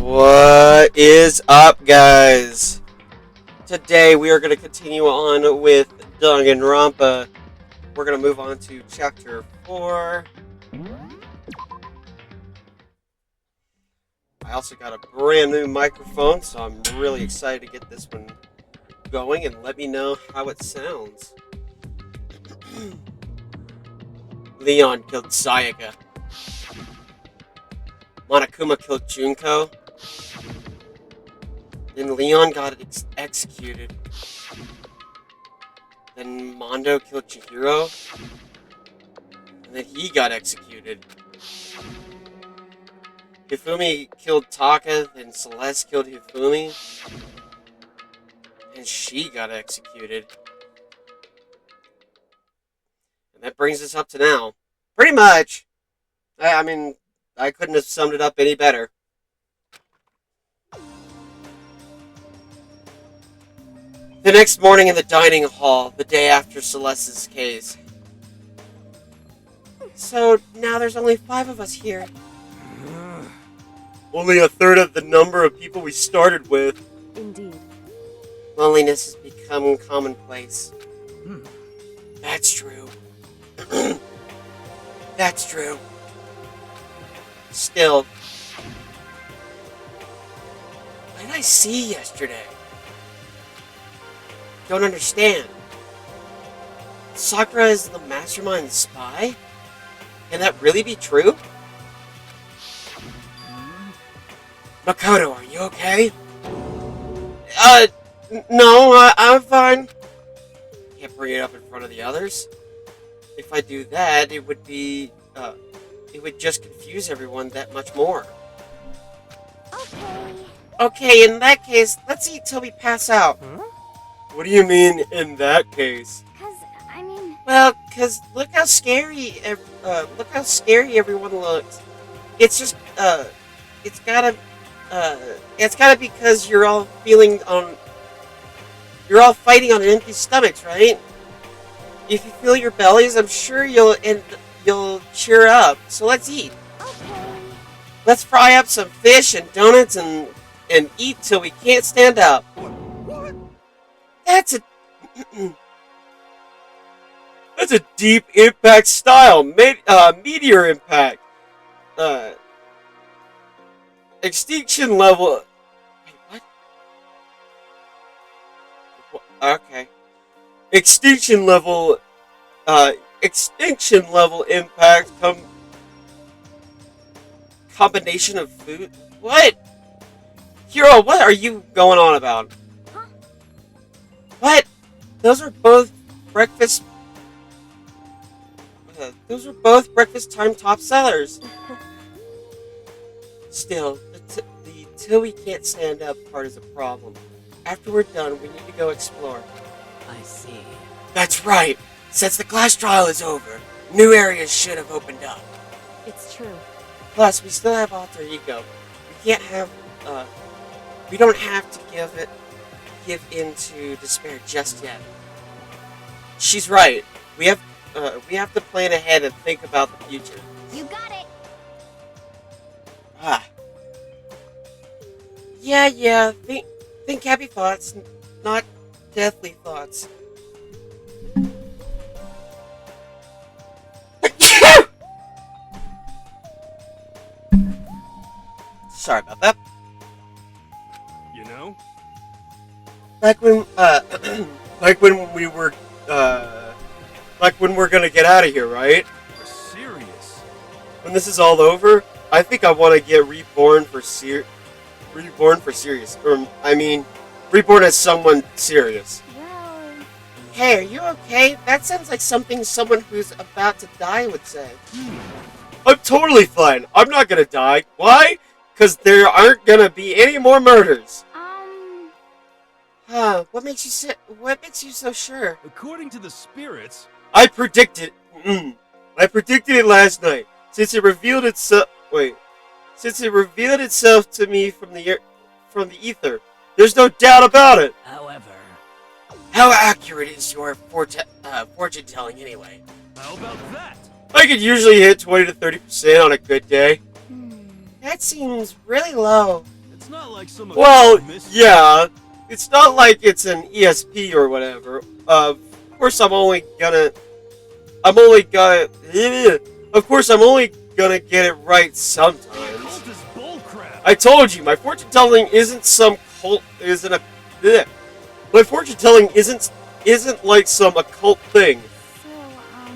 What is up, guys? Today we are going to continue on with Danganronpa. We're going to move on to chapter 4. I also got a brand new microphone, so I'm really excited to get this one going, and let me know how it sounds. Leon killed Sayaka. Monokuma killed Junko. Then Leon got executed. Then Mondo killed Chihiro. And then he got executed. Hifumi killed Taka, then Celeste killed Hifumi. And she got executed. And that brings us up to now. Pretty much. I mean, I couldn't have summed it up any better. The next morning in the dining hall, the day after Celeste's case. So, now there's only 5 of us here. Only a third of the number of people we started with. Indeed. Loneliness has become commonplace. That's true. That's true. Still, what did I see yesterday? Don't understand. Sakura is the mastermind spy? Can that really be true? Makoto, are you okay? No, I'm fine. Can't bring it up in front of the others. If I do that, it would just confuse everyone that much more. Okay, in that case, let's eat till we pass out. What do you mean, in that case? Well, look how scary everyone looks. It's just, it's gotta because you're all fighting on empty stomachs, right? If you feel your bellies, I'm sure you'll cheer up. So let's eat. Okay. Let's fry up some fish and donuts and eat till we can't stand up. What? That's a deep impact style. Meteor impact. Extinction level. Wait, what? Okay. Extinction level impact combination of food. What? Hiro, what are you going on about? Huh? What? Those are both breakfast time top sellers. Still, the till we can't stand up part is a problem. After we're done, we need to go explore. I see. That's right! Since the class trial is over, new areas should have opened up. It's true. Plus, we still have alter ego. We don't have to give in to despair just yet. She's right. We have to plan ahead and think about the future. You got it! Yeah. Think happy thoughts, not deathly thoughts. Sorry about that. You know? Like when we're gonna get out of here, right? You're serious? When this is all over, I think I want to get reborn as someone serious. Well... Hey, are you okay? That sounds like something someone who's about to die would say. I'm totally fine. I'm not gonna die. Why? Because there aren't gonna be any more murders. What makes you so sure? According to the spirits... I predicted it last night. Since it revealed itself to me from the ether. There's no doubt about it. However... How accurate is your fortune telling anyway? How about that? I could usually hit 20 to 30% on a good day. That seems really low. like some Well, mystery. yeah. It's not like it's an ESP or whatever. Of course, I'm only gonna. Of course, I'm only gonna get it right The sometimes. occult is bullcrap. I told you, my fortune telling isn't some cult. Isn't a. Ugh. My fortune telling isn't like some occult thing. So,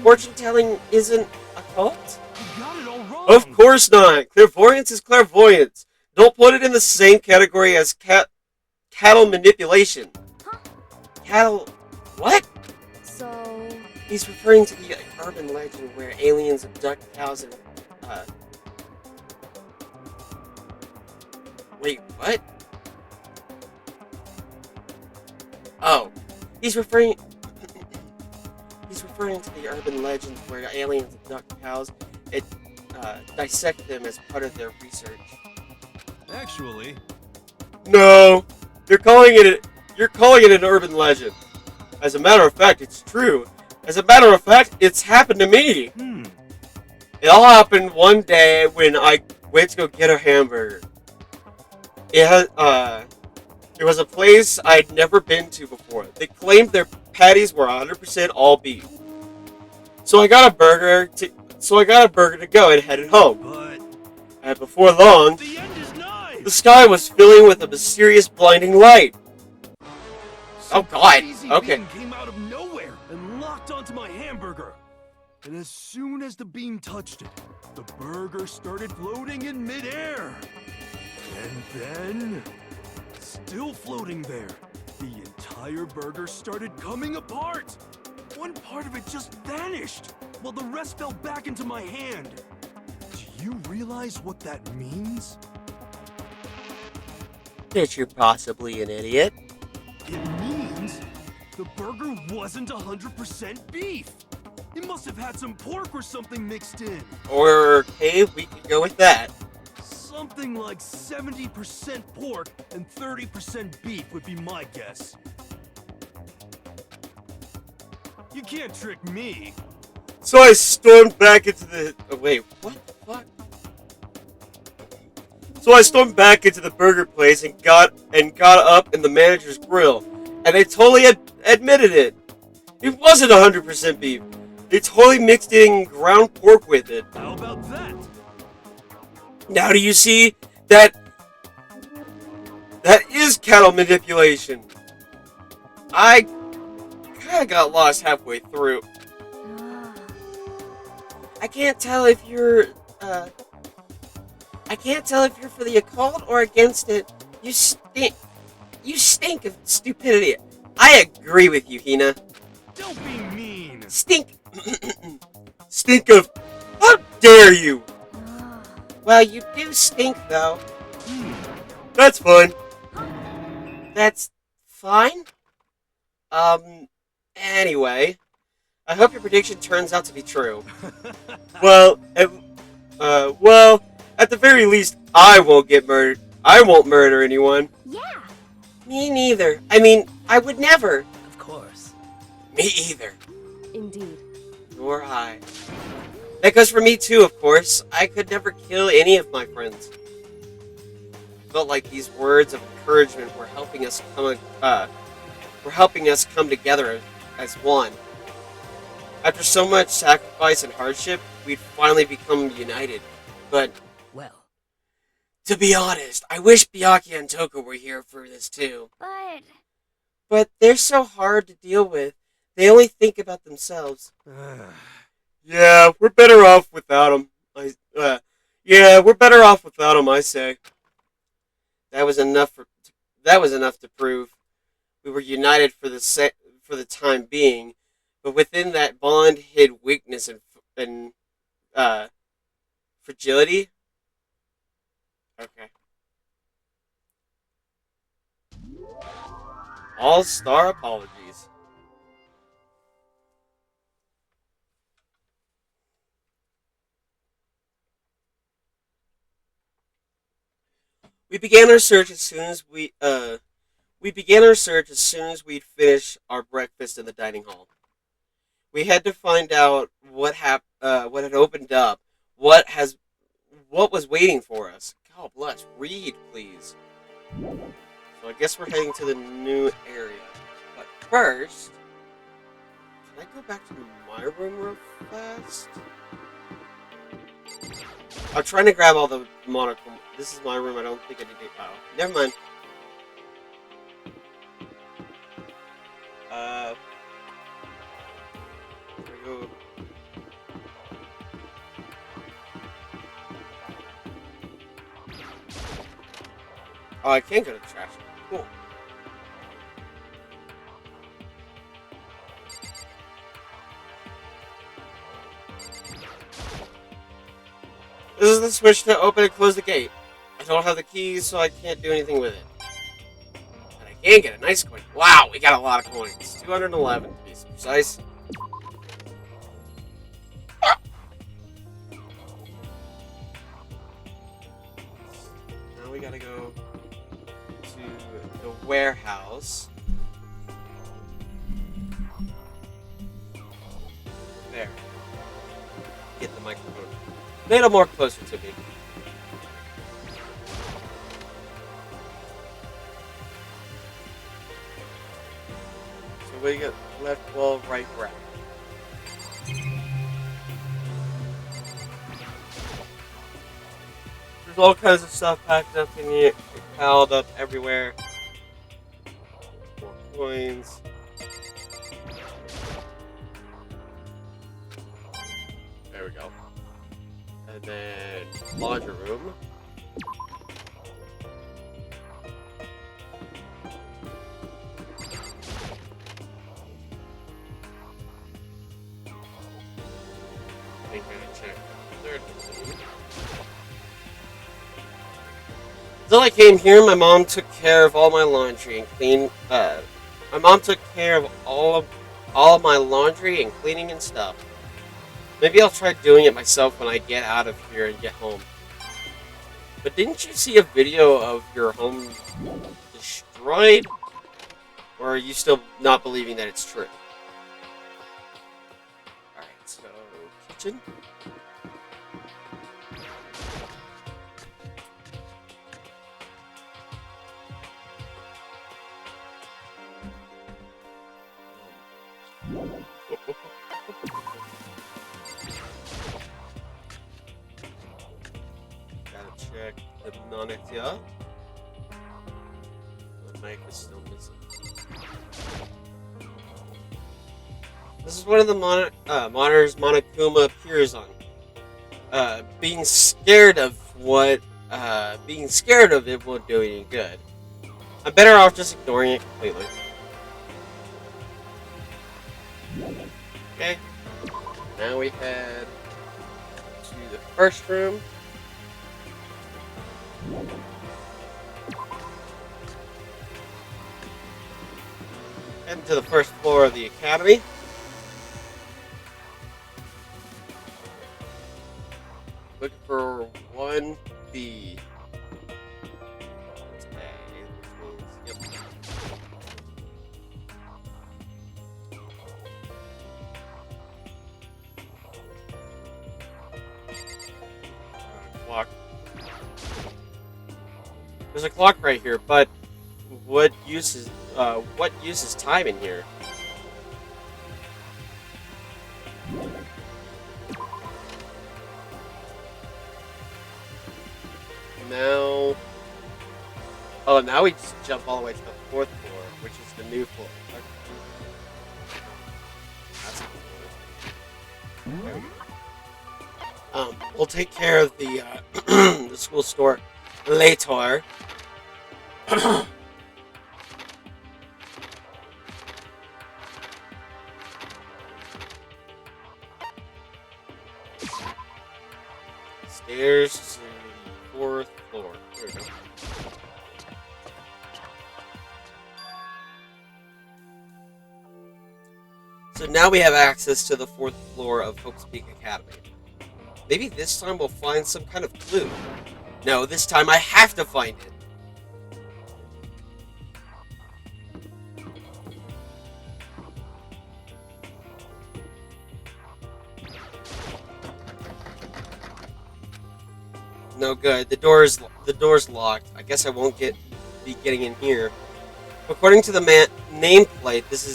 Fortune telling isn't a cult? You got it all wrong. Of course not. Clairvoyance is clairvoyance. Don't put it in the same category as cattle manipulation. Huh? Cattle. What? So, He's referring to the urban legend where aliens abduct cows and. Wait, what? Oh, he's referring. He's referring to the urban legends where aliens abduct cows and dissect them as part of their research. Actually, No, you're calling it an urban legend. As a matter of fact, it's true. As a matter of fact, it's happened to me. It all happened one day when I went to go get a hamburger. It was a place I'd never been to before. They claimed their patties were 100% all beef. So I got a burger to go and headed home. but And before long, the end is nigh. the sky was filling with a mysterious blinding light. Some Oh, God. crazy Okay. being came out of nowhere and locked onto my hamburger. And as soon as the beam touched it, the burger started floating in midair. And then, still floating there, the entire burger started coming apart. One part of it just vanished, while the rest fell back into my hand. Do you realize what that means? That you're possibly an idiot. It means the burger wasn't 100% beef. It must have had some pork or something mixed in. Or, hey, we could go with that. Something like 70% pork and 30% beef would be my guess. You can't trick me. So I stormed back into the. Oh, wait, what the fuck? So I stormed back into the burger place and got up in the manager's grill, and they totally admitted it. It wasn't 100% beef. They totally mixed in ground pork with it. How about that? Now do you see that? That is cattle manipulation. I kind of got lost halfway through. I can't tell if you're for the occult or against it. You stink. You stink of stupidity. I agree with you, Hina. Don't be mean. Stink. Stink of. How dare you? Well, you do stink, though. That's fine. That's fine? Anyway. I hope your prediction turns out to be true. Well, at the very least, I won't get murdered. I won't murder anyone. yeah. Me neither. I mean, I would never. Of course. Me either. Indeed. Nor I. That goes for me too, of course. I could never kill any of my friends. Felt like these words of encouragement were helping us come together as one. After so much sacrifice and hardship, we'd finally become united. But Well, to be honest, I wish Byakuya and Toko were here for this too. But they're so hard to deal with. They only think about themselves. Yeah, we're better off without them. We're better off without them, I say. That was enough to prove we were united for the time being, but within that bond hid weakness and fragility. Okay. All-star apologies. We began our search as soon as we'd finished our breakfast in the dining hall. We had to find out what had opened up, what was waiting for us. God bless. Read, please. So I guess we're heading to the new area. But first, can I go back to my room real fast? I'm trying to grab all the monochrome. This is my room. I don't think I need to. Oh, never mind. Here we go. Oh, I can't go to the trash. Cool. This is the switch to open and close the gate. I don't have the keys, so I can't do anything with it. But I can get a nice coin. Wow, we got a lot of coins. 211 to be precise. Now we gotta go to the warehouse. There. Get the microphone a little more closer to me. So we got left wall, right rack. There's all kinds of stuff packed up in here, piled up everywhere. More coins. There we go. And then laundry room. I think I check the third room. Until I came here, my mom took care of all my laundry and clean. My mom took care of all of my laundry and cleaning and stuff. Maybe I'll try doing it myself when I get out of here and get home. But didn't you see a video of your home destroyed? Or are you still not believing that it's true? Alright, so kitchen. Gotta check the monitor. The mic is still missing. This is one of the monitors Monokuma appears on. Being scared of it won't do any good. I'm better off just ignoring it completely. Okay. Now we head to the first room. Heading to the first floor of the academy. Looking for 1B. That's A, which means, yep. Clock. There's a clock right here, but what use is time in here? Now, now we just jump all the way to the fourth floor, which is the new floor. That's cool. There we go. We'll take care of the the school store later. Stairs to the fourth floor. There we go. So now we have access to the fourth floor of Hope's Peak Academy. Maybe this time we'll find some kind of clue. No, this time I have to find it. No good. The door's locked. I guess I won't be be getting in here. According to the nameplate, this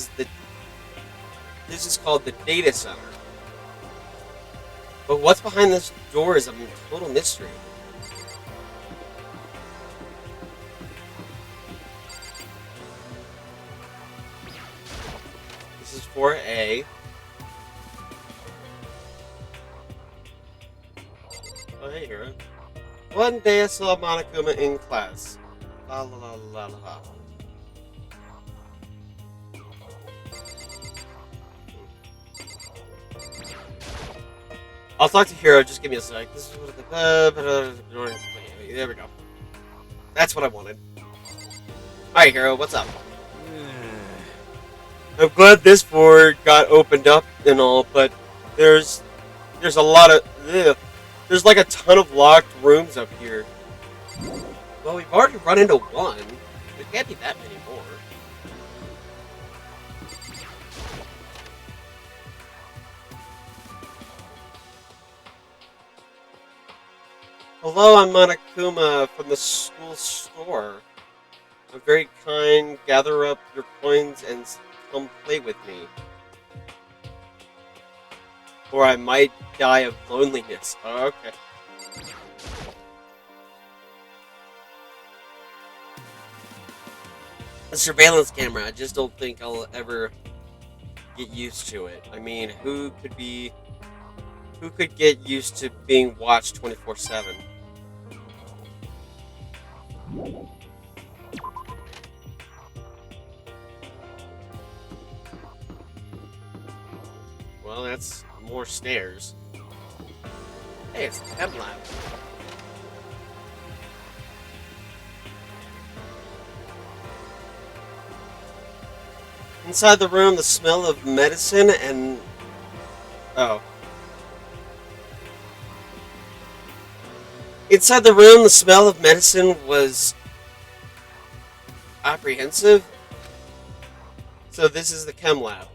is called the data center. But what's behind this door is a total mystery. This is 4A. Oh, hey, Hero. One day I saw Monokuma in class. La la la la la. I'll talk to Hero, just give me a sec. This is what there we go. That's what I wanted. Alright, Hero, what's up? I'm glad this board got opened up and all, but there's a lot of there's like a ton of locked rooms up here. Well, we've already run into one. There can't be that many more. Hello, I'm Monokuma from the school store. I'm very kind. Gather up your coins and come play with me. Or I might die of loneliness. Oh, okay. A surveillance camera. I just don't think I'll ever get used to it. I mean, who could get used to being watched 24/7? Well, that's more stairs. Hey, it's the chem lab. Inside the room, the smell of medicine and... Oh. Inside the room, the smell of medicine was... apprehensive. So this is the chem lab.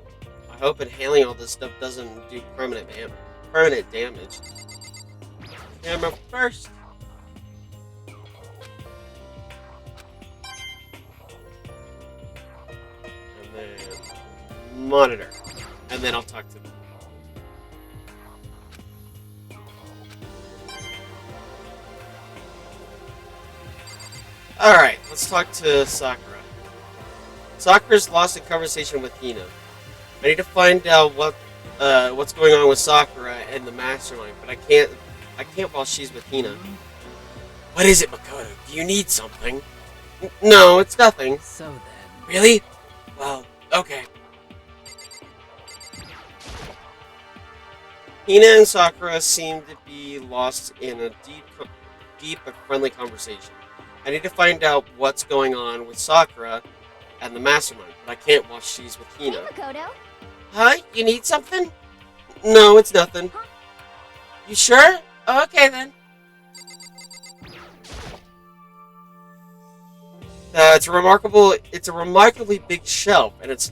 I hope inhaling all this stuff doesn't do permanent damage. Camera first. And then monitor. And then I'll talk to them. Alright, let's talk to Sakura. Sakura's lost in conversation with Hina. I need to find out what's going on with Sakura and the mastermind, but I can't while she's with Hina. What is it, Makoto? Do you need something? No, it's nothing. So then. Really? Well, okay. Hina and Sakura seem to be lost in a deep but friendly conversation. I need to find out what's going on with Sakura and the mastermind, but I can't while she's with Hina. Hey, Makoto. Huh? You need something? No, it's nothing. Huh? You sure? Okay then. It's a remarkably big shelf, and it's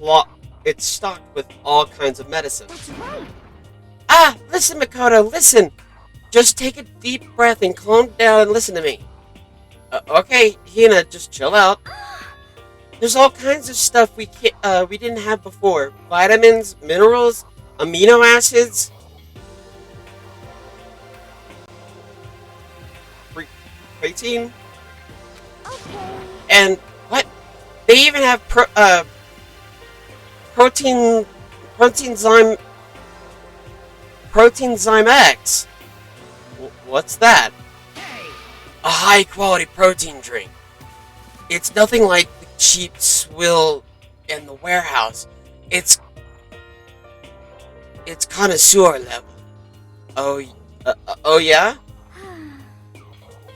stocked with all kinds of medicine. That's right. Ah, listen, Makoto, listen. Just take a deep breath and calm down and listen to me. Okay, Hina, just chill out. There's all kinds of stuff we didn't have before. Vitamins, minerals, amino acids. Protein. Okay. And what? They even have protein zyme X. What's that? A high quality protein drink. It's nothing like the cheap swill in the warehouse. It's connoisseur level. Oh yeah?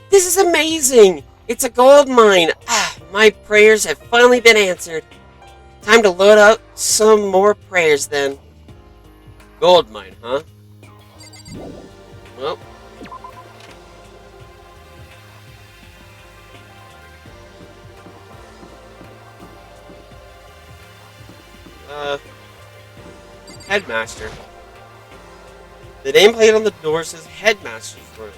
This is amazing! It's a gold mine! Ah, my prayers have finally been answered. Time to load up some more prayers then. Gold mine, huh? Well. Headmaster. The nameplate on the door says Headmaster's Room.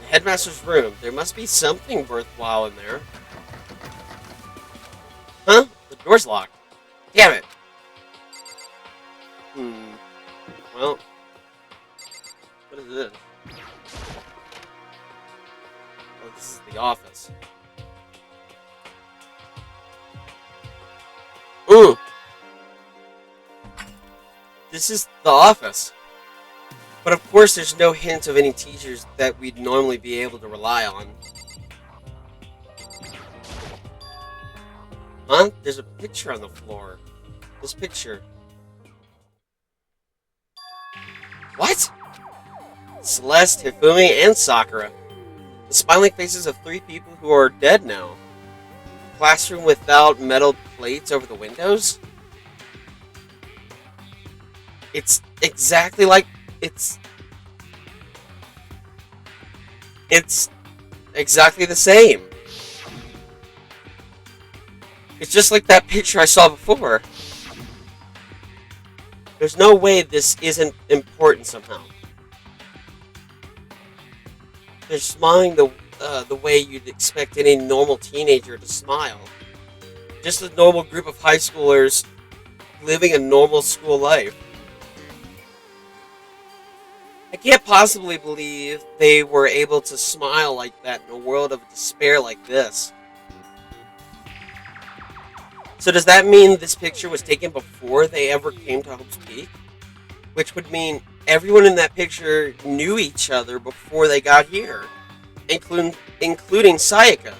The Headmaster's Room. There must be something worthwhile in there. Huh? The door's locked. Damn it. Well, what is this? Oh, this is the office. Ooh! This is the office. But of course there's no hint of any teachers that we'd normally be able to rely on. Huh? There's a picture on the floor. This picture. What? Celeste, Hifumi, and Sakura. The smiling faces of 3 people who are dead now. Classroom without metal plates over the windows? It's exactly like... It's exactly the same. It's just like that picture I saw before. There's no way this isn't important somehow. They're smiling the way you'd expect any normal teenager to smile. Just a normal group of high schoolers living a normal school life. I can't possibly believe they were able to smile like that in a world of despair like this. So does that mean this picture was taken before they ever came to Hope's Peak? Which would mean everyone in that picture knew each other before they got here. Including Sayaka.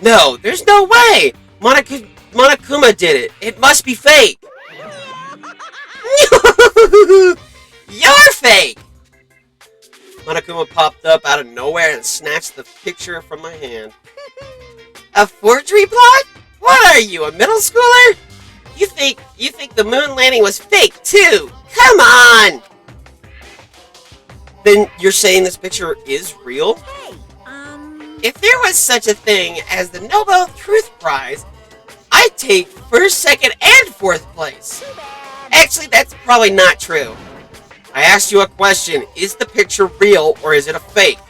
No, there's no way! Monokuma did it! It must be fake! You're fake! Monokuma popped up out of nowhere and snatched the picture from my hand. A forgery plot? What are you, a middle schooler? You think the moon landing was fake too? Come on! Then you're saying this picture is real? Hey, If there was such a thing as the Nobel Truth Prize, I'd take first, second, and fourth place. too bad. Actually, that's probably not true. I asked you a question. Is the picture real or is it a fake?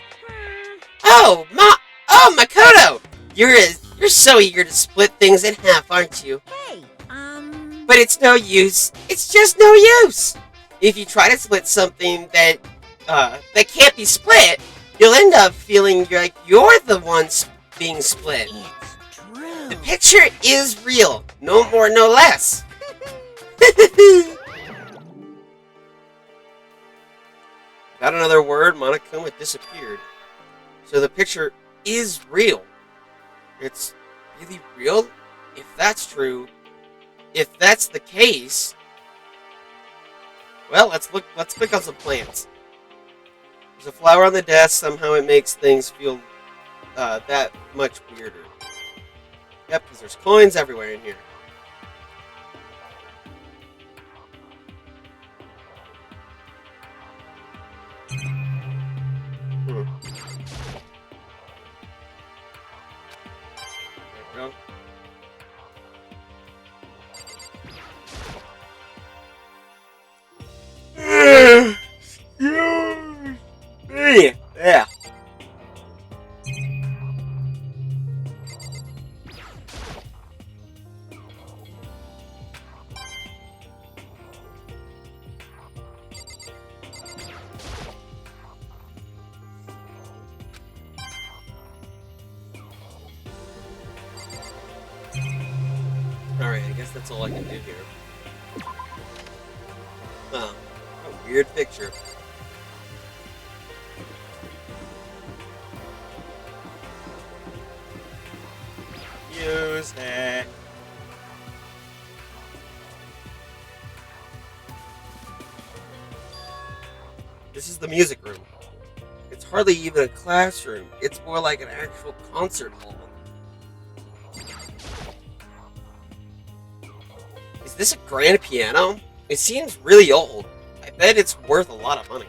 Oh, Makoto! You're so eager to split things in half, aren't you? Hey, But it's no use. It's just no use. If you try to split something that can't be split, you'll end up feeling like you're the one being split. it's true. The picture is real. No more, no less. Without another word, Monokuma disappeared. So the picture is real. It's really real? If that's true, if that's the case, well, let's click on some plants. There's a flower on the desk. Somehow it makes things feel that much weirder. Yep, because there's coins everywhere in here. There we go. Yeah. Alright, I guess that's all I can do here. Huh. A weird picture. Music. This is the music room. It's hardly even a classroom. It's more like an actual concert hall. Is this a grand piano? It seems really old. I bet it's worth a lot of money.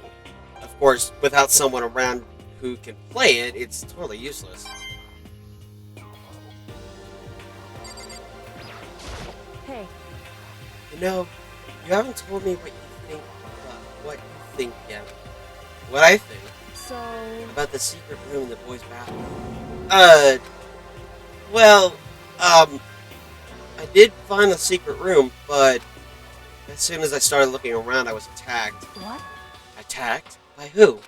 Of course, without someone around who can play it, it's totally useless. Hey, You know, you haven't told me what you think yet. What I think so about the secret room in the boys' bathroom. Well, I did find a secret room, but as soon as I started looking around, I was attacked. What? Attacked? By who?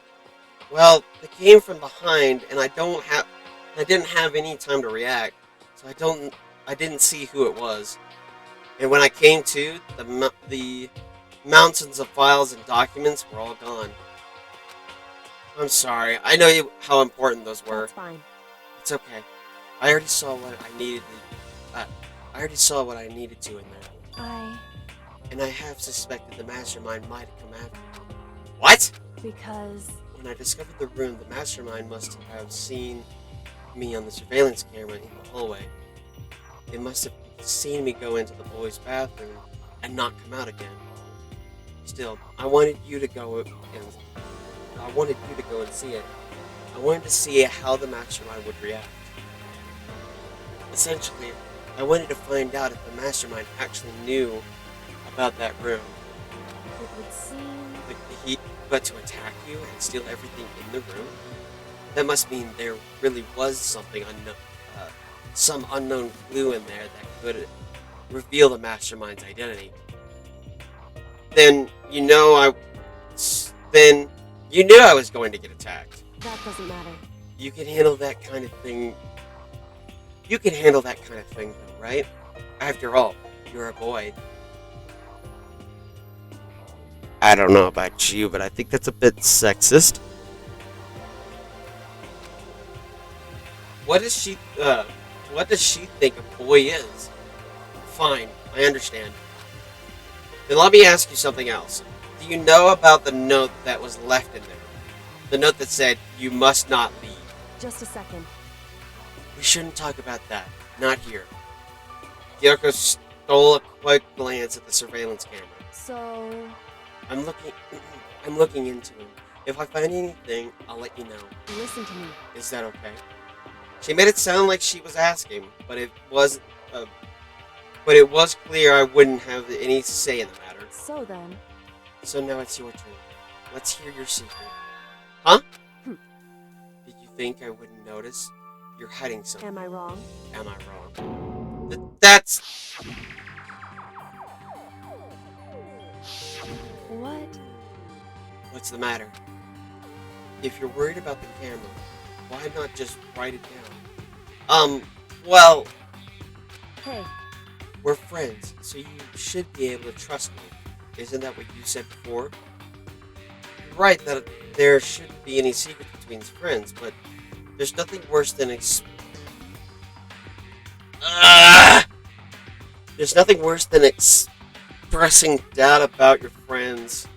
Well, they came from behind, and I didn't have any time to react, so I didn't see who it was. And when I came to, the mountains of files and documents were all gone. I'm sorry. I know how important those were. That's fine. It's okay. I already saw what I needed. I already saw what I needed to in there. And I have suspected the mastermind might have come after me. What? Because... When I discovered the room, the mastermind must have seen me on the surveillance camera in the hallway. It must have seen me go into the boys' bathroom and not come out again. Still, I wanted you to go and see it. I wanted to see how the mastermind would react. Essentially, I wanted to find out if the mastermind actually knew about that room. It would seem... But to attack you and steal everything in the room? That must mean there really was something unknown, some unknown clue in there that could reveal the mastermind's identity. Then you knew I was going to get attacked. That doesn't matter. You can handle that kind of thing. You can handle that kind of thing, though, right? After all, you're a boy. I don't know about you, but I think that's a bit sexist. What does she think a boy is? Fine, I understand. Then let me ask you something else. Do you know about the note that was left in there? The note that said, "You must not leave." Just a second. We shouldn't talk about that. Not here. Kyoko stole a quick glance at the surveillance camera. So... I'm looking into him. If I find anything, I'll let you know. Listen to me. Is that okay? She made it sound like she was asking, but it was clear I wouldn't have any say in the matter. So then... So now it's your turn. Let's hear your secret. Huh? Did you think I wouldn't notice? You're hiding something. Am I wrong? Am I wrong? That's... What? What's the matter? If you're worried about the camera, why not just write it down? Well... Hey. We're friends, so you should be able to trust me. Isn't that what you said before? You're right that there shouldn't be any secrets between friends, but there's nothing worse than There's nothing worse than expressing doubt about your friends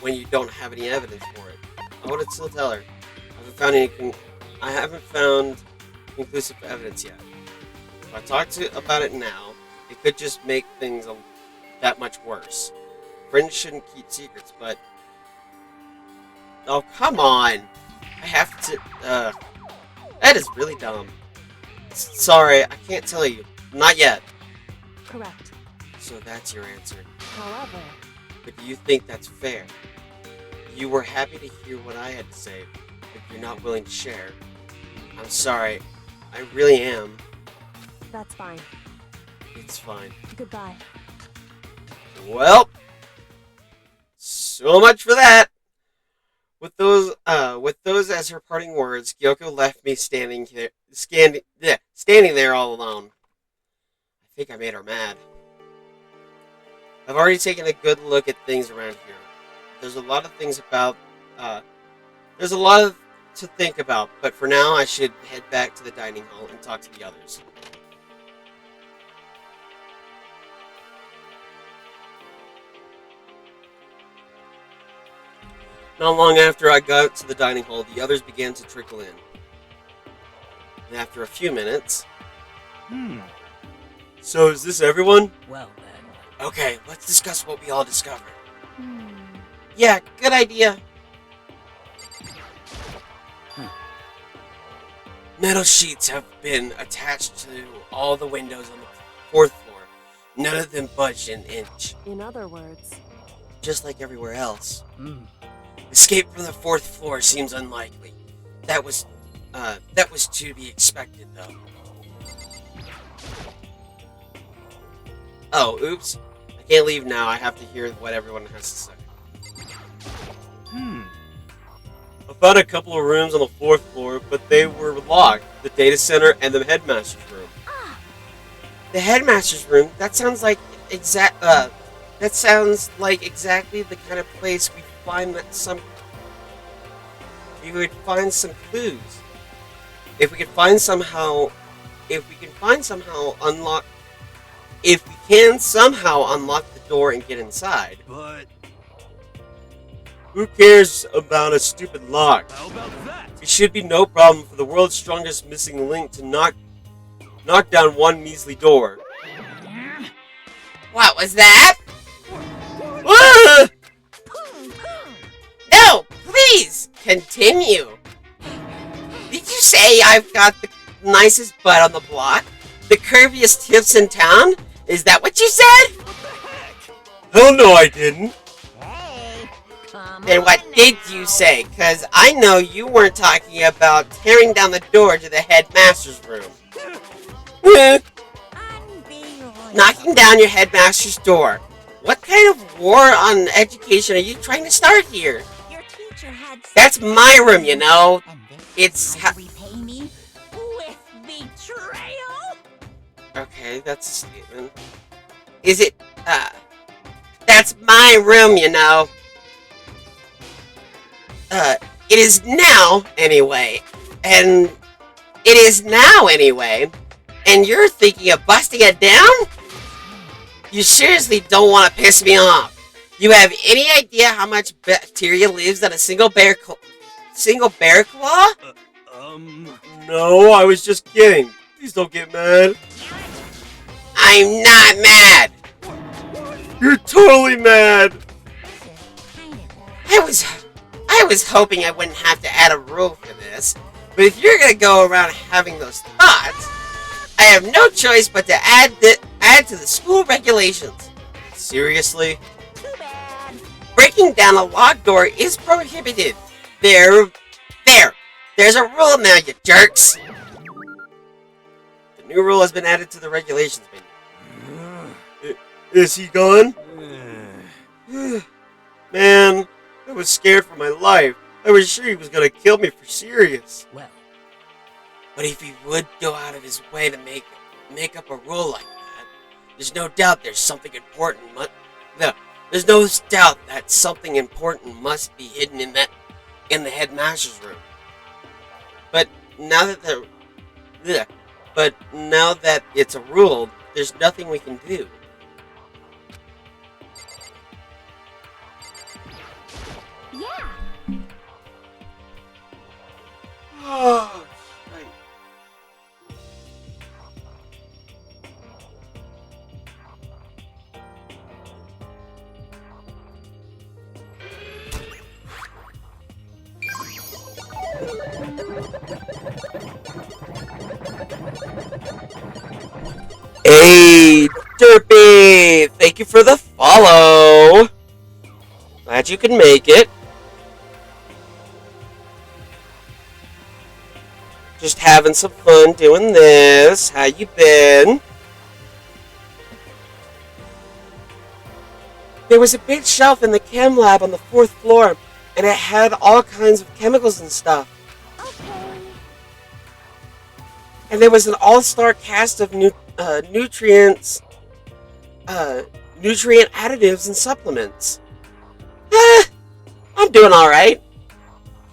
when you don't have any evidence for it. I want to still tell her. I haven't found conclusive evidence yet. If I talk about it now, it could just make things that much worse. Friends shouldn't keep secrets, but... Oh, come on! I have to... That is really dumb. Sorry, I can't tell you. Not yet. Correct. So that's your answer. However... But do you think that's fair? You were happy to hear what I had to say, but you're not willing to share. I'm sorry. I really am. That's fine. It's fine. Goodbye. Well, so much for that. With those as her parting words, Kyoko left me standing there all alone. I think I made her mad. I've already taken a good look at things around here. There's a lot to think about, but for now I should head back to the dining hall and talk to the others. Not long after I got to the dining hall, the others began to trickle in. And after a few minutes... So is this everyone? Well then. Okay, let's discuss what we all discovered. Yeah, good idea. Metal sheets have been attached to all the windows on the 4th floor. None of them budged an inch. In other words... Just like everywhere else. Escape from the 4th floor seems unlikely. That was to be expected, though. Oh, oops. I can't leave now. I have to hear what everyone has to say. I found a couple of rooms on the 4th floor, but they were locked. The data center and the headmaster's room. The headmaster's room? That sounds like exactly the kind of place we would find some clues. If we can somehow unlock the door and get inside. But who cares about a stupid lock? how about that? It should be no problem for the world's strongest missing link to knock down one measly door. What was that? No, please continue. Did you say I've got the nicest butt on the block? The curviest hips in town? Is that what you said? Hell no, I didn't. Then what did you say? Cause I know you weren't talking about tearing down the door to the headmaster's room. Knocking down your headmaster's door. What kind of war on education are you trying to start here? Your teacher had That's my room, you know. It's repay me with betrayal. Okay, that's a statement. Is it, that's my room, you know. It is now, anyway. And you're thinking of busting it down? You seriously don't want to piss me off. You have any idea how much bacteria lives on a single bear claw? No, I was just kidding. Please don't get mad. I'm not mad. You're totally mad. I was hoping I wouldn't have to add a rule for this, but if you're gonna go around having those thoughts, I have no choice but to add to the school regulations. Seriously? Too bad. Breaking down a locked door is prohibited. There's a rule now, you jerks. The new rule has been added to the regulations menu. Is he gone? Man, I was scared for my life. I was sure he was gonna kill me for serious. Well, But if he would go out of his way to make up a rule like that, there's no doubt there's something important. There's no doubt that something important must be hidden in the headmaster's room. But now that it's a rule, there's nothing we can do. Yeah. Oh, right. Hey, Derpy! Thank you for the follow. Glad you can make it. Just having some fun doing this. How you been? There was a big shelf in the chem lab on the 4th floor, and it had all kinds of chemicals and stuff. Okay. And there was an all-star cast of nutrient additives and supplements. I'm doing all right.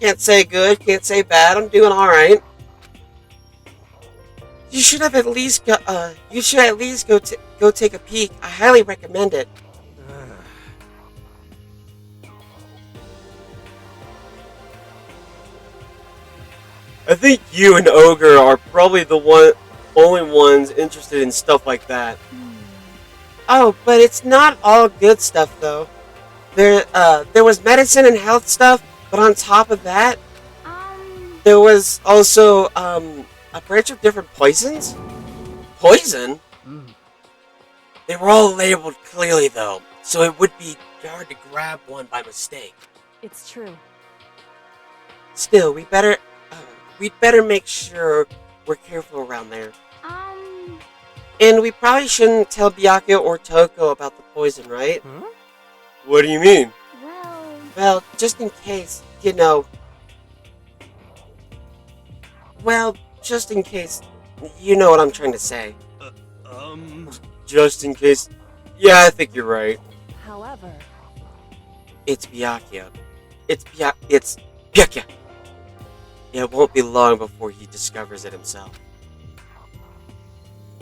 Can't say good, can't say bad. I'm doing all right. You should at least go take a peek. I highly recommend it. I think you and Ogre are probably the only ones interested in stuff like that. Oh, but it's not all good stuff though. There was medicine and health stuff, but on top of that, there was also a bunch of different poisons. Poison? They were all labeled clearly though, so it would be hard to grab one by mistake. It's true. Still, we'd better make sure we're careful around there. And we probably shouldn't tell Byakuya or Toko about the poison, right? Huh? What do you mean? Well, Well, just in case, you know. Well, just in case, you know what I'm trying to say. Just in case. Yeah, I think you're right. However, It's Byakuya. It's Byakuya. It won't be long before he discovers it himself.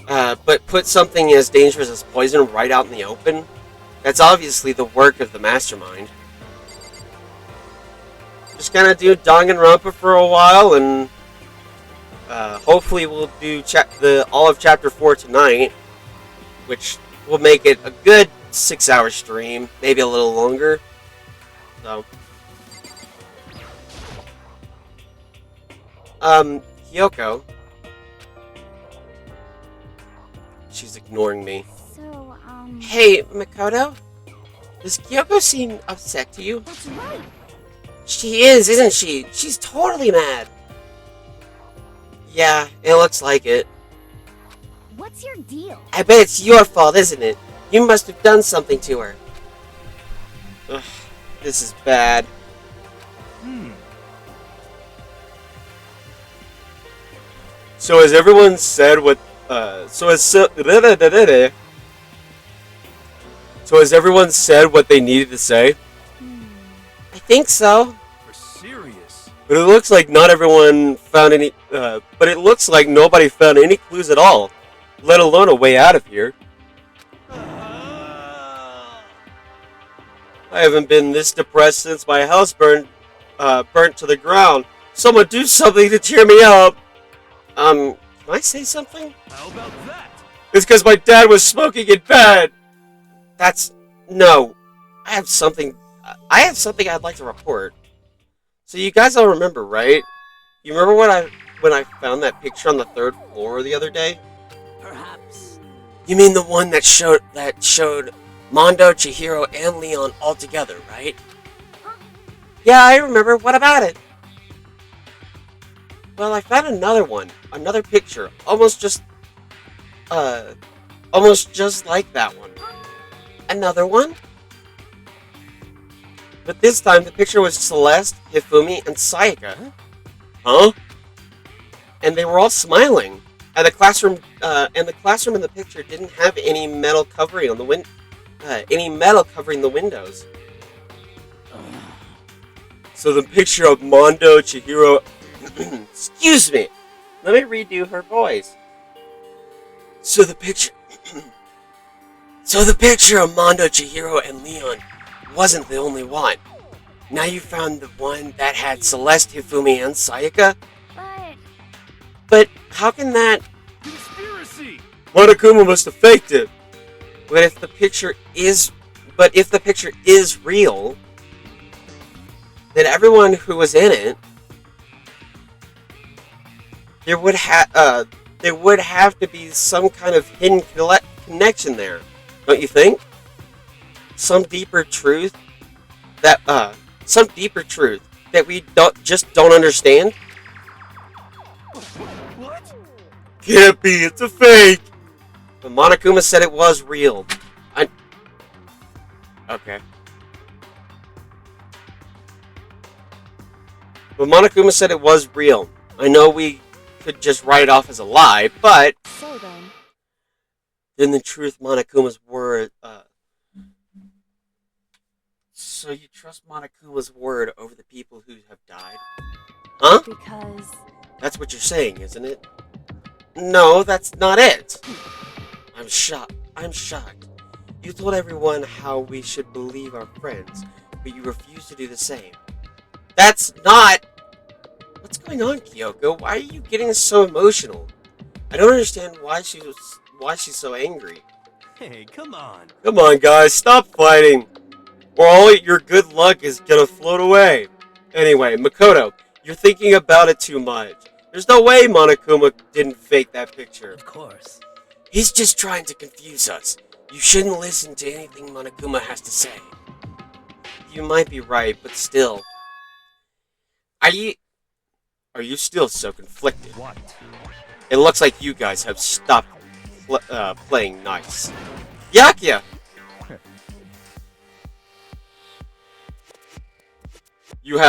But put something as dangerous as poison right out in the open? That's obviously the work of the mastermind. Just gonna do Danganronpa for a while, and hopefully we'll do all of Chapter 4 tonight, which will make it a good 6-hour stream, maybe a little longer. So, Kyoko. She's ignoring me. so, Hey, Makoto? Does Kyoko seem upset to you? that's right. She is, isn't she? She's totally mad. Yeah, it looks like it. What's your deal? I bet it's your fault, isn't it? You must have done something to her. Ugh, this is bad. So has everyone said what? So has everyone said what they needed to say? I think so. For serious? But it looks like not everyone found any. But it looks like nobody found any clues at all, let alone a way out of here. I haven't been this depressed since my house burnt to the ground. Someone do something to cheer me up. Can I say something? How about that? It's because my dad was smoking in bed. No. I have something I'd like to report. So you guys all remember, right? You remember when I found that picture on the 3rd floor the other day? Perhaps. You mean the one that showed Mondo, Chihiro, and Leon all together, right? Yeah, I remember. What about it? Well, I found another picture, almost just like that one. Another one? But this time the picture was Celeste, Hifumi, and Sayaka. Huh? And they were all smiling. And the classroom in the picture didn't have any metal covering on the windows. So the picture of Mondo, Chihiro, excuse me. Let me redo her voice. So the picture of Mondo, Chihiro, and Leon wasn't the only one. Now you found the one that had Celeste, Hifumi, and Sayaka? But how can that... Conspiracy! Monokuma must have faked it. But if the picture is real, then everyone who was in it, there would have to be some kind of hidden connection there, don't you think? Some deeper truth that we don't understand. What? Can't be, it's a fake. But Monokuma said it was real. Okay. But Monokuma said it was real. I know we could just write it off as a lie, but so then the truth Monokuma's word. So you trust Monokuma's word over the people who have died? Huh? because That's what you're saying, isn't it? No, that's not it. I'm shocked. You told everyone how we should believe our friends, but you refuse to do the same. That's not... What's going on, Kyoko? Why are you getting so emotional? I don't understand why she's so angry. Hey, come on. Come on, guys, stop fighting, or all your good luck is gonna float away. Anyway, Makoto, you're thinking about it too much. There's no way Monokuma didn't fake that picture. Of course. He's just trying to confuse us. You shouldn't listen to anything Monokuma has to say. You might be right, but still. Are you still so conflicted? What? It looks like you guys have stopped playing nice. Byakuya! You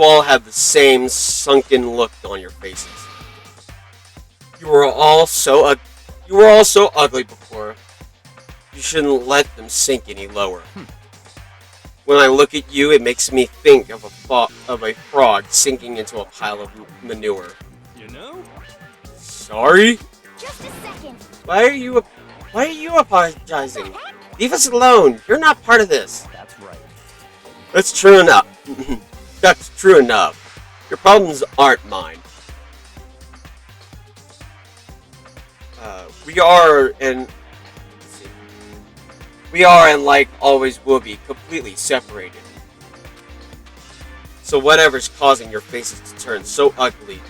all have the same sunken look on your faces. You were all so ugly before. You shouldn't let them sink any lower. When I look at you, it makes me think of a frog sinking into a pile of manure. You know? Sorry? Just a second. Why are you apologizing? Leave us alone. You're not part of this. That's right. That's true enough. That's true enough. Your problems aren't mine. We are and like always will be completely separated. So whatever's causing your faces to turn so ugly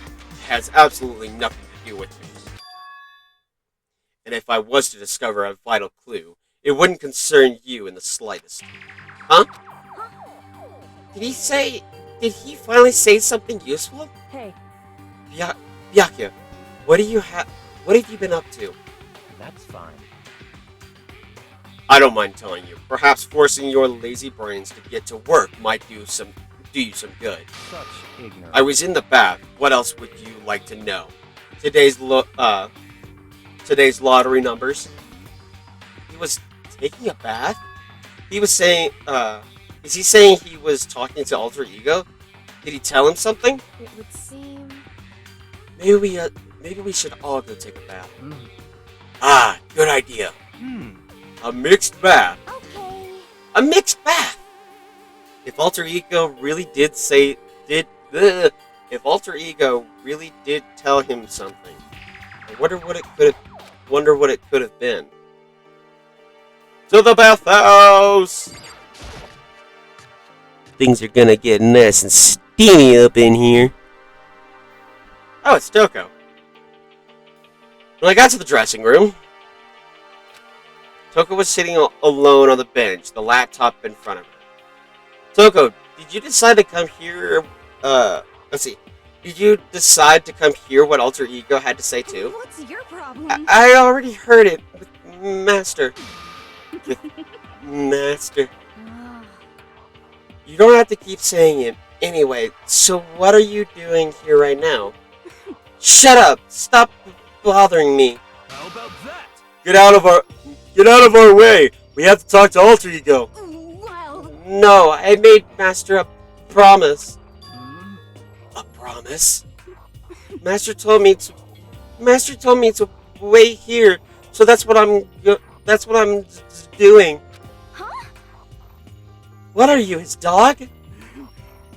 has absolutely nothing to do with me. And if I was to discover a vital clue, it wouldn't concern you in the slightest. Huh? Did he finally say something useful? Hey, Byakuya, what have you been up to? That's fine. I don't mind telling you. Perhaps forcing your lazy brains to get to work might do you some good. Such ignorance. I was in the bath. What else would you like to know? Today's lottery numbers. He was taking a bath? He was saying, is he saying he was talking to Alter Ego? Did he tell him something? it would seem... Maybe we should all go take a bath. Mm. Ah, good idea. A mixed bath. Okay. A mixed bath! If Alter Ego really did tell him something, I wonder what it could have been. To the bathhouse! Things are gonna get nice and steamy up in here. Oh, it's Toko. When I got to the dressing room, Toko was sitting alone on the bench, the laptop in front of her. Toko, did you decide to come here? Let's see. Did you decide to come hear what Alter Ego had to say too? What's your problem? I already heard it with Master. Master. You don't have to keep saying it. Anyway, so what are you doing here right now? Shut up! Stop bothering me. How about that? Get out of our way! We have to talk to Alter Ego. Well, No, I made Master a promise. A promise? Master told me to wait here, so that's what I'm doing. huh? What are you, his dog?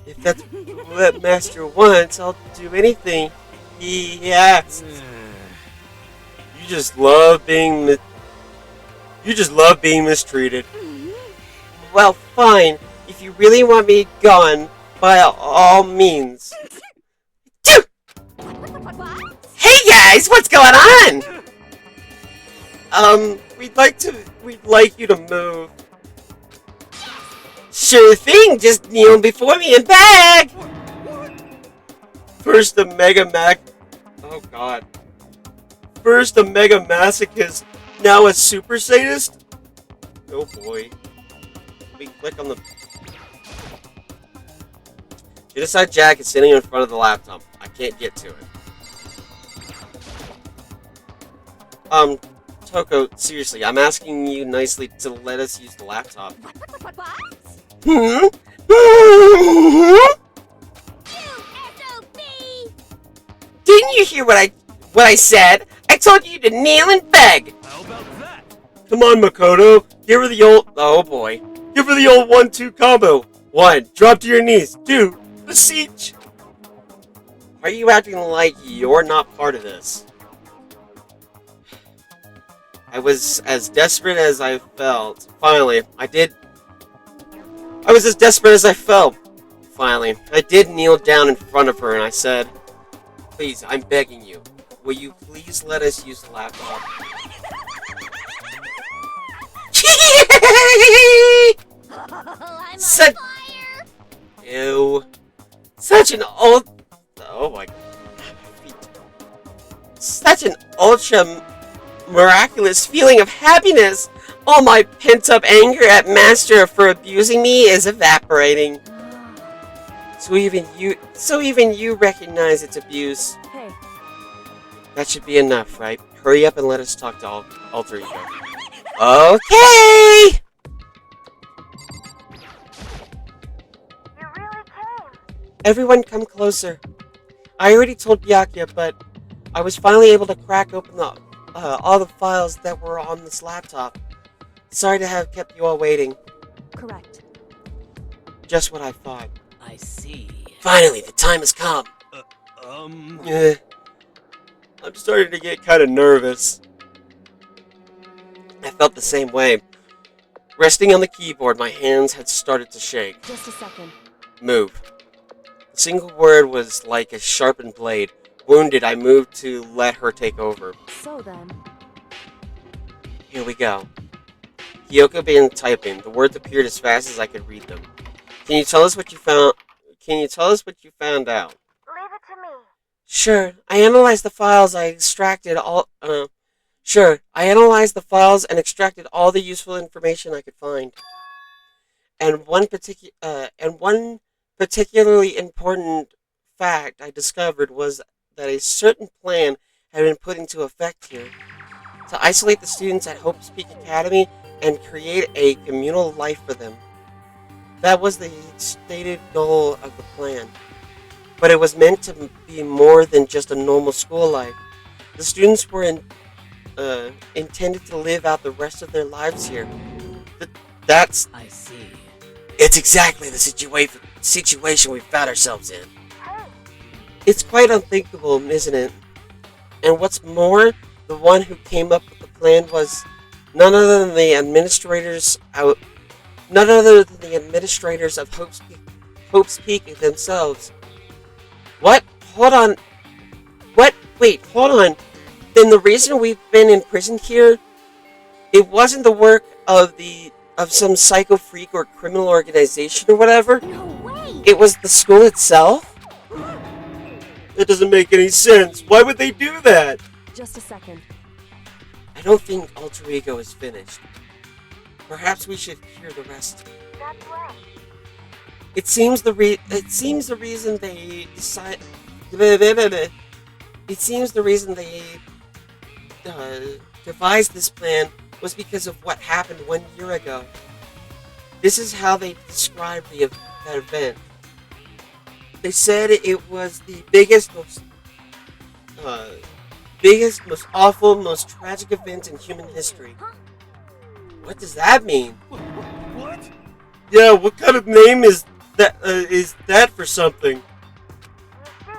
If that's what Master wants, I'll do anything he asks. You just love being mistreated. Well, fine. If you really want me gone, by all means. What? Hey guys, what's going on? We'd like you to move. Sure thing, just kneel before me and beg. First a Mega masochist, now a super sadist? Oh boy. We click on the... Genocide Jack is sitting in front of the laptop. I can't get to it. Toko, seriously, I'm asking you nicely to let us use the laptop. What? Hmm? SOB! Didn't you hear what I said? I told you to kneel and beg! How about that? Come on, Makoto. Give her the old... Oh, boy. Give her the old 1-2 combo. 1. Drop to your knees. 2. Beseech. Are you acting like you're not part of this? I was as desperate as I felt. Finally, I was as desperate as I felt. Finally, I did kneel down in front of her and I said, "Please, I'm begging you. Will you please let us use the laptop?" I'm Such- on fire! Ew. Such an old... Oh my... feet. such an ultra miraculous feeling of happiness. All my pent-up anger at Master for abusing me is evaporating. So even you recognize its abuse. Hey, That should be enough, right? Hurry up and let us talk to Alter Ego. Okay! You really came. Everyone come closer. I already told Byakuya, but I was finally able to crack open all the files that were on this laptop. Sorry to have kept you all waiting. correct. Just what I thought. I see. Finally, the time has come. I'm starting to get kind of nervous. I felt the same way. Resting on the keyboard, my hands had started to shake. Just a second. Move. The single word was like a sharpened blade. Wounded, I moved to let her take over. So then, Here we go. Kyoko began typing. The words appeared as fast as I could read them. Can you tell us what you found? Can you tell us what you found out? Leave it to me. Sure. I analyzed the files. I extracted all. Sure. I analyzed the files and extracted all the useful information I could find. And one particularly important fact I discovered was that a certain plan had been put into effect here to isolate the students at Hope's Peak Academy and create a communal life for them. That was the stated goal of the plan. But it was meant to be more than just a normal school life. The students were intended to live out the rest of their lives here. That's... I see. It's exactly the situation we found ourselves in. It's quite unthinkable, isn't it? And what's more, the one who came up with the plan was none other than the administrators of Hope's Peak themselves. What? Hold on. What? Wait, hold on. Then the reason we've been imprisoned here, it wasn't the work of some psycho freak or criminal organization or whatever. No way. It was the school itself? That doesn't make any sense. Why would they do that? just a second. I don't think Alter Ego is finished. Perhaps we should hear the rest. That's right. It seems the reason they decide. It seems the reason they devised this plan was because of what happened 1 year ago. This is how they described that event. They said it was the biggest, most awful, most tragic event in human history. What does that mean? What? Yeah, what kind of name is that for something? You see,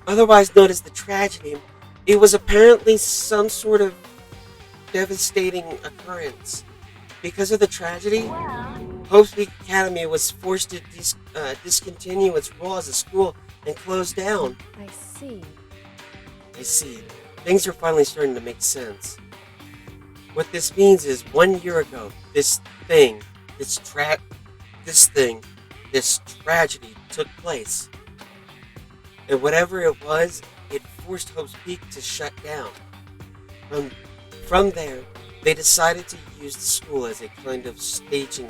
Otherwise known as the tragedy, it was apparently some sort of devastating occurrence. Because of the tragedy, well, Hope's Peak Academy was forced to discontinue its role as a school and close down. I see. I see. Things are finally starting to make sense. What this means is 1 year ago, this tragedy took place. And whatever it was, it forced Hope's Peak to shut down. From there, they decided to use the school as a kind of staging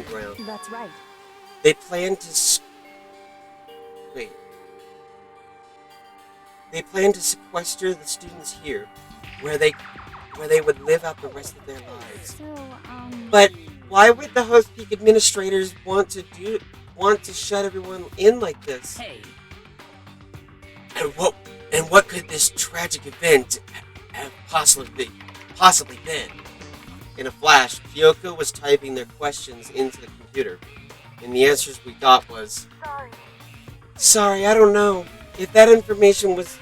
ground. That's right. They planned to sequester the students here, where they would live out the rest of their lives. so, But why would the Hope's Peak administrators want to shut everyone in like this? Hey, And what could this tragic event have possibly been? In a flash, Kyoko was typing their questions into the computer, and the answers we got was, sorry. "Sorry, I don't know. If that information was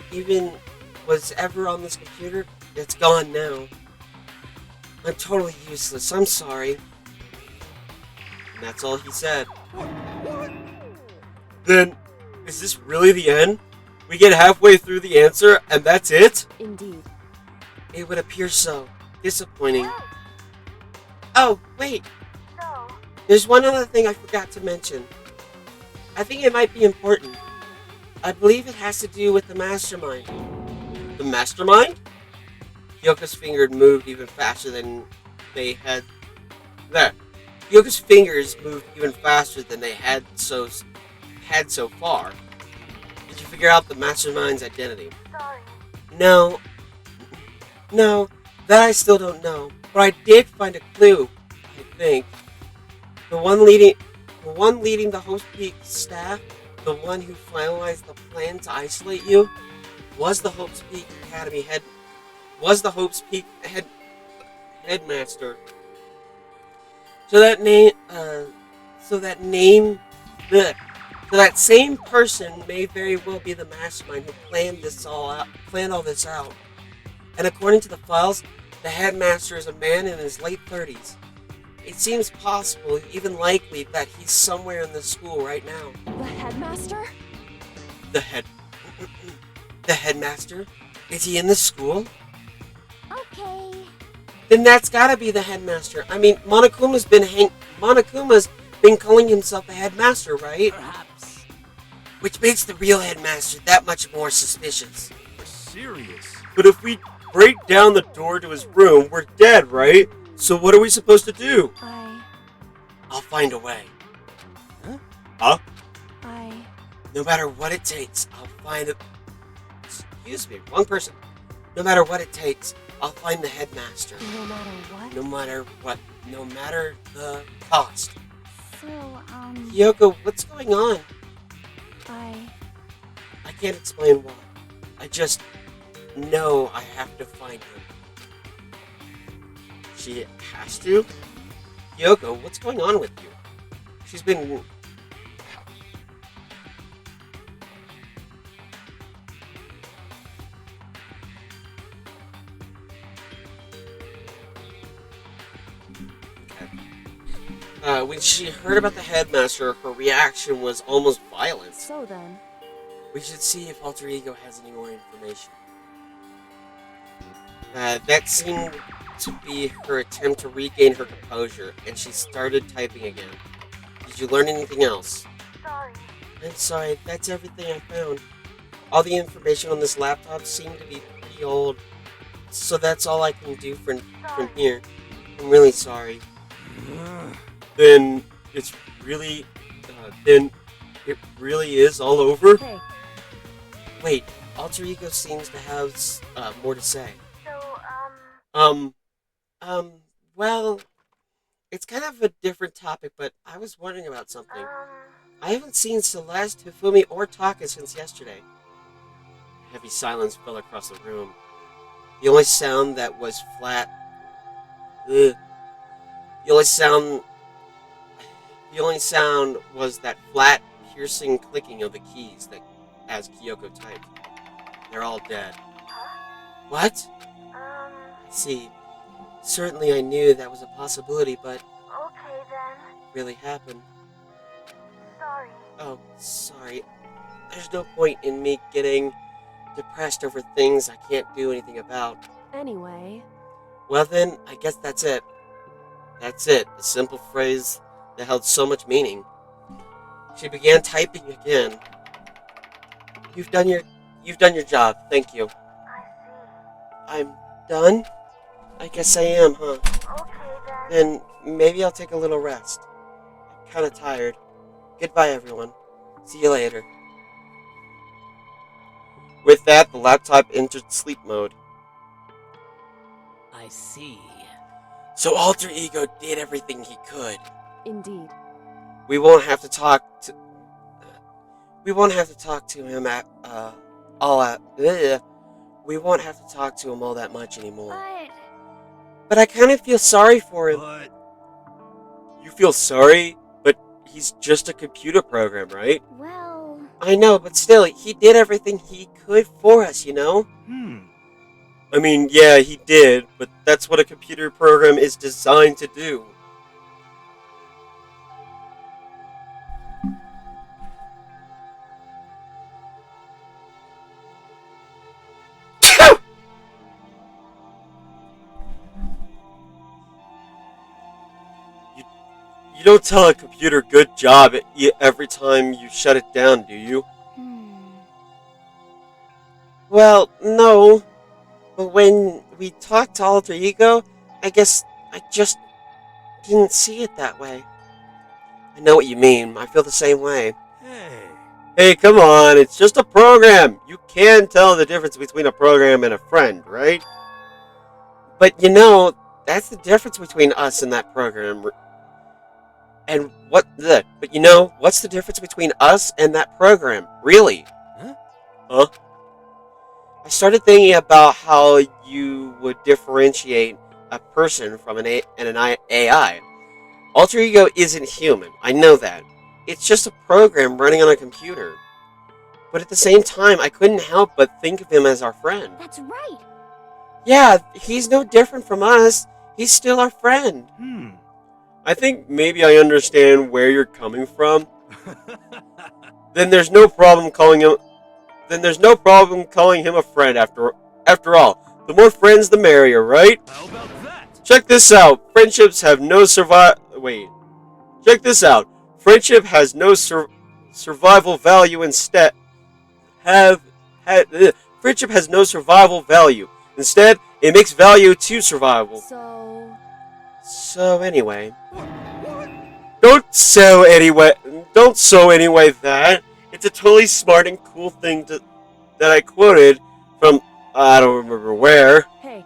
ever on this computer, it's gone now. I'm totally useless. I'm sorry." And that's all he said. What? Then, is this really the end? We get halfway through the answer, and that's it? Indeed. It would appear so. Disappointing. Oh, wait. So, There's one other thing I forgot to mention. I think it might be important. I believe it has to do with the mastermind. The mastermind? Kyoko's finger moved even faster than they had. There. Kyoko's fingers moved even faster than they had so far. Did you figure out the mastermind's identity? Sorry. No. No, that I still don't know. But I did find a clue, I think. The one leading the Hope's Peak staff, the one who finalized the plan to isolate you, was the Hope's Peak Academy headmaster. So that same person may very well be the mastermind who planned all this out. And according to the files, the headmaster is a man in his late 30s. It seems possible, even likely, that he's somewhere in the school right now. The headmaster? The headmaster? Is he in the school? Okay. Then that's gotta be the headmaster. I mean, Monokuma's been calling himself the headmaster, right? Perhaps. Which makes the real headmaster that much more suspicious. You're serious? But if we break down the door to his room, we're dead, right? So what are we supposed to do? I'll find a way. Huh? No matter what it takes, I'll find it. Excuse me, wrong person. No matter what it takes, I'll find the headmaster. No matter what? No matter what. No matter the cost. So, Kyoko, what's going on? I can't explain why. I just know I have to find him. She has to? Kyoko, what's going on with you? She's been... when she heard about the headmaster, her reaction was almost violent. So then... We should see if Alter Ego has any more information. That seemed to be her attempt to regain her composure, and she started typing again. Did you learn anything else? Sorry. I'm sorry, that's everything I found. All the information on this laptop seemed to be pretty old, so that's all I can do from here. I'm really sorry. Then it really is all over? Hey, Wait, Alter Ego seems to have more to say. So, Well, it's kind of a different topic, but I was wondering about something. I haven't seen Celeste, Hifumi, or Taka since yesterday. Heavy silence fell across the room. The only sound that was flat... Ugh. The only sound was that flat, piercing clicking of the keys that as Kyoko typed. They're all dead. What? I see. Certainly I knew that was a possibility, but okay then. really happened. Sorry. Oh, sorry. There's no point in me getting depressed over things I can't do anything about. anyway... Well then, I guess that's it. That's it. A simple phrase that held so much meaning. She began typing again. You've done your job. Thank you. I see. I'm done? I guess I am, huh? Okay then. Then maybe I'll take a little rest. I'm kinda tired. Goodbye, everyone. See you later. With that, the laptop entered sleep mode. I see. So Alter Ego did everything he could. Indeed. We won't have to talk to him we won't have to talk to him all that much anymore. But I kind of feel sorry for him. But You feel sorry? But he's just a computer program, right? Well... I know, but still, he did everything he could for us, you know? I mean, yeah, he did, but that's what a computer program is designed to do. You don't tell a computer good job every time you shut it down, do you? Well, no. But when we talked to Alter Ego, I guess I just didn't see it that way. I know what you mean. I feel the same way. Hey. Hey, come on. It's just a program. You can tell the difference between a program and a friend, right? But you know, that's the difference between us and that program. And but you know, what's the difference between us and that program? Really? Huh? Huh? I started thinking about how you would differentiate a person from an AI. Alter Ego isn't human. I know that. It's just a program running on a computer. But at the same time, I couldn't help but think of him as our friend. That's right. Yeah, he's no different from us. He's still our friend. I think maybe I understand where you're coming from. Then there's no problem calling him a friend after all. The more friends the merrier, right? How about that? Check this out. Friendships have no Check this out. Friendship has no survival value instead. Friendship has no survival value. Instead, it makes value to survival. So anyway. Don't so anyway that. It's a totally smart and cool thing that I quoted from I don't remember where. Hey.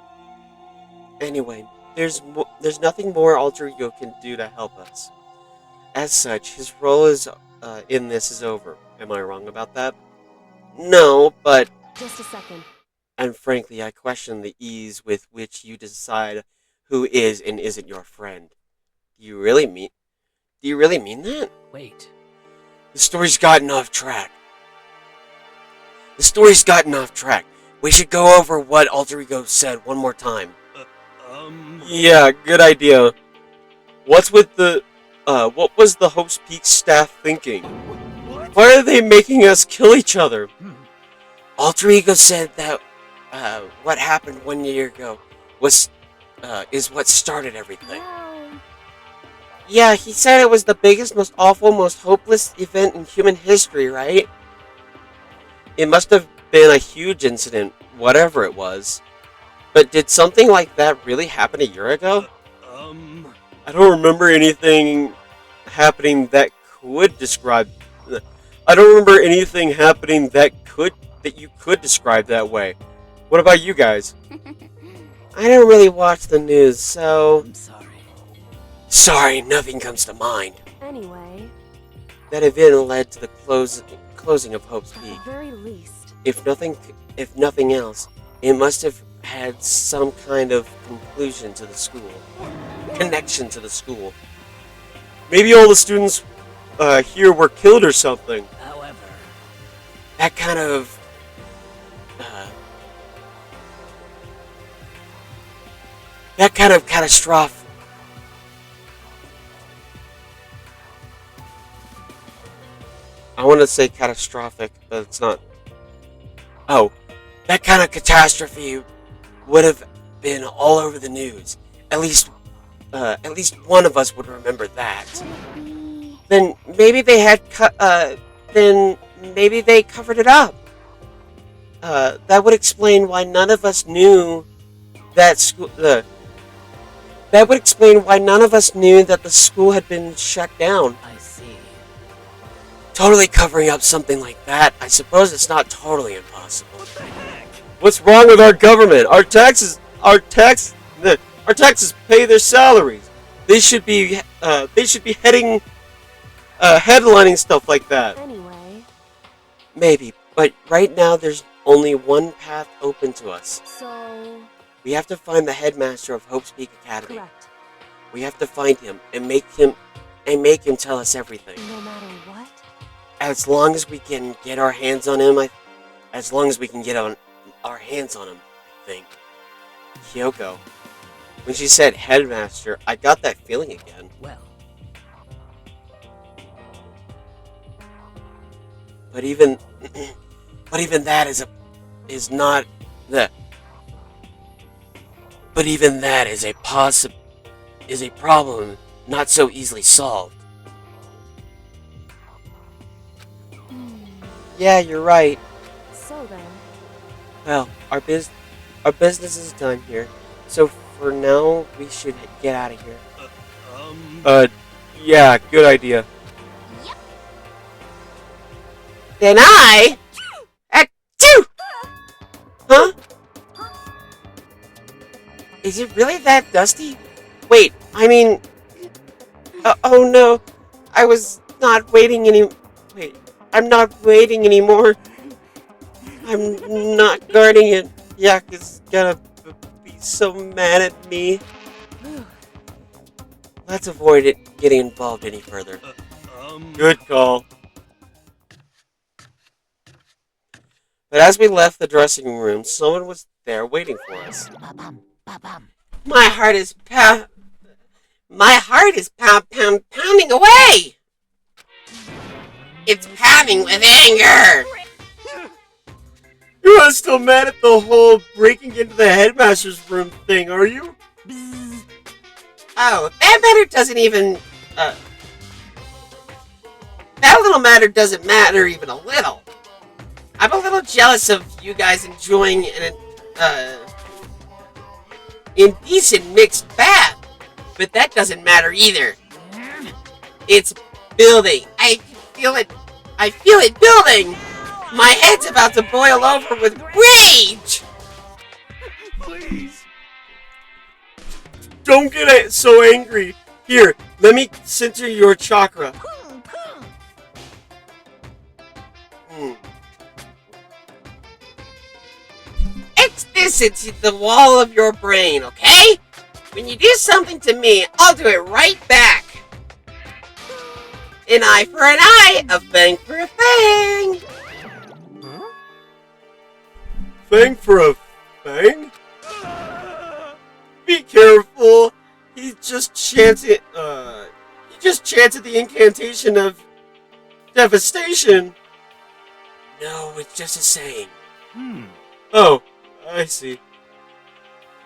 Anyway, there's nothing more Alter Ego can do to help us. As such, his role in this is over. Am I wrong about that? No, but... Just a second. And frankly, I question the ease with which you decide who is and isn't your friend. Do you really mean that? Wait. The story's gotten off track. We should go over what Alter Ego said one more time. Yeah, good idea. What was the Hope's Peak staff thinking? Why are they making us kill each other? Alter Ego said that what happened 1 year ago is what started everything. Well, Yeah, he said it was the biggest, most awful, most hopeless event in human history, right? It must have been a huge incident, whatever it was. But did something like that really happen a year ago? I don't remember anything happening that could describe... I don't remember anything happening that you could describe that way. What about you guys? I don't really watch the news, so... I'm sorry. Sorry, nothing comes to mind. anyway, That event led to the closing of Hope's at Peak. the very least, If nothing else, it must have had some kind of connection to the school. Maybe all the students here were killed or something. However, That kind of catastrophe. I want to say catastrophic, but it's not. Oh, that kind of catastrophe would have been all over the news. At least one of us would remember that. Then maybe they had maybe they covered it up. That would explain why none of us knew that school. That would explain why none of us knew that the school had been shut down. I see. Totally covering up something like that, I suppose it's not totally impossible. What the heck? What's wrong with our government? Our taxes pay their salaries. They should be headlining stuff like that. anyway, Maybe, but right now there's only one path open to us. so, We have to find the headmaster of Hope's Peak Academy. correct. We have to find him and make him tell us everything. No matter what? As long as we can get our hands on him, I think. Kyoko. When she said headmaster, I got that feeling again. Well, But even that is a problem not so easily solved. Yeah, you're right. So then, Well, our business is done here. So for now, we should get out of here. Yeah, good idea. Then I... Achoo! Huh? Is it really that dusty? Wait, I mean... oh no. I was not waiting any... Wait, I'm not waiting anymore. I'm not guarding it. Yak is gonna be so mad at me. Let's avoid it getting involved any further. Good call. But as we left the dressing room, someone was there waiting for us. My heart is pounding away. It's pounding with anger. You're not still mad at the whole breaking into the headmaster's room thing, are you? Oh, that matter doesn't even. That little matter doesn't matter even a little. I'm a little jealous of you guys enjoying an indecent mixed bath, but that doesn't matter either. It's building. I can feel it. I feel it building. My head's about to boil over with rage. Please. Don't get so angry. Here, let me center your chakra. It's this into the wall of your brain, okay? When you do something to me, I'll do it right back. An eye for an eye, a fang for a fang. Fang for a fang? Be careful. He just chanted the incantation of devastation. No, it's just a saying. Oh, I see.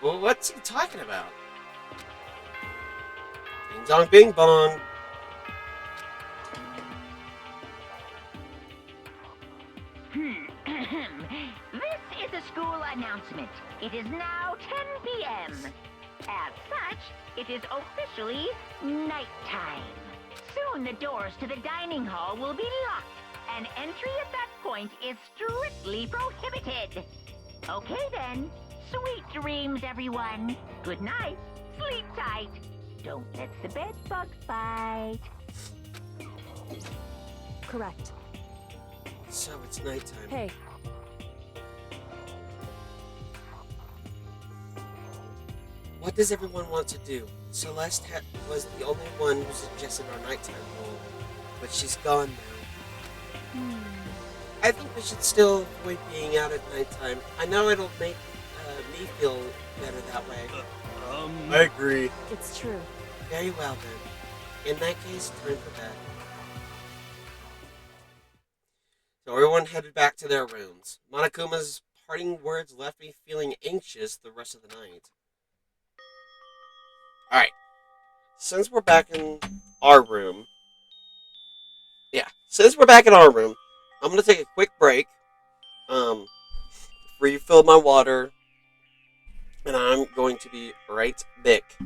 Well, what's he talking about? Ding dong bing bong. This is a school announcement. It is now 10 p.m. As such, it is officially nighttime. Soon the doors to the dining hall will be locked, and entry at that point is strictly prohibited. Okay then, sweet dreams, everyone. Good night, sleep tight. Don't let the bed bugs bite. Correct. So it's nighttime. Hey, What does everyone want to do? Celeste was the only one who suggested our nighttime rule, but she's gone now. I think we should still avoid being out at nighttime. I know it'll make me feel better that way. I agree. it's true. Very well then. In that case, time for bed. So everyone headed back to their rooms. Monokuma's parting words left me feeling anxious the rest of the night. Alright. Since we're back in our room. I'm going to take a quick break. Refill my water. And I'm going to be right back.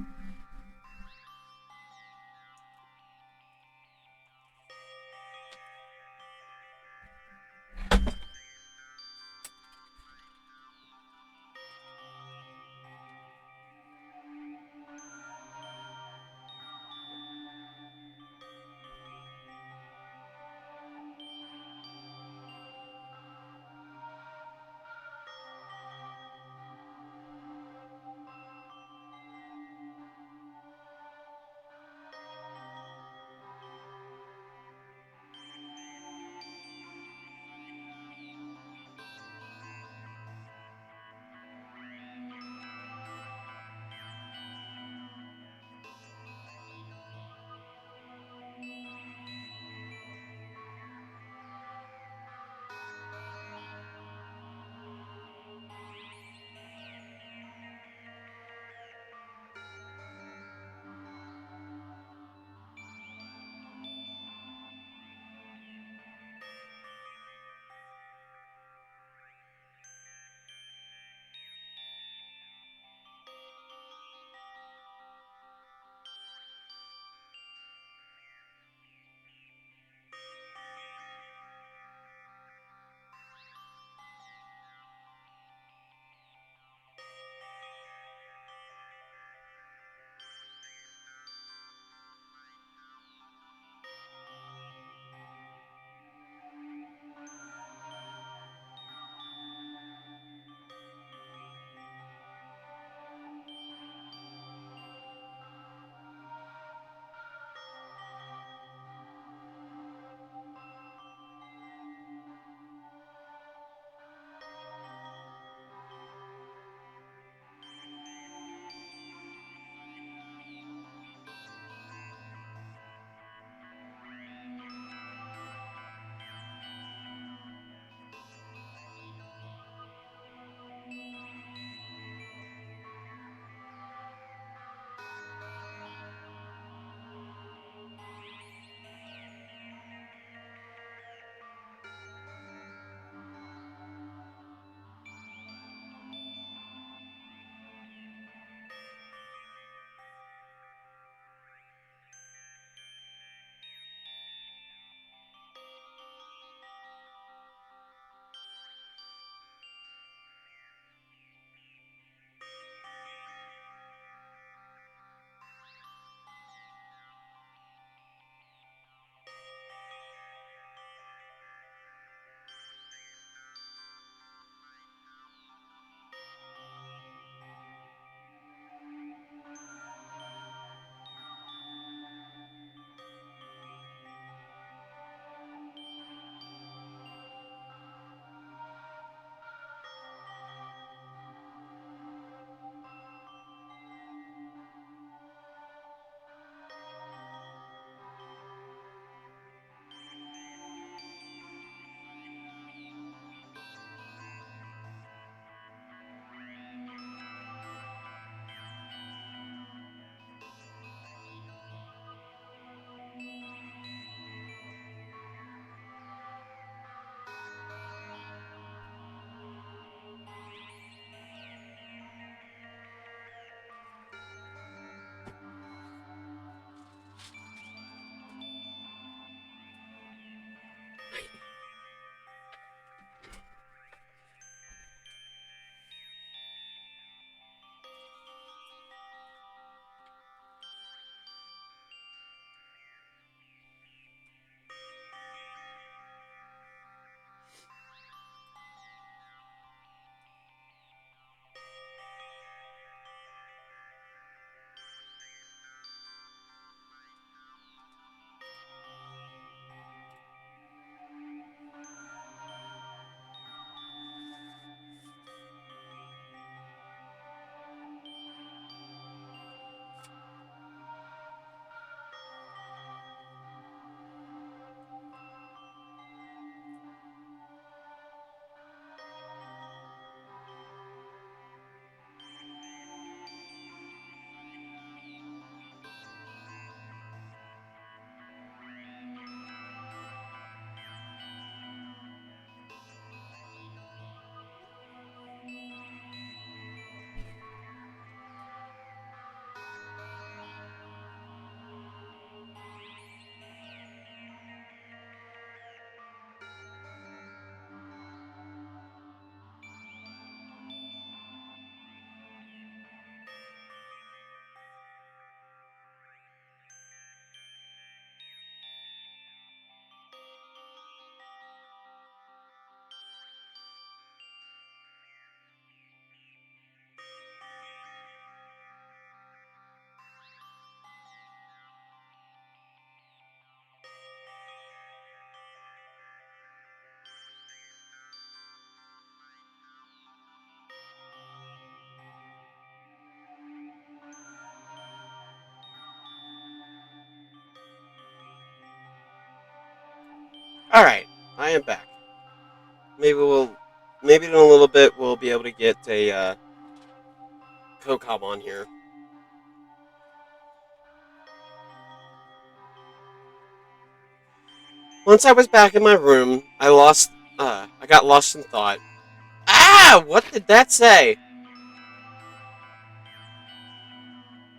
Alright, I am back. Maybe in a little bit we'll be able to get a, COCOM on here. Once I was back in my room, I got lost in thought. Ah! What did that say?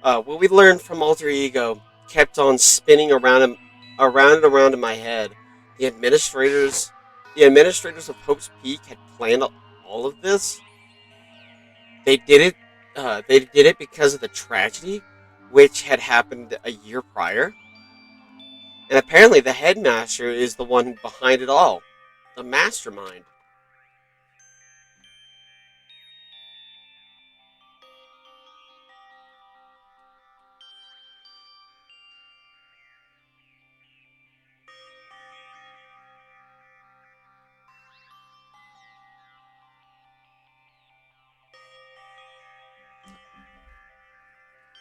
What we learned from Alter Ego kept on spinning around and around in my head. The administrators, the administrators of Hope's Peak had planned all of this. They did it. They did it because of the tragedy, which had happened a year prior. And apparently, the headmaster is the one behind it all, the mastermind.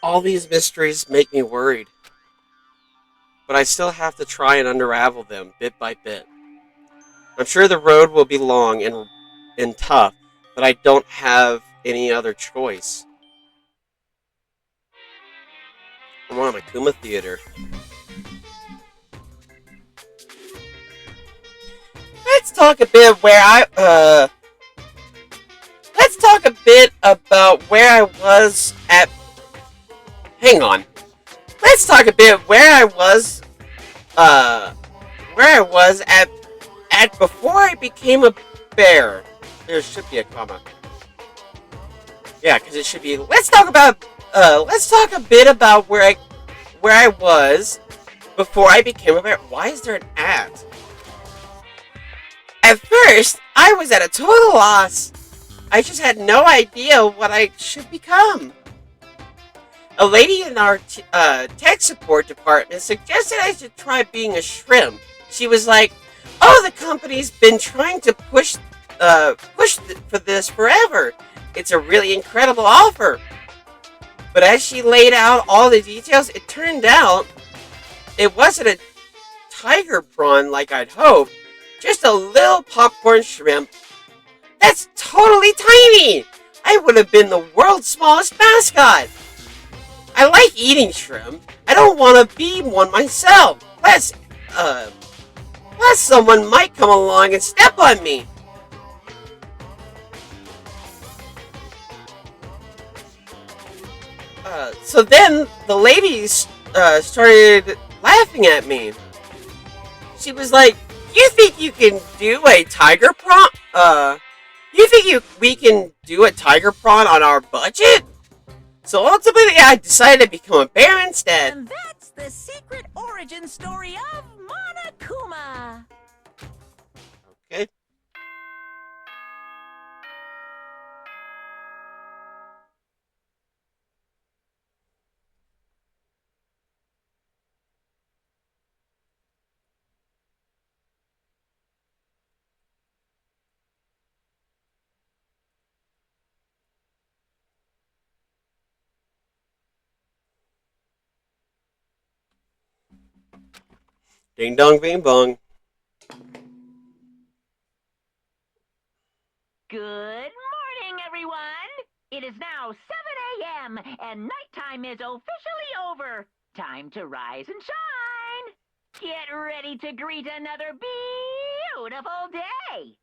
All these mysteries make me worried, but I still have to try and unravel them bit by bit. I'm sure the road will be long and tough, but I don't have any other choice. I'm on Akuma Theater. Let's talk a bit let's talk a bit about where I was at. Hang on. Let's talk a bit where I was at before I became a bear. There should be a comma. Yeah, because it should be. Let's talk a bit about where I was before I became a bear. Why is there an at? At first, I was at a total loss. I just had no idea what I should become. A lady in our tech support department suggested I should try being a shrimp. She was like, "Oh, the company's been trying to push for this forever. It's a really incredible offer." But as she laid out all the details, it turned out it wasn't a tiger prawn like I'd hoped, just a little popcorn shrimp. That's totally tiny! I would have been the world's smallest mascot. I like eating shrimp. I don't want to be one myself. Plus someone might come along and step on me. So then the ladies started laughing at me. She was like, "You think you can do a tiger prawn? We can do a tiger prawn on our budget?" So ultimately, I decided to become a bear instead. And that's the secret origin story of Monokuma. Okay. Ding dong bing bong. Good morning, everyone! It is now 7 a.m., and nighttime is officially over. Time to rise and shine! Get ready to greet another beautiful day!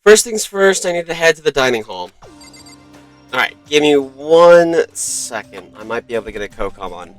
First things first, I need to head to the dining hall. Alright, give me 1 second. I might be able to get a COCOM on.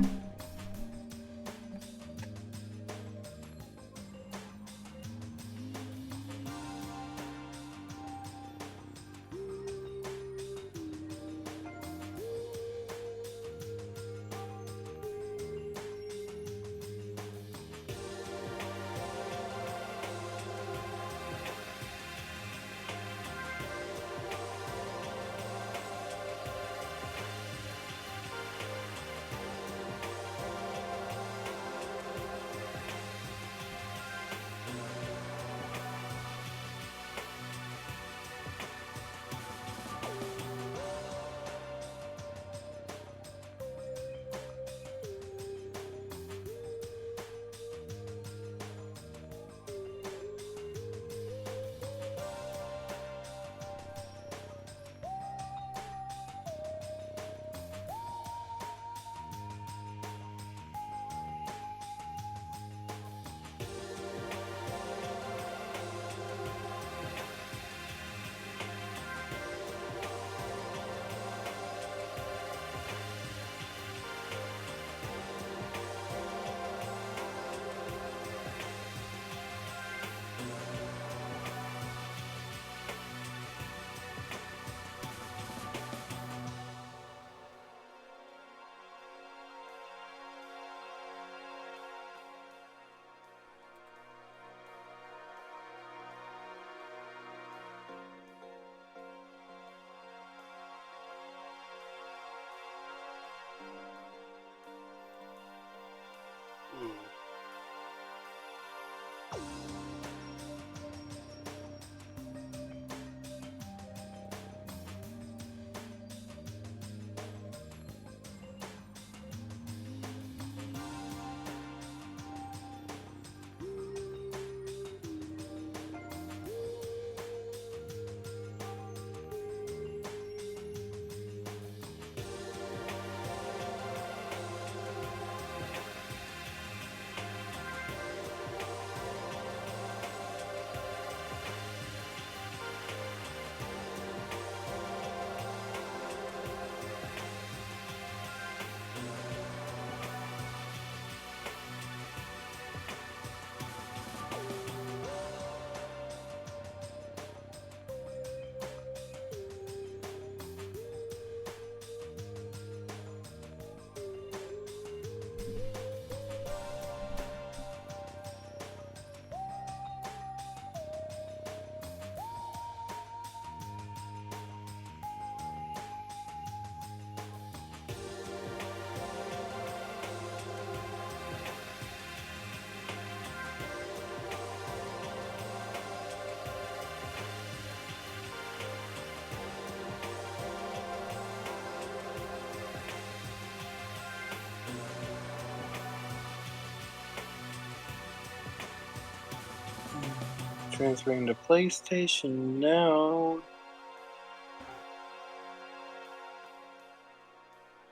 Transferring to PlayStation now.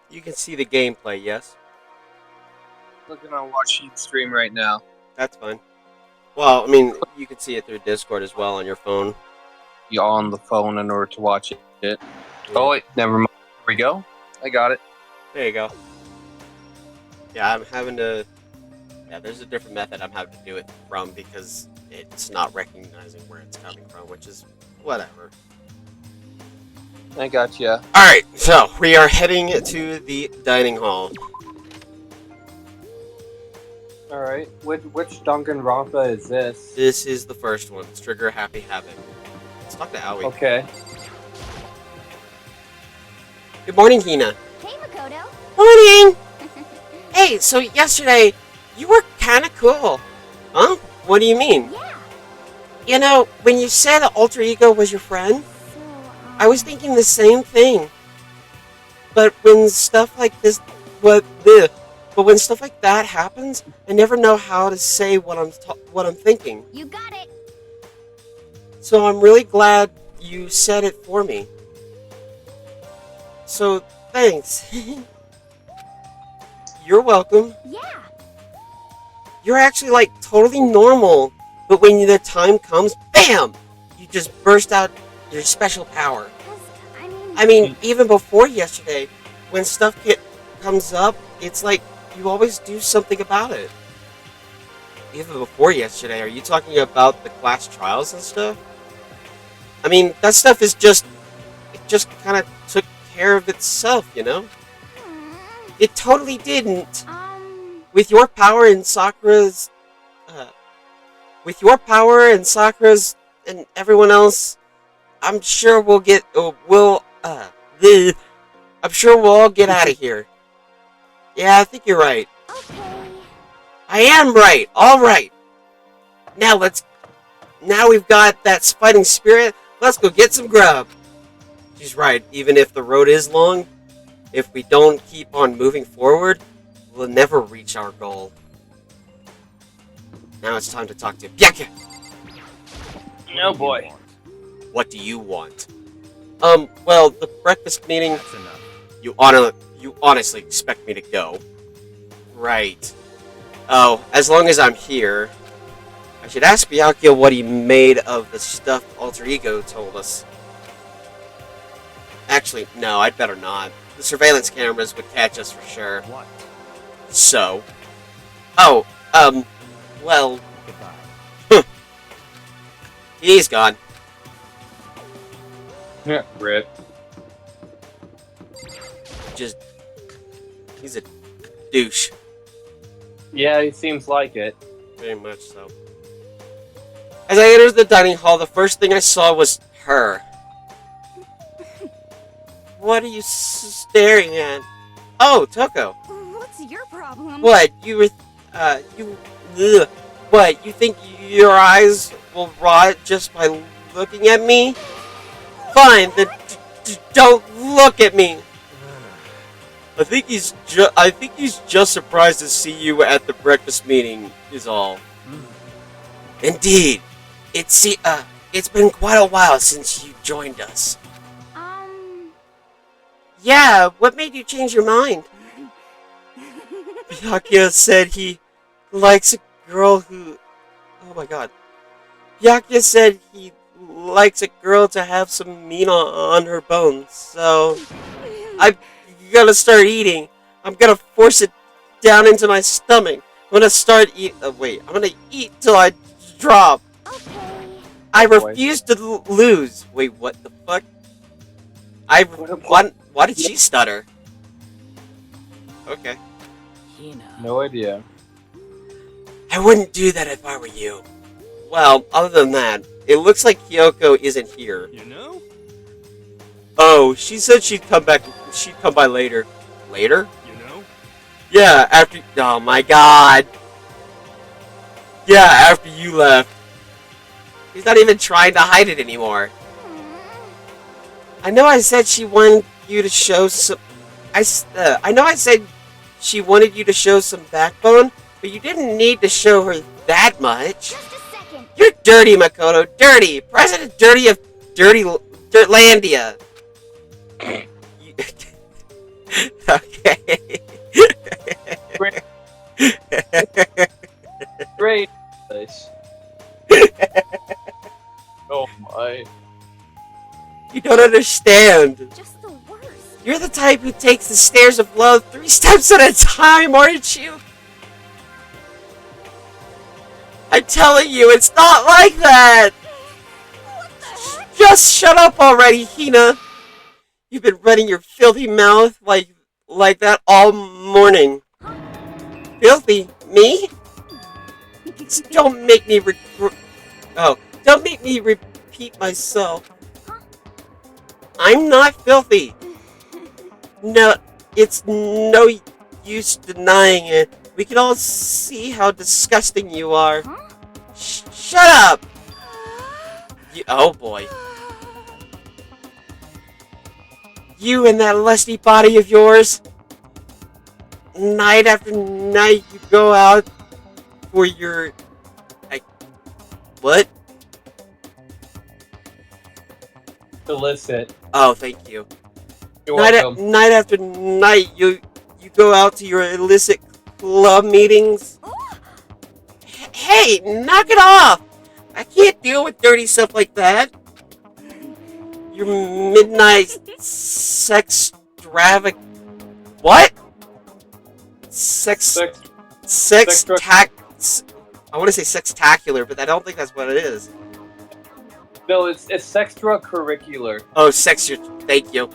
You can see the gameplay, yes? Looking on watching stream right now. That's fine. Well, I mean, you can see it through Discord as well on your phone. You on the phone in order to watch it. Oh wait, never mind. Here we go. I got it. There you go. Yeah, I'm having to... Yeah, there's a different method I'm having to do it from because it's not recognizing where it's coming from, which is whatever. I got ya. Alright, so we are heading to the dining hall. Alright, which Danganronpa is this? This is the first one. It's Trigger Happy Havoc. Let's talk to Aoi. Okay. Good morning, Hina. Hey, Makoto. Morning! Hey, so yesterday, you were kinda cool. Huh? What do you mean? Yeah. You know, when you said the alter ego was your friend, So, I was thinking the same thing. But when stuff like this, but when stuff like that happens, I never know how to say what I'm thinking. You got it. So I'm really glad you said it for me. So thanks. You're welcome. Yeah. You're actually like totally normal, but when the time comes, BAM! You just burst out your special power. 'Cause, I mean, even before yesterday, when stuff comes up, it's like you always do something about it. Even before yesterday, are you talking about the class trials and stuff? I mean, that stuff is it just kind of took care of itself, you know? It totally didn't. With your power and Sakura's, and everyone else, I'm sure we'll all get out of here. Yeah, I think you're right. Okay. I am right. All right. Now we've got that fighting spirit. Let's go get some grub. She's right. Even if the road is long, if we don't keep on moving forward, we'll never reach our goal. Now it's time to talk to Byakuya. No boy. What do you want? Well, the breakfast meeting. That's enough. You honestly expect me to go? Right. Oh, as long as I'm here. I should ask Byakuya what he made of the stuff Alter Ego told us. Actually, no, I'd better not. The surveillance cameras would catch us for sure. What? So? Oh, well, Goodbye. he's gone. Yeah, rip. He's a douche. Yeah, he seems like it. Very much so. As I entered the dining hall, the first thing I saw was her. What are you staring at? Oh, Toko. What's your problem? What, what, you think your eyes will rot just by looking at me? Fine, then don't look at me. I think he's just surprised to see you at the breakfast meeting, is all. Indeed. It's been quite a while since you joined us. Yeah, what made you change your mind? Byakuya said he likes a girl who... Oh my god. Byakuya said he likes a girl to have some meat on her bones, so... I'm gonna start eating. I'm gonna force it down into my stomach. I'm gonna start I'm gonna eat till I drop. Okay. I refuse to lose. Wait, what the fuck? Why did she stutter? Okay. No idea. I wouldn't do that if I were you. Well, other than that, it looks like Kyoko isn't here. You know? Oh, she said she'd come by later. Later? You know? Yeah, after... Oh my god. Yeah, after you left. He's not even trying to hide it anymore. I know I said she wanted you to show some... I know I said she wanted you to show some backbone, but you didn't need to show her that much. Just a second. You're dirty, Makoto. Dirty. President Dirty of Dirtlandia. Okay. Great. Nice. Oh my. You don't understand. Just the worst. You're the type who takes the stairs of love 3 steps at a time, aren't you? I'm telling you, it's not like that! Just shut up already, Hina! You've been running your filthy mouth like that all morning. Filthy? Me? Don't make me don't make me repeat myself. I'm not filthy. No, it's no use denying it. We can all see how disgusting you are. Shut up! Oh boy. You and that lusty body of yours. Night after night you go out for your... What? Illicit. Oh, thank you. You're welcome. Night after night you go out to your illicit club meetings. Hey, knock it off! I can't deal with dirty stuff like that. Your midnight sex extravagant. What? I want to say sextacular, but I don't think that's what it is. No, it's extracurricular. Oh, thank you.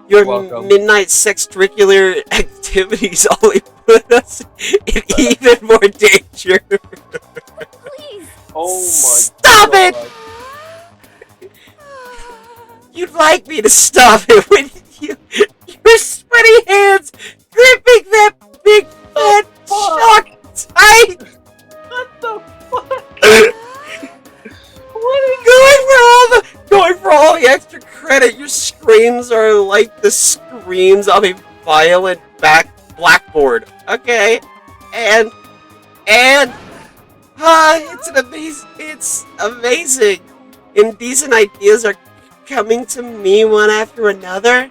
Your midnight sextriccular activities only put us in even more danger. Please. Oh my Stop God. it! You'd like me to stop it when your sweaty hands gripping that big fat shock tight. What the fuck? Going for all the extra credit. Your screams are like the screams of a violent blackboard. Okay, and it's amazing. Indecent ideas are coming to me one after another.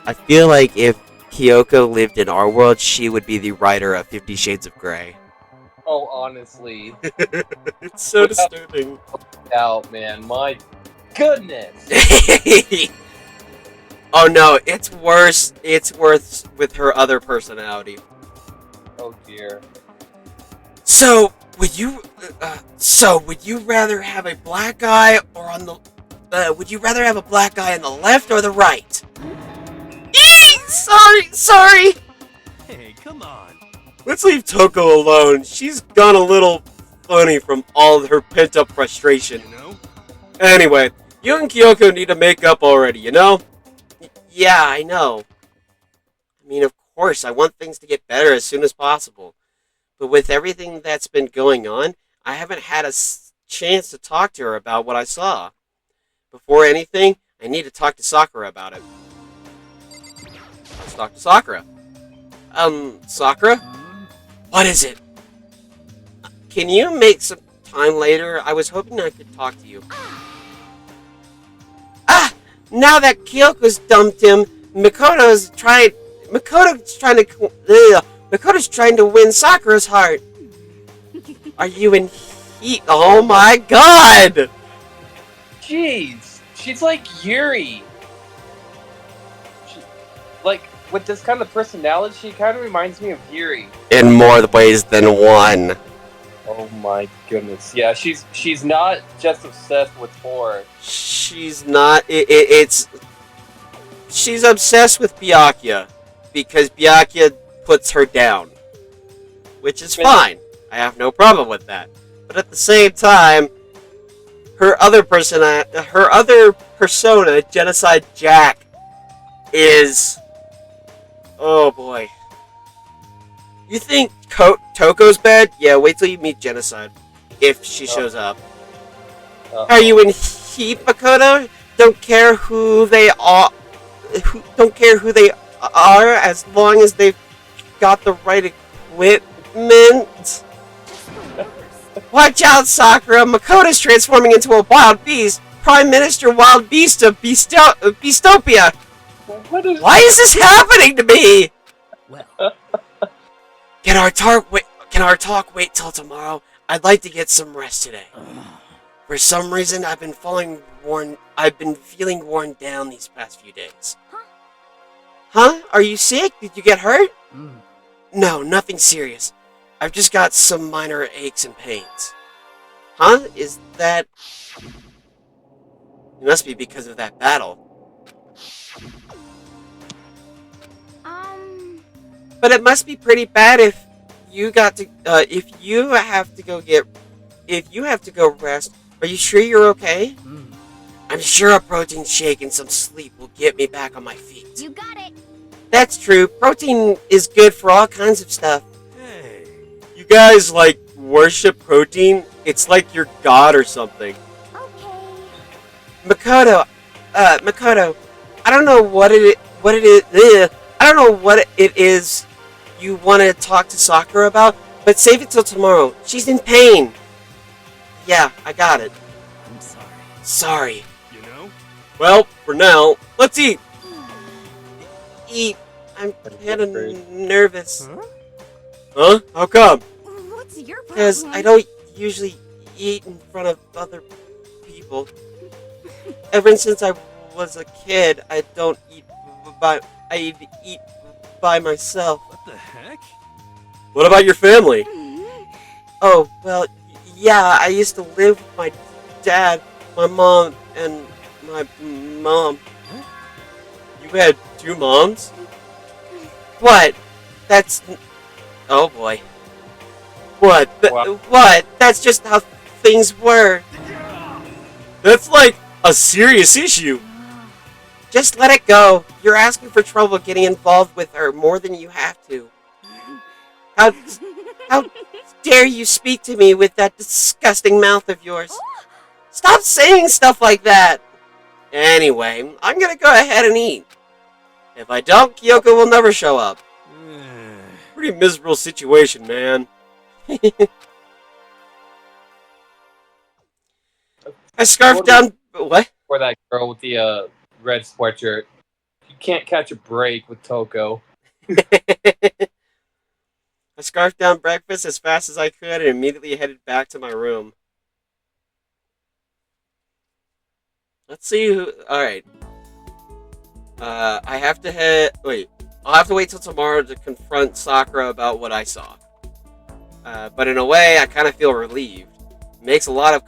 I feel like if Kyoko lived in our world, she would be the writer of 50 Shades of Grey. Oh, honestly. It's so disturbing. Out, man. My goodness. Oh no, it's worse. It's worse with her other personality. Oh dear. So, would you rather have a black guy or on the would you rather have a black guy on the left or the right? Sorry. Hey, come on. Let's leave Toko alone. She's gone a little funny from all of her pent-up frustration. You know? Anyway, you and Kyoko need to make up already, you know? Yeah, I know. I mean, of course, I want things to get better as soon as possible. But with everything that's been going on, I haven't had a chance to talk to her about what I saw. Before anything, I need to talk to Sakura about it. Let's talk to Sakura. Sakura? What is it? Can you make some time later? I was hoping I could talk to you. Now that Kyoko's dumped him, Makoto's trying to win Sakura's heart. Are you in heat? Oh my God! Jeez. She's like Yuri. With this kind of personality, she kind of reminds me of Yuri. In more ways than one. Oh my goodness. Yeah, she's not just obsessed with horror. She's not. She's obsessed with Byakuya because Byakuya puts her down, which is fine. I have no problem with that. But at the same time, her other persona, Genocide Jack, is. Oh boy. You think Toko's bad? Yeah, wait till you meet Genocide. If she shows up. Are you in heat, Makoto? Don't care who they are. Don't care who they are as long as they've got the right equipment. Watch out, Sakura! Makoto's transforming into a wild beast! Prime Minister Wild Beast of Beastopia! Why is this happening to me? Well, Can our talk wait till tomorrow? I'd like to get some rest today. For some reason, I've been feeling worn down these past few days. Huh? Are you sick? Did you get hurt? No, nothing serious. I've just got some minor aches and pains. Huh? Is that... It must be because of that battle. But it must be pretty bad if you have to go rest. Are you sure you're okay? I'm sure a protein shake and some sleep will get me back on my feet. You got it. That's true. Protein is good for all kinds of stuff. Hey. You guys, like, worship protein? It's like your god or something. Okay. Makoto, I don't know what it is. I don't know what it is you want to talk to Sakura about, but save it till tomorrow. She's in pain. Yeah, I got it. I'm sorry. Sorry. You know? Well, for now, let's eat. Eat. I'm kind of nervous. Huh? How come? What's your problem? Because I don't usually eat in front of other people. Ever since I was a kid, I don't eat I eat by myself. What the heck? What about your family? Oh, well, yeah, I used to live with my dad, my mom, and my mom. You had 2 moms? What? That's... Oh, boy. What? What? That's just how things were. That's like a serious issue. Just let it go. You're asking for trouble getting involved with her more than you have to. How dare you speak to me with that disgusting mouth of yours? Stop saying stuff like that! Anyway, I'm gonna go ahead and eat. If I don't, Kyoko will never show up. Pretty miserable situation, man. I scarfed down... What? For that girl with the red sweatshirt. You can't catch a break with Toko. I scarfed down breakfast as fast as I could and immediately headed back to my room. Let's see who... Alright. I have to head... Wait. I'll have to wait till tomorrow to confront Sakura about what I saw. But in a way, I kind of feel relieved. It takes a lot of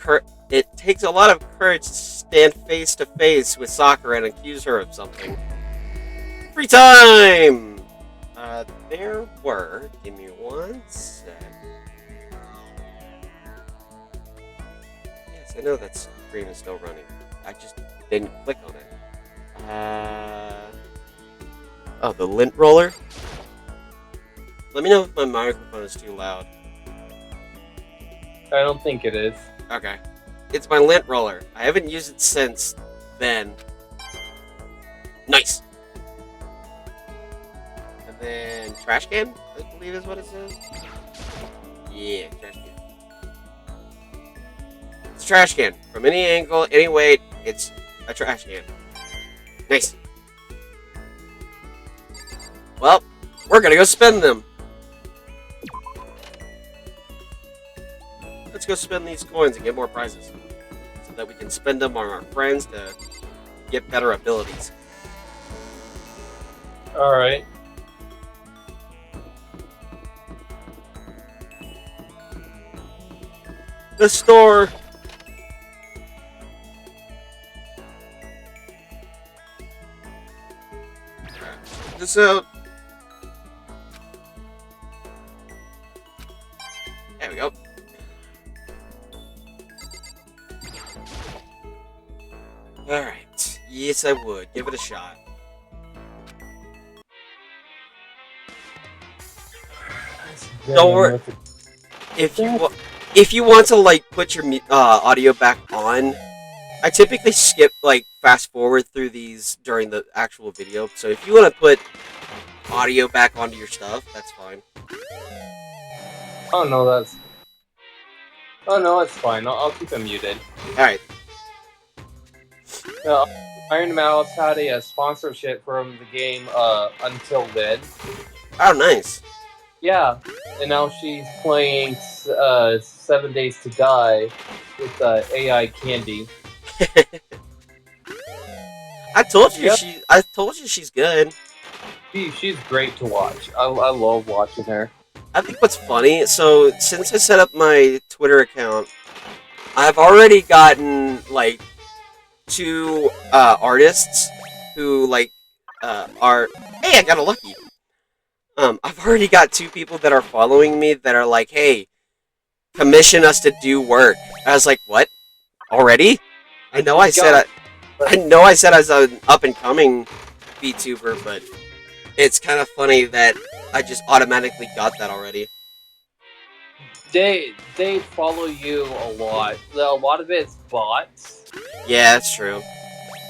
courage to stand face to face with Sakura and accuse her of something. Free time! There were... Give me one sec. Yes, I know that screen is still running. I just didn't click on it. Oh, the lint roller? Let me know if my microphone is too loud. I don't think it is. Okay. It's my lint roller. I haven't used it since then. Nice! And then trash can, I believe is what it says. Yeah, trash can. It's a trash can. From any angle, any weight, it's a trash can. Nice. Well, we're gonna go spend them. Let's go spend these coins and get more prizes. So that we can spend them on our friends to get better abilities. Alright. The store. Check this out. There we go. Alright. Yes, I would. Give it a shot. Don't worry. If you want to like put your audio back on, I typically skip like fast forward through these during the actual video. So if you want to put audio back onto your stuff, that's fine. Oh no, that's Oh no, it's fine. I'll keep him muted. Alright. Iron Mouse had a sponsorship from the game Until Then. Oh, nice. Yeah, and now she's playing 7 Days to Die with AI Candy. I told you Yep. I told you she's good. She's great to watch. I love watching her. I think what's funny, so since I set up my Twitter account, I've already gotten like 2 artists who like are hey, I got a lucky. I've already got 2 people that are following me that are like, hey, commission us to do work. I was like, what? Already? I know I said I was an up and coming VTuber, but it's kind of funny that I just automatically got that already. They follow you a lot. A lot of it's bots. Yeah, that's true.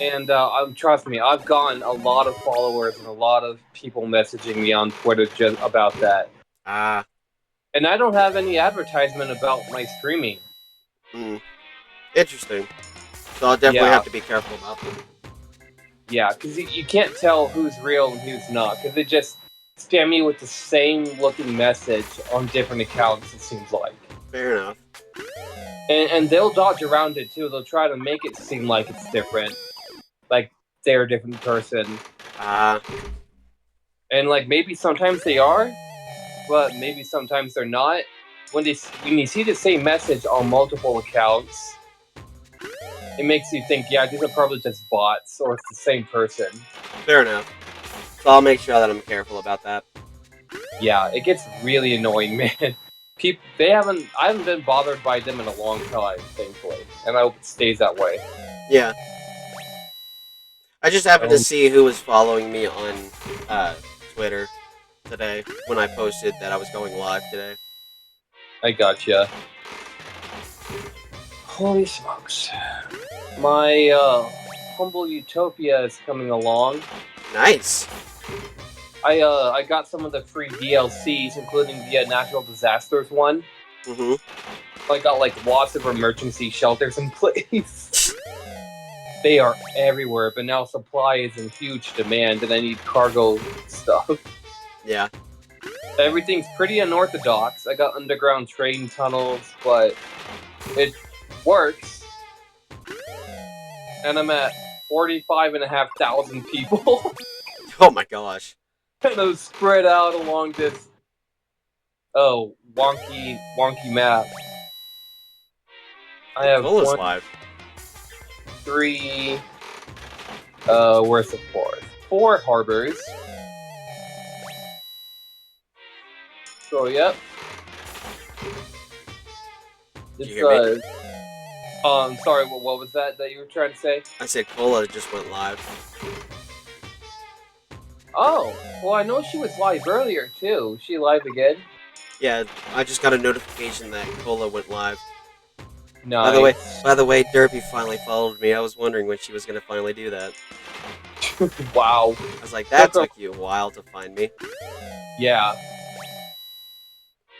And trust me, I've gotten a lot of followers and a lot of people messaging me on Twitter just about that. Ah. And I don't have any advertisement about my streaming. Interesting. So I'll definitely have to be careful about that. Yeah, because you can't tell who's real and who's not, because they just spam you with the same looking message on different accounts, it seems like. Fair enough. And they'll dodge around it too, they'll try to make it seem like it's different. Like they're a different person. And like maybe sometimes they are, but maybe sometimes they're not. When you see the same message on multiple accounts, it makes you think, yeah, these are probably just bots, or it's the same person. Fair enough. So I'll make sure that I'm careful about that. Yeah, it gets really annoying, man. I haven't been bothered by them in a long time, thankfully, and I hope it stays that way. Yeah. I just happened to see who was following me on Twitter today when I posted that I was going live today. I gotcha. Holy smokes. My Humble Utopia is coming along. Nice. I got some of the free DLCs, including the natural disasters one. I got like lots of emergency shelters in place. They are everywhere, but now supply is in huge demand, and I need cargo stuff. Yeah. Everything's pretty unorthodox. I got underground train tunnels, but it works. And I'm at 45,500 people. Oh my gosh. And those spread out along this wonky map. I have live. 3 where's the 4th? 4 harbors. So yep. Did you hear me? Sorry, what was that you were trying to say? I said Cola just went live. Oh, well, I know she was live earlier, too. Is she live again? Yeah, I just got a notification that Cola went live. Nice. By the way, Derpy finally followed me. I was wondering when she was going to finally do that. Wow. I was like, that took you a while to find me. Yeah.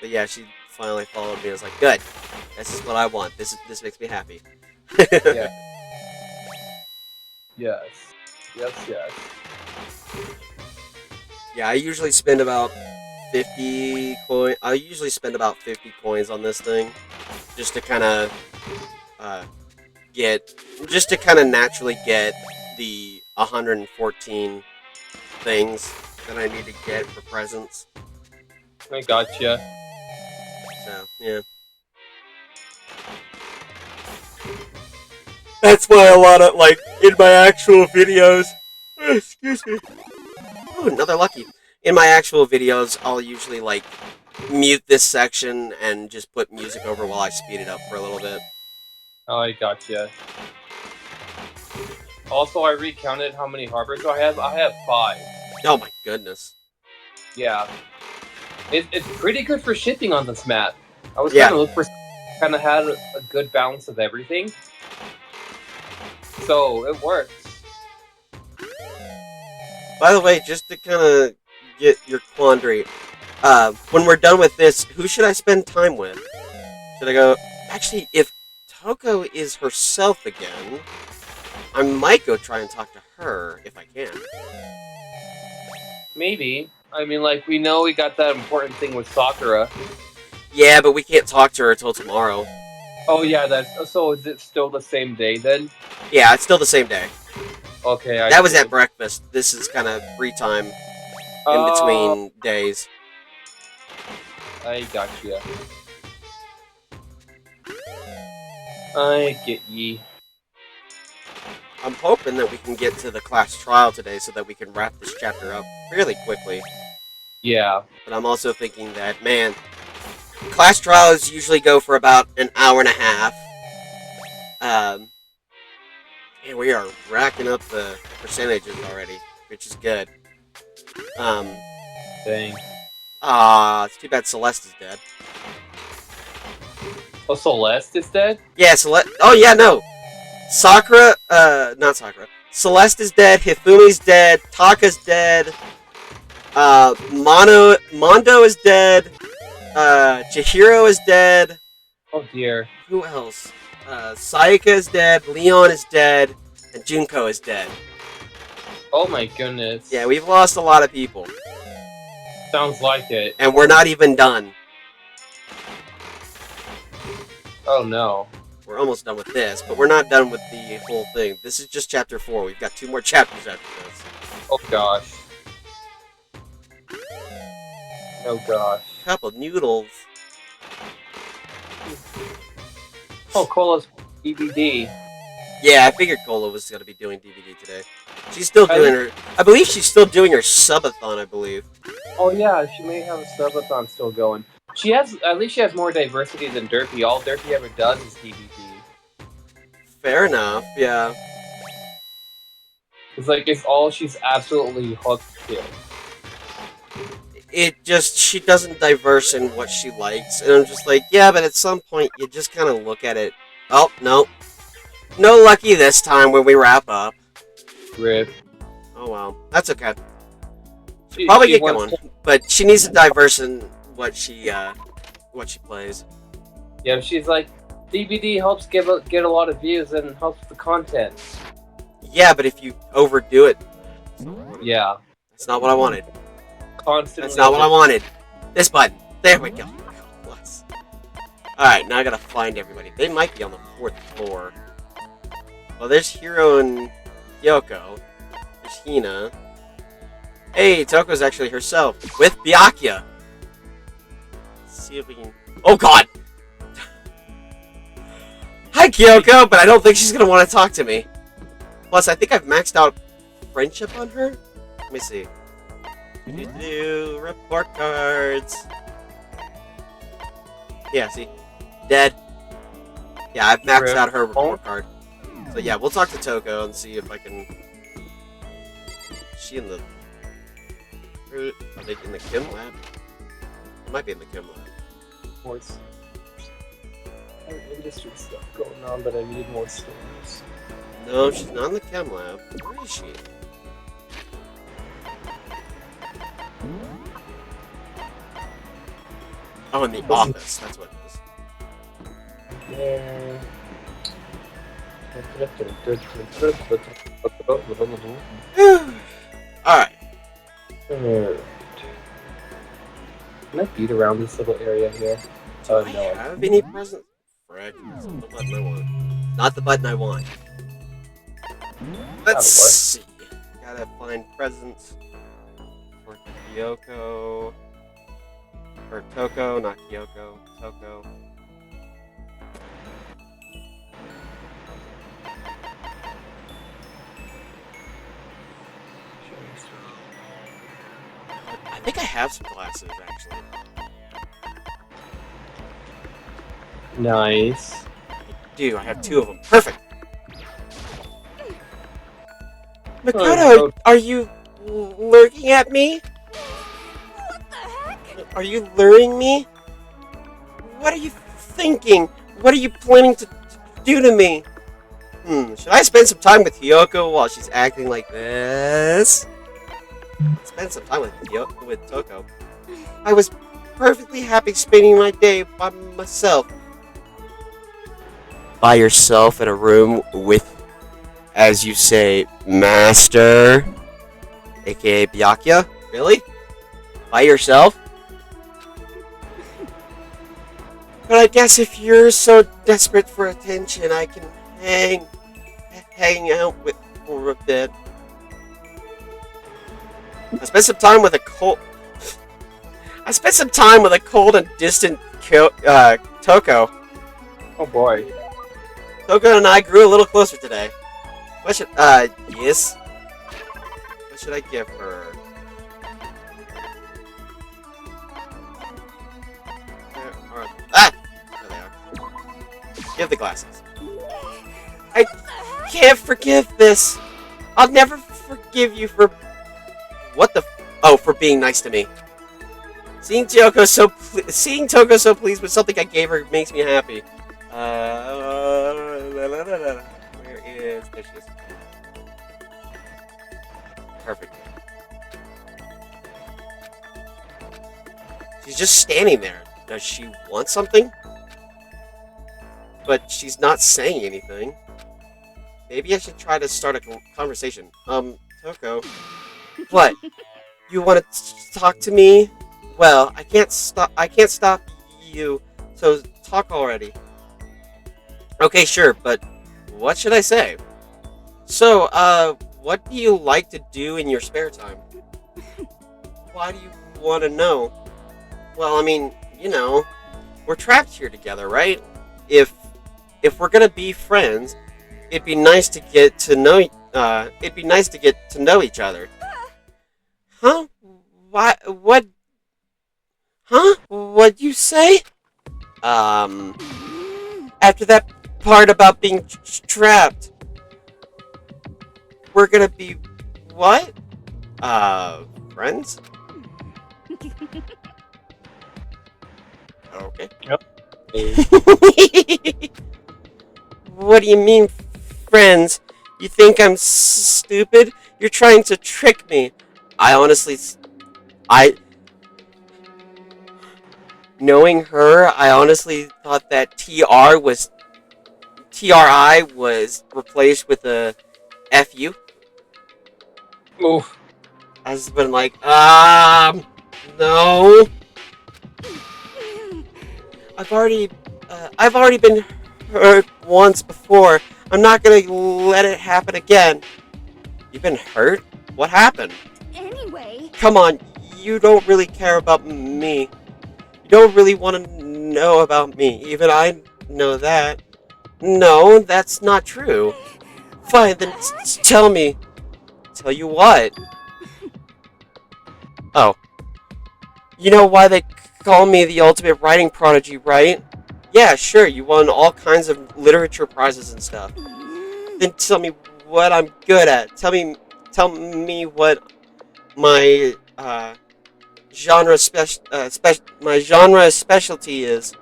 But yeah, she finally followed me. I was like, good. This is what I want. This makes me happy. Yeah. Yes. Yeah, I usually spend about 50 coins. I usually spend about 50 coins on this thing, just to kind of naturally get the 114 things that I need to get for presents. I gotcha. So yeah, that's why a lot of in my actual videos. Excuse me. Ooh, another lucky. In my actual videos, I'll usually mute this section and just put music over while I speed it up for a little bit. Oh, I gotcha. Also, I recounted how many harbors I have. I have 5. Oh my goodness. Yeah. It's pretty good for shipping on this map. I was Yeah. kind of looking for kind of had a good balance of everything. So, it works. By the way, just to kind of get your quandary, when we're done with this, who should I spend time with? Should I go Actually, if Toko is herself again, I might go try and talk to her if I can. Maybe. I mean, like, we know we got that important thing with Sakura. Yeah, but we can't talk to her until tomorrow. Oh, yeah, so is it still the same day then? Yeah, it's still the same day. Okay, That was at breakfast. This is kind of free time in between days. I gotcha. I get ye. I'm hoping that we can get to the class trial today so that we can wrap this chapter up fairly quickly. Yeah. But I'm also thinking that, man, class trials usually go for about an hour and a half. And we are racking up the percentages already, which is good. Dang. It's too bad Celeste is dead. Oh, Celeste is dead? Yeah, Celeste. Oh, yeah, no. Sakura, not Sakura. Celeste is dead, Hifumi's dead, Taka's dead, Mondo is dead, Chihiro is dead. Oh, dear. Who else? Sayaka is dead, Leon is dead, and Junko is dead. Oh, my goodness. Yeah, we've lost a lot of people. Sounds like it. And we're not even done. Oh, no. We're almost done with this, but we're not done with the whole thing. This is just chapter 4. We've got 2 more chapters after this. Oh, gosh. Oh, gosh. Couple noodles. Oh, Cola's DVD. Yeah, I figured Cola was going to be doing DVD today. She's still doing her... I believe she's still doing her subathon, I believe. Oh, yeah, she may have a subathon still going. She has... At least she has more diversity than Derpy. All Derpy ever does is DVD. Fair enough, yeah. It's like, it's all she's absolutely hooked to. It just... She doesn't diverse in what she likes. And I'm just like, yeah, but at some point, you just kind of look at it. Oh, no. No Lucky this time when we wrap up. Rip. Oh well, that's okay. She'll probably get going, but she needs to diverse in what she plays. Yeah, she's like, DVD helps get a lot of views and helps with the content. Yeah, but if you overdo it, yeah, that's not what I wanted. Constantly. That's not what I wanted. This button. There we go. All right, now I gotta find everybody. They might be on the 4th floor. Well, there's Hiro and Yoko. There's Hina. Hey, Toko's actually herself with Byakuya. Let's see if we can... Oh, God! Hi, Kyoko, but I don't think she's gonna want to talk to me. Plus, I think I've maxed out friendship on her. Let me see. Report cards. Yeah, see? Dead. Yeah, I've maxed out her report card. So yeah, we'll talk to Toko and see if I can... Is she in the... Are they in the chem lab? It might be in the chem lab. More industry stuff going on, but I need more stores. No, she's not in the chem lab. Where is she? Oh, in the office. That's what it is. Yeah. Alright. Can I beat around this little area here? Do I have any presents? Frick, that's not the button I want. Not the button I want. Let's see. Gotta find presents for Kyoko. Or Toko, not Kyoko. Toko. I think I have some glasses, actually. Nice. I do. I have 2 of them. Perfect. Makoto, are you lurking at me? What the heck? Are you luring me? What are you thinking? What are you planning to do to me? Should I spend some time with Kyoko while she's acting like this? Spend some time with Toko. I was perfectly happy spending my day by myself. by yourself in a room with, as you say, Master, aka Byakuya? Really? By yourself? But I guess if you're so desperate for attention, I can hang out with for a bit. I spent some time with a cold and distant Toko. Oh boy. Toko and I grew a little closer today. What should yes? What should I give her? There they are. Give the glasses. I can't forgive this. I'll never forgive you for what the for being nice to me. Seeing Toko so pleased with something I gave her makes me happy. Where is there she is. Perfect. She's just standing there. Does she want something? But she's not saying anything. Maybe I should try to start a conversation. Toko. What? You want to talk to me? Well, I can't stop you. So talk already. Okay, sure, but what should I say? So, what do you like to do in your spare time? Why do you want to know? Well, I mean, you know, we're trapped here together, right? If we're gonna be friends, it'd be nice to get to know each other. Huh? Why? What? Huh? What'd you say? After that part about being trapped, we're gonna be what? Friends? Okay. Yep. What do you mean, friends? You think I'm stupid? You're trying to trick me. Knowing her, I honestly thought that TRI was replaced with a FU. Oof. I've been like, no. I've already been hurt once before. I'm not gonna let it happen again. You've been hurt? What happened? Anyway. Come on, you don't really care about me. You don't really want to know about me. Even I know that. No, that's not true. Fine, then tell me. Tell you what? Oh. You know why they call me the ultimate writing prodigy, right? Yeah, sure, you won all kinds of literature prizes and stuff. Then tell me what I'm good at. Tell me what my genre specialty is.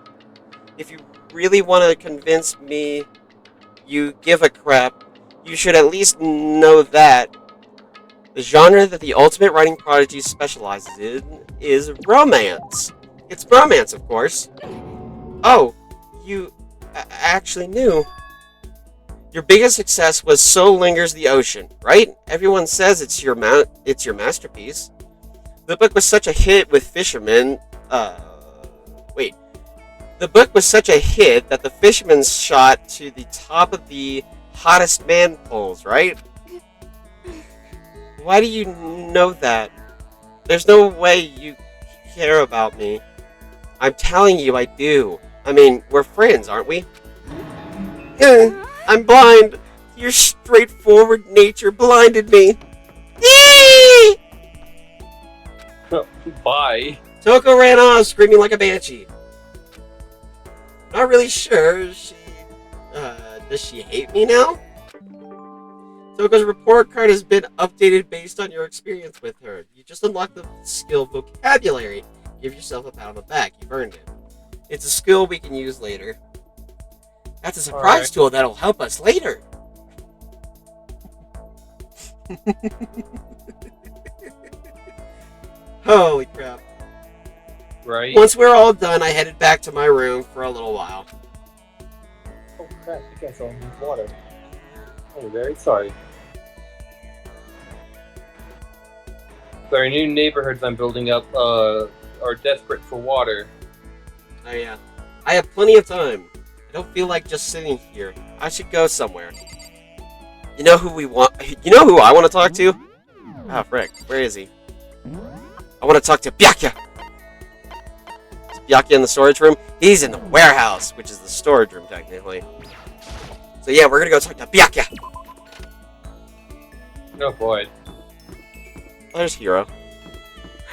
If you really want to convince me you give a crap, you should at least know that the genre that the ultimate writing prodigy specializes in is romance. It's romance, of course. Oh, you actually knew. Your biggest success was So Lingers the Ocean, right? Everyone says it's your masterpiece. The book was such a hit with fishermen. The book was such a hit that the fishermen shot to the top of the hottest man polls, right? Why do you know that? There's no way you care about me. I'm telling you, I do. I mean, we're friends, aren't we? I'm blind. Your straightforward nature blinded me. Yee! Bye. Toko ran off, screaming like a banshee. Not really sure. Does she hate me now? Toko's report card has been updated based on your experience with her. You just unlocked the skill vocabulary. Give yourself a pat on the back. You've earned it. It's a skill we can use later. That's a surprise tool that'll help us later. Holy crap. Right. Once we're all done, I headed back to my room for a little while. crap, you can't sell me water. I'm very sorry. So our new neighborhoods I'm building up are desperate for water. Oh yeah. I have plenty of time. I don't feel like just sitting here. I should go somewhere. You know who we want? You know who I want to talk to? Ah, frick. Where is he? I want to talk to Byakuya. Is Byakuya in the storage room? He's in the warehouse, which is the storage room technically. So yeah, we're gonna go talk to Byakuya. Oh boy. Oh, there's Hero.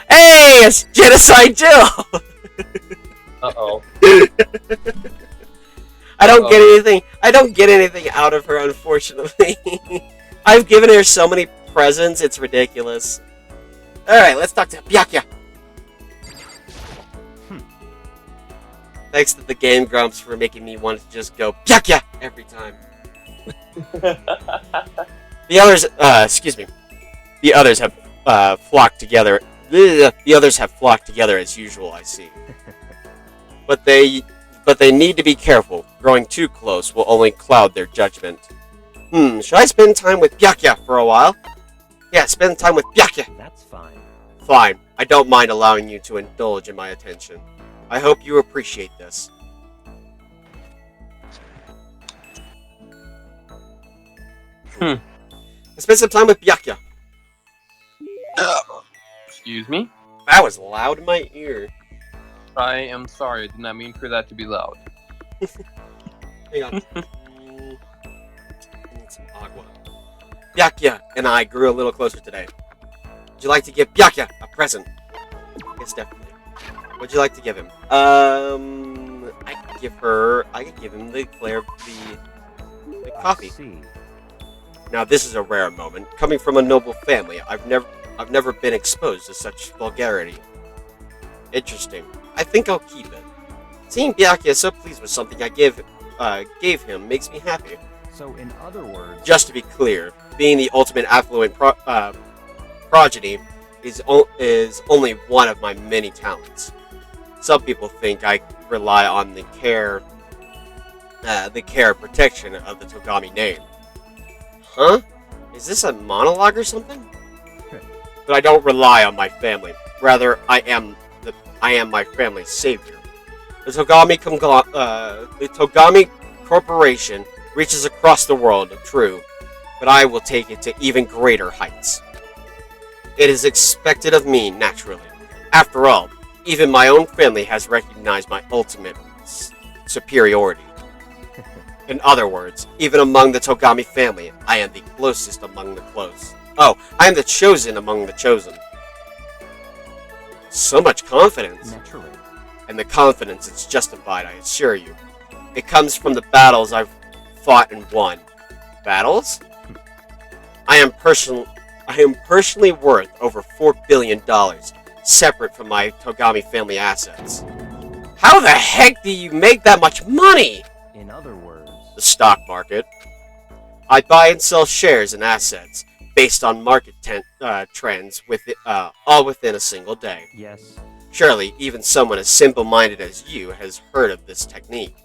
Hey, it's Genocide Jill. Uh-oh. I don't get anything. I don't get anything out of her, unfortunately. I've given her so many presents, it's ridiculous. Alright, let's talk to Byakuya. Thanks to the Game Grumps for making me want to just go Byakuya every time. The others, excuse me. The others have flocked together. The others have flocked together as usual, I see. But they need to be careful. Growing too close will only cloud their judgment. Should I spend time with Byakuya for a while? Yeah, spend time with Byakuya. That's fine. Fine. I don't mind allowing you to indulge in my attention. I hope you appreciate this. I spent some time with Byakuya. Excuse me? That was loud in my ear. I am sorry. I did not mean for that to be loud. Hang on. Need some agua. Byakuya and I grew a little closer today. Would you like to give Byakuya a present? Yes, definitely. What'd you like to give him? I could give him the coffee. Now this is a rare moment. Coming from a noble family, I've never been exposed to such vulgarity. Interesting. I think I'll keep it. Seeing Byakuya so pleased with something I gave him makes me happy. So in other words... Just to be clear, being the ultimate affluent progeny is only one of my many talents. Some people think I rely on the care and protection of the Togami name. Huh? Is this a monologue or something? But I don't rely on my family. Rather, I am my family's savior. The Togami Corporation reaches across the world, true, but I will take it to even greater heights. It is expected of me, naturally. After all, even my own family has recognized my ultimate superiority. In other words, even among the Togami family, I am the closest among the close. Oh, I am the chosen among the chosen. So much confidence. Naturally. And the confidence is justified, I assure you. It comes from the battles I've fought and won. Battles? I am personally worth over $4 billion, separate from my Togami family assets. How the heck do you make that much money? In other words... The stock market. I buy and sell shares and assets based on market trends all within a single day. Yes. Surely, even someone as simple-minded as you has heard of this technique.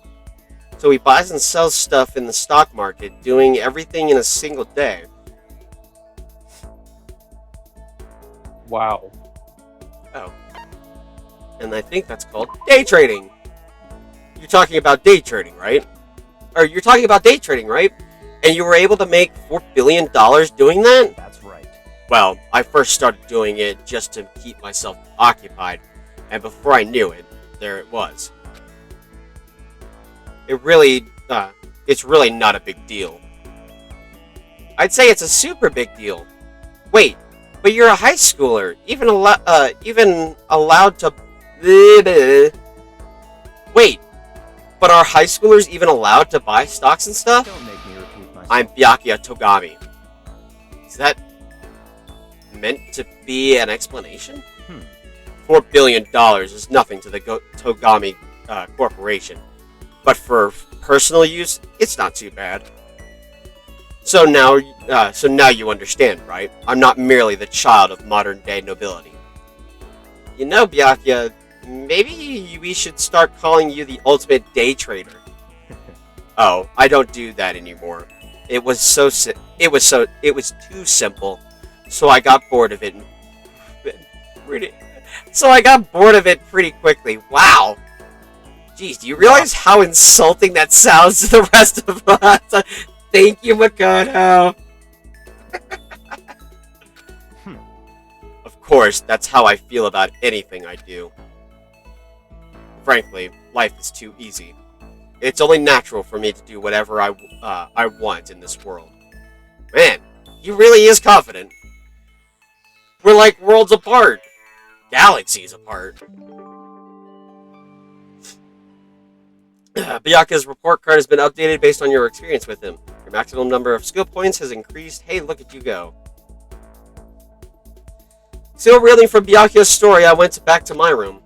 So he buys and sells stuff in the stock market, doing everything in a single day. Wow. Oh. And I think that's called day trading. You're talking about day trading, right? Or you're talking about day trading, right? And you were able to make $4 billion doing that? That's right. Well, I first started doing it just to keep myself occupied, and before I knew it, there it was. It's really not a big deal. I'd say it's a super big deal. Wait, but you're a high schooler, even allowed to... Wait, but are high schoolers even allowed to buy stocks and stuff? Don't make me repeat myself. I'm Byakuya Togami. Is that meant to be an explanation? $4 billion is nothing to the Togami Corporation, but for personal use, it's not too bad. So now you understand, right? I'm not merely the child of modern-day nobility. You know, Byakuya, maybe we should start calling you the ultimate day trader. Oh, I don't do that anymore. It was too simple. So I got bored of it. So I got bored of it pretty quickly. Wow. Jeez, do you realize how insulting that sounds to the rest of us? Thank you, Makoto. Of course, that's how I feel about anything I do. Frankly, life is too easy. It's only natural for me to do whatever I want in this world. Man, he really is confident. We're like worlds apart. Galaxies apart. Byakuya's report card has been updated based on your experience with him. Your maximum number of skill points has increased. Hey, look at you go. Still reeling from Byakuya's story, I went back to my room.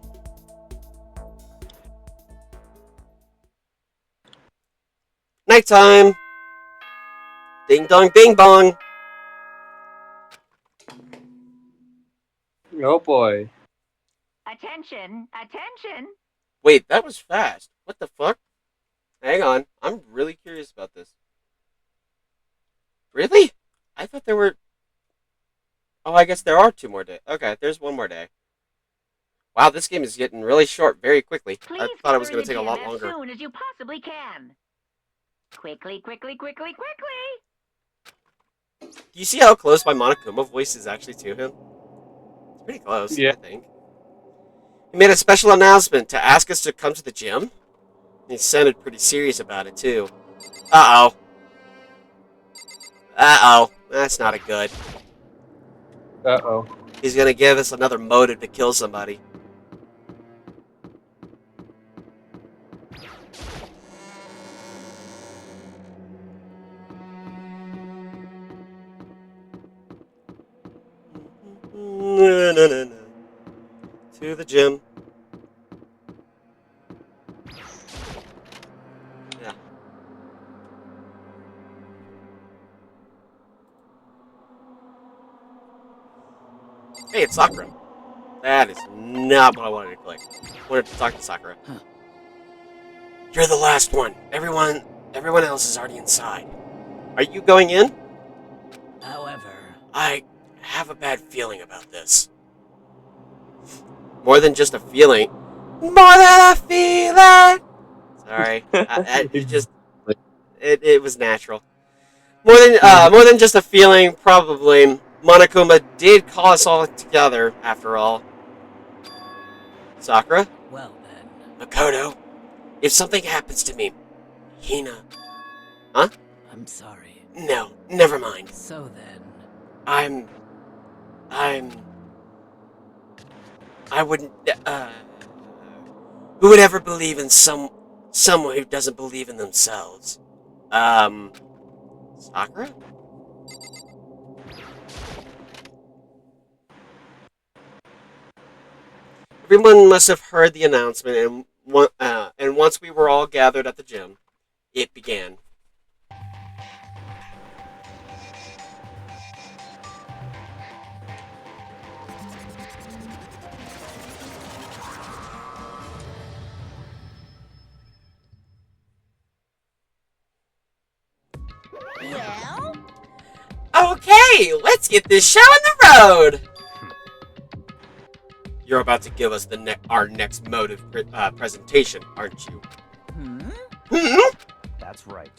Nighttime! Ding dong bing bong! Oh boy. Attention, attention. Wait, that was fast. What the fuck? Hang on. I'm really curious about this. Really? I thought there were... Oh, I guess there are 2 more days. Okay, there's 1 more day. Wow, this game is getting really short very quickly. Please I thought it was gather going to take a in lot as longer. soon as you possibly can. Quickly, quickly, quickly, quickly. Do you see how close my Monokuma voice is actually to him? It's pretty close, Yeah. I think. He made a special announcement to ask us to come to the gym. He sounded pretty serious about it, too. Uh-oh. Uh-oh. That's not a good. Uh-oh. He's gonna give us another motive to kill somebody. No. To the gym. Yeah. Hey, it's Sakura. That is not what I wanted to click. I wanted to talk to Sakura. Huh. You're the last one. Everyone else is already inside. Are you going in? However, I have a bad feeling about this. More than just a feeling. More than a feeling! Sorry. It was natural. More than just a feeling, probably. Monokuma did call us all together, after all. Sakura? well then, Makoto? If something happens to me, Hina... Huh? I'm sorry. No, never mind. So then, I wouldn't, who would ever believe in someone who doesn't believe in themselves? Sakura? Everyone must have heard the announcement, and once we were all gathered at the gym, it began. Well? Okay, let's get this show on the road! You're about to give us our next motive presentation, aren't you? Hmm? That's right.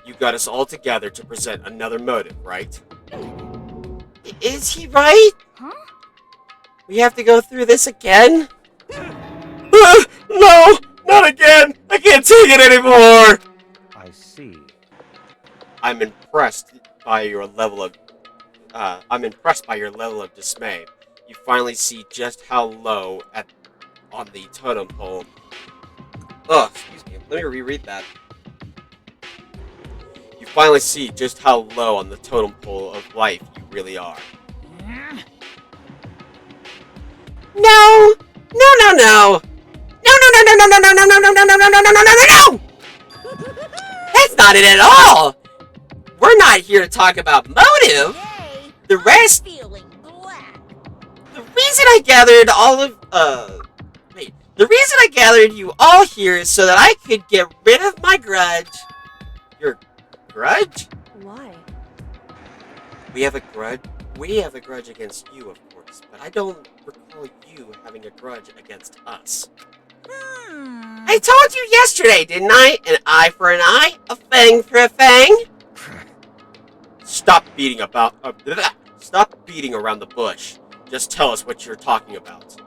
You got us all together to present another motive, right? Is he right? Huh? We have to go through this again? No! Not again! I can't take it anymore! I see. I'm impressed by your level of dismay. You finally see just how low on the totem pole. Oh, excuse me. Let me reread that. You finally see just how low on the totem pole of life you really are. No! No! That's not it at all! We're not here to talk about motive! Yay! The rest... Feeling black. The reason I gathered the reason I gathered you all here is so that I could get rid of my grudge. Your grudge? Why? We have a grudge against you, of course, but I don't recall you having a grudge against us. I told you yesterday, didn't I? An eye for an eye, a fang for a fang. Stop beating around the bush. Just tell us what you're talking about.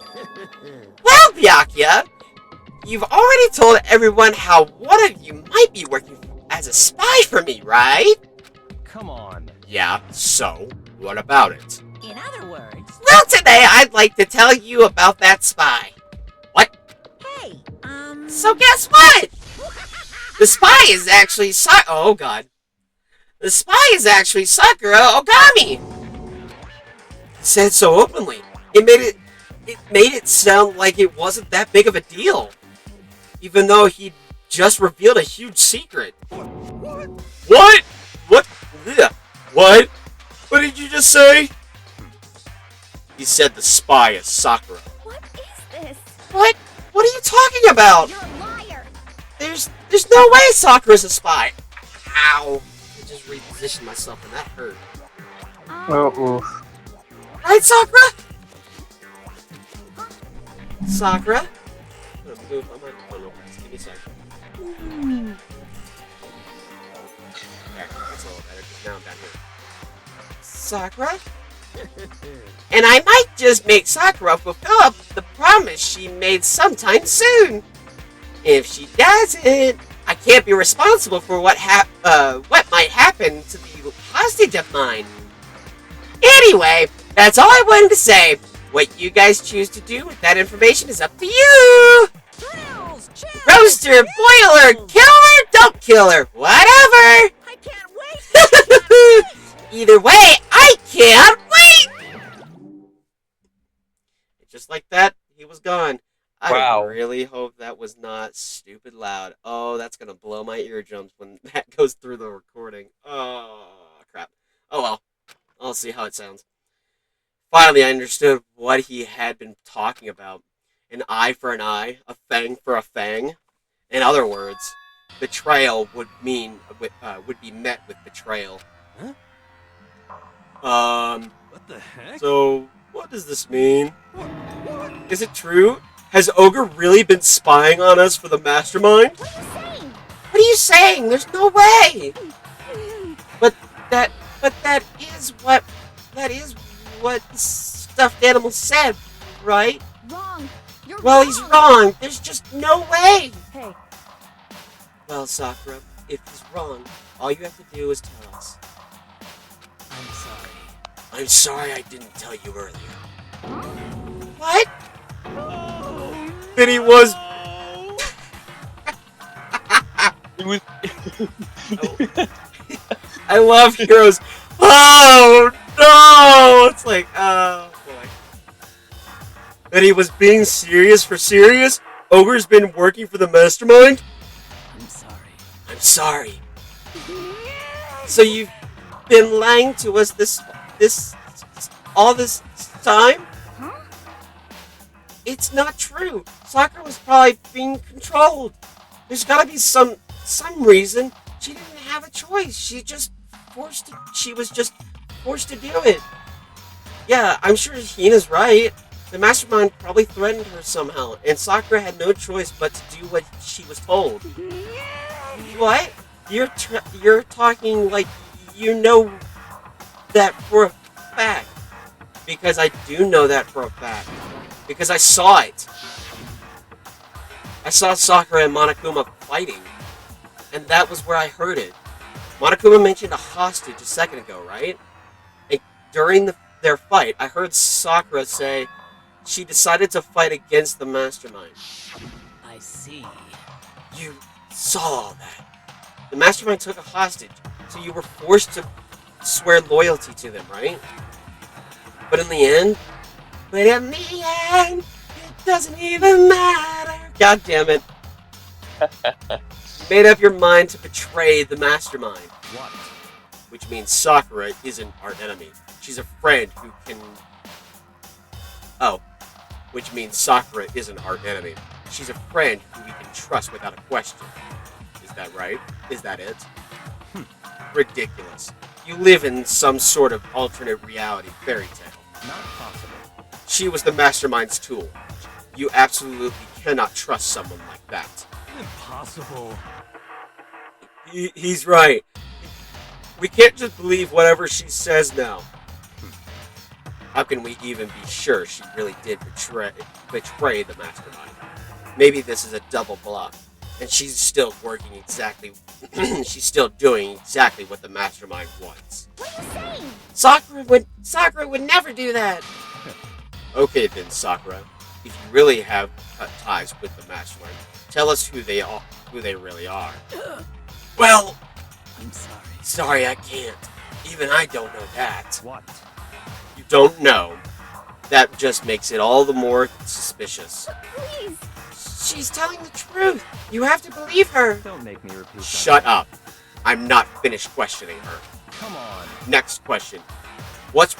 Well, Byakuya, you've already told everyone how one of you might be working as a spy for me, right? Come on. Yeah, so, what about it? In other words, Well, today I'd like to tell you about that spy. What? hey, So guess what? The spy is actually oh god. The spy is actually Sakura Ogami. He said so openly. It made it sound like it wasn't that big of a deal. Even though he just revealed a huge secret. What? What? Ugh. What? What did you just say? He said the spy is Sakura. What is this? What? What are you talking about? You're a liar. There's no way Sakura's a spy. Ow. I just repositioned myself and that hurt. Oh, Right, Sakura? Sakura? I'm gonna move my microphone over. Just give me a second. There, that's a little better, because now I'm down here. Sakura? And I might just make Sakura fulfill up the promise she made sometime soon. If she doesn't, I can't be responsible for what might happen to the hostage of mine. Anyway, that's all I wanted to say. What you guys choose to do with that information is up to you. thrills, chills, Roaster, boiler, kill her, don't kill her, whatever. I can't wait. Either way, I can't wait. Just like that, he was gone. Wow. I really hope that was not stupid loud. Oh, that's gonna blow my eardrums when that goes through the recording. Oh, crap. Oh well. I'll see how it sounds. Finally, I understood what he had been talking about. An eye for an eye, a fang for a fang. In other words, betrayal would be met with betrayal. What the heck? So, what does this mean? Is it true? Has Ogre really been spying on us for the mastermind? What are you saying? What are you saying? There's no way! But that is what the stuffed animal said, right? Wrong. You're Well, wrong. he's wrong. There's just no way. Hey, Well, Sakura, if he's wrong, all you have to do is tell us. I'm sorry. I'm sorry I didn't tell you earlier. What? Then he was... I love heroes. Oh, no! It's like, oh, boy. That he was being serious for serious? Ogre's been working for the mastermind? I'm sorry. I'm sorry. So you've been lying to us all this time? huh? It's not true. Sakura was probably being controlled. There's gotta be some reason. She didn't have a choice. She was just forced to do it. Yeah, I'm sure Hina's right. The mastermind probably threatened her somehow, and Sakura had no choice but to do what she was told. What? You're talking like you know that for a fact. Because I do know that for a fact. Because I saw it. I saw Sakura and Monokuma fighting. And that was where I heard it. Monokuma mentioned a hostage a second ago, right? And during their fight, I heard Sakura say she decided to fight against the mastermind. I see. You saw all that. The mastermind took a hostage, so you were forced to swear loyalty to them, right? But in the end, it doesn't even matter. God damn it. You made up your mind to betray the mastermind. What? Which means Sakura isn't our enemy. She's a friend who can... Oh. Which means Sakura isn't our enemy. She's a friend who we can trust without a question. Is that right? Is that it? Ridiculous. You live in some sort of alternate reality fairy tale. Not possible. She was the mastermind's tool. You absolutely cannot trust someone like that. Impossible. He's right. We can't just believe whatever she says now. How can we even be sure she really did betray the mastermind? Maybe this is a double bluff, and she's still working exactly. She's still doing exactly what the mastermind wants. What are you saying? Sakura would never do that. Okay then, Sakura. If you really have cut ties with the mastermind, tell us who they are. Who they really are. Well, I'm sorry. sorry, I can't. Even I don't know that. What? You don't know. That just makes it all the more suspicious. Please. She's telling the truth. You have to believe her. Don't make me repeat that. Shut up. I'm not finished questioning her. Come on. Next question. What's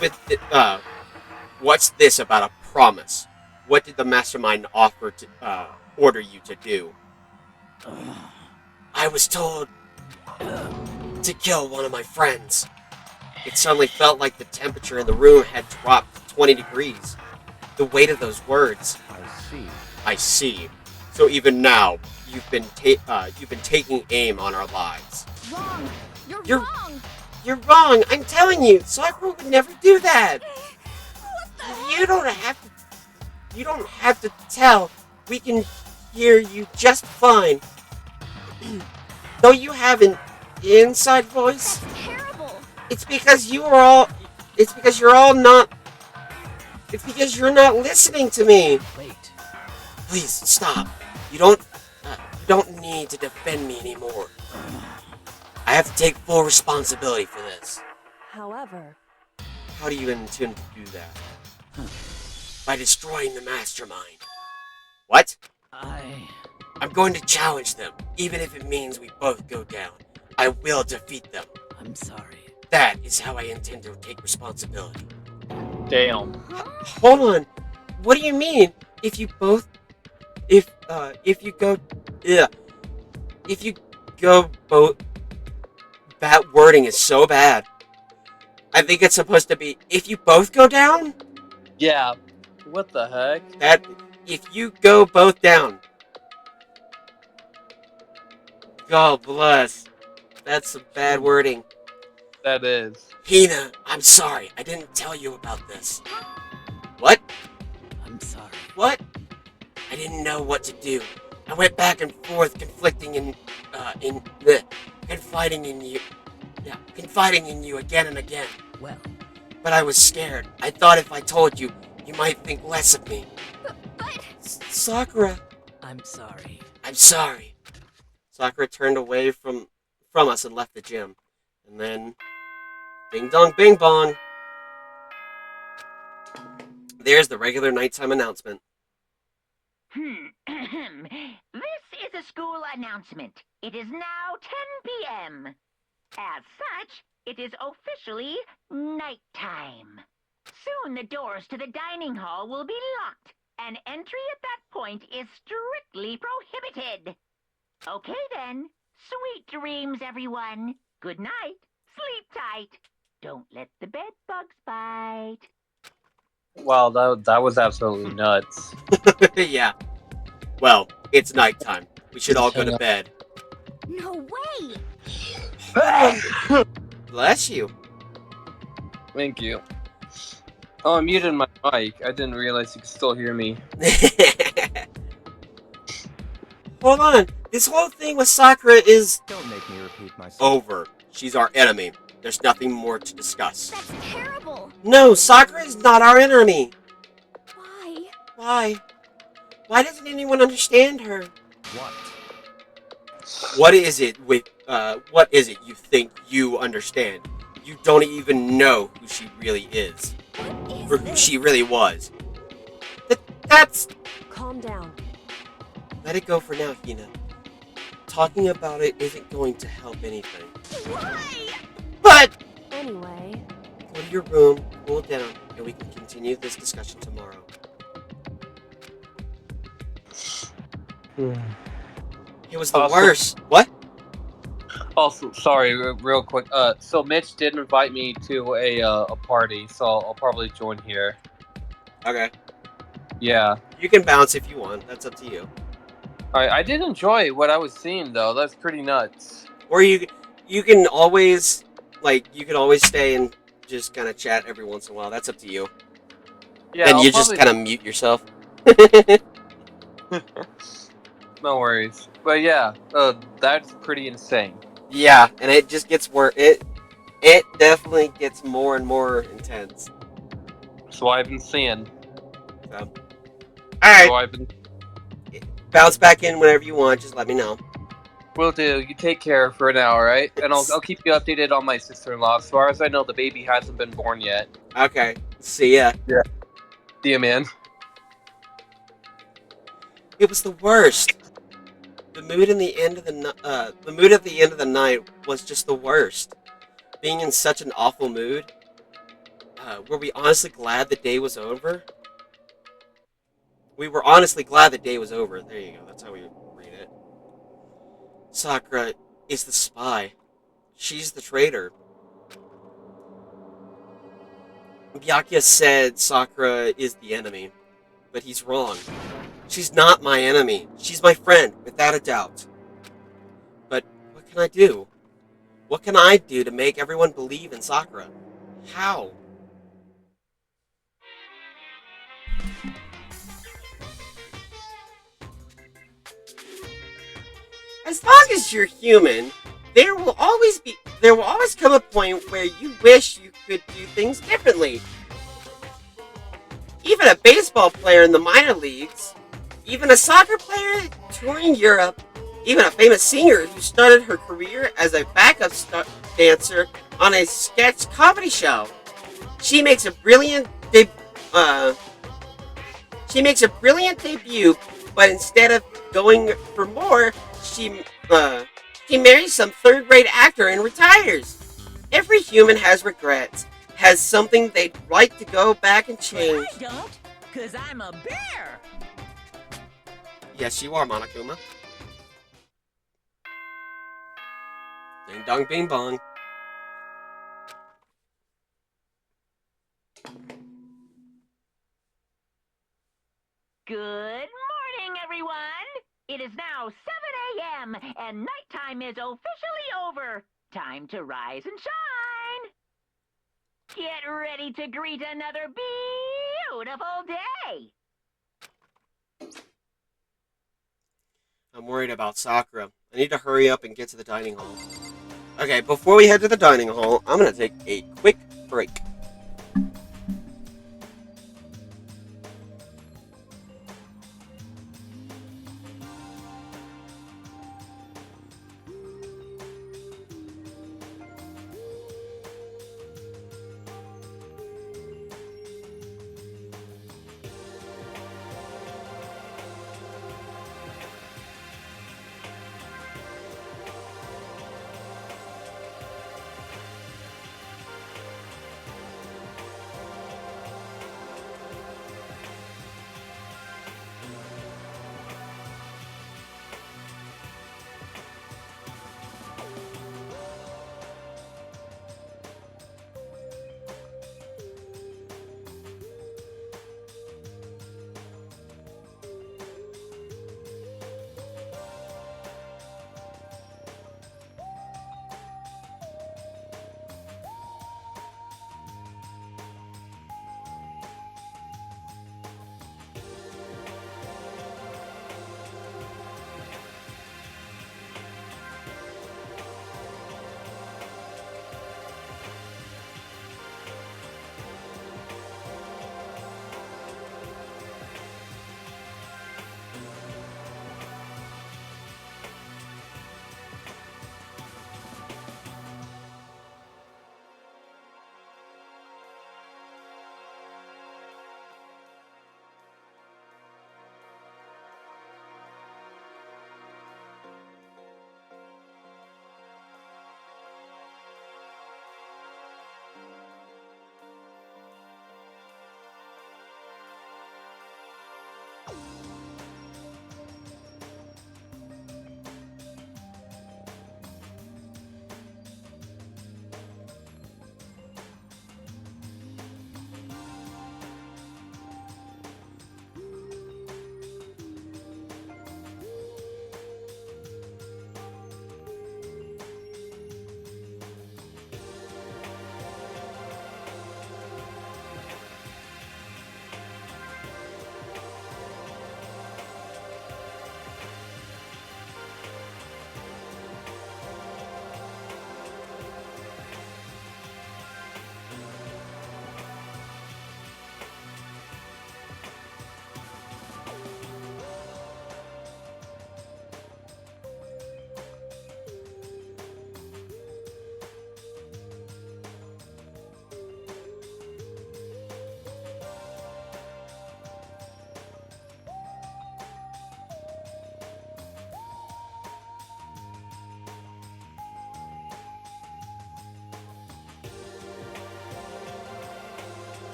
this about a promise? What did the mastermind offer to order you to do? I was told to kill one of my friends. It suddenly felt like the temperature in the room had dropped 20 degrees. The weight of those words. I see. So even now, you've been taking aim on our lives. Wrong. You're- Wrong. You're wrong. I'm telling you, Sakura would never do that. What the You don't have to tell. We can hear you just fine. Though you have an inside voice, That's terrible. it's because you're not listening to me. Wait. Please stop. You don't need to defend me anymore. I have to take full responsibility for this. However, How do you intend to do that? By destroying the mastermind. What? I'm going to challenge them, even if it means we both go down. I will defeat them. I'm sorry. That is how I intend to take responsibility. Damn. Hold on. What do you mean? If you go both. That wording is so bad. I think it's supposed to be if you both go down. Yeah. What the heck? That if you go both down. God bless. That's some bad wording. That is. Hina, I'm sorry. I didn't tell you about this. What? I'm sorry. What? I didn't know what to do. I went back and forth, confiding in you again and again. Well, But I was scared. I thought if I told you, you might think less of me. But Sakura. I'm sorry. I'm sorry. Sakura turned away from us and left the gym. And then, ding dong bing bong. There's the regular nighttime announcement. This is a school announcement. It is now 10 p.m. As such, it is officially nighttime. Soon the doors to the dining hall will be locked, and entry at that point is strictly prohibited. Okay then. Sweet dreams, everyone. Good night. Sleep tight. Don't let the bed bugs bite. Wow, that was absolutely nuts. Yeah. Well, it's nighttime. We should all go to bed. no way. Bless you. Thank you. Oh, I muted my mic. I didn't realize you could still hear me. Hold on. This whole thing with Sakura is Don't make me repeat myself. Over. She's our enemy. There's nothing more to discuss. That's terrible. no. Sakura is not our enemy. Why? Why? Why doesn't anyone understand her? What? What is it you think you understand? You don't even know who she really is. What is Or who this? she really was. That's. Calm down. Let it go for now, Hina. Talking about it isn't going to help anything. Why? But Anyway, go to your room, cool down, and we can continue this discussion tomorrow. It was the Also- worst. What? Also, sorry, real quick. So Mitch did invite me to a party, so I'll probably join here. Okay. Yeah. You can bounce if you want. That's up to you. I did enjoy what I was seeing though. That's pretty nuts. Or you can always stay and just kind of chat every once in a while. That's up to you. Yeah. Then I'll you probably... just kind of mute yourself. No worries. But yeah, that's pretty insane. Yeah, and it just gets worse. It definitely gets more and more intense. That's what I've been seeing. So, all right. So I've been... Bounce back in whenever you want. Just let me know. Will do. You take care for now, alright? And I'll keep you updated on my sister-in-law. As far as I know, the baby hasn't been born yet. Okay. See ya. Yeah. See ya, man. It was the worst. The mood at the end of the night was just the worst. Being in such an awful mood. Were we honestly glad the day was over? We were honestly glad the day was over. There you go. That's how we read it. Sakura is the spy. She's the traitor. Byakuya said Sakura is the enemy, but he's wrong. She's not my enemy. She's my friend, without a doubt. But what can I do? What can I do to make everyone believe in Sakura? How? As long as you're human, there will always come a point where you wish you could do things differently. Even a baseball player in the minor leagues, even a soccer player touring Europe, even a famous singer who started her career as a backup dancer on a sketch comedy show. She makes a brilliant debut, but instead of going for more, she marries some third-rate actor and retires. Every human has regrets, has something they'd like to go back and change. But I don't, 'cause I'm a bear. Yes, you are, Monokuma. Ding dong bing bong. Good morning, everyone! It is now 7 a.m., and nighttime is officially over. Time to rise and shine! Get ready to greet another beautiful day! I'm worried about Sakura. I need to hurry up and get to the dining hall. Okay, before we head to the dining hall, I'm going to take a quick break.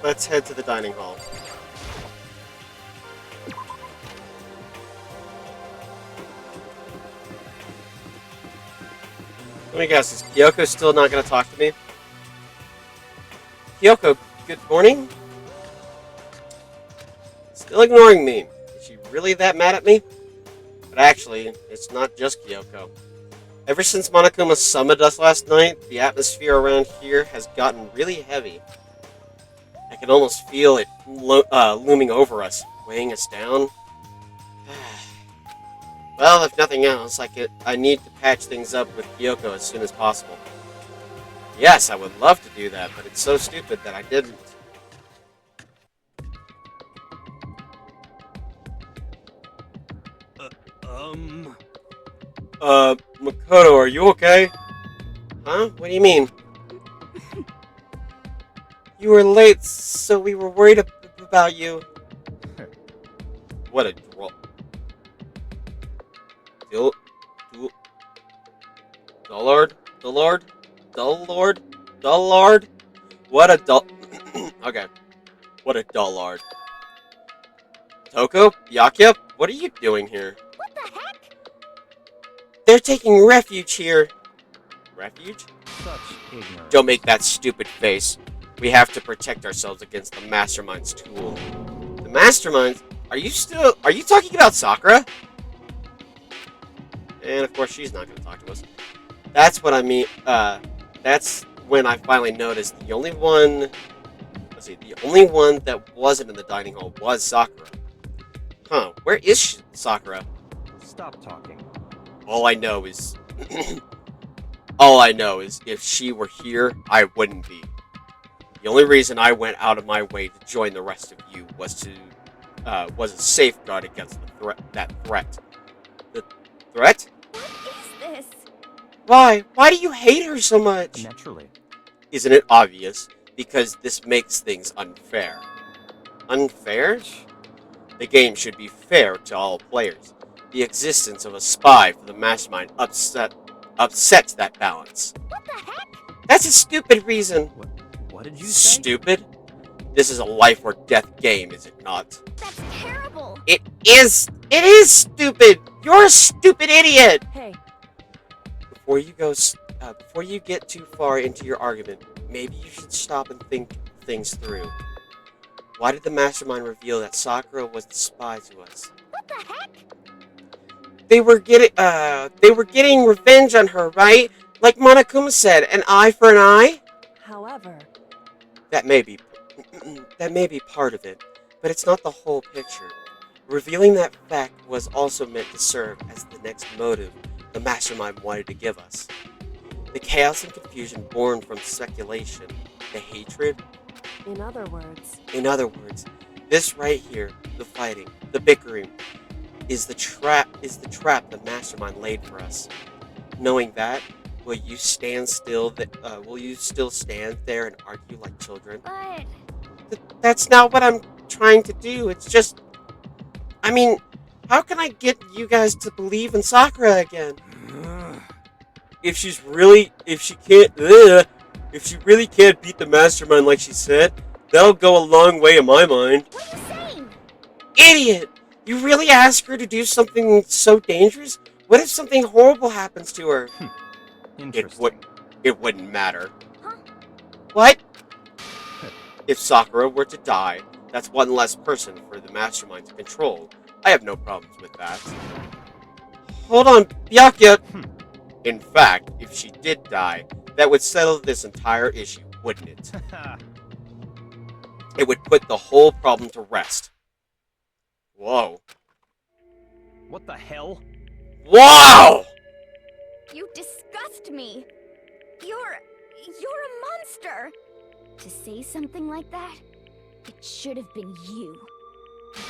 Let's head to the dining hall. Let me guess, is Kyoko still not going to talk to me? Kyoko, good morning? Still ignoring me. Is she really that mad at me? But actually, it's not just Kyoko. Ever since Monokuma summoned us last night, the atmosphere around here has gotten really heavy. I can almost feel it looming over us, weighing us down. Well, if nothing else, I need to patch things up with Kyoko as soon as possible. Yes, I would love to do that, but it's so stupid that I didn't. Makoto, are you okay? Huh? What do you mean? You were late, so we were worried about you. What a droll. Dullard? What a dull... Okay. What a dullard. Toko? Byakuya? What are you doing here? What the heck? They're taking refuge here. Refuge? Such ignorance. Don't make that stupid face. We have to protect ourselves against the Mastermind's tool. The Mastermind? Are you talking about Sakura? And of course she's not going to talk to us. That's what I mean, that's when I finally noticed the only one that wasn't in the dining hall was Sakura. Huh, where is Sakura? Stop talking. All I know is if she were here, I wouldn't be. The only reason I went out of my way to join the rest of you was a safeguard against that threat. The threat? What is this? Why? Why do you hate her so much? Naturally. Isn't it obvious? Because this makes things unfair. Unfair? The game should be fair to all players. The existence of a spy for the Mastermind upsets that balance. What the heck? That's a stupid reason. What did you say? Stupid? This is a life or death game, is it not? That's terrible. It is! It is stupid! You're a stupid idiot! Hey, Before you get too far into your argument, maybe you should stop and think things through. Why did the Mastermind reveal that Sakura was the spy to us? What the heck? They were getting revenge on her, right? Like Monokuma said, an eye for an eye? however, That may be part of it, but it's not the whole picture. Revealing that fact was also meant to serve as the next motive the Mastermind wanted to give us. The chaos and confusion born from speculation, the hatred. in other words, In other words, this right here, the fighting, the bickering, is the trap the Mastermind laid for us. Knowing that, will you still stand there and argue like children? But That's not what I'm trying to do. It's just, I mean, how can I get you guys to believe in Sakura again? If she really can't beat the Mastermind like she said, that'll go a long way in my mind. what are you saying? Idiot! You really ask her to do something so dangerous? What if something horrible happens to her? Interesting. It wouldn't matter. Huh? What? If Sakura were to die, that's one less person for the Mastermind to control. I have no problems with that. Hold on, Byakuya! In fact, if she did die, that would settle this entire issue, wouldn't it? It would put the whole problem to rest. Whoa. What the hell? Wow! You disgust me. You're a monster. To say something like that, it should have been you.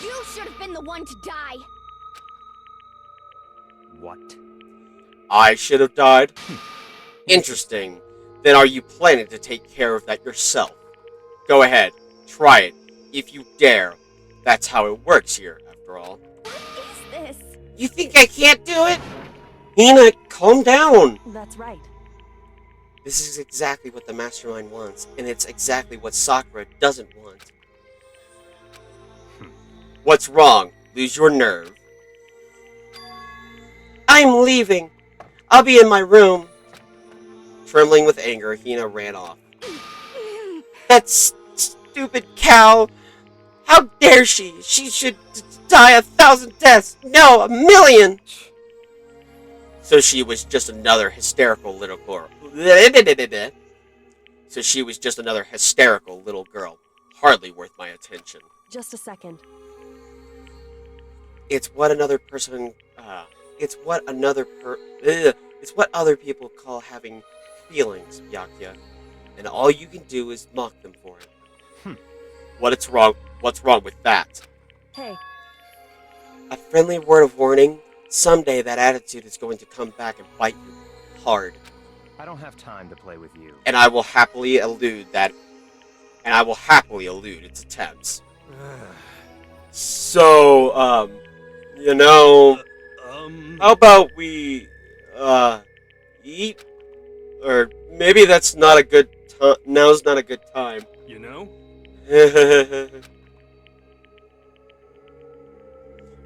You should have been the one to die. What? I should have died? Interesting. Then are you planning to take care of that yourself? Go ahead. Try it. If you dare. That's how it works here, after all. What is this? You think I can't do it? Hina, calm down. that's right. This is exactly what the mastermind wants, and it's exactly what Sakura doesn't want. What's wrong? Lose your nerve. I'm leaving. I'll be in my room. Trembling with anger, Hina ran off. That stupid cow! How dare she? She should die 1,000 deaths! No, 1,000,000! So she was just another hysterical little girl. So she was just another hysterical little girl. Hardly worth my attention. Just a second. It's what another person. It's what other people call having feelings, Byakuya, and all you can do is mock them for it. What's wrong with that? Hey. A friendly word of warning. Someday that attitude is going to come back and bite you hard. I don't have time to play with you. And I will happily elude its attempts. So, how about we, eat? Or maybe that's not a good time. Now's not a good time. You know?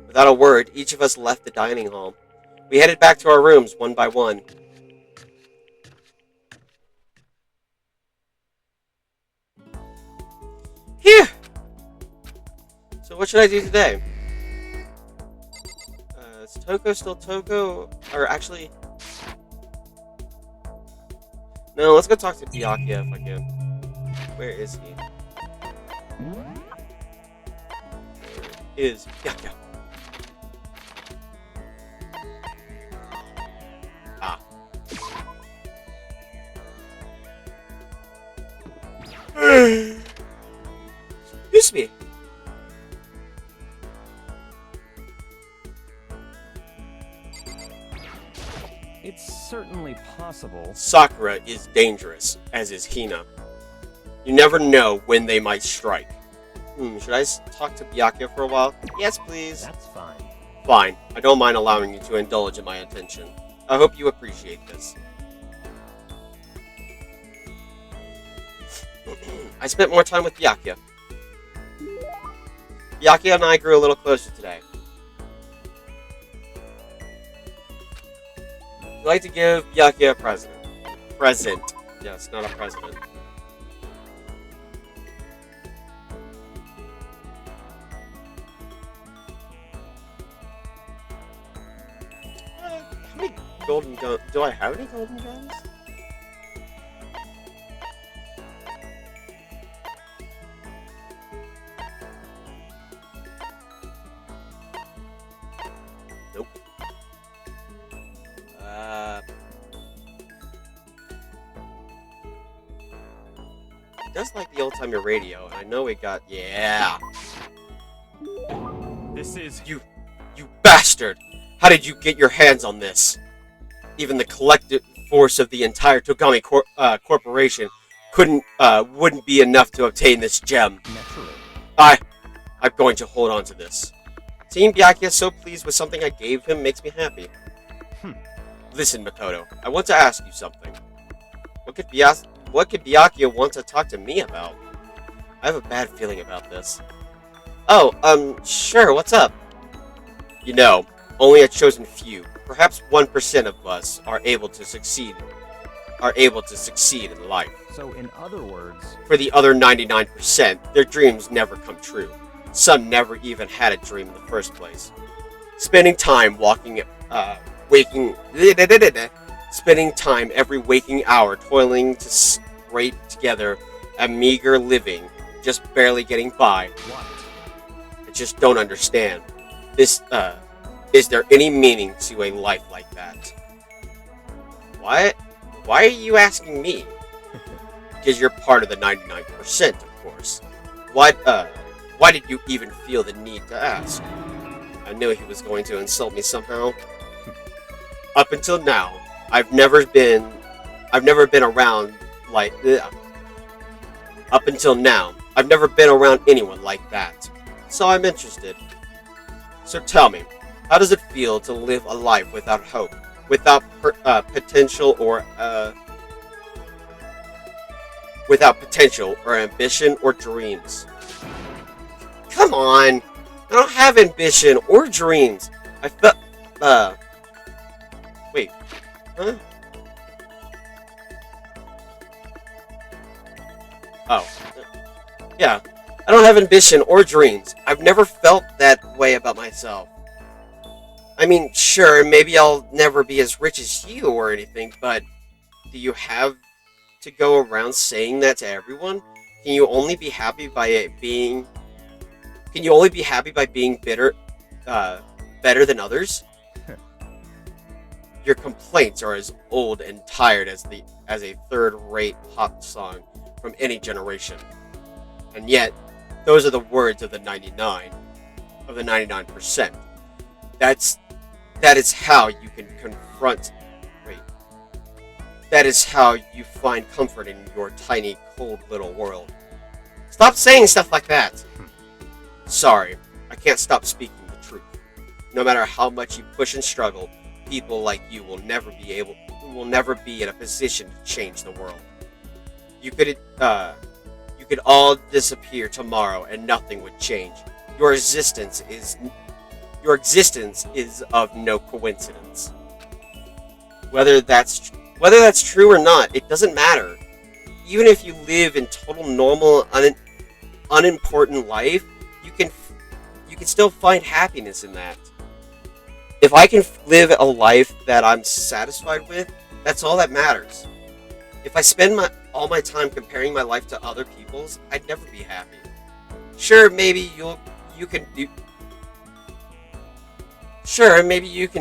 Without a word, each of us left the dining hall. We headed back to our rooms one by one. Phew! So what should I do today? Is Toko still Toko? Or actually... No, let's go talk to Byakuya if I can. Where is he? Where is Byakuya? Ah. Excuse me. It's certainly possible. Sakura is dangerous, as is Hina. You never know when they might strike. Should I talk to Byakuya for a while? Yes, please. That's fine. Fine. I don't mind allowing you to indulge in my attention. I hope you appreciate this. I spent more time with Byakuya. Byakuya and I grew a little closer today. I'd like to give Byakuya a present. Present. Yes, not a president. How many golden guns? Do I have any golden guns? Nope. Just like the old-timer radio, and I know we got... Yeah! This is... You bastard! How did you get your hands on this? Even the collective force of the entire Togami Corporation wouldn't be enough to obtain this gem. Naturally. I'm going to hold on to this. Seeing Byakuya so pleased with something I gave him makes me happy. Listen, Makoto, I want to ask you something. What could Byakuya want to talk to me about? I have a bad feeling about this. Oh, sure, what's up? You know, only a chosen few, perhaps 1% of us are able to succeed in life. So in other words... For the other 99%, their dreams never come true. Some never even had a dream in the first place. Spending time spending time every waking hour toiling to scrape together a meager living, just barely getting by. What? I just don't understand. Is there any meaning to a life like that? What? Why are you asking me? Because you're part of the 99%, of course. Why did you even feel the need to ask? I knew he was going to insult me somehow. Up until now, I've never been around like... Up until now, I've never been around anyone like that. So I'm interested. So tell me, how does it feel to live a life without hope, without potential, or without potential or ambition or dreams. Come on! I don't have ambition or dreams. I felt... Wait. Huh? Oh. Yeah. I don't have ambition or dreams. I've never felt that way about myself. I mean, sure, maybe I'll never be as rich as you or anything, but do you have to go around saying that to everyone? Can you only be happy by being better than others? Your complaints are as old and tired as a third-rate pop song from any generation. And yet, those are the words of the 99%. That is how you can confront. Wait. That is how you find comfort in your tiny, cold little world. Stop saying stuff like that. Sorry, I can't stop speaking the truth. No matter how much you push and struggle, people like you will never be in a position to change the world. You could all disappear tomorrow and nothing would change. Your existence is of no coincidence. Whether that's true or not, it doesn't matter. Even if you live in total normal, unimportant life, you can still find happiness in that. If I can live a life that I'm satisfied with, that's all that matters. If I spend all my time comparing my life to other people's, I'd never be happy. Sure, maybe you can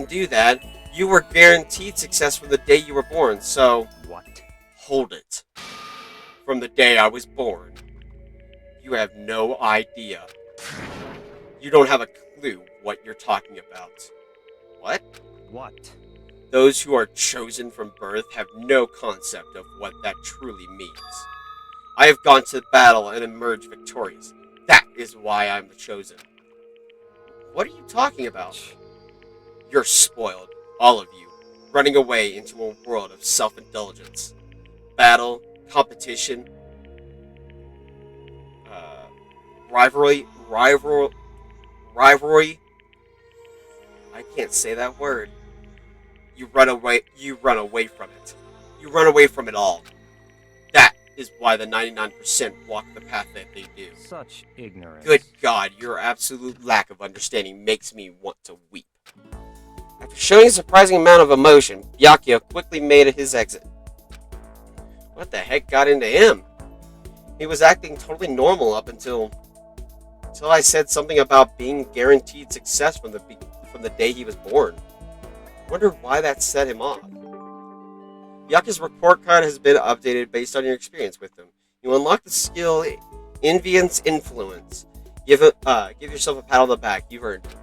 do that. You were guaranteed success from the day you were born, so... What? Hold it. From the day I was born. You have no idea. You don't have a clue what you're talking about. What? What? Those who are chosen from birth have no concept of what that truly means. I have gone to battle and emerged victorious. That is why I'm the chosen. What are you talking about? You're spoiled, all of you, running away into a world of self-indulgence. Battle, competition, rivalry. I can't say that word. You run away from it. You run away from it all. That is why the 99% walk the path that they do. Such ignorance. Good God, your absolute lack of understanding makes me want to weep. After showing a surprising amount of emotion, Byakuya quickly made his exit. What the heck got into him? He was acting totally normal up until I said something about being guaranteed success from the day he was born. Wonder why that set him off. Byakuya's report card has been updated based on your experience with him. You unlock the skill Enviance Influence. Give yourself a pat on the back. You've earned it.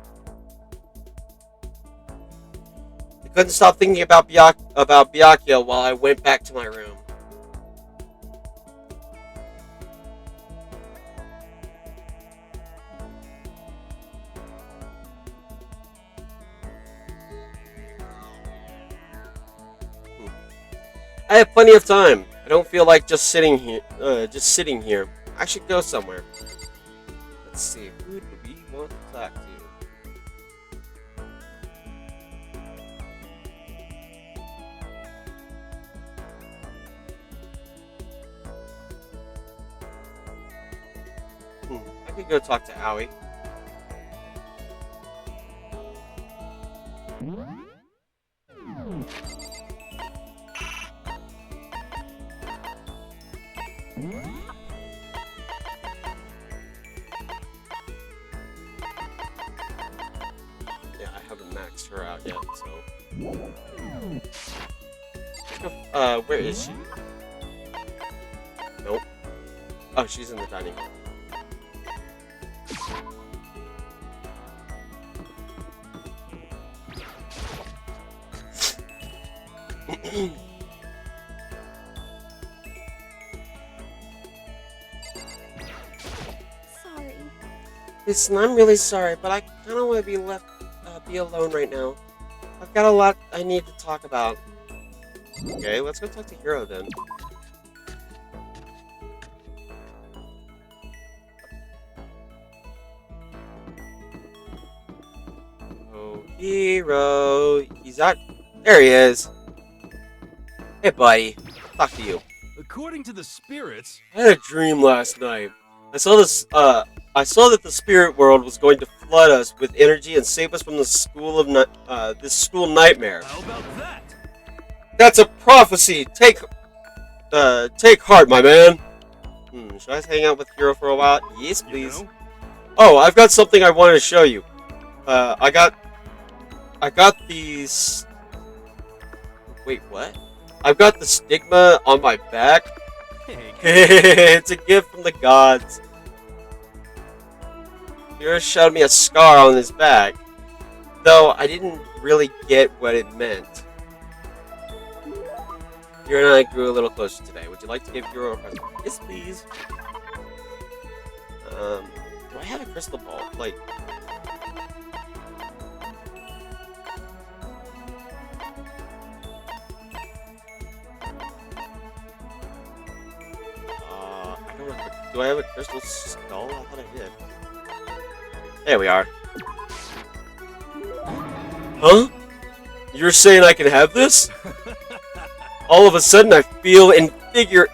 I couldn't stop thinking about Byakuya while I went back to my room. I have plenty of time. I don't feel like just sitting here. I should go somewhere. Let's see. Who do we want to talk to? I could go talk to Aoi. Yeah, I haven't maxed her out yet, so. Where is she? Nope. Oh, she's in the dining hall. Sorry. Listen, I'm really sorry, but I kind of want to be alone right now. I've got a lot I need to talk about. Okay, let's go talk to Hiro then. Hero. He's out. There he is. Hey, buddy. Talk to you. According to the spirits, I had a dream last night. I saw that the spirit world was going to flood us with energy and save us from the this school nightmare. how about that? That's a prophecy. Take heart, my man. Should I hang out with Hero for a while? Yes, please. You know? Oh, I've got something I wanted to show you. I got these. Wait, what? I've got the stigma on my back. Hey, It's a gift from the gods. Hero showed me a scar on his back, though I didn't really get what it meant. Hero and I grew a little closer today. Would you like to give Hero a present? Yes, please. Do I have a crystal ball? Like, I don't know. Do I have a crystal skull? I thought I did. There we are. Huh? You're saying I can have this? All of a sudden, I feel invigorated.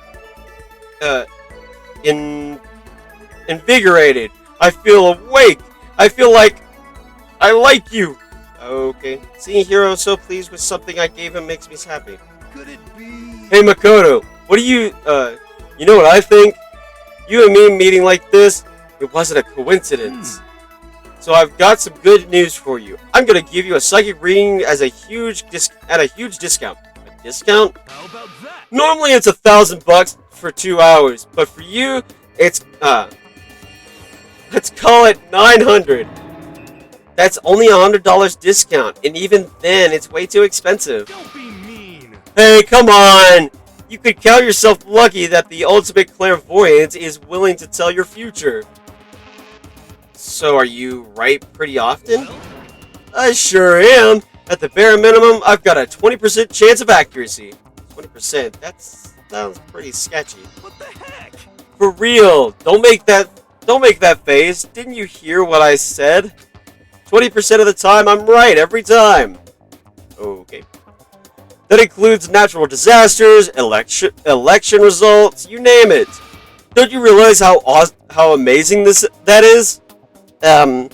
I feel awake. I feel like I like you. Okay. Seeing Hero so pleased with something I gave him makes me happy. could it be? Hey, Makoto, what do you know what I think? You and me meeting like this, it wasn't a coincidence. So I've got some good news for you. I'm gonna give you a psychic reading at a huge discount. A discount? How about that? Normally it's $1,000 for 2 hours, but for you, it's let's call it $900. That's only $100 discount, and even then, it's way too expensive. Don't be mean. Hey, come on! You could count yourself lucky that the ultimate clairvoyant is willing to tell your future. So, are you right pretty often? Well, I sure am. At the bare minimum, I've got a 20% chance of accuracy. 20%? That sounds pretty sketchy. what the heck? For real, don't make that face. Didn't you hear what I said? 20% of the time, I'm right every time. Okay. That includes natural disasters, election results, you name it. Don't you realize how amazing that is? How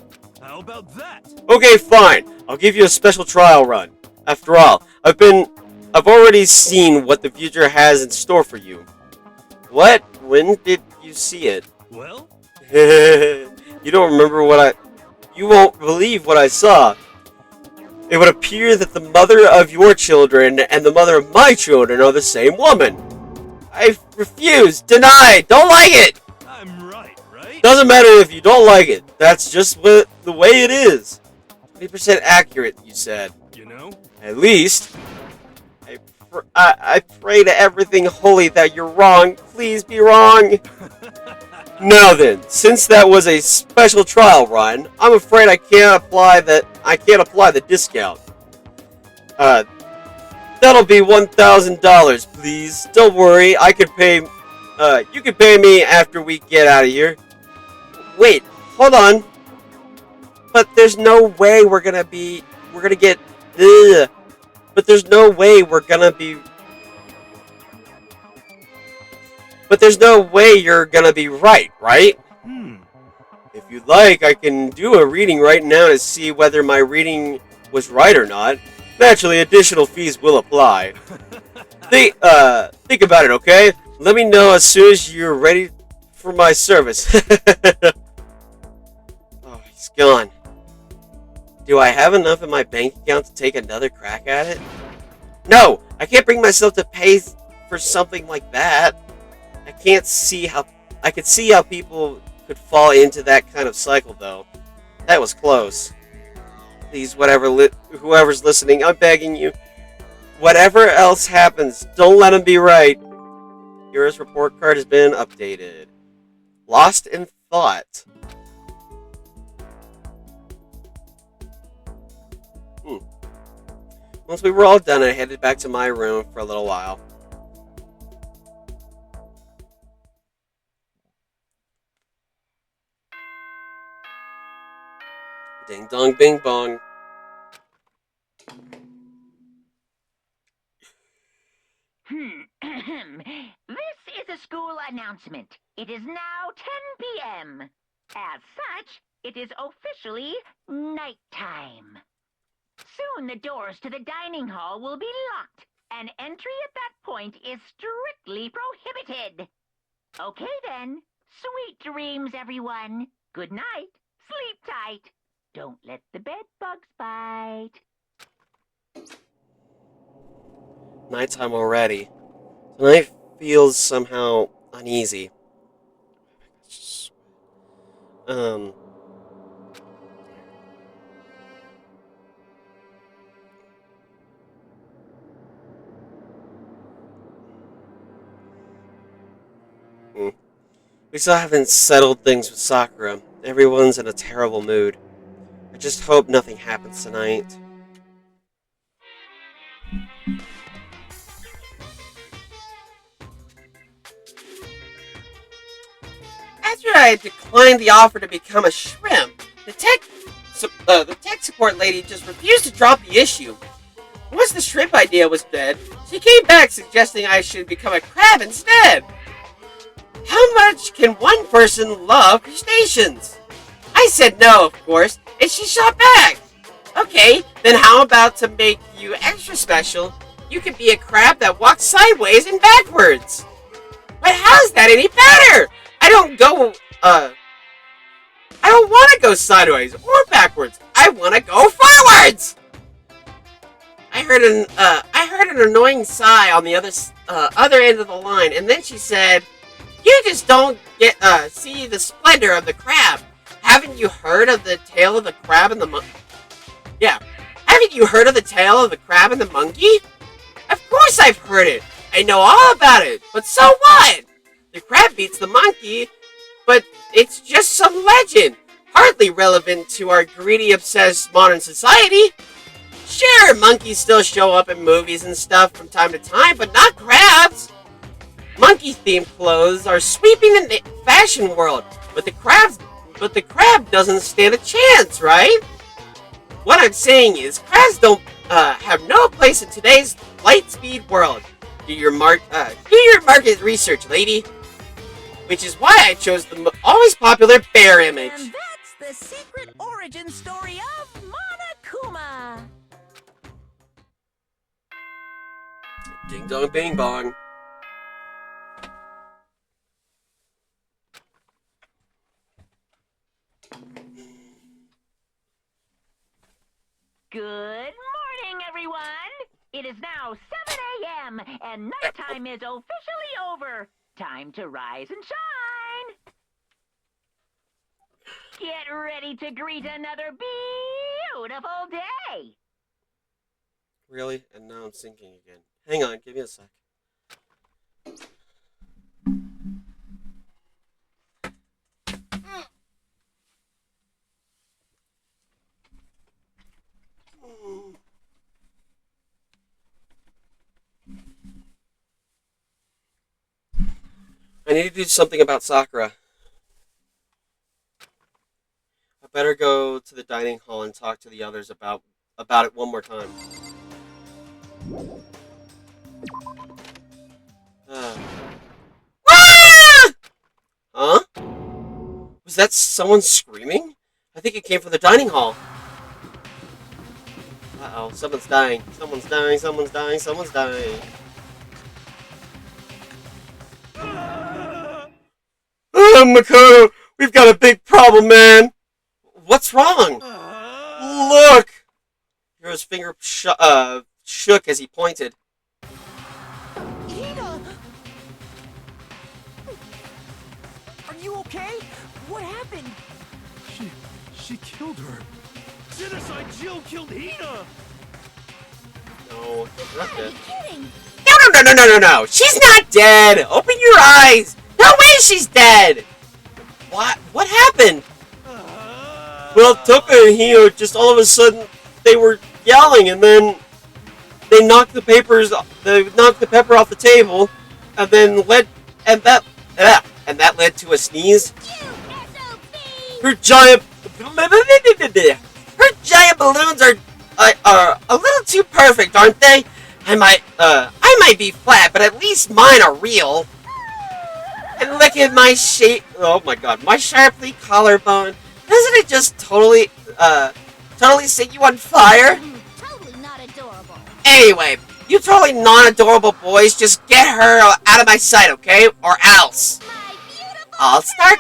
about that? Okay, fine. I'll give you a special trial run. After all, I've already seen what the future has in store for you. What? When did you see it? Well, You don't remember you won't believe what I saw. It would appear that the mother of your children and the mother of my children are the same woman. I refuse. Deny. Don't like it. I'm right? Doesn't matter if you don't like it. That's just the way it is. 20% accurate, you said. You know? At least. I pray to everything holy that you're wrong. Please be wrong. Now then, since that was a special trial run, I'm afraid I can't apply the discount. That'll be $1,000, please. Don't worry, I could pay. You could pay me after we get out of here. Wait, hold on. But there's no way we're gonna get. Ugh. But there's no way we're gonna be. But there's no way you're gonna be right? If you'd like, I can do a reading right now to see whether my reading was right or not. Naturally, additional fees will apply. Think about it, okay? Let me know as soon as you're ready for my service. Oh, he's gone. Do I have enough in my bank account to take another crack at it? No! I can't bring myself to pay for something like that. I could see how people could fall into that kind of cycle, though. That was close. Please, whoever's listening, I'm begging you. Whatever else happens, don't let him be right. Hero's report card has been updated. Lost in thought. Once we were all done, I headed back to my room for a little while. Ding dong bing bong. announcement. It is now 10 p.m. As such, it is officially nighttime. Soon the doors to the dining hall will be locked, and entry at that point is strictly prohibited. Okay then. Sweet dreams, everyone. Good night. Sleep tight. Don't let the bed bugs bite. Nighttime already. Tonight feels somehow uneasy. We still haven't settled things with Sakura. Everyone's in a terrible mood. I just hope nothing happens tonight. After I declined the offer to become a shrimp, the tech support lady just refused to drop the issue. Once the shrimp idea was dead, she came back suggesting I should become a crab instead. How much can one person love crustaceans? I said no, of course, and she shot back. Okay, then how about to make you extra special, you can be a crab that walks sideways and backwards. But how's that any better? I don't want to go sideways or backwards. I want to go forwards. I heard an annoying sigh on the other end of the line, and then she said, "You just don't get see the splendor of the crab. Haven't you heard of the tale of the crab and the monkey?" Yeah. Haven't you heard of the tale of the crab and the monkey? Of course I've heard it. I know all about it. But so what? The crab beats the monkey, but it's just some legend. Hardly relevant to our greedy, obsessed modern society. Sure, monkeys still show up in movies and stuff from time to time, but not crabs. Monkey-themed clothes are sweeping the fashion world, but the crab doesn't stand a chance, right? What I'm saying is, crabs don't have no place in today's light-speed world. Do your market research, lady. Which is why I chose the always popular bear image. And that's the secret origin story of Monokuma. Ding dong bing bong. Good morning, everyone. It is now 7 a.m. and nighttime is officially over. Time to rise and shine. Get ready to greet another beautiful day. Really? And now I'm sinking again. Hang on, give me a sec. I need to do something about Sakura. I better go to the dining hall and talk to the others about it one more time. Huh? Was that someone screaming? I think it came from the dining hall. Uh-oh, someone's dying. Someone's dying, someone's dying, someone's dying. Makoto, we've got a big problem, man. What's wrong? Look! Hero's finger shook as he pointed. Ida! Are you okay? What happened? She killed her. Genocide Jill killed Hina! No, she's not dead. Kidding! No. She's not dead. Open your eyes. No way she's dead. What happened? Well, Toka and Hio just all of a sudden they were yelling, and then they knocked the pepper off the table, and then that led to a sneeze. Her giant balloons are a little too perfect, aren't they? I might be flat, but at least mine are real. And look at my shape. Oh my god, my sharply collarbone. Doesn't it just totally set you on fire? Totally not adorable. Anyway, you totally non-adorable boys, just get her out of my sight, okay? Or else. My beautiful I'll start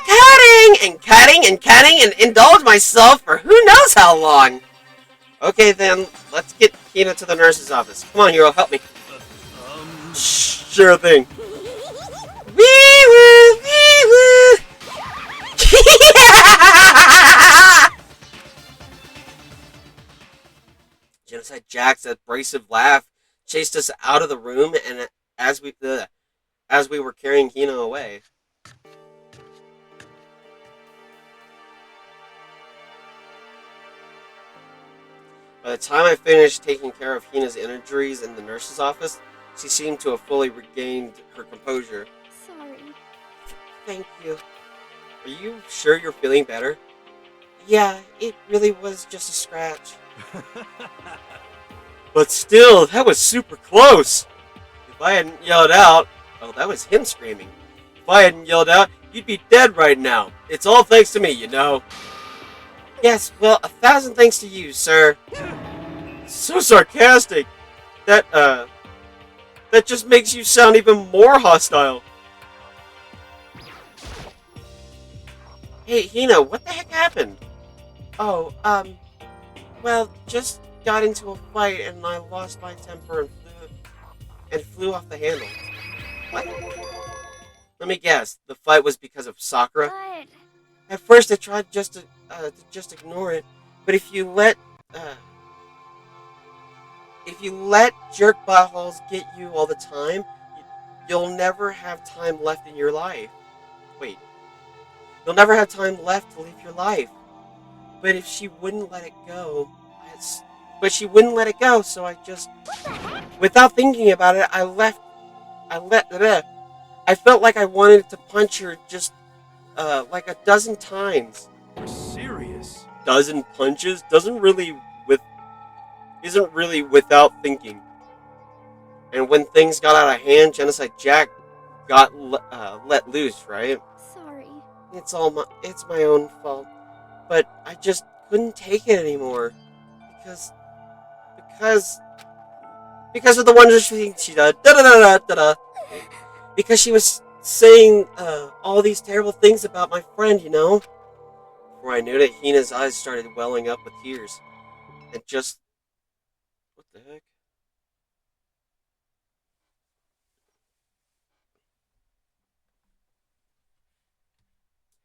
cutting and indulge myself for who knows how long. Okay then, let's get Hina to the nurse's office. Come on, Hero, help me. Sure thing. Wee woo, wee woo. Genocide Jack's abrasive laugh chased us out of the room, and as we were carrying Hina away. By the time I finished taking care of Hina's injuries in the nurse's office, she seemed to have fully regained her composure. Sorry. Thank you. Are you sure you're feeling better? Yeah, it really was just a scratch. But still, that was super close. If I hadn't yelled out... Oh, that was him screaming. If I hadn't yelled out, you'd be dead right now. It's all thanks to me, you know. Yes, well, 1,000 thanks to you, sir. So sarcastic. That just makes you sound even more hostile. Hey, Hina, what the heck happened? Oh, well, just got into a fight and I lost my temper and flew off the handle. What? Let me guess, the fight was because of Sakura? But... At first I tried just to ignore it, but if you let jerk buttholes get you all the time, you'll never have time left in your life. Wait. You'll never have time left to live your life. But if she wouldn't let it go, so I just... Without thinking about it, I felt like I wanted to punch her just, like a dozen times. You're serious? Dozen punches? Isn't really without thinking. And when things got out of hand, Genocide Jack got let loose, right? Sorry. It's my own fault. But I just couldn't take it anymore. Because of the wondrous things she did. Because she was saying all these terrible things about my friend, you know? Before I knew it, Hina's eyes started welling up with tears. And just... What the heck?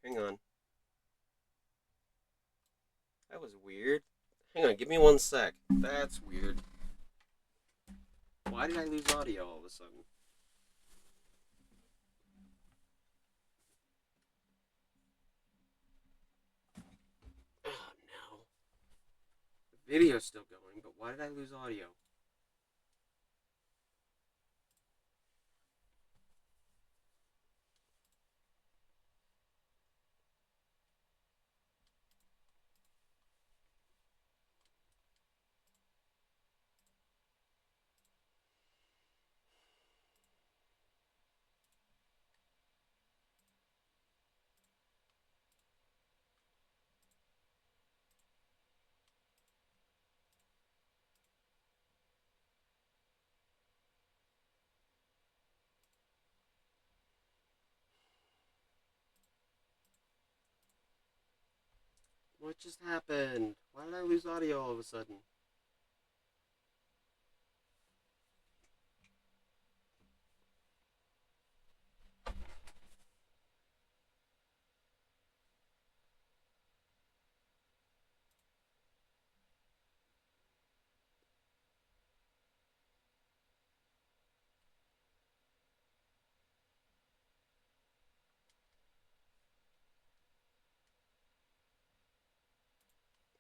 Hang on. That was weird. Hang on, give me 1 sec. That's weird. Why did I lose audio all of a sudden? Oh no. The video's still going, but why did I lose audio? What just happened? Why did I lose audio all of a sudden?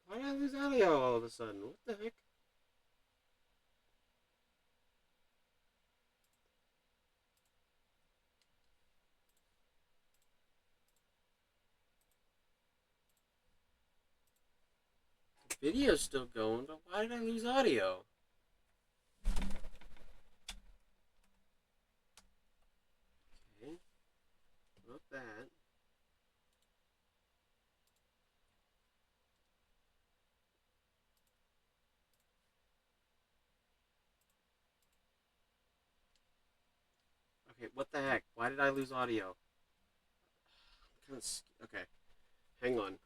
Why did I lose audio all of a sudden? What the heck? The video's still going, but why did I lose audio? Okay. Well, that. Okay, what the heck? Why did I lose audio? Okay, hang on.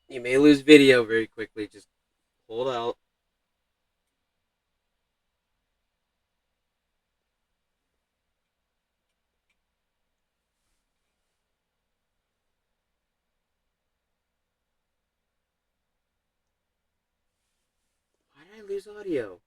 You may lose video very quickly. Just hold out. Why did I lose audio?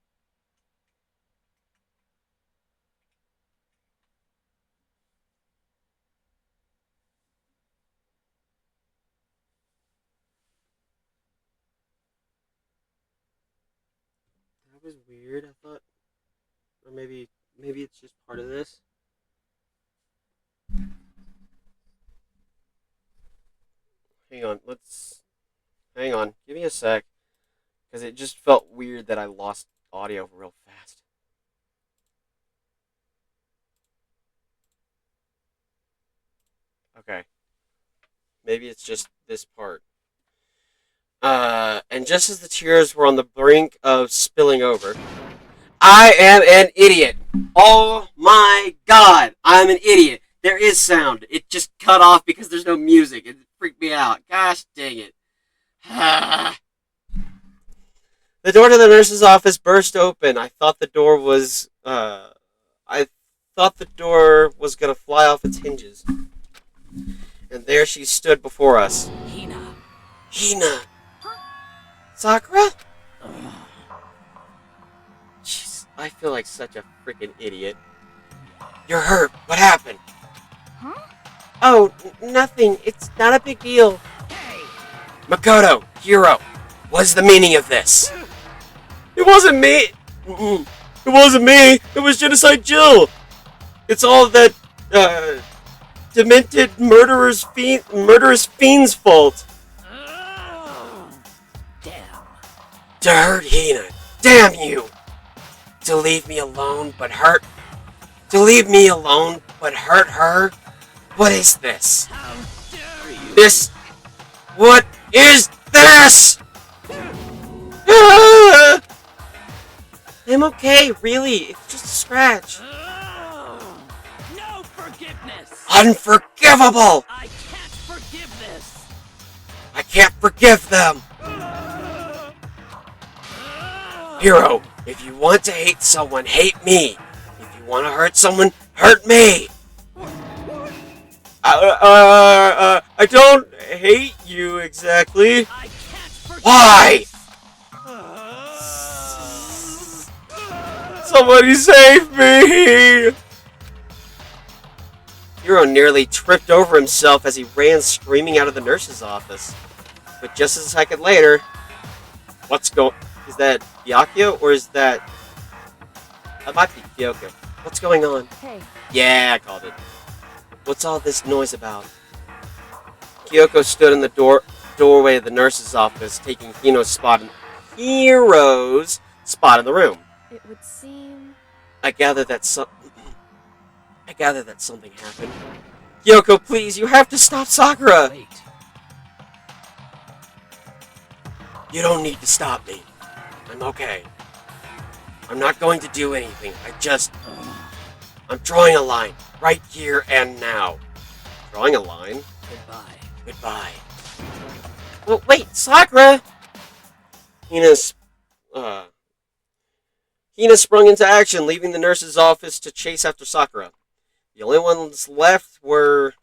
That was weird. I thought, or maybe it's just part of this. Hang on. Give me a sec, because it just felt weird that I lost audio real fast. Okay. Maybe it's just this part. And just as the tears were on the brink of spilling over, I am an idiot. Oh my god, I'm an idiot. There is sound. It just cut off because there's no music. It freaked me out. Gosh dang it. The door to the nurse's office burst open. I thought the door was gonna fly off its hinges. And there she stood before us. Hina! Sakura? Jeez, I feel like such a freaking idiot. You're hurt. What happened? Huh? Oh, nothing. It's not a big deal. Makoto, Hiro, what's the meaning of this? It wasn't me. It wasn't me. It was Genocide Jill. It's all that, demented murderous fiend's fault. To hurt Hina. Damn you! To leave me alone but hurt her? What is this? How dare you? This... What is this? Ah! I'm okay, really. It's just a scratch. No forgiveness! Unforgivable! I can't forgive this! I can't forgive them! Hiro, if you want to hate someone, hate me. If you want to hurt someone, hurt me. I don't hate you exactly. Why? Somebody save me! Hiro nearly tripped over himself as he ran screaming out of the nurse's office. But just a second later, is that Byakuya or is that... That might be Kyoko. What's going on? Hey. Yeah, I called it. What's all this noise about? Kyoko stood in the doorway of the nurse's office, taking Hiro's spot in the room. It would seem... I gather that something happened. Kyoko, please, you have to stop Sakura! Wait. You don't need to stop me. I'm okay. I'm not going to do anything. I'm drawing a line. Right here and now. Drawing a line? Goodbye. Well, wait, Sakura! Hina sprung into action, leaving the nurse's office to chase after Sakura. The only ones left were...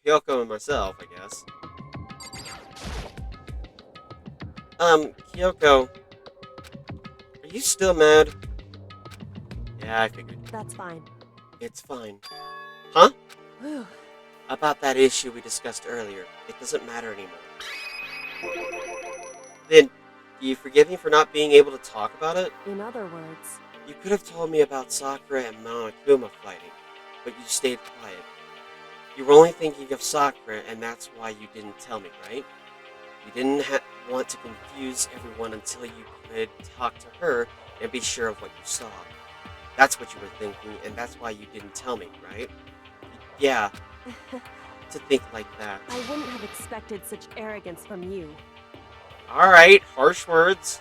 Kyoko and myself, I guess. Kyoko, are you still mad? Yeah, I figured. That's fine. It's fine. Huh? Whew. About that issue we discussed earlier. It doesn't matter anymore. Then, do you forgive me for not being able to talk about it? In other words... You could have told me about Sakura and Monokuma fighting, but you stayed quiet. You were only thinking of Sakura, and that's why you didn't tell me, right? You didn't want to confuse everyone until you could talk to her and be sure of what you saw. That's what you were thinking, and that's why you didn't tell me, right? Yeah, to think like that. I wouldn't have expected such arrogance from you. Alright, harsh words.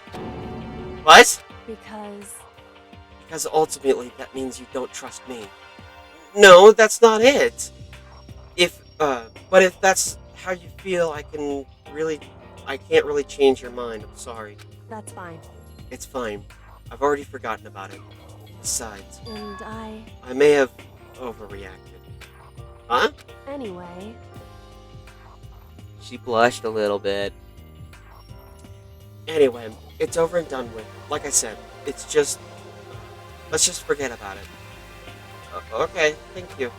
What? Because ultimately that means you don't trust me. No, that's not it. But if that's how you feel, I can't really change your mind. I'm sorry. that's fine. It's fine. I've already forgotten about it. Besides, And I may have overreacted. Huh? anyway, She blushed a little bit. Anyway, it's over and done with. Like I said, let's just forget about it. Okay, thank you.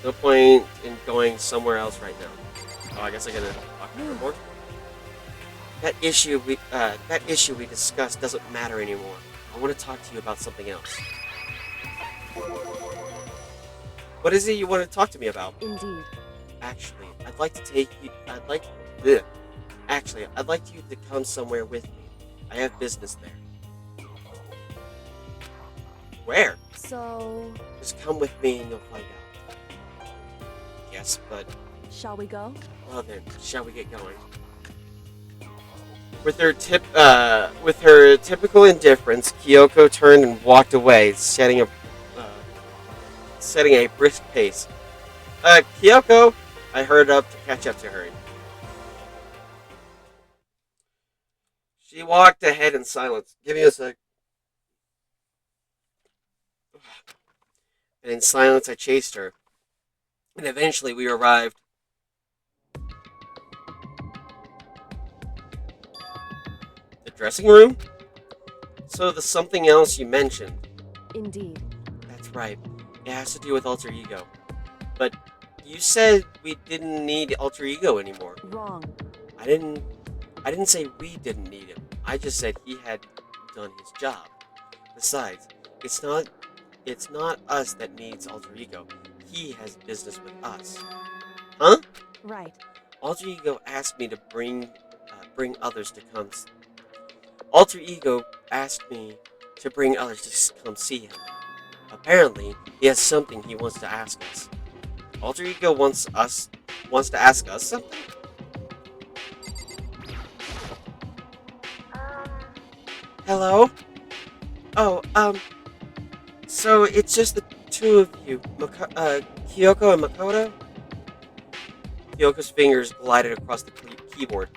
No point in going somewhere else right now. Oh, I guess I gotta talk to her more. That issue we discussed doesn't matter anymore. I want to talk to you about something else. What is it you want to talk to me about? indeed. Actually, I'd like you to come somewhere with me. I have business there. Where? So, Just come with me and you'll find out. Yes, but shall we go? well then, shall we get going? With her typical indifference, Kyoko turned and walked away, setting a brisk pace. Kyoko! I hurried up to catch up to her. She walked ahead in silence. Give me a sec. And in silence, I chased her. And eventually, we arrived. The dressing room? So, the something else you mentioned. Indeed. That's right. It has to do with alter ego. But you said we didn't need alter ego anymore. Wrong. I didn't say we didn't need him. I just said he had done his job. Besides, it's not us that needs alter ego. He has business with us. Huh? Right. Alter ego asked me to bring others to come. Alter ego asked me to bring others to come see him. Apparently, he has something he wants to ask us. Alter ego wants to ask us something? Hello? Oh, so it's just the two of you, Kyoko and Makoto? Kyoko's fingers glided across the keyboard.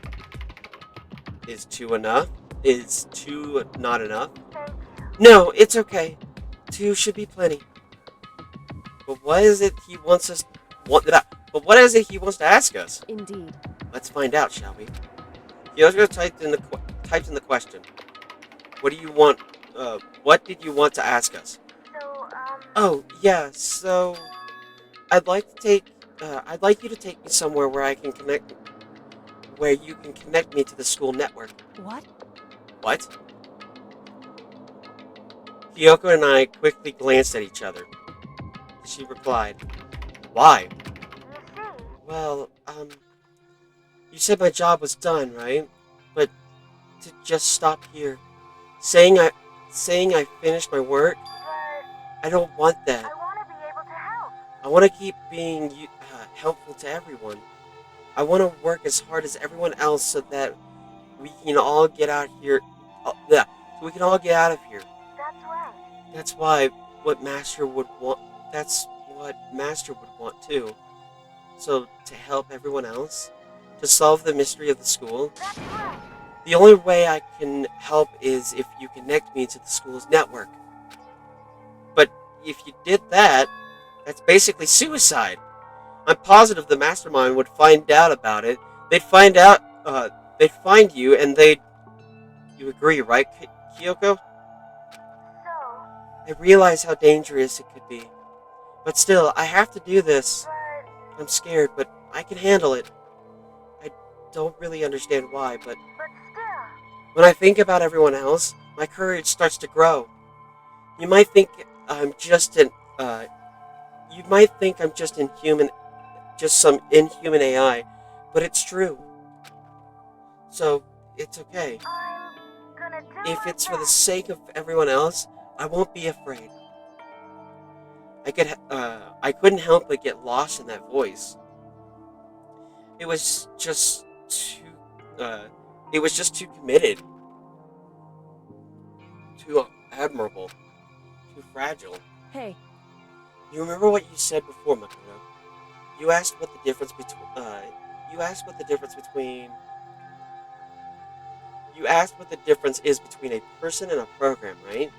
Is two enough? Is two not enough? No, it's okay. Two should be plenty. But what is it he wants to ask us? Indeed. Let's find out, shall we? Kyoko typed in the question. What do you want? What did you want to ask us? Oh, yeah. So, I'd like you to take me somewhere where you can connect me to the school network. What? What? Kyoko and I quickly glanced at each other. She replied, "Why?" Well, you said my job was done, right? But to just stop here, saying I finished my work, I don't want that. I want to be able to help. I want to keep being helpful to everyone. I want to work as hard as everyone else so that we can all get out here. So we can all get out of here. That's right. That's what Master would want. That's what Master would want too. So to help everyone else, to solve the mystery of the school. That's right. The only way I can help is if you connect me to the school's network. But if you did that, that's basically suicide. I'm positive the mastermind would find out about it. They'd find you, and You agree, right, Kyoko? So, I realize how dangerous it could be. But still, I have to do this. but I'm scared, but I can handle it. I don't really understand why, but still. when I think about everyone else, my courage starts to grow. You might think I'm just some inhuman AI, but it's true. So, it's okay. I'm gonna do if it's for the sake of everyone else, I won't be afraid. I couldn't help but get lost in that voice. It was just too, uh, it was just too committed, too admirable, too fragile. Hey, You remember what you said before, Makoto? You asked what the difference between, you asked what the difference between, you asked what the difference is between a person and a program, right?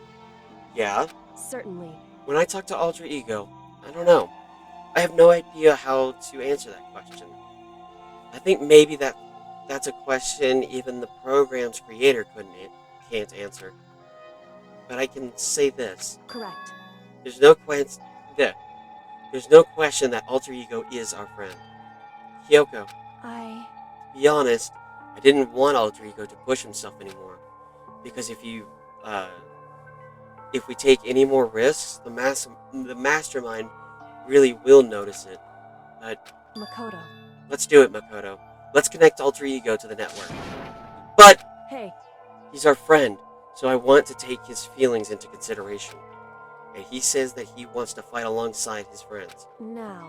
Yeah. certainly. When I talk to Alter Ego, I don't know. I have no idea how to answer that question. I think maybe that's a question even the program's creator can't answer. But I can say this. Correct. There's no question there's no question that Alter Ego is our friend. Kyoko, to be honest, I didn't want Alter Ego to push himself anymore. Because if we take any more risks, the mastermind really will notice it. But Makoto. let's do it, Makoto. Let's connect Alter Ego to the network. But Hey, he's our friend, so I want to take his feelings into consideration. And he says that he wants to fight alongside his friends. now,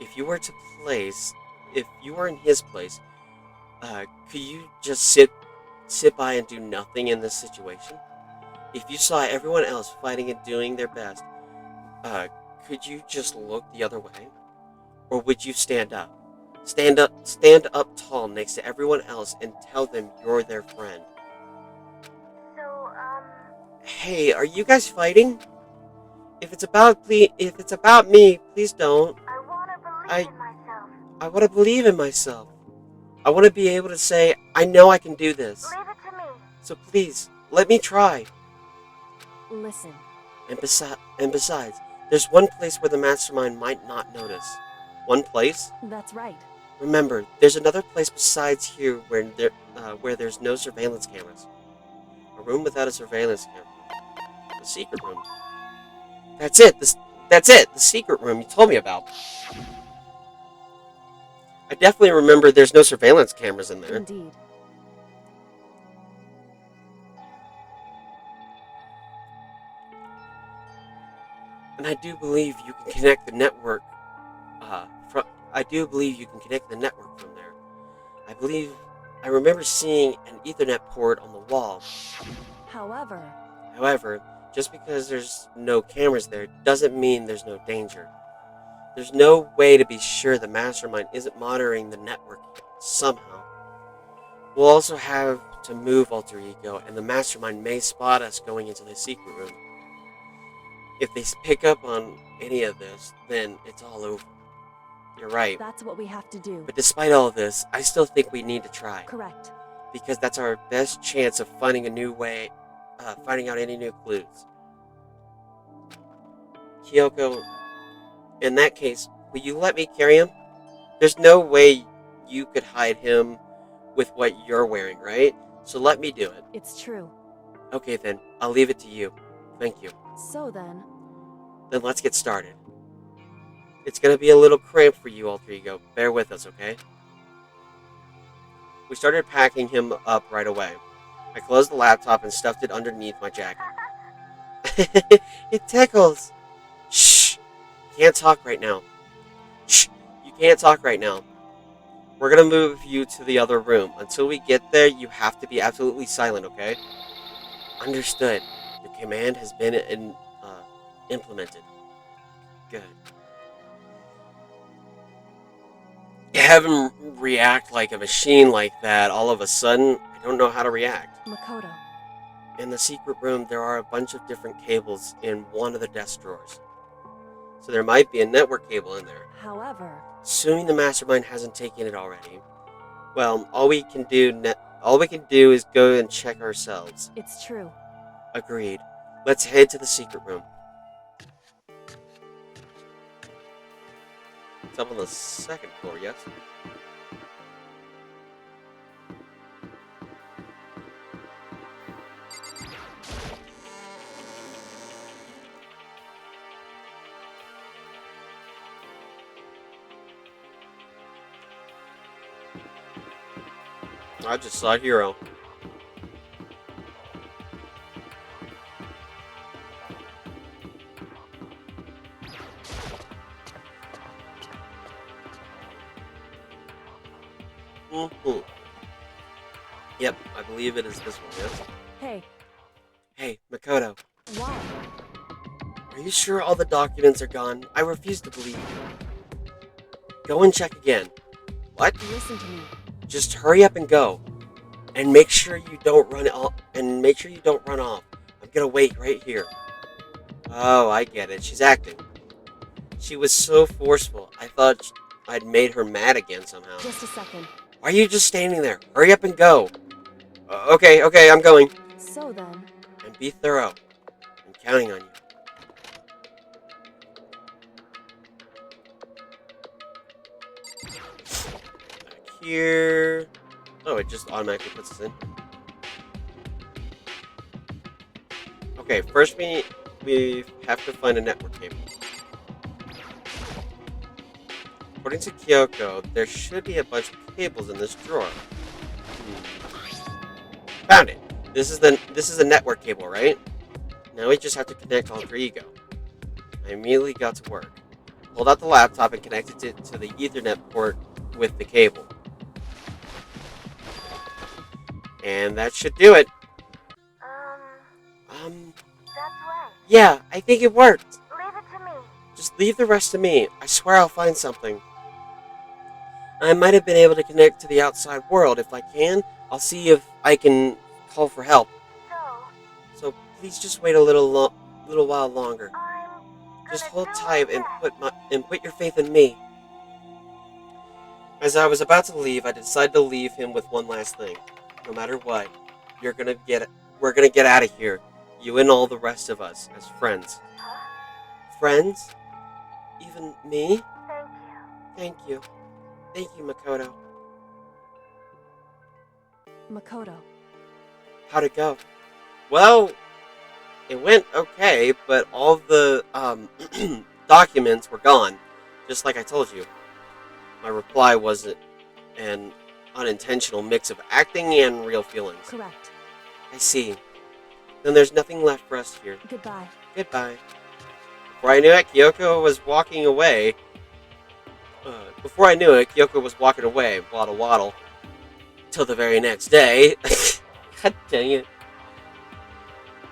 If you were in his place, could you just sit by and do nothing in this situation? If you saw everyone else fighting and doing their best, could you just look the other way? Or would you stand up? Stand up tall next to everyone else and tell them you're their friend. So, Hey, are you guys fighting? If it's about me, please don't. I want to believe in myself. I want to believe in myself. I want to be able to say, I know I can do this. Leave it to me. So please, let me try. listen. And besides, there's one place where the mastermind might not notice. One place? That's right. Remember, there's another place besides here where there's no surveillance cameras. A room without a surveillance camera. The secret room. That's it. The secret room you told me about. I definitely remember there's no surveillance cameras in there. Indeed. And I do believe you can connect the network. I do believe you can connect the network from there. I remember seeing an Ethernet port on the wall. However, just because there's no cameras there doesn't mean there's no danger. There's no way to be sure the mastermind isn't monitoring the network somehow. We'll also have to move Alter Ego, and the mastermind may spot us going into the secret room. If they pick up on any of this, then it's all over. You're right. That's what we have to do. But despite all of this, I still think we need to try. Correct. Because that's our best chance of finding out any new clues. Kyoko, in that case, will you let me carry him? There's no way you could hide him with what you're wearing, right? So let me do it. It's true. Okay then, I'll leave it to you. Thank you. So then... Then let's get started. It's gonna be a little cramped for you, Alter Ego. Bear with us, okay? We started packing him up right away. I closed the laptop and stuffed it underneath my jacket. It tickles! Shh! You can't talk right now. Shh! You can't talk right now. We're gonna move you to the other room. Until we get there, you have to be absolutely silent, okay? Understood. Your command has been implemented. Good. You have him react like a machine like that all of a sudden. I don't know how to react. Makoto. In the secret room, there are a bunch of different cables in one of the desk drawers. So there might be a network cable in there. However... Assuming the mastermind hasn't taken it already, well, all we can do is go and check ourselves. It's true. Agreed. Let's head to the secret room. It's up on the second floor, yes? I just saw Hero. Mm-hmm. Yep, I believe it is this one, yes? Hey, Hey, Makoto, why? are you sure all the documents are gone? I refuse to believe you. Go and check again. What? Listen to me. Just hurry up and go. And make sure you don't run off. I'm gonna wait right here. Oh, I get it. She's acting. She was so forceful. I thought I'd made her mad again somehow. Just a second. Why are you just standing there? Hurry up and go. Okay, I'm going. So then, And be thorough. I'm counting on you. Back here. Oh, it just automatically puts us in. Okay, first we have to find a network cable. According to Kyoko, there should be a bunch of cables in this drawer. Found it. This is the network cable, right? Now we just have to connect Alter Ego. I immediately got to work. Pulled out the laptop and connected it to the Ethernet port with the cable. And that should do it. That's right. Yeah, I think it worked. Leave it to me. Just leave the rest to me. I swear I'll find something. I might have been able to connect to the outside world. If I can, I'll see if I can call for help. So please just wait a little while longer. Just hold tight and put your faith in me. As I was about to leave, I decided to leave him with one last thing. No matter what, we're gonna get out of here. You and all the rest of us as friends. Friends? Even me? Thank you. Thank you, Makoto. Makoto. How'd it go? Well, it went okay, but all the documents were gone, just like I told you. My reply was an unintentional mix of acting and real feelings. Correct. I see. Then there's nothing left for us here. Goodbye. Goodbye. Before I knew it, Kyoko was walking away. Waddle waddle. Till the very next day. God dang it.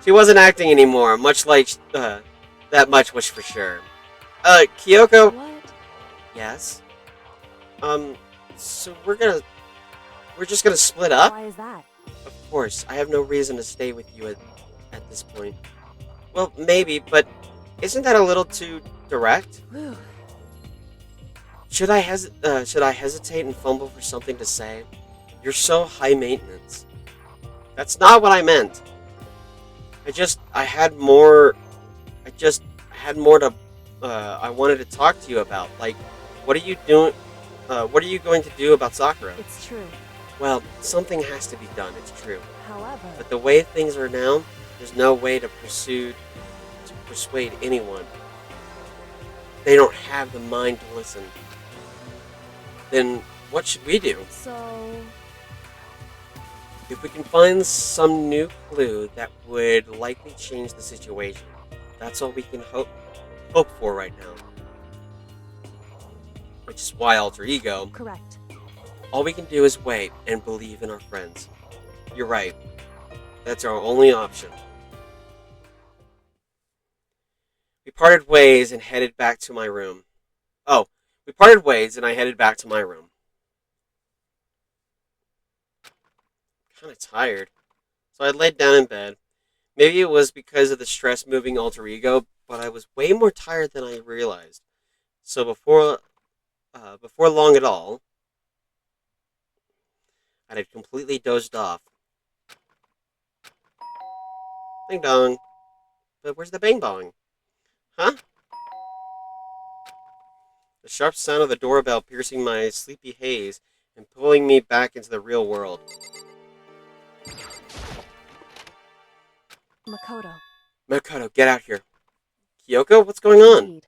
She wasn't acting anymore, much like, that much was for sure. Kyoko? What? Yes? So we're just gonna split up? Why is that? Of course, I have no reason to stay with you at this point. Well, maybe, but isn't that a little too direct? Whew. Should I hesitate and fumble for something to say? You're so high maintenance. That's not what I meant. I had more to, I wanted to talk to you about. Like, what are you doing, what are you going to do about Sakura? It's true. Well, something has to be done, it's true. However... But the way things are now, there's no way to persuade anyone. They don't have the mind to listen. Then what should we do? So... If we can find some new clue that would likely change the situation, that's all we can hope for right now. Which is why Alter Ego. Correct. All we can do is wait and believe in our friends. You're right. That's our only option. We parted ways and headed back to my room. We parted ways and I headed back to my room. Kind of tired. So I laid down in bed. Maybe it was because of the stress moving Alter Ego, but I was way more tired than I realized. So before long at all, I had completely dozed off. Ding dong. But where's the bang bong? Huh? The sharp sound of the doorbell piercing my sleepy haze and pulling me back into the real world. Makoto, get out here. Kyoko, what's going on? Indeed.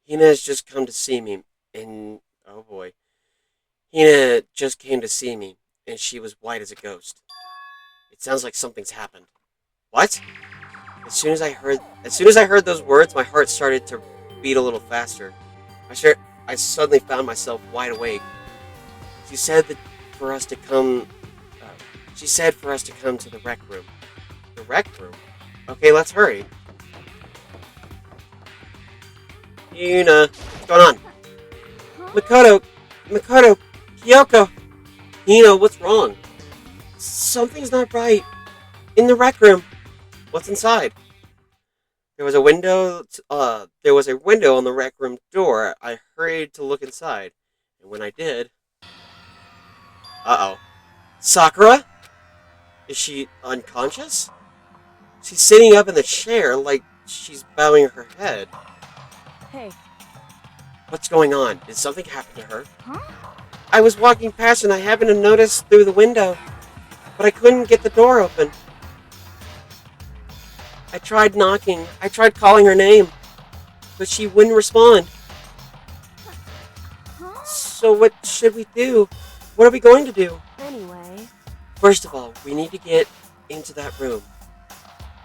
Hina has just come to see me, and... oh boy. Hina just came to see me, and she was white as a ghost. It sounds like something's happened. What? As soon as I heard those words, my heart started to beat a little faster. I suddenly found myself wide awake. She said for us to come. She said for us to come to the rec room. The rec room? Okay, let's hurry. Yuna, what's going on? Makoto, Kyoko. Hina, what's wrong? Something's not right. In the rec room. What's inside? There was a window. There was a window on the rec room door. I hurried to look inside, and when I did, Sakura? Is she unconscious? She's sitting up in the chair like she's bowing her head. Hey. What's going on? Did something happen to her? Huh? I was walking past and I happened to notice through the window, but I couldn't get the door open. I tried knocking. I tried calling her name, but she wouldn't respond. Huh? So what should we do? What are we going to do? Anyway. First of all, we need to get into that room.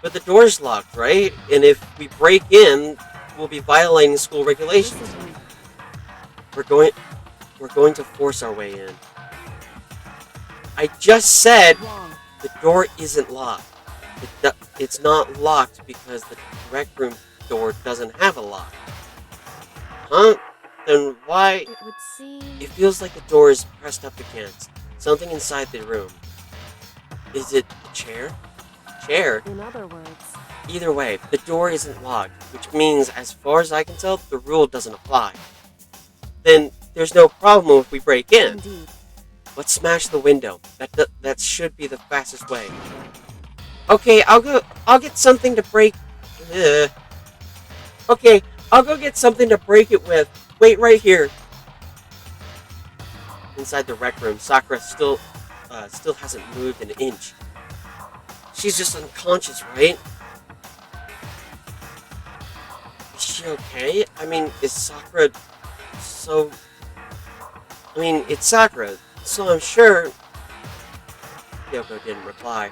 But the door's locked, right? And if we break in, we'll be violating school regulations. We're going to force our way in. I just said the door isn't locked. It's not locked because the rec room door doesn't have a lock. Huh? Then why? It would seem... It feels like the door is pressed up against something inside the room. Is it the chair? Chair? In other words... Either way, the door isn't locked, which means, as far as I can tell, the rule doesn't apply. Then there's no problem if we break in. Indeed. Let's smash the window. That should be the fastest way. Okay, I'll get something to break. Okay, I'll go get something to break it with. Wait right here. Inside the rec room, Sakura still hasn't moved an inch. She's just unconscious, right? Is she okay? I mean, is Sakura so... I mean, it's Sakura, so I'm sure... Kyoko didn't reply.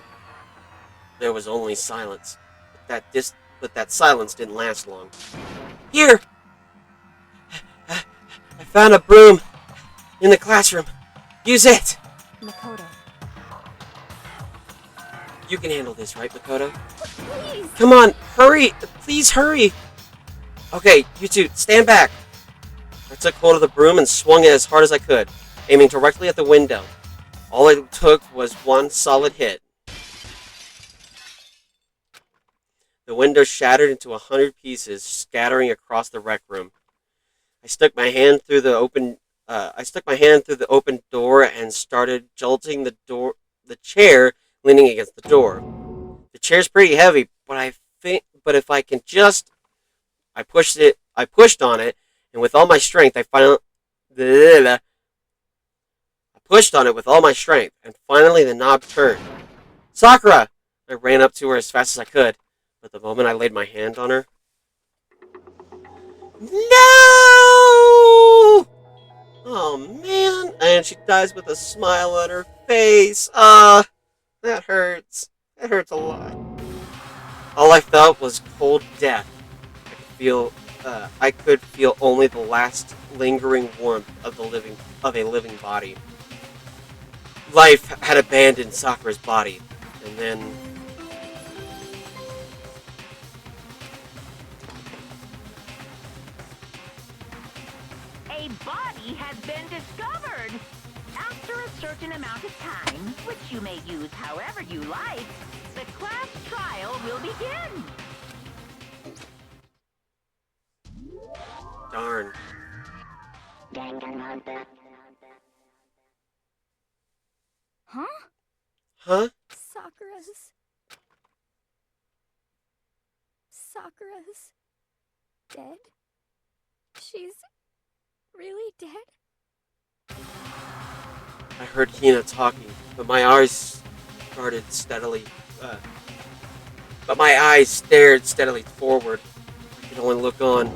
There was only silence. But that silence didn't last long. Here! I found a broom in the classroom. Use it! Makoto. You can handle this, right, Makoto? Please. Come on, hurry! Please hurry! Okay, you two, stand back. I took hold of the broom and swung it as hard as I could, aiming directly at the window. All it took was one solid hit. The window shattered into 100 pieces, scattering across the rec room. I stuck my hand through the open door and started jolting the chair leaning against the door. The chair's pretty heavy, but if I can just... I pushed on it, and with all my strength, and finally the knob turned. Sakura! I ran up to her as fast as I could, but the moment I laid my hand on her... No! Oh, man. And she dies with a smile on her face. That hurts. That hurts a lot. All I felt was cold death. I could feel only the last lingering warmth of a living body. Life had abandoned Sakura's body, and then... A body has been discovered! After a certain amount of time, which you may use however you like, the class trial will begin! Darn. Danganronpa. Huh? Huh? Sakura's dead? She's really dead? I heard Hina talking, but my eyes stared steadily forward. I could only look on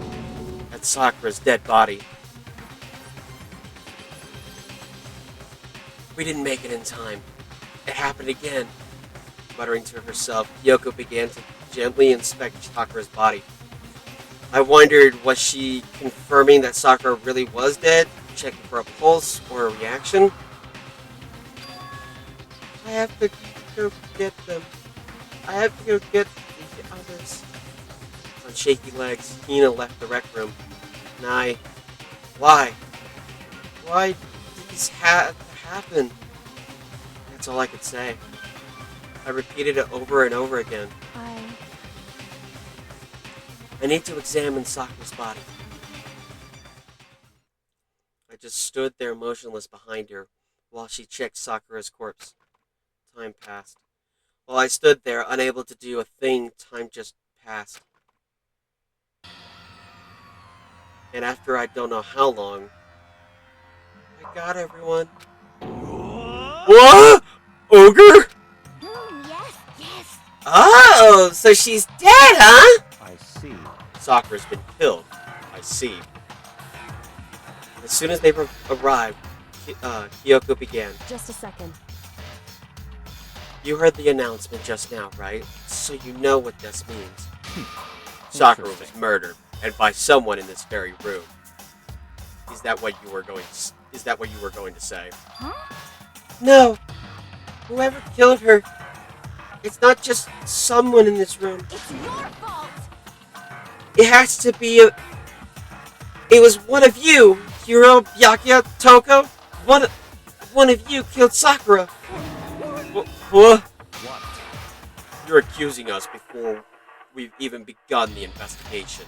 at Sakura's dead body. We didn't make it in time. It happened again. Muttering to herself, Kyoko began to gently inspect Sakura's body. I wondered, was she confirming that Sakura really was dead, checking for a pulse or a reaction? I have to go get them. I have to go get the others. On shaky legs, Hina left the rec room. And why? Why did this happen? That's all I could say. I repeated it over and over again. I need to examine Sakura's body. I just stood there motionless behind her while she checked Sakura's corpse. Time passed. While I stood there, unable to do a thing, time just passed. And after I don't know how long, I got everyone. What? Ogre? Yes. Oh, so she's dead, huh? I see. Sakura's been killed. I see. As soon as they arrived, Kyoko began. Just a second. You heard the announcement just now, right? So you know what this means. Sakura was murdered, and by someone in this very room. Is that what you were going to say? Huh? No. Whoever killed her, it's not just someone in this room. It's your fault. It has to be it was one of you, Hiro, Byakuya, Toko. One of you killed Sakura. What? You're accusing us before we've even begun the investigation.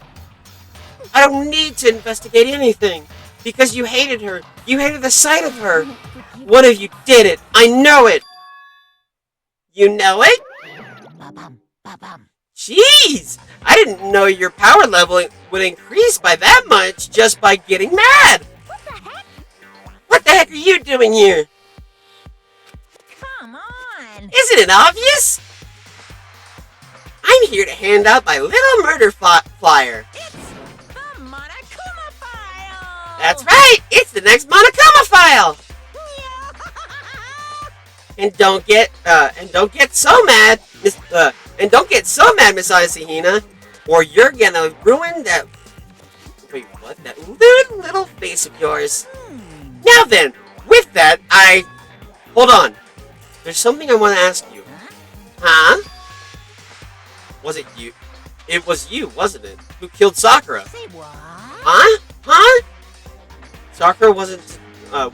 I don't need to investigate anything. Because you hated her. You hated the sight of her. One of you did it. I know it. You know it? Jeez! I didn't know your power level would increase by that much just by getting mad. What the heck? What the heck are you doing here? Come on. Isn't it obvious? I'm here to hand out my little murder flyer. It's the Monokuma file. That's right. It's the next Monokuma file. And don't get so mad, Miss Asahina, or you're gonna ruin that. Wait, what? That little face of yours. Now then, with that, hold on. There's something I want to ask you. Huh? Was it you? It was you, wasn't it? Who killed Sakura? Say what? Huh? Sakura wasn't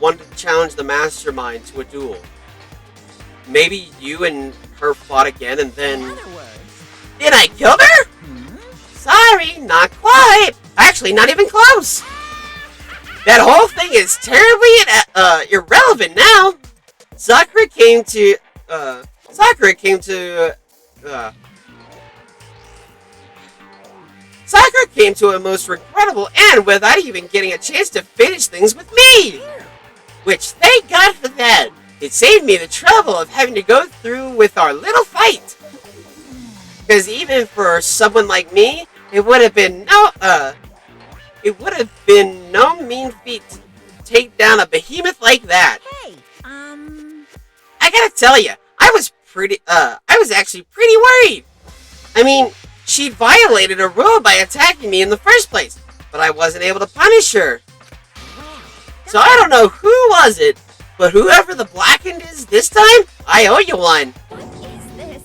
wanted to challenge the mastermind to a duel. Maybe you and her fought again, and then. In other words, Did I kill her? Sorry, not quite. Actually, not even close. That whole thing is terribly irrelevant now. Sakura came to a most regrettable end without even getting a chance to finish things with me. Which, thank God for that. It saved me the trouble of having to go through with our little fight. Because even for someone like me, it would have been no mean feat to take down a behemoth like that. hey, I gotta tell you, I was actually pretty worried. I mean, she violated a rule by attacking me in the first place, but I wasn't able to punish her. So I don't know who was it, but whoever the blackened is this time, I owe you one. What is this?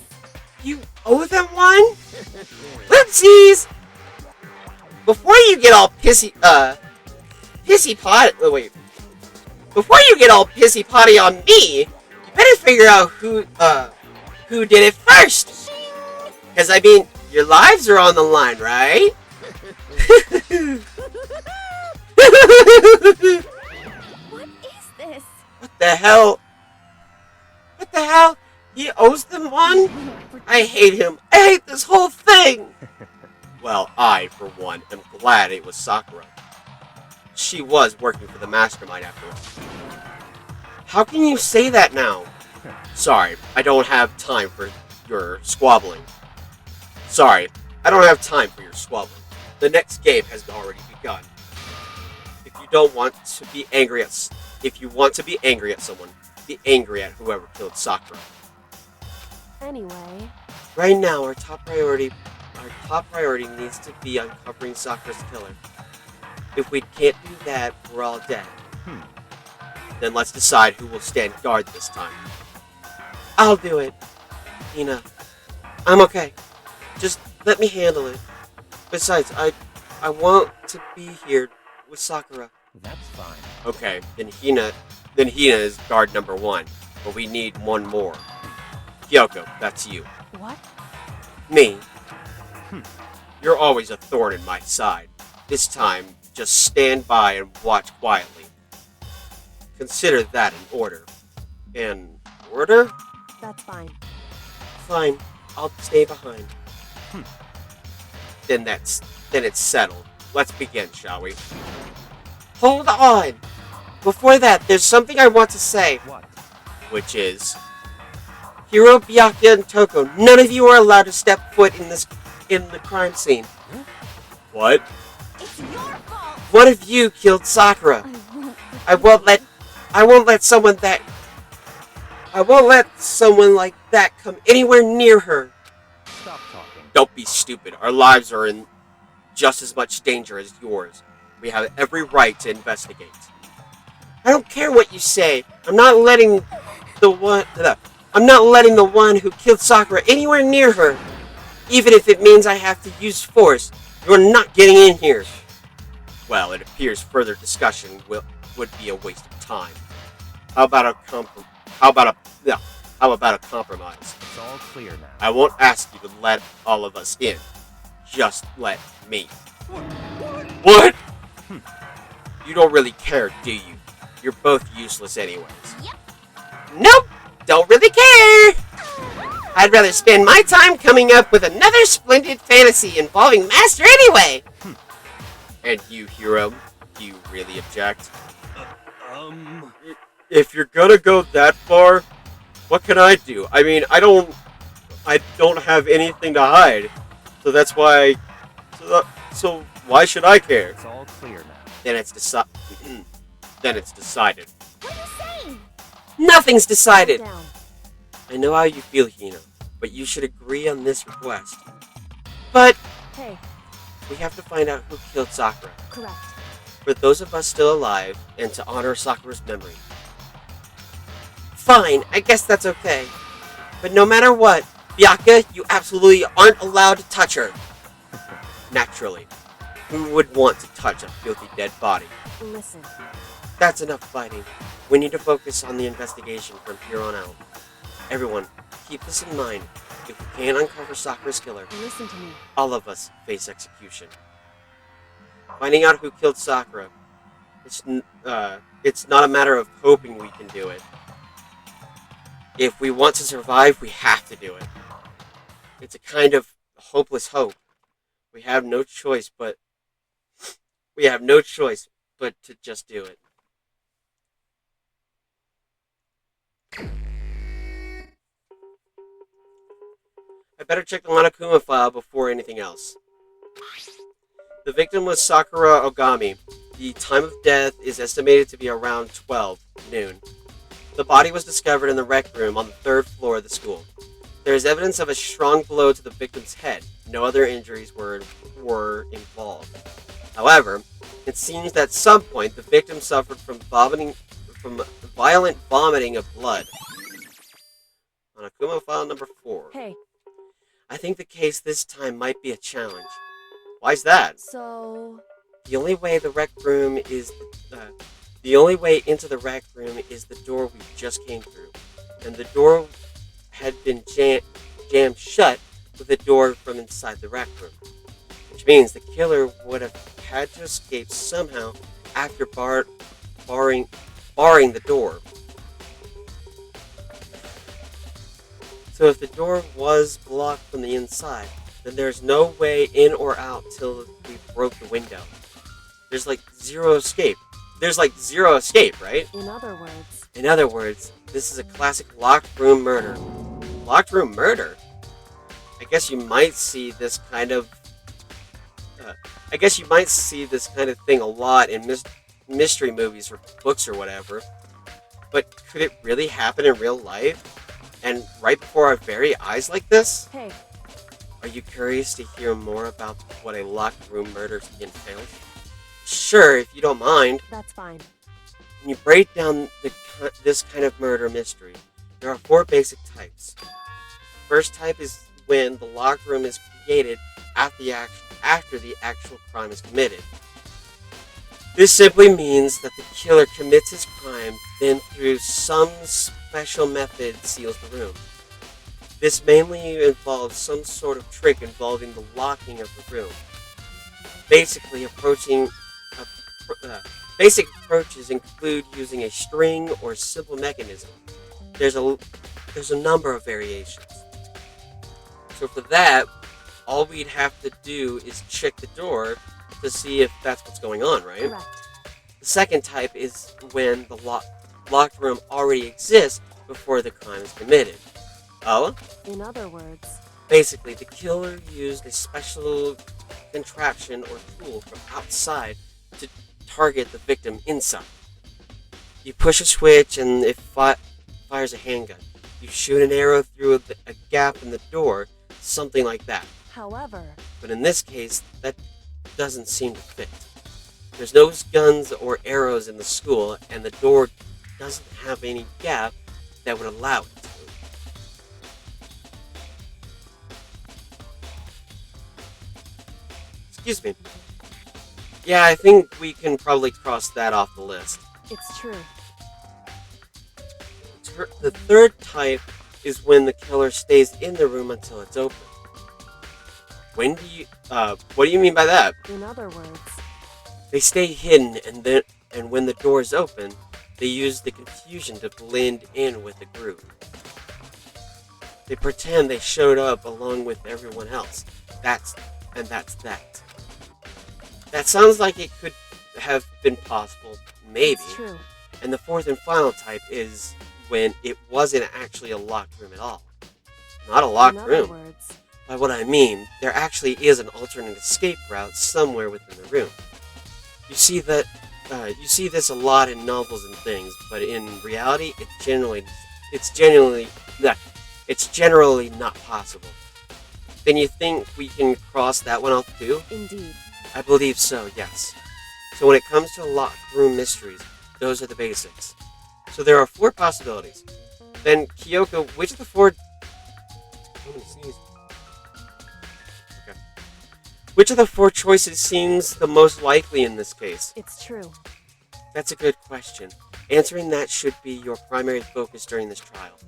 You owe them one? Whoopsies! Before you get all before you get all pissy potty on me, you better figure out who did it first. Because I mean, your lives are on the line, right? What is this? What the hell? What the hell? He owes them one? I hate him. I hate this whole thing. Well, I, for one, am glad it was Sakura. She was working for the mastermind after all. How can you say that now? Sorry, I don't have time for your squabbling. Sorry, I don't have time for your squabbling. The next game has already begun. If you want to be angry at someone, be angry at whoever killed Sakura. Anyway, Right now, our top priority needs to be uncovering Sakura's killer. If we can't do that, we're all dead. Then let's decide who will stand guard this time. I'll do it. Hina, I'm okay. Just let me handle it. Besides, I want to be here with Sakura. That's fine. Okay, then Hina is guard number 1, but we need one more. Kyoko, that's you. What? Me. You're always a thorn in my side. This time, just stand by and watch quietly. Consider that an order. An order? That's fine. Fine, I'll stay behind. Then it's settled. Let's begin, shall we? Hold on! Before that, there's something I want to say. What? Which is... Hiro, Byakuya, and Toko, none of you are allowed to step foot in the crime scene. What? It's your fault. One of you killed Sakura. I won't let someone like that come anywhere near her. Stop talking. Don't be stupid. Our lives are in just as much danger as yours. We have every right to investigate. I don't care what you say. I'm not letting the one who killed Sakura anywhere near her. Even if it means I have to use force, you're not getting in here. Well, it appears further discussion would be a waste of time. How about a compromise? It's all clear now. I won't ask you to let all of us in. Just let me. What? You don't really care, do you? You're both useless anyways. Nope, don't really care. I'd rather spend my time coming up with another splendid fantasy involving Master anyway. And you, Hiro, do you really object? If you're gonna go that far, what can I do? I mean, I don't have anything to hide, so that's why. So why should I care? It's all clear now. Then it's decided. What are you saying? Nothing's decided. Down. I know how you feel, Hina, but you should agree on this request. But Hey, we have to find out who killed Sakura. correct. For those of us still alive, and to honor Sakura's memory. Fine, I guess that's okay. But no matter what, Byakuya, you absolutely aren't allowed to touch her. Naturally. Who would want to touch a filthy dead body? Listen. That's enough fighting. We need to focus on the investigation from here on out. Everyone, keep this in mind. If we can't uncover Sakura's killer, Listen to me. all of us face execution. Finding out who killed Sakura, it's not a matter of hoping we can do it. If we want to survive, we have to do it. It's a kind of hopeless hope. We have no choice but to just do it. I better check the Monokuma file before anything else. The victim was Sakura Ogami. The time of death is estimated to be around 12 noon. The body was discovered in the rec room on the 3rd floor of the school. There is evidence of a strong blow to the victim's head. No other injuries were involved. However, it seems that at some point the victim suffered from violent vomiting of blood. Monokuma file number 4. Hey, I think the case this time might be a challenge. Why's that? so... The only way into the rec room is the door we just came through, and the door had been jammed shut with a door from inside the rec room, which means the killer would have had to escape somehow after barring the door. So if the door was blocked from the inside, then there's no way in or out till we broke the window. There's zero escape, right? In other words, This is a classic locked room murder. Locked room murder? I guess you might see this kind of thing a lot in mystery movies or books or whatever. But could it really happen in real life? And right before our very eyes like this? hey, Are you curious to hear more about what a locked room murder entails? Sure, if you don't mind. that's fine. When you break down this kind of murder mystery, There are 4 basic types. First type is when the locked room is created after the actual crime is committed. This simply means that the killer commits his crime, then through some special method seals the room. This mainly involves some sort of trick involving the locking of the room. Basic approaches include using a string or simple mechanism. There's a number of variations. So for that, all we'd have to do is check the door to see if that's what's going on, right? Correct. The second type is when the locked room already exists before the crime is committed. Oh? In other words, Basically, the killer used a special contraption or tool from outside to target the victim inside. You push a switch and it fires a handgun. You shoot an arrow through a gap in the door, something like that. however, But in this case, that doesn't seem to fit. There's no guns or arrows in the school, and the door doesn't have any gap that would allow it to. Excuse me. Yeah, I think we can probably cross that off the list. it's true. The third type is when the killer stays in the room until it's open. What do you mean by that? In other words, They stay hidden, and when the door is open, they use the confusion to blend in with the group. They pretend they showed up along with everyone else. That's that. That sounds like it could have been possible, maybe. it's true. And the fourth and final type is when it wasn't actually a locked room at all. Not a locked In other room. words, By what I mean, there actually is an alternate escape route somewhere within the room. You see this a lot in novels and things, but in reality, it's generally not possible. Then you think we can cross that one off too? indeed. I believe so, yes. So when it comes to locked room mysteries, those are the basics. So there are 4 possibilities. Then, Kyoko, which of the 4... I'm gonna sneeze. Okay. Which of the 4 choices seems the most likely in this case? It's true. That's a good question. Answering that should be your primary focus during this trial.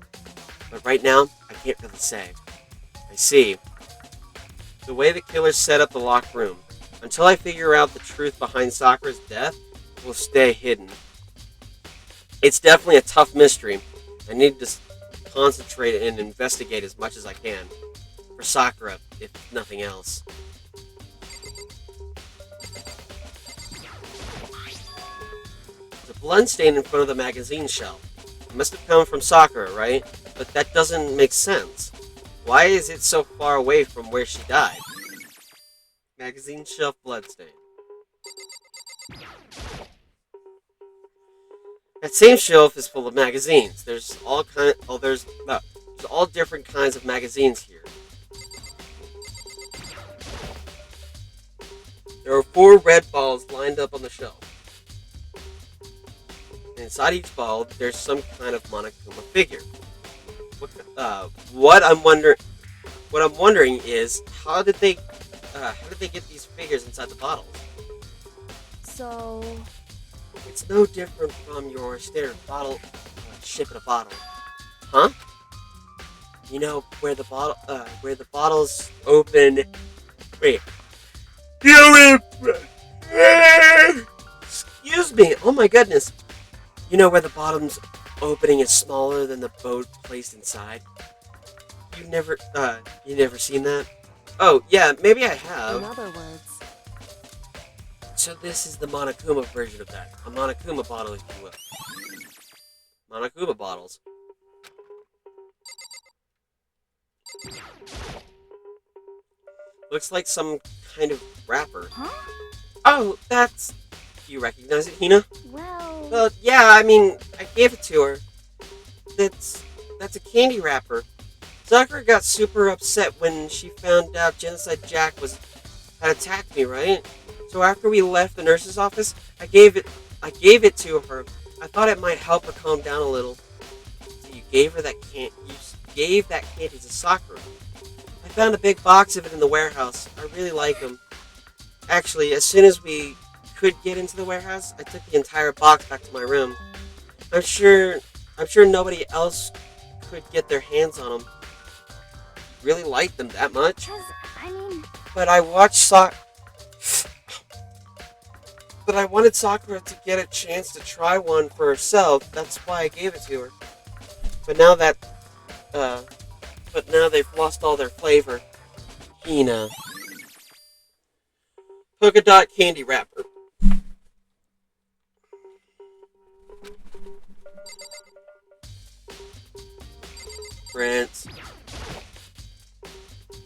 But right now, I can't really say. I see. The way the killer set up the locked room. Until I figure out the truth behind Sakura's death, will stay hidden. It's definitely a tough mystery. I need to concentrate and investigate as much as I can. For Sakura, if nothing else. There's a blood stain in front of the magazine shelf. It must have come from Sakura, right? But that doesn't make sense. Why is it so far away from where she died? Magazine shelf bloodstain. That same shelf is full of magazines. There's all different kinds of magazines here. There are 4 red balls lined up on the shelf. And inside each ball, there's some kind of Monokuma figure. What I'm wondering is how did they get these figures inside the bottles? So, It's no different from your standard bottle ship in a bottle, huh? You know where the bottles open. Wait. Excuse me. Oh my goodness. You know where the bottom's opening is smaller than the boat placed inside. You never seen that? Oh yeah, maybe I have. in other words, So this is the Monokuma version of that. A Monokuma bottle, if you will. Monokuma bottles. Looks like some kind of wrapper. Huh? Oh, that's... You recognize it, Hina? Well, Yeah, I mean, I gave it to her. That's a candy wrapper. Sakura got super upset when she found out Genocide Jack had attacked me, right? So after we left the nurse's office, I gave it to her. I thought it might help her calm down a little. So you gave that candy to Sakura. I found a big box of it in the warehouse. I really like them. Actually, as soon as we could get into the warehouse, I took the entire box back to my room. I'm sure nobody else could get their hands on them. Really like them that much? 'Cause, I mean... But I wanted Sakura to get a chance to try one for herself. That's why I gave it to her. But now they've lost all their flavor. Hina. Polka dot candy wrapper. Prince.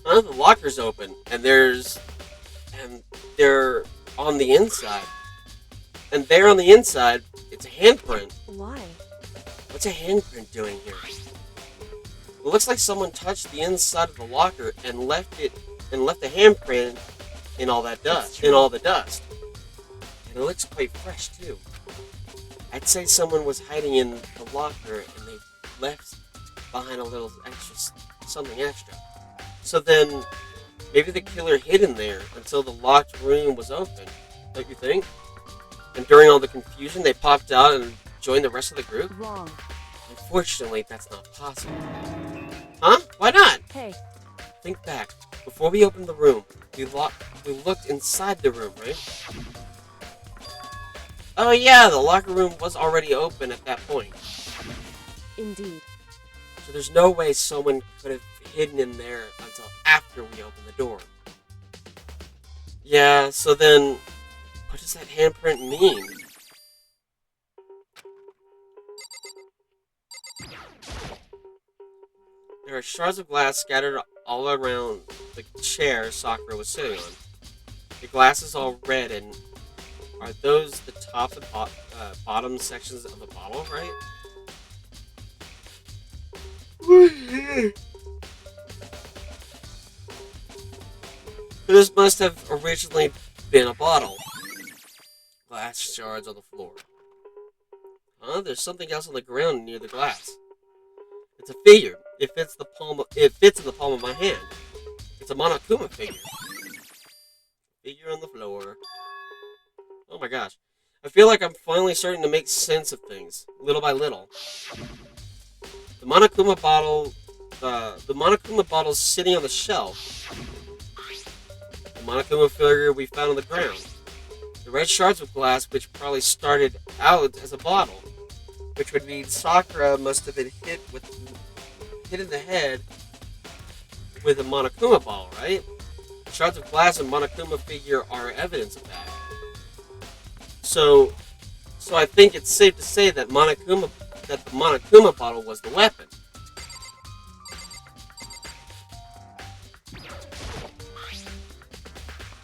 The locker's open, and they're on the inside. And there on the inside, it's a handprint. Why? What's a handprint doing here? It looks like someone touched the inside of the locker and left a handprint in all that dust. In all the dust. And it looks quite fresh too. I'd say someone was hiding in the locker and they left behind a little something extra. So then, maybe the killer hid in there until the locked room was open, don't you think? And during all the confusion, they popped out and joined the rest of the group? Wrong. Unfortunately, that's not possible. Huh? Why not? Hey. Think back. Before we opened the room, we looked inside the room, right? Oh yeah, the locker room was already open at that point. Indeed. So there's no way someone could have hidden in there until after we opened the door. Yeah, so then, what does that handprint mean? There are shards of glass scattered all around the chair Sakura was sitting on. The glass is all red, and are those the top and bottom sections of a bottle, right? This must have originally been a bottle. Glass shards on the floor. Huh? There's something else on the ground near the glass. It's a figure. It fits in the palm of my hand. It's a Monokuma figure. Figure on the floor. Oh my gosh. I feel like I'm finally starting to make sense of things, little by little. The Monokuma bottle's sitting on the shelf. The Monokuma figure we found on the ground. The red shards of glass, which probably started out as a bottle, which would mean Sakura must have been hit in the head with a Monokuma bottle, right? Shards of glass and Monokuma figure are evidence of that. So I think it's safe to say that the Monokuma bottle was the weapon.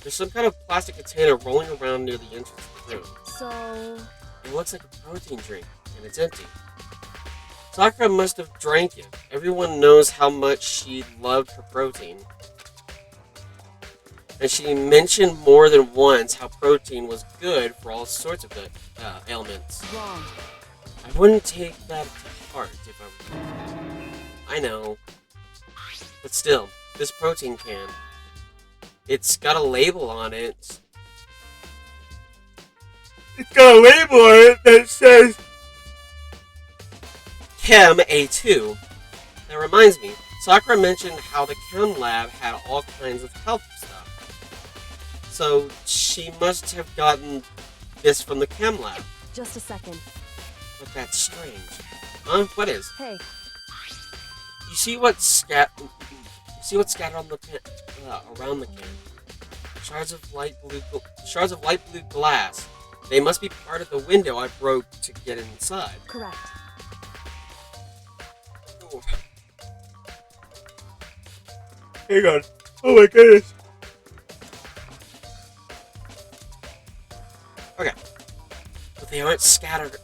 There's some kind of plastic container rolling around near the entrance of the room. So... It looks like a protein drink, and it's empty. Sakura must have drank it. Everyone knows how much she loved her protein. And she mentioned more than once how protein was good for all sorts of ailments. Wrong. I wouldn't take that to heart if I were you. I know. But still, this protein can. It's got a label on it. It's got a label on it that says Chem A2. That reminds me, Sakura mentioned how the Chem lab had all kinds of health stuff. So she must have gotten this from the Chem lab. Just a second. But that's strange. Huh? What is? Hey. You see what's scattered on the around the can? Shards of light blue glass. They must be part of the window I broke to get inside. Correct. Oh. Hang on. Oh my goodness. Okay. But they aren't scattered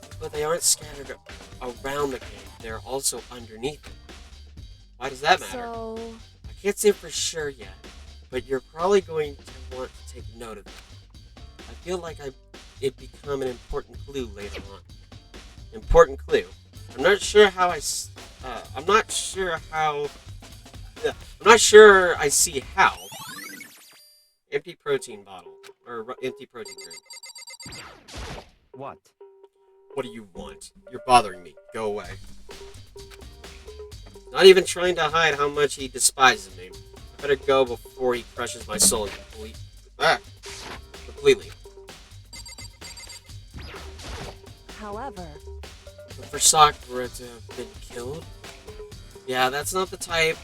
around the cave. They're also underneath it. Why does that matter? So... I can't say for sure yet, but you're probably going to want to take note of it. I feel like it become an important clue later on. Important clue. I'm not sure how I'm not sure how. I'm not sure I see how. Empty protein bottle. Or empty protein drink. What? What do you want? You're bothering me. Go away. Not even trying to hide how much he despises me. I better go before he crushes my soul completely. However, But for Sakura to have been killed? Yeah, that's not the type.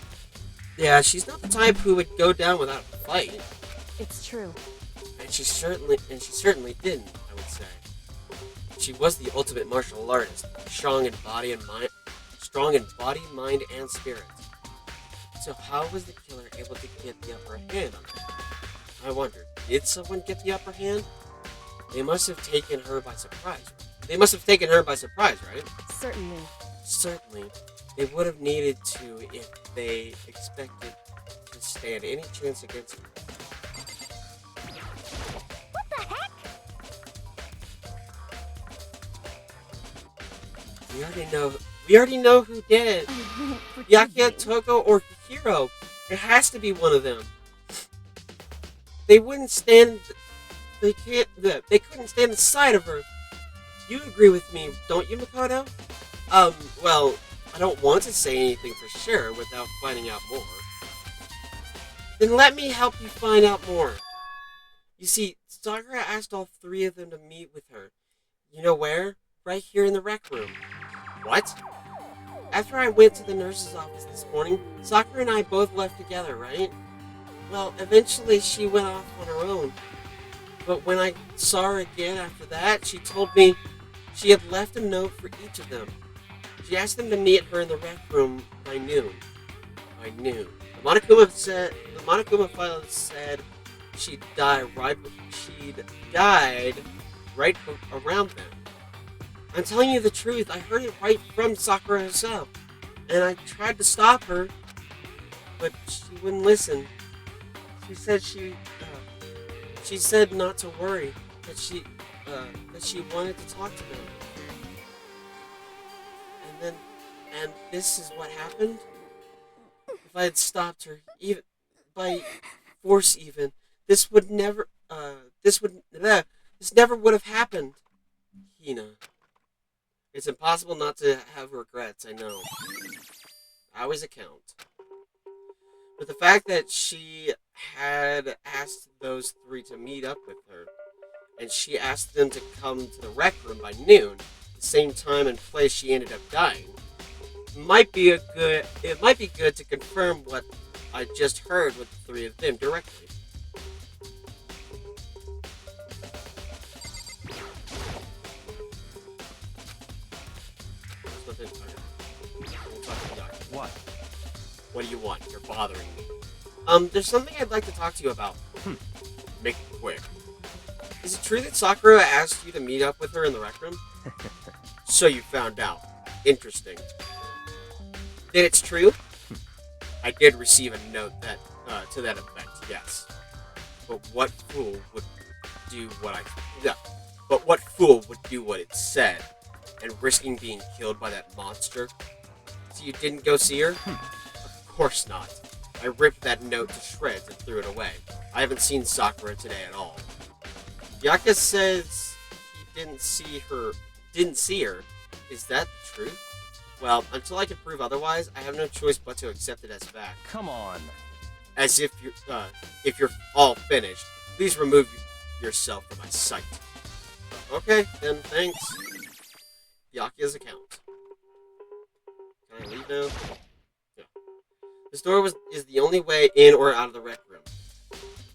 Yeah, she's not the type who would go down without a fight. it's true. And she certainly didn't, I would say. She was the ultimate martial artist, strong in body, mind, and spirit. So how was the killer able to get the upper hand on her? I wonder, did someone get the upper hand? They must have taken her by surprise. Right? Certainly. Certainly. They would have needed to if they expected to stand any chance against her. What the heck? We already know who did it. Forgive Yakia, me. Toko, or Hiro. It has to be one of them. They wouldn't stand. They couldn't stand the sight of her. You agree with me, don't you, Makoto? Well, I don't want to say anything for sure without finding out more. Then let me help you find out more. You see, Sakura asked all three of them to meet with her. You know where? Right here in the rec room. What? After I went to the nurse's office this morning, Sakura and I both left together, right? Well, eventually she went off on her own. But when I saw her again after that, she told me she had left a note for each of them. She asked them to meet her in the rec room by noon. By noon. The Monokuma file said she'd died right around then. I'm telling you the truth, I heard it right from Sakura herself. And I tried to stop her, but she wouldn't listen. She said not to worry, that she wanted to talk to them. And this is what happened? If I had stopped her, even by force this never would have happened. Hina. It's impossible not to have regrets, I know. I always account. But the fact that she had asked those three to meet up with her, and she asked them to come to the rec room by noon, the same time and place she ended up dying, it might be good to confirm what I just heard with the three of them directly. What? What do you want? You're bothering me. There's something I'd like to talk to you about. Make it quick. Is it true that Sakura asked you to meet up with her in the rec room? So you found out. Interesting. Then it's true? I did receive a note that to that effect, yes. But what fool would do what it said, and risking being killed by that monster? So you didn't go see her? Of course not. I ripped that note to shreds and threw it away. I haven't seen Sakura today at all. Yaka says he didn't see her. Is that the truth? Well, until I can prove otherwise, I have no choice but to accept it as fact. Come on. As if you're all finished, please remove yourself from my sight. Okay, then thanks. Yakia's account. Can I leave now? Yeah. This door is the only way in or out of the rec room.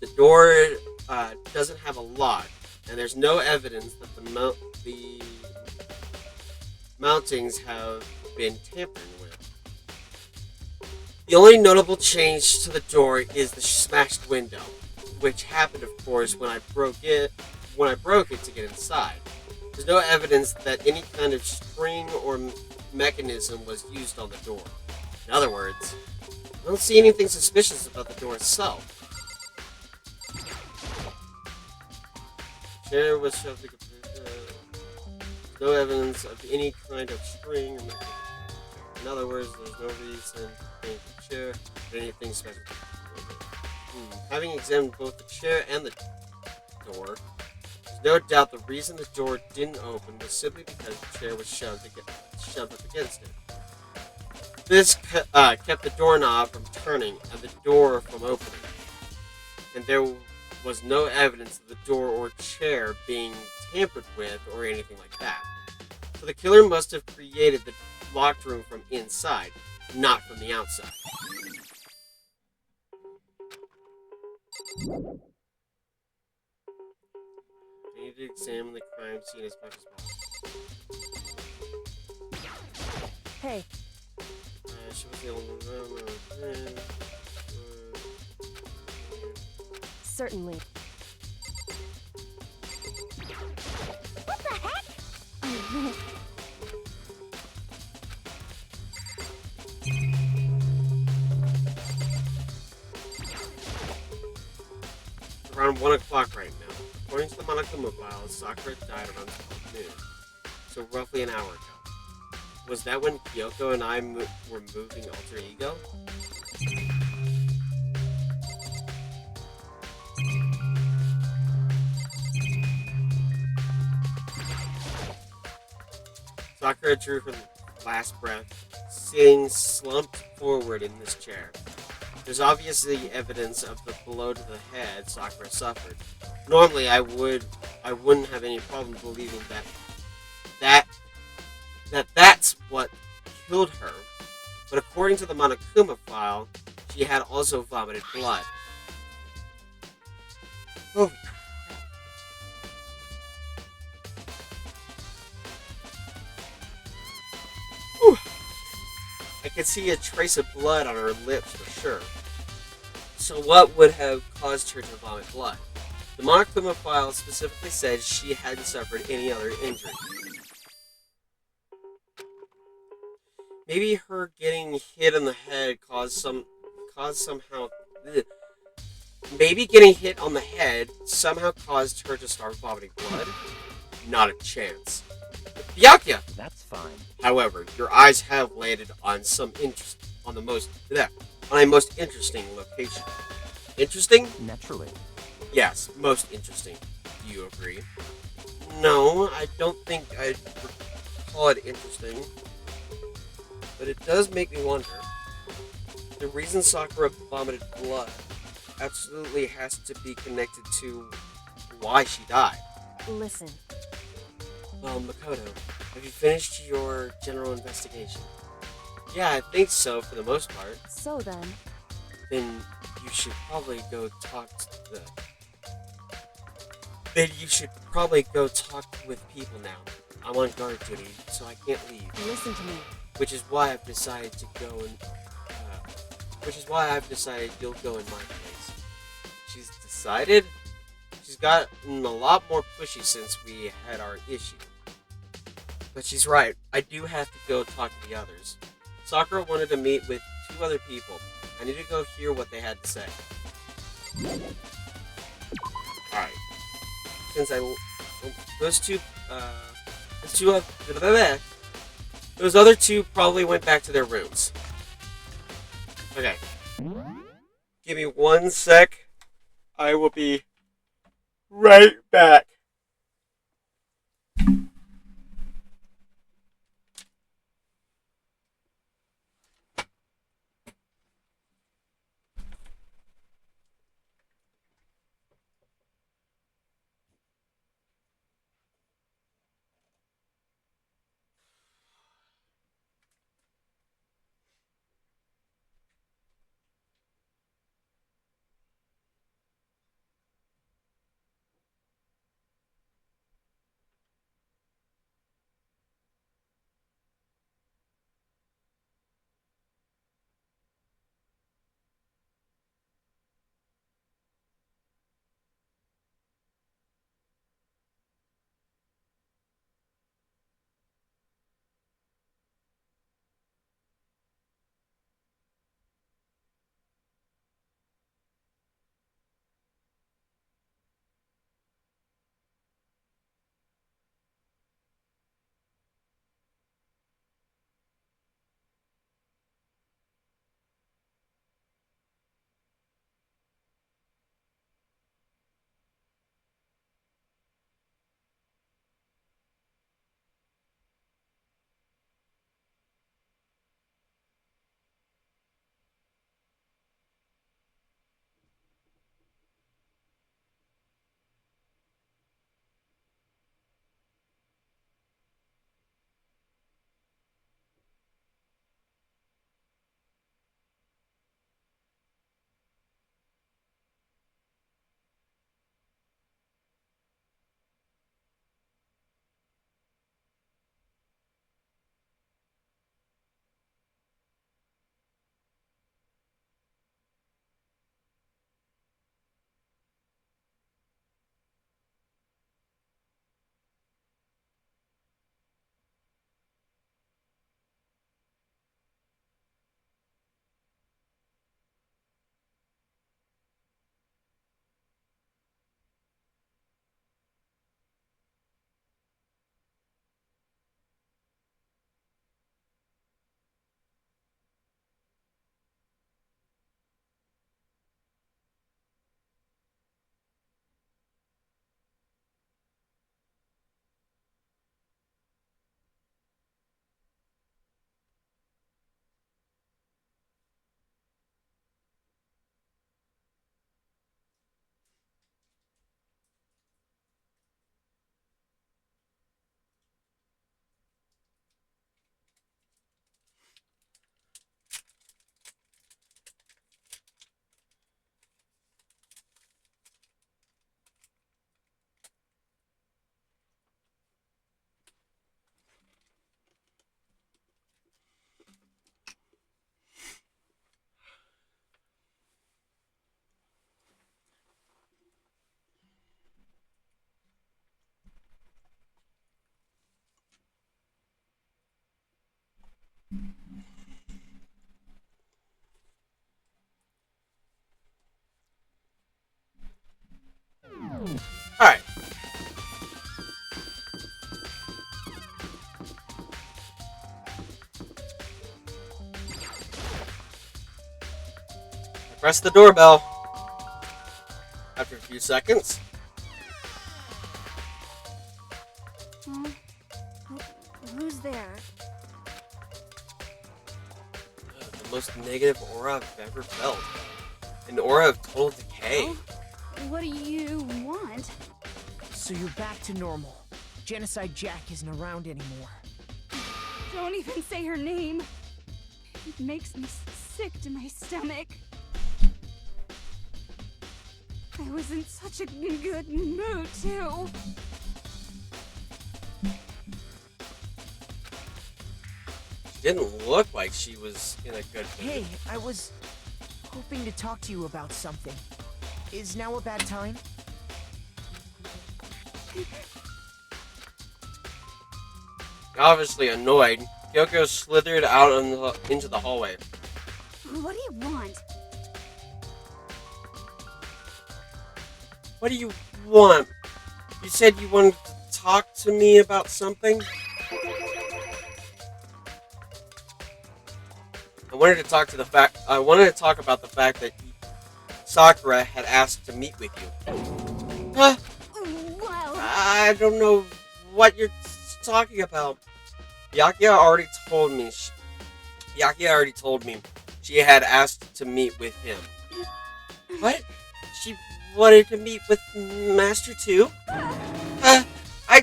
The door doesn't have a lock, and there's no evidence that the mountings have been tampered with. The only notable change to the door is the smashed window, which happened, of course, when I broke it to get inside. There's no evidence that any kind of spring or mechanism was used on the door. In other words, I don't see anything suspicious about the door itself. Chair was shoved to no evidence of any kind of spring or mechanism. In other words, there's no reason to think the chair or anything special. Having examined both the chair and the door, there's no doubt the reason the door didn't open was simply because the chair was shoved up against it. This kept the doorknob from turning and the door from opening. And there was no evidence of the door or chair being tampered with or anything like that. So the killer must have created the locked room from inside, not from the outside. I need to examine the crime scene as much as possible. Hey. She was the only one. Certainly. What the heck? Around 1 o'clock right now. According to the Monokuma file, Sakura died around 12 noon. So roughly an hour ago. Was that when Kyoko and I were moving Alter Ego? Sakura drew her last breath, sitting slumped forward in this chair. There's obviously evidence of the blow to the head Sakura suffered. Normally, I wouldn't have any problem believing that's what killed her. But according to the Monokuma file, she had also vomited blood. Oh. I could see a trace of blood on her lips for sure. So what would have caused her to vomit blood? The Monokuma file specifically said she hadn't suffered any other injury. Maybe her getting hit on the head Maybe getting hit on the head somehow caused her to start vomiting blood? Not a chance. Byakuya! That's fine. However, your eyes have landed on a most interesting location. Interesting? Naturally. Yes, most interesting. Do you agree? No, I don't think I'd call it interesting. But it does make me wonder. The reason Sakura vomited blood absolutely has to be connected to why she died. Listen. Well, Makoto, have you finished your general investigation? Yeah, I think so, for the most part. So then You should probably go talk with people now. I'm on guard duty, so I can't leave. listen to me. Which is why I've decided you'll go in my place. She's decided? She's gotten a lot more pushy since we had our issue. But she's right. I do have to go talk to the others. Sakura wanted to meet with 2 other people. I need to go hear what they had to say. Alright. Since those other 2 probably went back to their rooms. Okay. Give me 1 sec. I will be right back. Press the doorbell. After a few seconds. Who's there? The most negative aura I've ever felt. An aura of total decay. What do you want? So you're back to normal. Genocide Jack isn't around anymore. Don't even say her name. It makes me sick to my stomach. I was in such a good mood, too. She didn't look like she was in a good mood. Hey, I was hoping to talk to you about something. Is now a bad time? Obviously annoyed, Kyoko slithered out into the hallway. What do you want? What do you want? You said you wanted to talk to me about something? I wanted to talk about the fact that Sakura had asked to meet with you. Huh? Well, I don't know what you're talking about. Byakuya already told me she had asked to meet with him. What? She wanted to meet with Master 2? I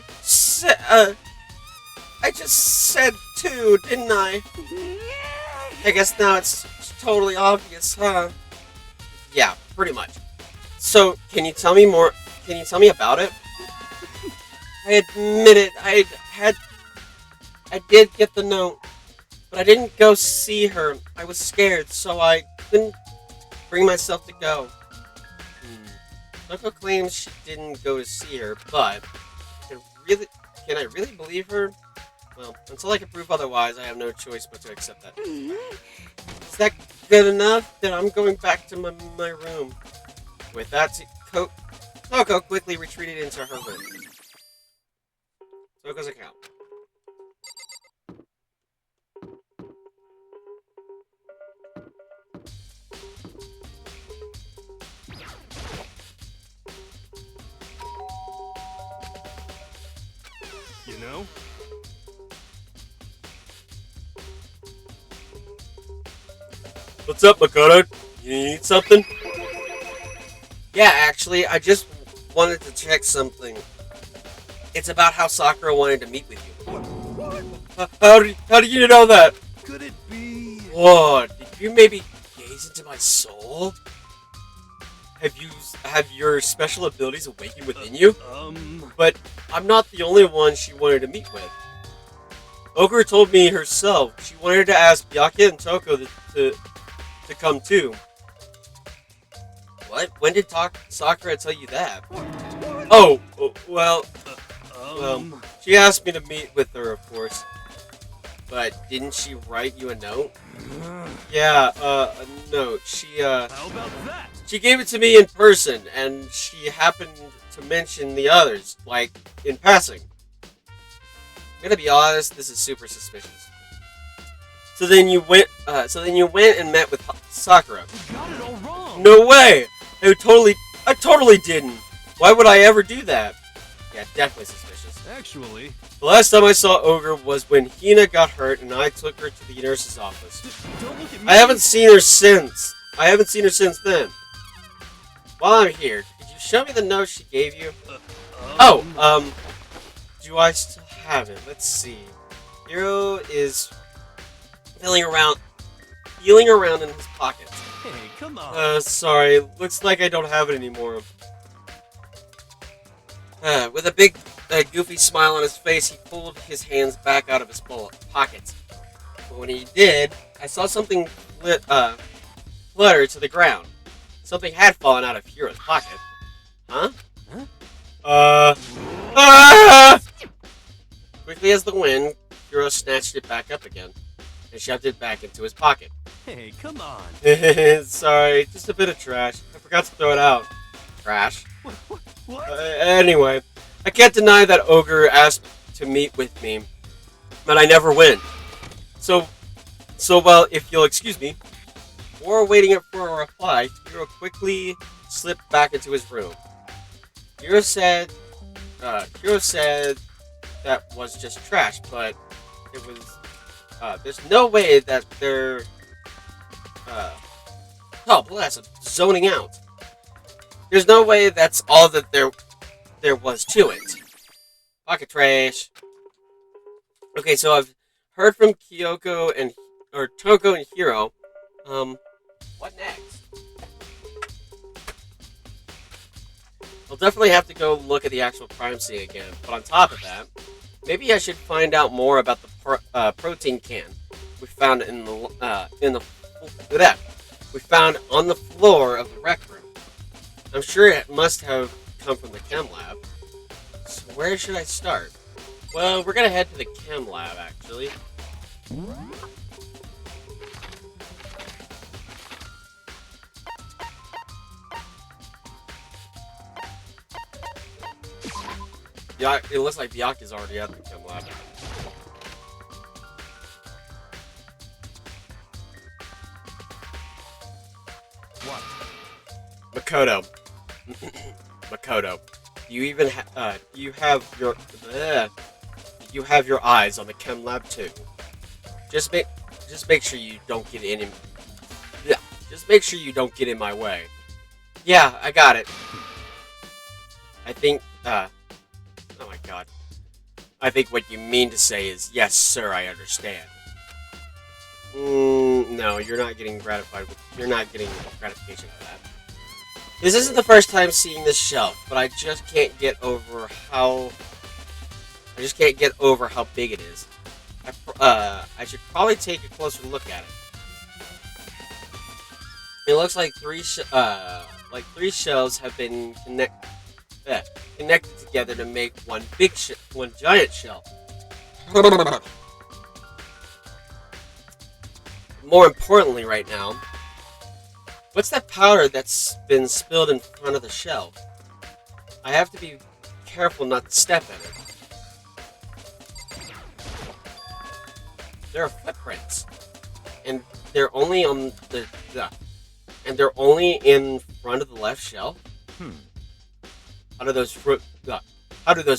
just said 2, didn't I? I guess now it's totally obvious, huh? Yeah, pretty much. So, can you tell me more? Can you tell me about it? I admit it, I did get the note, but I didn't go see her. I was scared, so I couldn't bring myself to go. Toko claims she didn't go to see her, but can I really believe her? Well, until I can prove otherwise, I have no choice but to accept that. Is that good enough? Then I'm going back to my room. With that, Toko quickly retreated into her room. Toko's account. You know? What's up, Makoto? You need something? Yeah, actually, I just wanted to check something. It's about how Sakura wanted to meet with you. How do you know that? Could it be? What? Did you maybe gaze into my soul? Have your special abilities awakened within you? But I'm not the only one she wanted to meet with. Ogre told me herself she wanted to ask Byakuya and Toko to come too. What? When did Sakura tell you that? Oh, well, she asked me to meet with her, of course. But didn't she write you a note? Yeah, a note. How about that? She gave it to me in person, and she happened to mention the others, like, in passing. I'm gonna be honest, this is super suspicious. So then you went and met with Sakura. You got it all wrong. No way! I totally didn't. Why would I ever do that? Yeah, definitely suspicious. Actually, The last time I saw Ogre was when Hina got hurt and I took her to the nurse's office. don't look at me. I haven't seen her since. Then. While I'm here, could you show me the note she gave you? Do I still have it? Let's see. Hiro is feeling around in his pockets. Hey, come on. Sorry. Looks like I don't have it anymore. With a big, goofy smile on his face, he pulled his hands back out of his pockets. But when he did, I saw something flutter to the ground. Something had fallen out of Hiro's pocket. Huh? Quickly as the wind, Hiro snatched it back up again and shoved it back into his pocket. Hey, come on. Sorry, just a bit of trash. I forgot to throw it out. Trash? What? Anyway, I can't deny that Ogre asked to meet with me, but I never went. So well, if you'll excuse me, Before waiting for a reply, Hiro quickly slipped back into his room. Hiro said that was just trash, but it was, there's no way that they're, oh bless, I'm zoning out. There's no way that's all that there was to it. Pocket trash. Okay, so I've heard from Toko and Hiro. What next? I'll definitely have to go look at the actual crime scene again. But on top of that, maybe I should find out more about the protein can we found we found on the floor of the rec room. I'm sure it must have come from the chem lab. So where should I start? Well, we're gonna head to the chem lab, actually. Yeah, it looks like Byakuya's already at the chem lab. What? Makoto. Makoto. You even you have your eyes on the chem lab too. Just make sure you don't get in. Yeah. Just make sure you don't get in my way. Yeah, I got it. I think. Oh my god. I think what you mean to say is, yes, sir, I understand. No, you're not getting gratified. You're not getting gratification for that. This isn't the first time seeing this shelf, but I just can't get over how big it is. I should probably take a closer look at it. It looks like three shelves have been connected together to make one giant shelf. More importantly, right now, what's that powder that's been spilled in front of the shelf? I have to be careful not to step in it. There are footprints, and they're only on they're only in front of the left shelf. How do those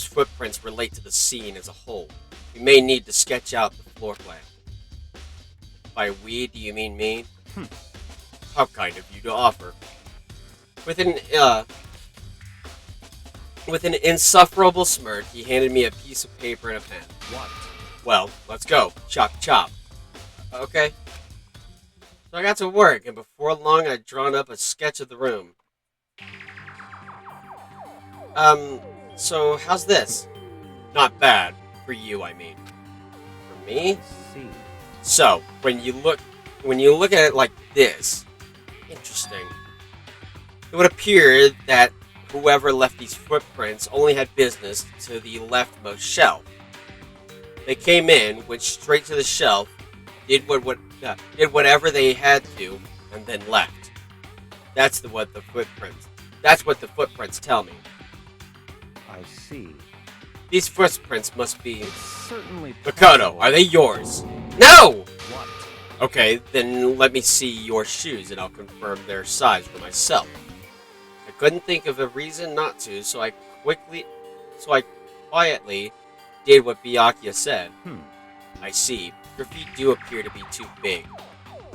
footprints relate to the scene as a whole? We may need to sketch out the floor plan. By we, do you mean me? How kind of you to offer. With an insufferable smirk, he handed me a piece of paper and a pen. What? Well, let's go. Chop, chop. Okay. So I got to work, and before long I'd drawn up a sketch of the room. So how's this? Not bad. For you, I mean. For me? See. So, when you look at it like this, interesting. It would appear that whoever left these footprints only had business to the leftmost shelf. They came in, went straight to the shelf, did whatever they had to, and then left. That's what the footprints tell me. I see. These footprints must be... It's certainly Makoto, are they yours? No! What? Okay, then let me see your shoes and I'll confirm their size for myself. I couldn't think of a reason not to, so I quietly did what Byakuya said. I see. Your feet do appear to be too big.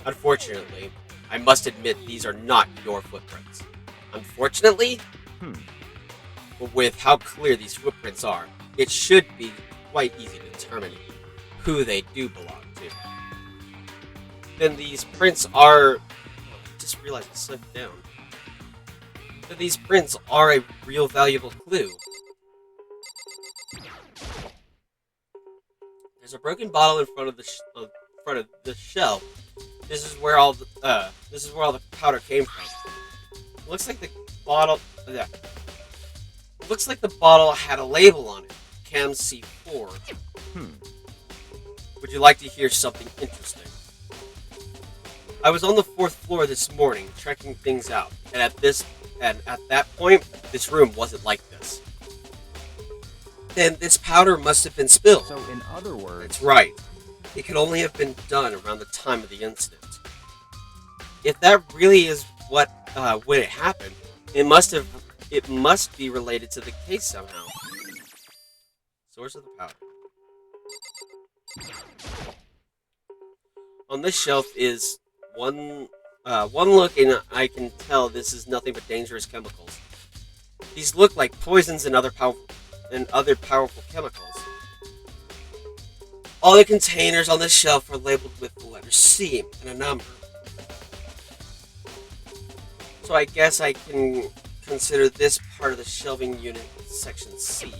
Unfortunately, I must admit these are not your footprints. Unfortunately? But with how clear these footprints are, it should be quite easy to determine who they do belong to. Then these prints are... just realized I slipped down. Then these prints are a real valuable clue. There's a broken bottle in front of the shelf. This is where all the powder came from. Looks like the bottle. Looks like the bottle had a label on it. Chem C4. Would you like to hear something interesting? I was on the 4th floor this morning, checking things out, and at that point, this room wasn't like this. Then this powder must have been spilled. So, in other words... That's right. It could only have been done around the time of the incident. if that really is what when it happened, it must be related to the case somehow. Source of the powder. On this shelf is one look, and I can tell this is nothing but dangerous chemicals. These look like poisons and other powerful chemicals. All the containers on this shelf are labeled with the letter C and a number. So I guess I can consider this part of the shelving unit section C.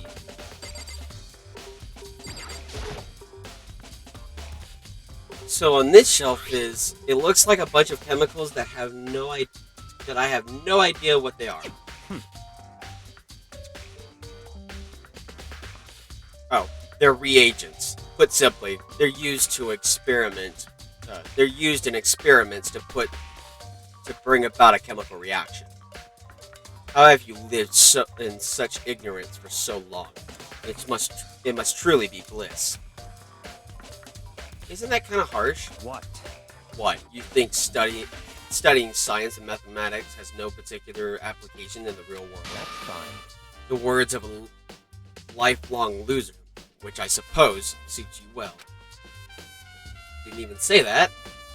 So on this shelf it looks like a bunch of chemicals that I have no idea what they are. Oh, they're reagents. Put simply, they're used to experiment. They're used in experiments to bring about a chemical reaction. How have you lived in such ignorance for so long? It must truly be bliss. Isn't that kind of harsh? What? What? You think studying science and mathematics has no particular application in the real world? That's fine. The words of a lifelong loser, which I suppose suits you well. Didn't even say that.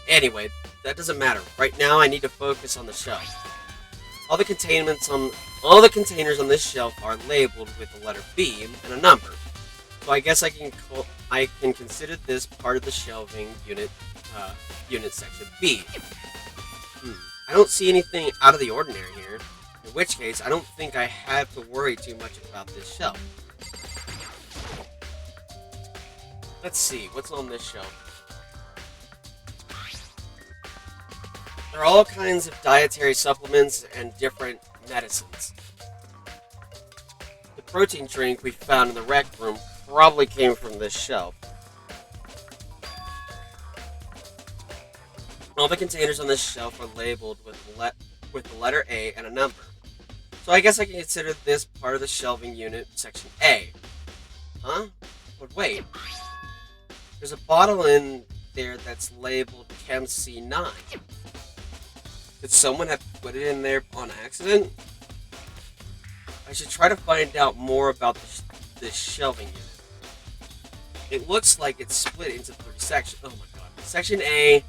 Anyway, that doesn't matter. Right now, I need to focus on the shelf. All the containers on this shelf are labeled with the letter B and a number. So I guess I can consider this part of the shelving unit section B. I don't see anything out of the ordinary here. In which case, I don't think I have to worry too much about this shelf. Let's see, what's on this shelf? There are all kinds of dietary supplements and different medicines. The protein drink we found in the rec room probably came from this shelf. All the containers on this shelf are labeled with the letter A and a number. So I guess I can consider this part of the shelving unit section A. Huh? But wait. There's a bottle in there that's labeled Chem C9. Could someone have put it in there on accident? I should try to find out more about this shelving unit. It looks like it's split into 3 sections. Oh my god. Section A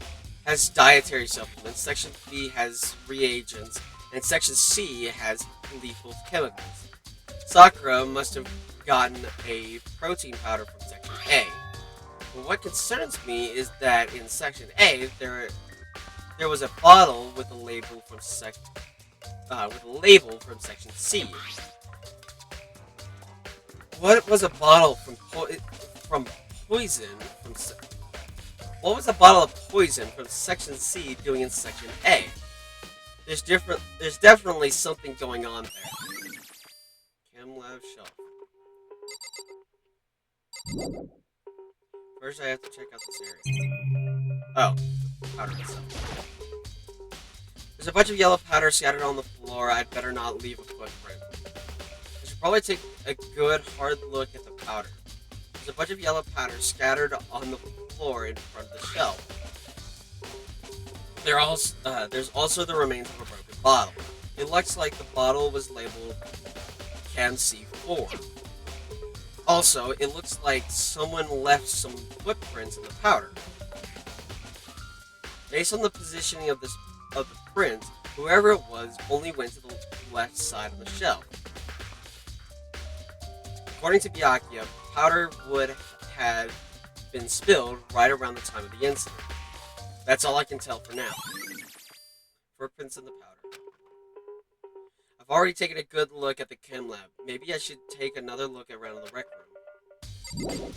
has dietary supplements, Section B has reagents, and Section C has lethal chemicals. Sakura must have gotten a protein powder from Section A. But what concerns me is that in Section A, there was a bottle with a label from Section C. What was a bottle What was a bottle of poison from Section C doing in Section A? There's definitely something going on there. Chem lab shelf. First, I have to check out this area. Oh, the powder itself. There's a bunch of yellow powder scattered on the floor. I'd better not leave a footprint. I should probably take a good hard look at the powder. There's a bunch of yellow powder scattered on the floor in front of the shelf. There's also the remains of a broken bottle. It looks like the bottle was labeled Chem C4. Also, it looks like someone left some footprints in the powder. Based on the positioning of the print, whoever it was only went to the left side of the shelf. According to Byakuya, powder would have been spilled right around the time of the incident. That's all I can tell for now. Footprints in the powder. I've already taken a good look at the chem lab. Maybe I should take another look around the rec room.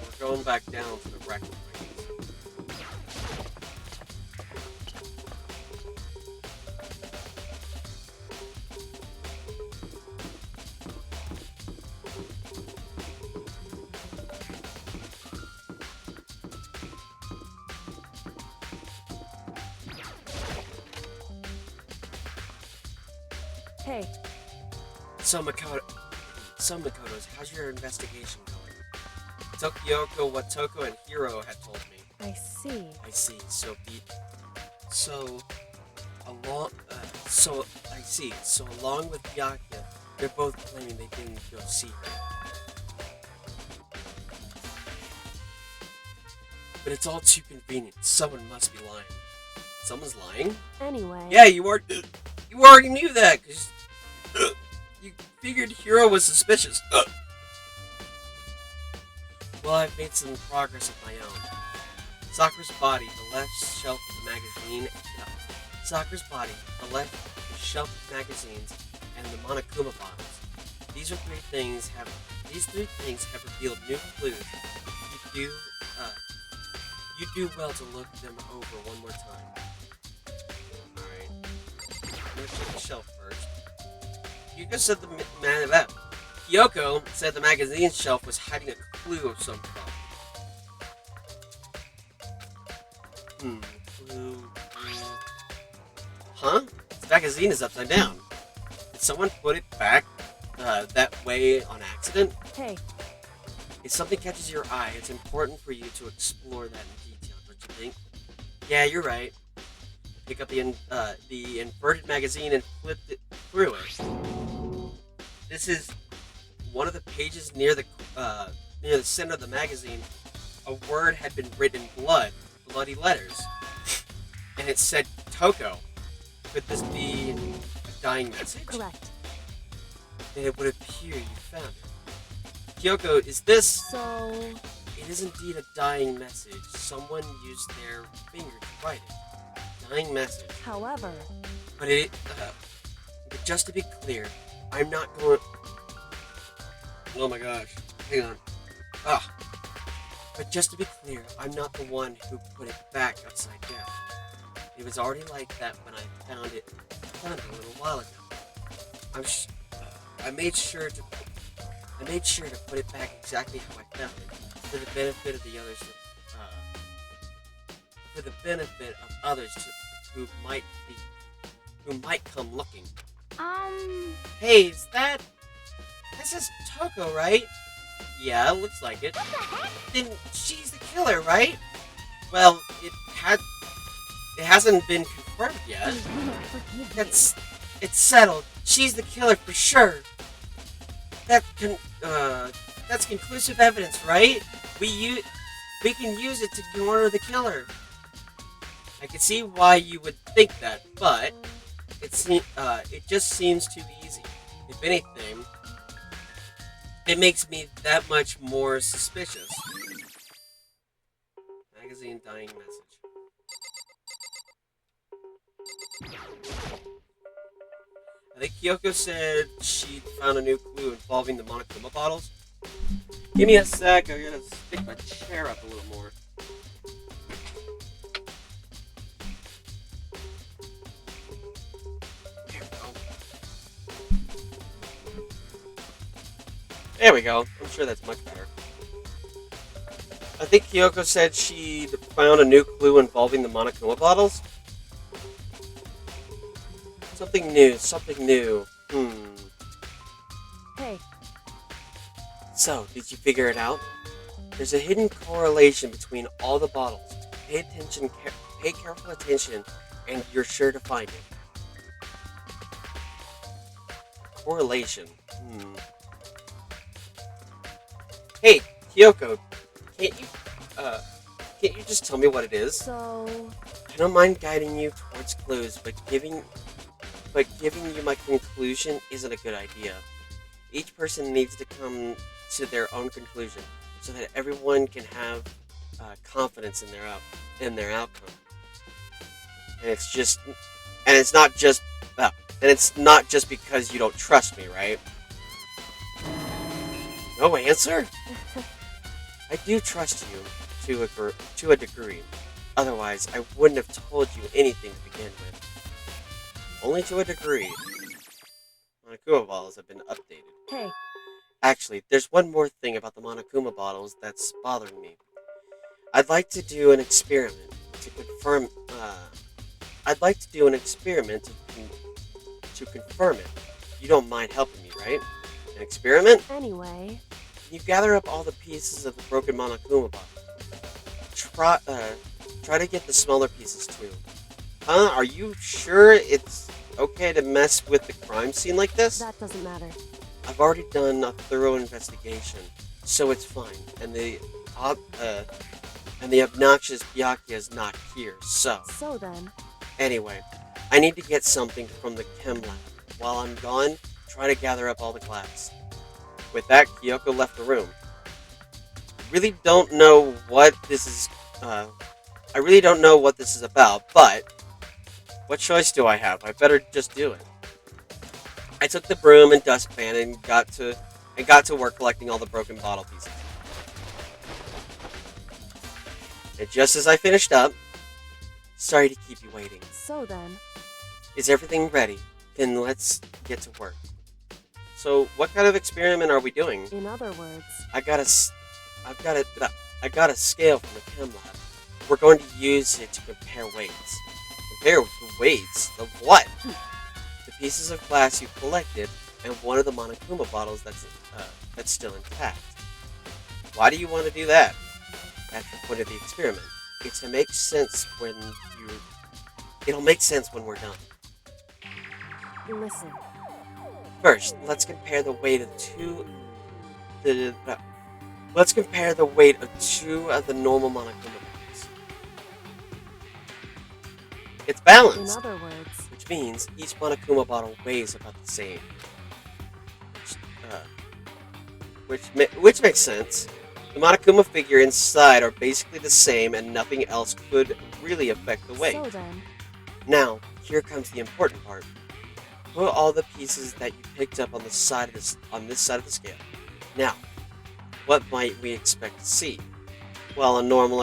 We're going back down to the rec room. Hey, So Makoto's, how's your investigation going? Tokyoko, what Toko and Hiro had told me. I see. I see. So along with Byakuya, they're both claiming they didn't go see her. But it's all too convenient. Someone must be lying. Someone's lying? Anyway. Yeah, you already knew that, because you figured Hiro was suspicious. Well, I've made some progress of my own. Sakura's body, the left shelf of the magazine. Sakura's body, the left shelf of magazines, and the Monokuma bottles. These three things have revealed new clues. You do well to look them over one more time. Alright. I'm gonna check the shelf first. Kyoko said the magazine shelf was hiding a clue of some kind. Clue. Huh? This magazine is upside down. Did someone put it back that way on accident? Hey. If something catches your eye, it's important for you to explore that in detail, don't you think? Yeah, you're right. Pick up the inverted magazine and flip it through it. This is one of the pages near the center of the magazine. A word had been written in bloody letters, and it said Toko. Could this be a dying message? Correct. Then it would appear you found it. Kyoko, is this... So... It is indeed a dying message. Someone used their finger to write it. Dying message. However... But just to be clear, I'm not going... Oh my gosh. Hang on. But just to be clear, I'm not the one who put it back upside down. It was already like that when I found it a little while ago. I made sure to put it back exactly how I found it, for the benefit of the others. For the benefit of others who might come looking. Hey, this is Toko, right? Yeah, looks like it. Then she's the killer, right? Well, it hasn't been confirmed yet. It's settled. She's the killer for sure. That's conclusive evidence, right? We can use it to corner the killer. I can see why you would think that, but it just seems too easy. If anything, it makes me that much more suspicious. Magazine dying message. I think Kyoko said she found a new clue involving the Monokuma bottles. Give me a sec, I gotta stick my chair up a little more. There we go. I'm sure that's much better. I think Kyoko said she found a new clue involving the Monokuma bottles. Something new. Hey. So, did you figure it out? There's a hidden correlation between all the bottles. Pay careful attention, and you're sure to find it. Correlation. Hey, Kyoko, can't you just tell me what it is? So... I don't mind guiding you towards clues, but giving you my conclusion isn't a good idea. Each person needs to come to their own conclusion, so that everyone can have confidence in their outcome. And it's not just because you don't trust me, right? No answer? I do trust you to a degree. Otherwise, I wouldn't have told you anything to begin with. Only to a degree. Monokuma bottles have been updated. Hey. Actually, there's one more thing about the Monokuma bottles that's bothering me. I'd like to do an experiment to confirm it. You don't mind helping me, right? An experiment? Anyway, Can you gather up all the pieces of the broken Monokuma bottle? Try to get the smaller pieces too. Huh? Are you sure it's okay to mess with the crime scene like this? that doesn't matter. I've already done a thorough investigation, so it's fine. And the obnoxious Byakuya is not here, so... So then, Anyway, I need to get something from the chem lab. While I'm gone, try to gather up all the glass. With that, Kyoko left the room. I really don't know what this is about, but what choice do I have? I better just do it. I took the broom and dustpan and got to work collecting all the broken bottle pieces. And just as I finished up, sorry to keep you waiting. so then, Is everything ready? Then let's get to work. So, what kind of experiment are we doing? in other words, I got a scale from the chem lab. We're going to use it to compare weights. Compare weights of what? The pieces of glass you collected and one of the Monokuma bottles that's still intact. Why do you want to do that? That's the point of the experiment. It's to make sense when it'll make sense when we're done. listen. First, let's compare the weight of let's compare the weight of two of the normal Monokuma bottles. It's In balanced, other words, which means each Monokuma bottle weighs about the same. Which makes sense. The Monokuma figure inside are basically the same, and nothing else could really affect the weight. so then, Now, here comes the important part. Put all the pieces that you picked up on this side of the scale. Now, what might we expect to see? Well, a normal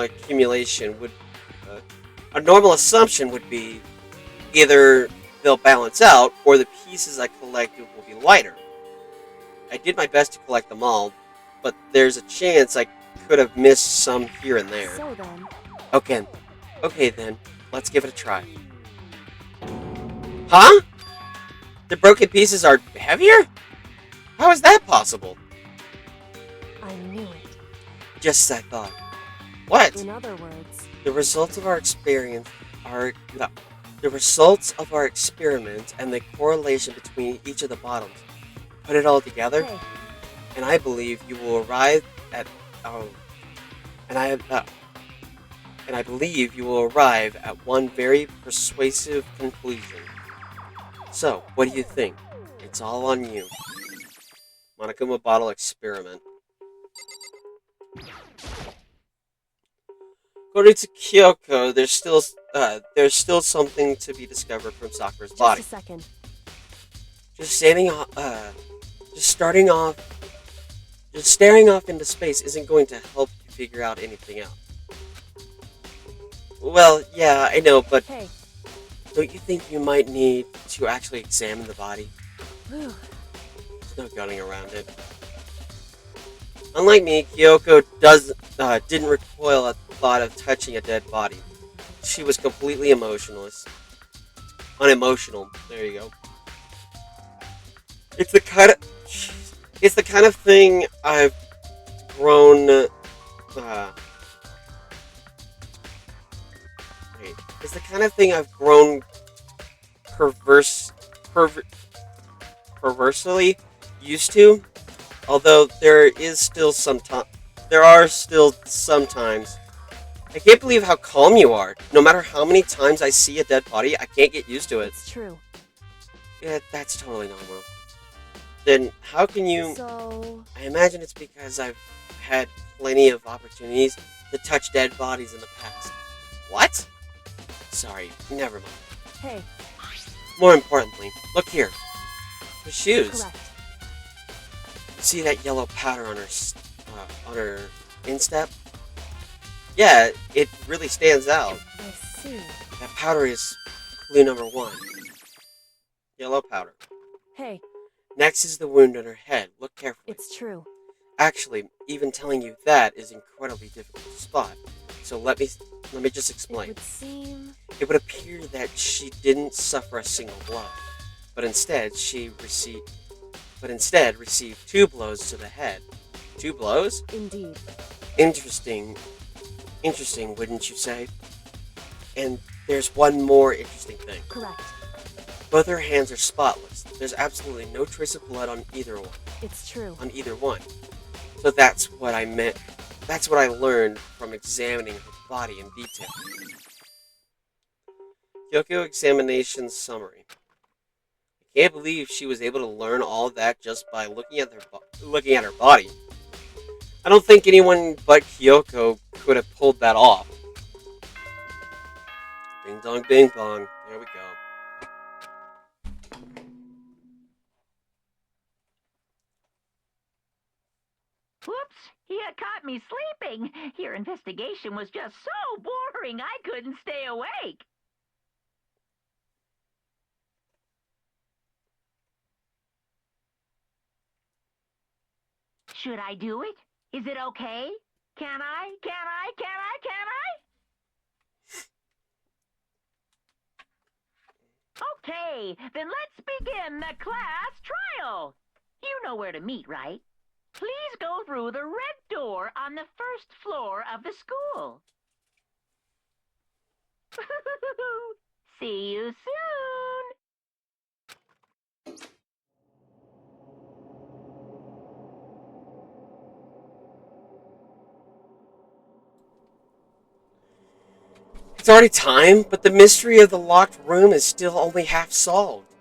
assumption would be either they'll balance out, or the pieces I collected will be lighter. I did my best to collect them all, but there's a chance I could have missed some here and there. so then, Okay then, let's give it a try. Huh? The broken pieces are heavier? How is that possible? I knew it. Just as I thought. What? In other words, The results of our experiment and the correlation between each of the bottoms. Put it all together, hey, and I believe you will arrive at one very persuasive conclusion. So, what do you think? It's all on you. Monokuma bottle experiment. According to Kyoko, there's still something to be discovered from Sakura's just body. a second. Just staring off into space isn't going to help you figure out anything else. Well, yeah, I know, but Hey, don't you think you might need to actually examine the body? whew, There's no gunning around it. Unlike me, Kyoko didn't recoil at the thought of touching a dead body. She was completely unemotional. There you go. It's the kind of thing I've grown. It's the kind of thing I've grown perversely used to. Although there are still some times. I can't believe how calm you are. No matter how many times I see a dead body, I can't get used to it. it's true. Yeah, that's totally normal. Then how can you... So, I imagine it's because I've had plenty of opportunities to touch dead bodies in the past. What? Sorry, never mind. hey, More importantly, look here. The shoes. correct. See that yellow powder on her instep? Yeah, it really stands out. I see. That powder is clue number 1. Yellow powder. Hey, Next is the wound on her head. Look carefully. it's true. Actually, even telling you that is incredibly difficult to spot. So let me just It explain. would seem... It would appear that she didn't suffer a single blow. but instead received 2 blows to the head. 2 blows? Indeed. Interesting. Interesting, wouldn't you say? And there's one more interesting thing. Correct. Both her hands are spotless. There's absolutely no trace of blood on either one. It's true. On either one. So that's what I meant. That's what I learned from examining her body in detail. Kyoko examination summary. I can't believe she was able to learn all that just by looking at her body. I don't think anyone but Kyoko could have pulled that off. Bing dong, bing bong. There we go. Whoops! You caught me sleeping. Your investigation was just so boring I couldn't stay awake. Should I do it? Is it okay? Can I? Okay, then let's begin the class trial. You know where to meet, right? Please go through the red door on the first floor of the school. See you soon. It's already time, but the mystery of the locked room is still only half solved.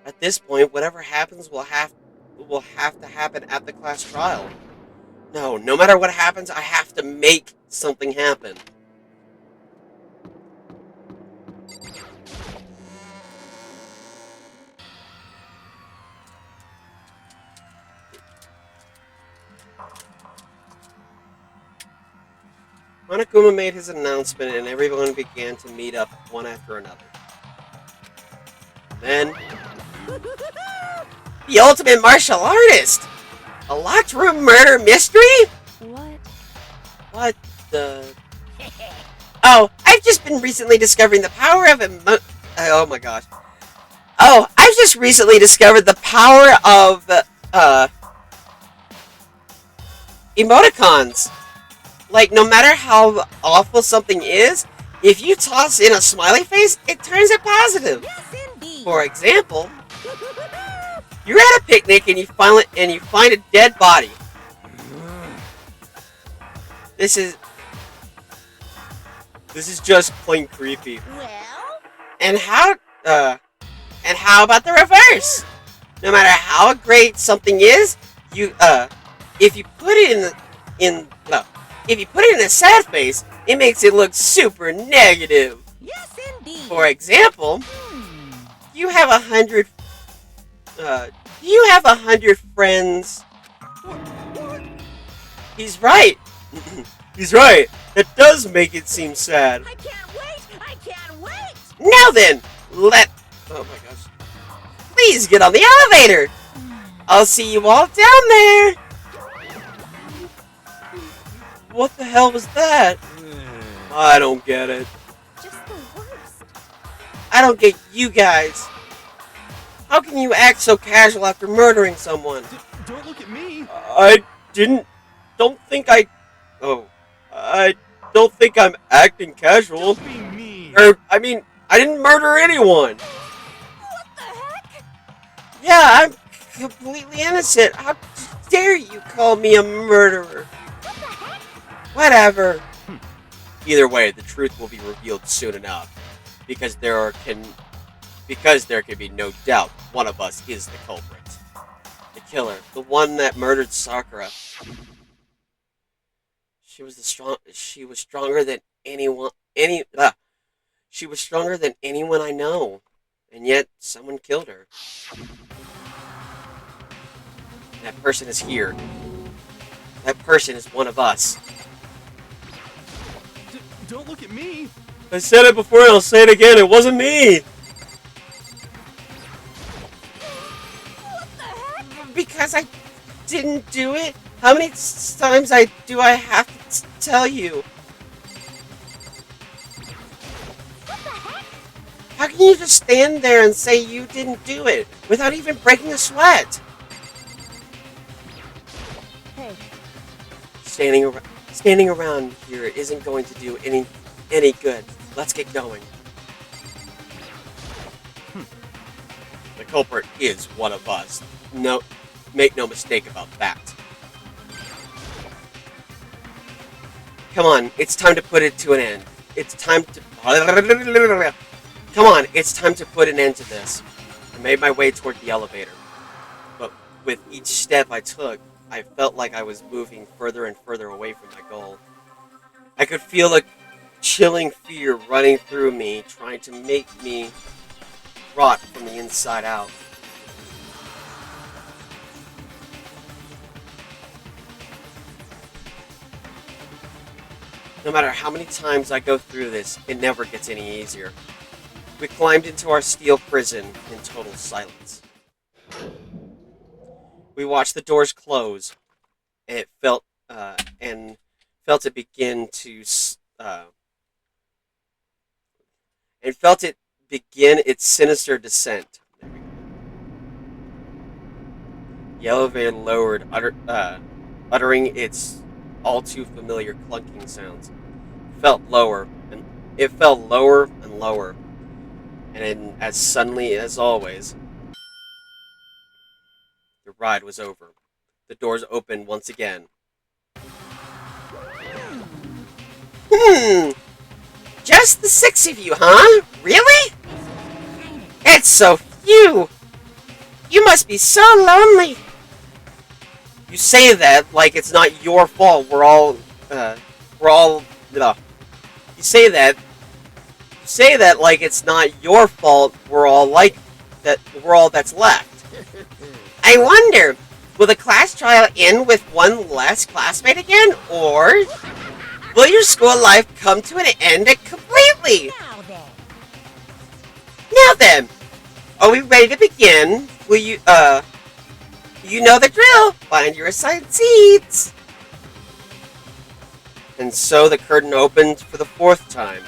At this point, whatever happens will have to happen at the class trial. No matter what happens, I have to make something happen. Monokuma made his announcement and everyone began to meet up one after another. Then, the ultimate martial artist! A locked room murder mystery? What the... Oh, I've just been recently discovering the power of oh my gosh. Oh, I've just recently discovered the power of, emoticons. Like, no matter how awful something is, if you toss in a smiley face, it turns it positive. Yes, indeed. For example, you're at a picnic and you find a dead body. This is just plain creepy. Well? And how about the reverse? No matter how great something is, if you put it if you put it in a sad face, it makes it look super negative. Yes, indeed. For example, you have 100 friends. He's right. He's right. That does make it seem sad. I can't wait. Now then, oh my gosh. Please get on the elevator. I'll see you all down there. What the hell was that? I don't get it. Just the worst. I don't get you guys. How can you act so casual after murdering someone? Don't look at me. I don't think I'm acting casual. Don't be mean. I mean, I didn't murder anyone. What the heck? Yeah, I'm completely innocent. How dare you call me a murderer? What the heck? Whatever. Either way, the truth will be revealed soon enough, because there can be no doubt one of us is the culprit. The killer, the one that murdered Sakura. She was stronger than anyone I know, and yet someone killed her. And that person is here. That person is one of us. Don't look at me. I said it before and I'll say it again. It wasn't me. What the heck? Because I didn't do it. How many times do I have to tell you? What the heck? How can you just stand there and say you didn't do it without even breaking a sweat? Hey, Standing around here isn't going to do any good. Let's get going. The culprit is one of us. No, make no mistake about that. Come on, it's time to put it to an end. It's time to... Come on, it's time to put an end to this. I made my way toward the elevator. But with each step I took, I felt like I was moving further and further away from my goal. I could feel a chilling fear running through me, trying to make me rot from the inside out. No matter how many times I go through this, it never gets any easier. We climbed into our steel prison in total silence. We watched the doors close, and felt it begin its sinister descent. The elevator lowered, uttering its all too familiar clunking sounds. It fell lower and lower, and then, as suddenly as always, the ride was over. The doors opened once again. Just the 6 of you, huh? Really? It's so few. You must be so lonely. You say that like it's not your fault. You say that like it's not your fault. We're all like that. We're all that's left. I wonder, will the class trial end with one less classmate again, or will your school life come to an end completely? Now then, are we ready to begin? Will you, you know the drill. Find your assigned seats. And so the curtain opened for the 4th time.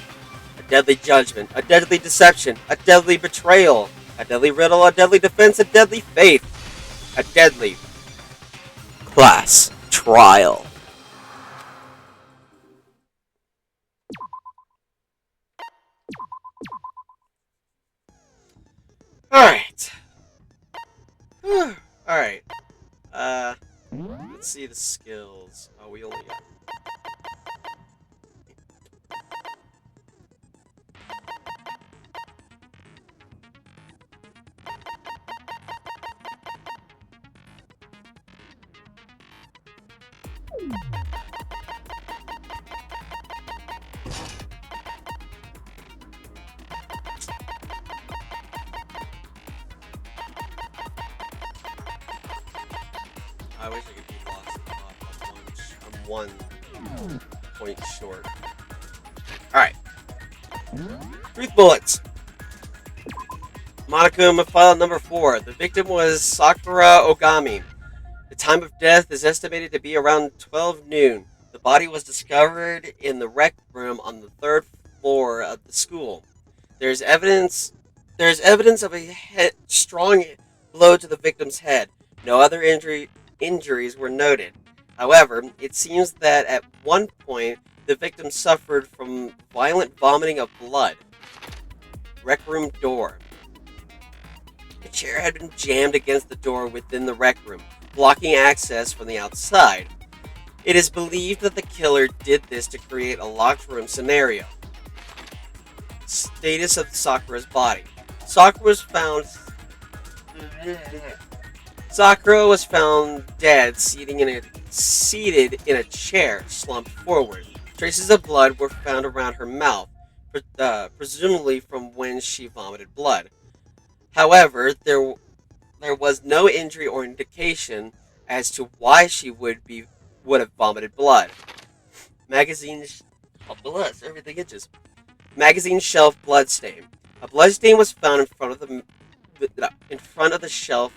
A deadly judgment, a deadly deception, a deadly betrayal, a deadly riddle, a deadly defense, a deadly faith, a deadly class trial. Alright. Alright. Let's see the skills. Oh, we only got... I wish I could be lost in I'm 1 point short. Alright. Truth bullets. Monochrome file number 4. The victim was Sakura Ogami. The time of death is estimated to be around 12 noon. The body was discovered in the rec room on the 3rd floor of the school. There's evidence of a strong blow to the victim's head. No other injuries were noted. However, it seems that at one point the victim suffered from violent vomiting of blood. Rec room door. A chair had been jammed against the door within the rec room, blocking access from the outside. It is believed that the killer did this to create a locked room scenario. Status of Sakura's body. Sakura was found dead, seated in a chair, slumped forward. Traces of blood were found around her mouth, presumably from when she vomited blood. However, there was no injury or indication as to why she would have vomited blood. Magazine shelf bloodstain. A bloodstain was found in front of the shelf.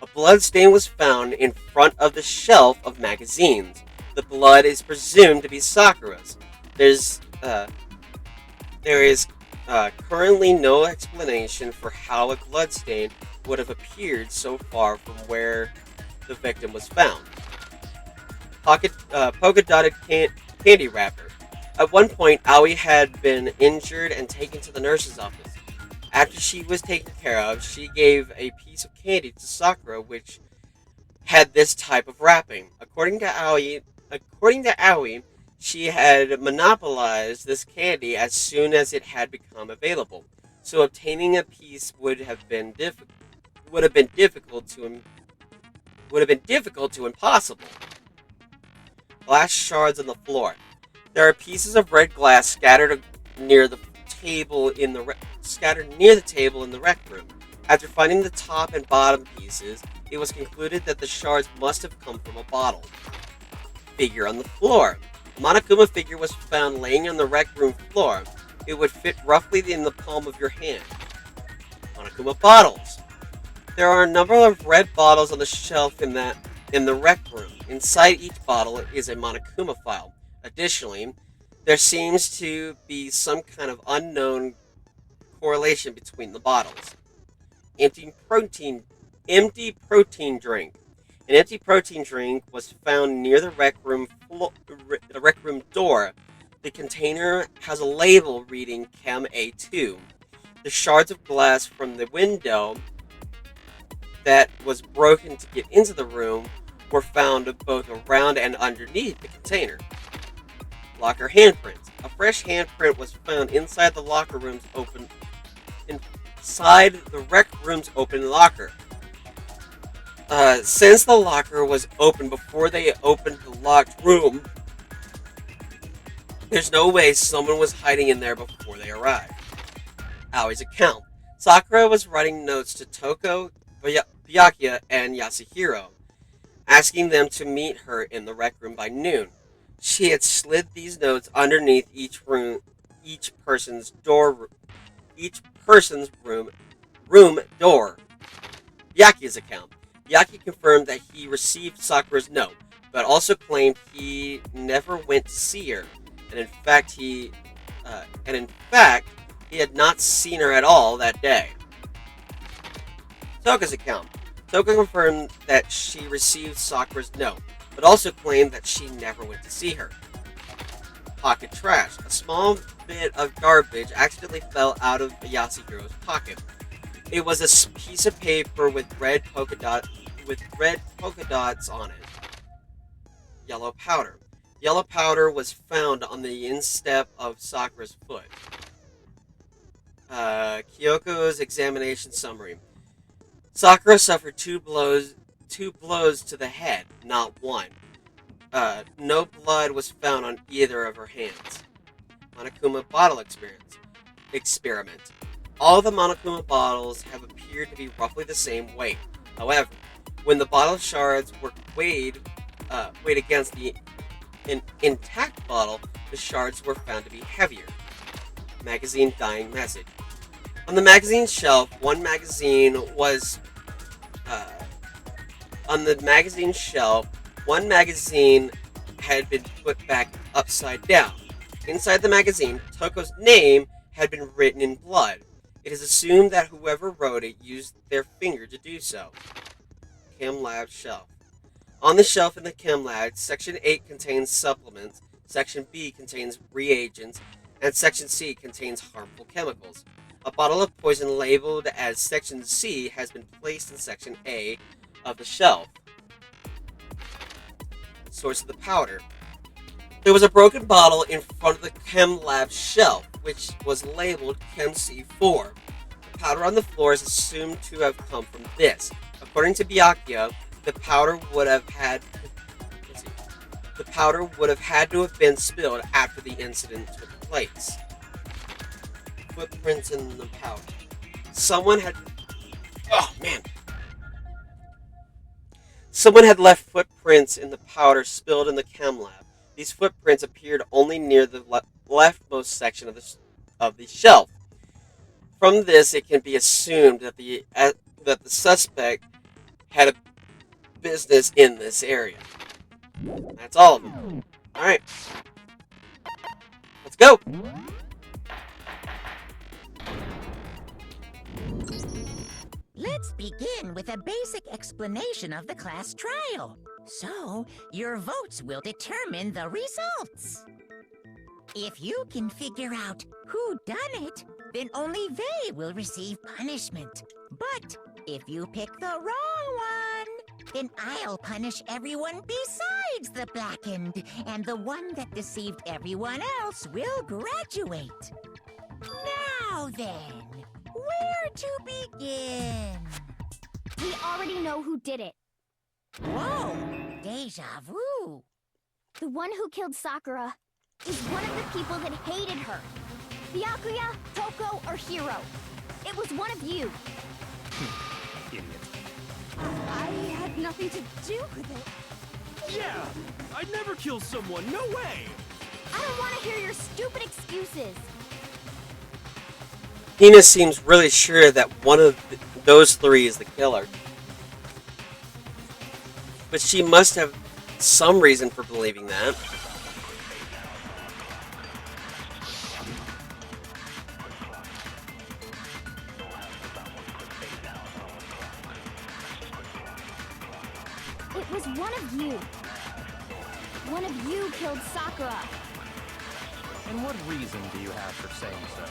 A bloodstain was found in front of the shelf of magazines. The blood is presumed to be Sakura's. There is Currently, no explanation for how a bloodstain would have appeared so far from where the victim was found. Polka dotted candy wrapper. At one point, Aoi had been injured and taken to the nurse's office. After she was taken care of, she gave a piece of candy to Sakura, which had this type of wrapping. According to Aoi, she had monopolized this candy as soon as it had become available. So obtaining a piece would have been difficult to impossible. Glass shards on the floor. There are pieces of red glass scattered near the table in the rec room. After finding the top and bottom pieces, it was concluded that the shards must have come from a bottle. Figure on the floor. A Monokuma figure was found laying on the rec room floor. It would fit roughly in the palm of your hand. Monokuma bottles. There are a number of red bottles on the shelf in the rec room. Inside each bottle is a Monokuma file. Additionally, there seems to be some kind of unknown correlation between the bottles. Empty protein drink. An empty protein drink was found near the rec room door. The container has a label reading Chem A2. The shards of glass from the window that was broken to get into the room were found both around and underneath the container. Locker handprints. A fresh handprint was found inside the rec room's open locker. Since the locker was open before they opened the locked room, there's no way someone was hiding in there before they arrived. Aoi's account. Sakura was writing notes to Toko, Byakuya, and Yasuhiro, asking them to meet her in the rec room by noon. She had slid these notes underneath each person's room door. Byakuya's account. Byakuya confirmed that he received Sakura's note, but also claimed he never went to see her, and in fact he had not seen her at all that day. Toka's account. Toka confirmed that she received Sakura's note, but also claimed that she never went to see her. Pocket trash. A small bit of garbage accidentally fell out of Yasuhiro's pocket. It was a piece of paper with red polka dots on it. Yellow powder. Yellow powder was found on the instep of Sakura's foot. Kyoko's examination summary. Sakura suffered two blows to the head, not one. No blood was found on either of her hands. Monokuma bottle experiment. All the Monokuma bottles have appeared to be roughly the same weight. However, when the bottle shards were weighed against an intact bottle, the shards were found to be heavier. Magazine dying message. On the magazine shelf, one magazine had been put back upside down. Inside the magazine, Toko's name had been written in blood. It is assumed that whoever wrote it used their finger to do so. Chem lab shelf. On the shelf in the chem lab, Section 8 contains supplements, Section B contains reagents, and Section C contains harmful chemicals. A bottle of poison labeled as Section C has been placed in Section A of the shelf. Source of the powder. There was a broken bottle in front of the chem lab shelf, which was labeled Chem C4. The powder on the floor is assumed to have come from this. According to Byakuya, the powder would have had to have been spilled after the incident took place. Footprints in the powder. Someone had left footprints in the powder spilled in the chem lab. These footprints appeared only near the leftmost section of the shelf. From this, it can be assumed that the suspect had a business in this area. That's all of them. All right, let's go. let's begin with a basic explanation of the class trial. So, your votes will determine the results. If you can figure out who done it, then only they will receive punishment. But if you pick the wrong one, then I'll punish everyone besides the blackened, and the one that deceived everyone else will graduate. Now then, where to begin? We already know who did it. Whoa, deja vu. The one who killed Sakura is one of the people that hated her. Byakuya, Toko, or Hiro. It was one of you. Idiot. I had nothing to do with it. Yeah! I'd never kill someone, no way! I don't want to hear your stupid excuses. Hina seems really sure that one of those three is the killer. But she must have some reason for believing that. It was one of you. One of you killed Sakura. And what reason do you have for saying so?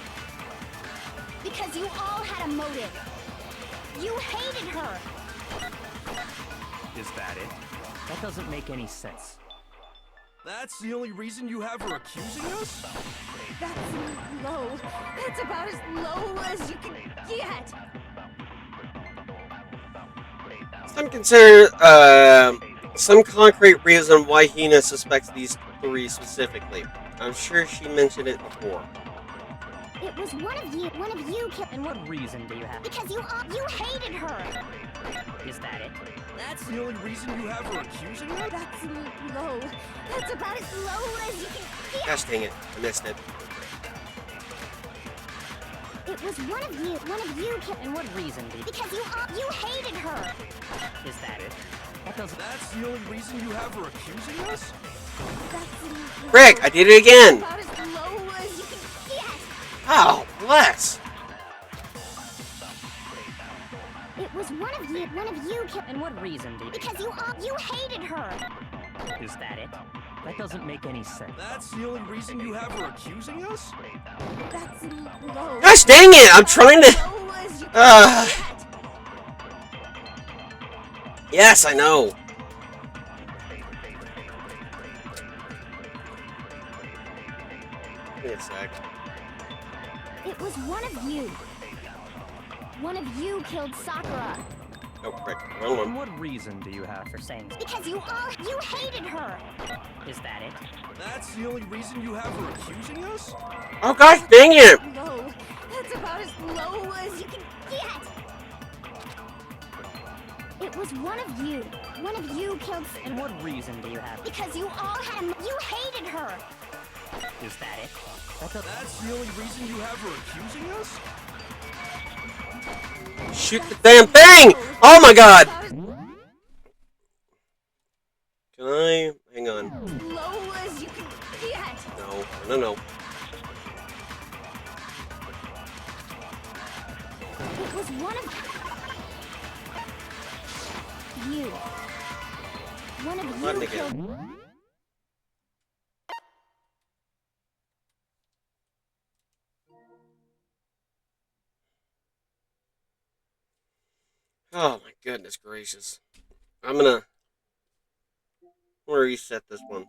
Because you all had a motive. You hated her. Is that it? That doesn't make any sense. That's the only reason you have her accusing us? That's low. That's about as low as you can get. Some concrete reason why Hina suspects these three specifically. I'm sure she mentioned it before. It was one of you. One of you killed. And what reason do you have? Because you hated her. Is that it? That's the only reason you have her accusing us? That's low. That's about as low as you can get. Gosh dang it, I missed it. It was one of you. One of you killed. And what reason do you... Because you hated her. Is that it? That doesn't... That's the only reason you have her accusing us? That's low. Frick, I did it again! About as low as you can get. Oh, bless! It was one of you. One of you killed. And what reason do you... Because you hated her. Is that it? That doesn't make any sense. That's the only reason you have her accusing us? That's low. Gosh dang it! I'm trying to... Low as you can get. Yes, I know. Give me a sec. It was one of you. One of you killed Sakura. Oh, frick. Wrong one. And what reason do you have for saying so? Because you hated her. Is that it? That's the only reason you have her accusing us? Oh, gosh dang it! Low. That's about as low as you can get. It was one of you. One of you killed. And what reason do you have? Because you all had you hated her. Is that it? That doesn't... That's the only reason you have her accusing us? Shoot the damn thing! Oh my god! Can I... Hang on. Low as you can get. No. It was one of you. One of Button you again. killed. Oh my goodness gracious. I'm gonna reset this one.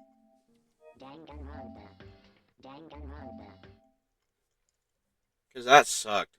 Because that sucked.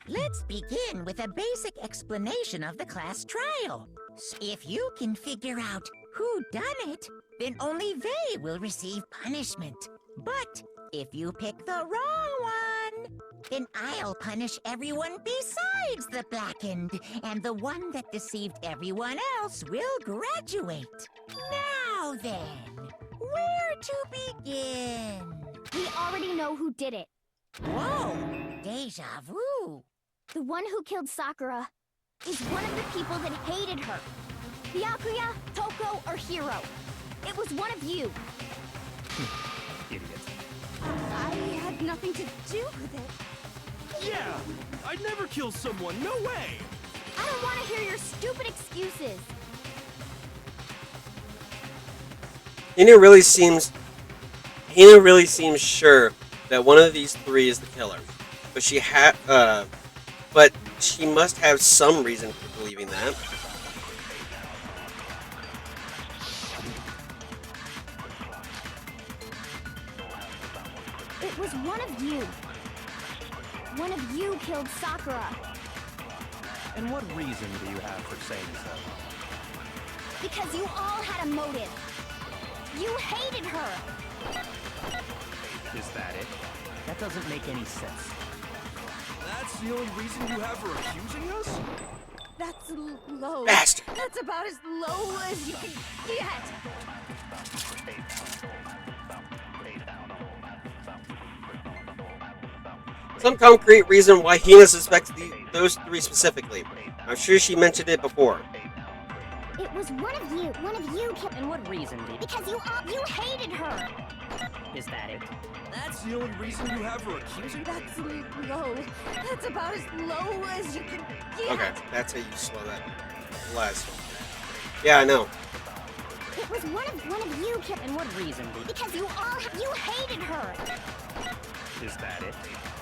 Let's begin with a basic explanation of the class trial. If you can figure out who done it, then only they will receive punishment. But if you pick the wrong one, then I'll punish everyone besides the blackened, and the one that deceived everyone else will graduate. Now then, where to begin? We already know who did it. Whoa, deja vu. The one who killed Sakura is one of the people that hated her. Byakuya, Toko, or Hiro. It was one of you. Idiot. I had nothing to do with it. Yeah! I'd never kill someone, no way! I don't want to hear your stupid excuses. Hina really seems sure that one of these three is the killer, but she must have some reason for believing that. It was one of you. One of you killed Sakura. And what reason do you have for saying so? Because you all had a motive. You hated her. Is that it? That doesn't make any sense. That's the only reason you have for accusing us? That's low. Bastard. That's about as low as you can get. Some concrete reason why Hina suspects those three specifically. I'm sure she mentioned it before. It was one of you. One of you killed. And what reason do you... Because you hated her. Is that it? That's the only reason you have for accusing? That's low. That's about as low as you can get. Okay, that's how you slow that last one. Yeah, I know. It was one of you killed. And what reason do you... Because you hated her. Is that it?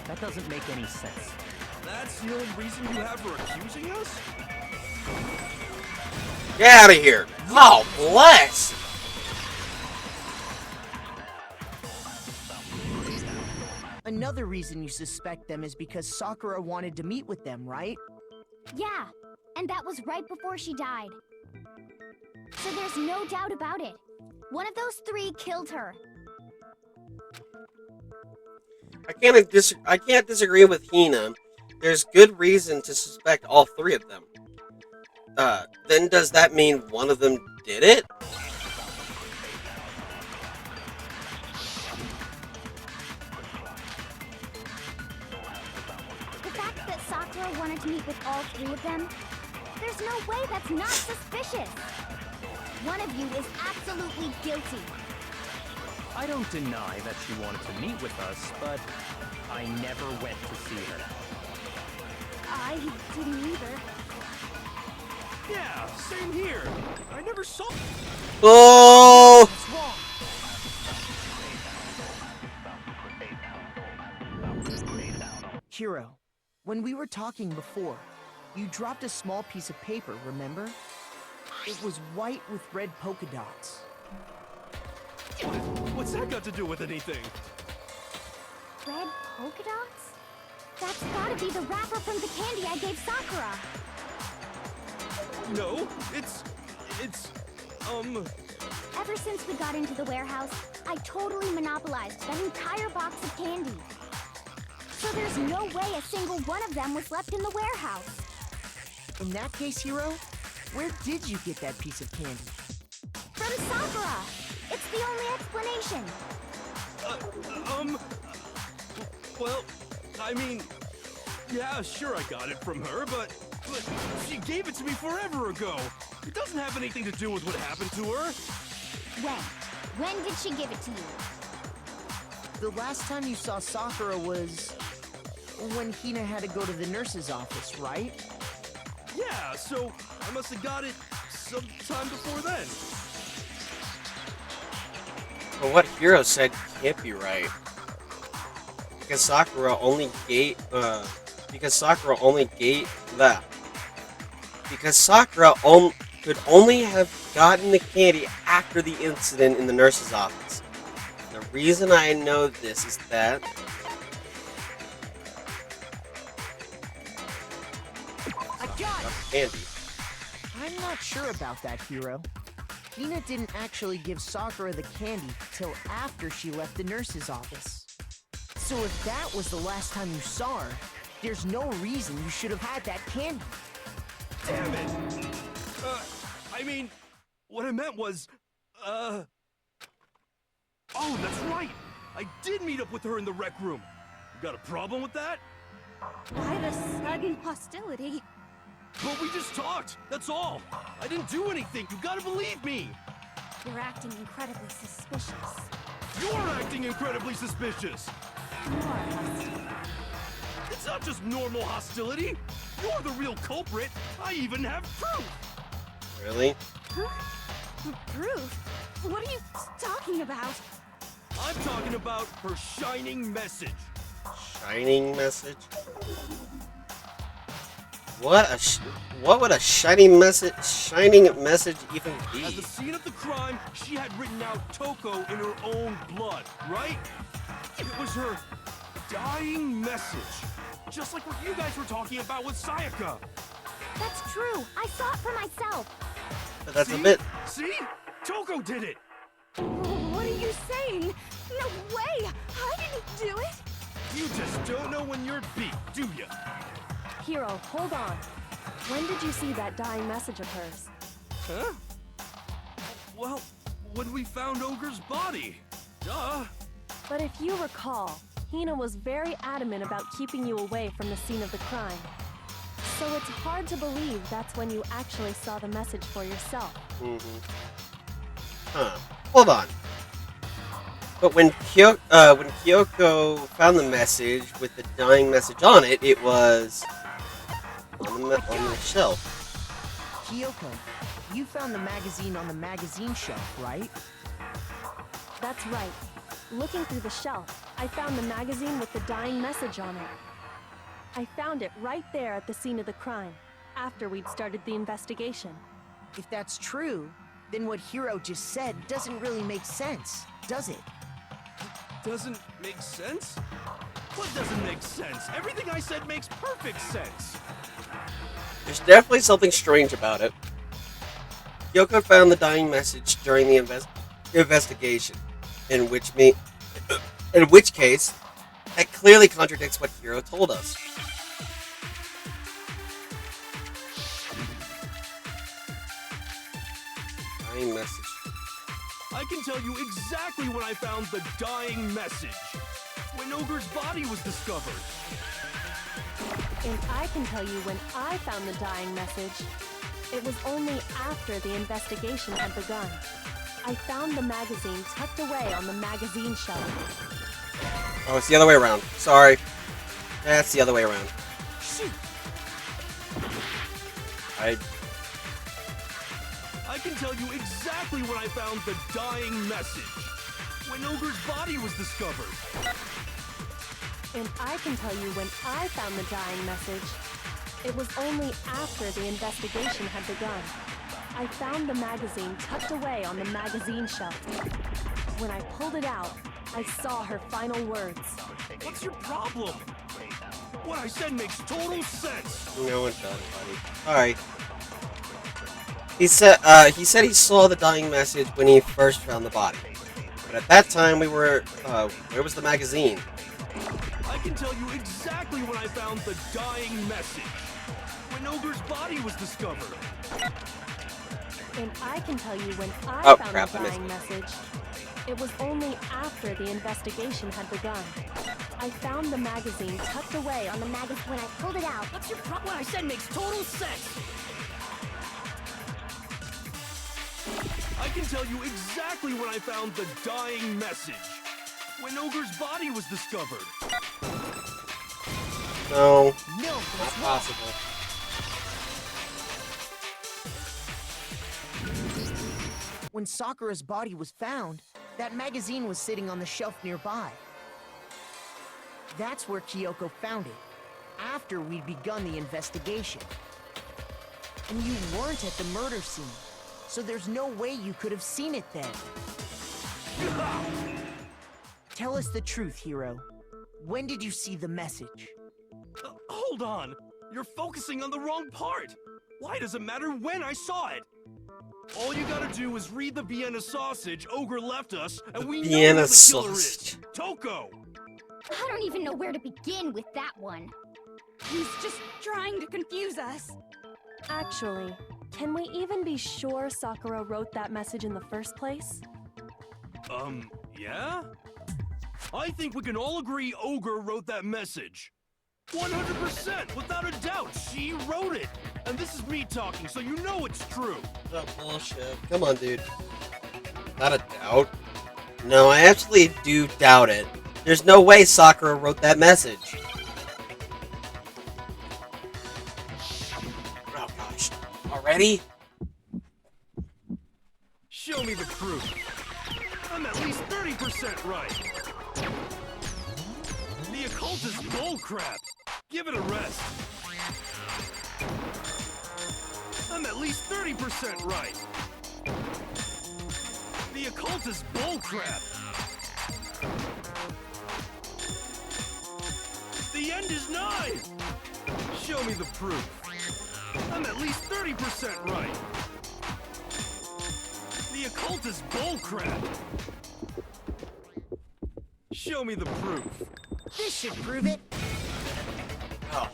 That doesn't make any sense. That's the only reason you have for accusing us? Get out of here! Oh, bless! Another reason you suspect them is because Sakura wanted to meet with them, right? Yeah, and that was right before she died. So there's no doubt about it. One of those three killed her. I can't disagree with Hina. There's good reason to suspect all three of them. Then does that mean one of them did it? The fact that Sakura wanted to meet with all three of them, there's no way that's not suspicious. One of you is absolutely guilty. I don't deny that she wanted to meet with us, but I never went to see her. I didn't either. Yeah, same here. I never saw... Oh! What's wrong? Hiro, when we were talking before, you dropped a small piece of paper, remember? It was white with red polka dots. What's that got to do with anything? Red polka dots? That's gotta be the wrapper from the candy I gave Sakura. No, it's... Ever since we got into the warehouse, I totally monopolized that entire box of candy. So there's no way a single one of them was left in the warehouse. In that case, Hiro, where did you get that piece of candy? From Sakura! It's the only explanation. Well, I mean... Yeah, sure I got it from her, but she gave it to me forever ago. It doesn't have anything to do with what happened to her. When? When did she give it to you? The last time you saw Sakura was... when Hina had to go to the nurse's office, right? Yeah, so I must have got it sometime before then. Well, what Hiro said can't be right. Because Sakura only gave could only have gotten the candy after the incident in the nurse's office. The reason I know this is that I got it! Andy. I'm not sure about that, Hero. Hina didn't actually give Sakura the candy till after she left the nurse's office. So if that was the last time you saw her, there's no reason you should have had that candy. Damn it! I mean, what I meant was, Oh, that's right! I did meet up with her in the rec room. You got a problem with that? Why the sudden hostility? But we just talked, that's all. I didn't do anything, you gotta believe me. You're acting incredibly suspicious. You're acting incredibly suspicious. More hostile. It's not just normal hostility. You're the real culprit. I even have proof. Really? Huh? Proof? What are you talking about? I'm talking about her shining message. Shining message? What would a shining message even be? At the scene of the crime, she had written out Toko in her own blood, right? It was her dying message. Just like what you guys were talking about with Sayaka. That's true. I saw it for myself. But that's See? a bit. See? Toko did it. What are you saying? No way! I didn't do it! You just don't know when you're beat, do you? Hero, hold on. When did you see that dying message of hers? Huh? Well, when we found Ogre's body. Duh. But if you recall, Hina was very adamant about keeping you away from the scene of the crime. So it's hard to believe that's when you actually saw the message for yourself. Huh. Hold on. But when Kyoko found the message with the dying message on it, it was on the shelf. Kyoko, you found the magazine on the magazine shelf, right? That's right. Looking through the shelf, I found the magazine with the dying message on it. I found it right there at the scene of the crime, after we'd started the investigation. If that's true, then what Hiro just said doesn't really make sense, does it? Doesn't make sense? What doesn't make sense? Everything I said makes perfect sense. There's definitely something strange about it. Kyoko found the dying message during the investigation, in which case, that clearly contradicts what Hiro told us. Dying message. I can tell you exactly when I found the dying message. When Ogre's body was discovered. And I can tell you when I found the dying message. It was only after the investigation had begun. I found the magazine tucked away on the magazine shelf. Oh, it's the other way around. Sorry. That's the other way around. Shoot. I can tell you exactly when I found the dying message. When Ogre's body was discovered. And I can tell you when I found the dying message. It was only after the investigation had begun. I found the magazine tucked away on the magazine shelf. When I pulled it out, I saw her final words. What's your problem? What I said makes total sense. No, it doesn't, buddy. Alright. He said he saw the dying message when he first found the body. But at that time, we were, where was the magazine? I can tell you exactly when I found the dying message. When Ogre's body was discovered. And I can tell you when I found crap, the dying message. It was only after the investigation had begun. I found the magazine tucked away on the magazine. When I pulled it out, What's your problem? What I said makes total sense! I can tell you exactly when I found the dying message. When Ogre's body was discovered. No. No, Not possible. When Sakura's body was found, that magazine was sitting on the shelf nearby. That's where Kyoko found it, after we'd begun the investigation. And you weren't at the murder scene. so there's no way you could have seen it then. Tell us the truth, Hiro. When did you see the message? Hold on! You're focusing on the wrong part! Why does it matter when I saw it? All you gotta do is read the Vienna sausage Ogre left us, and we know who the killer is! Toko! I don't even know where to begin with that one. He's just trying to confuse us. Actually, can we even be sure Sakura wrote that message in the first place? Yeah? I think we can all agree Ogre wrote that message. 100%, without a doubt, she wrote it. And this is me talking, so you know it's true. Oh, bullshit. Come on, dude. Not a doubt. No, I actually do doubt it. There's no way Sakura wrote that message. Oh, gosh. Already? Show me the proof. I'm at least 30% right. The occult is bullcrap. Give it a rest. I'm at least 30% right. The occult is bullcrap. The end is nigh. Show me the proof. I'm at least 30% right. The occult is bullcrap. Show me the proof. This should prove it. Oh.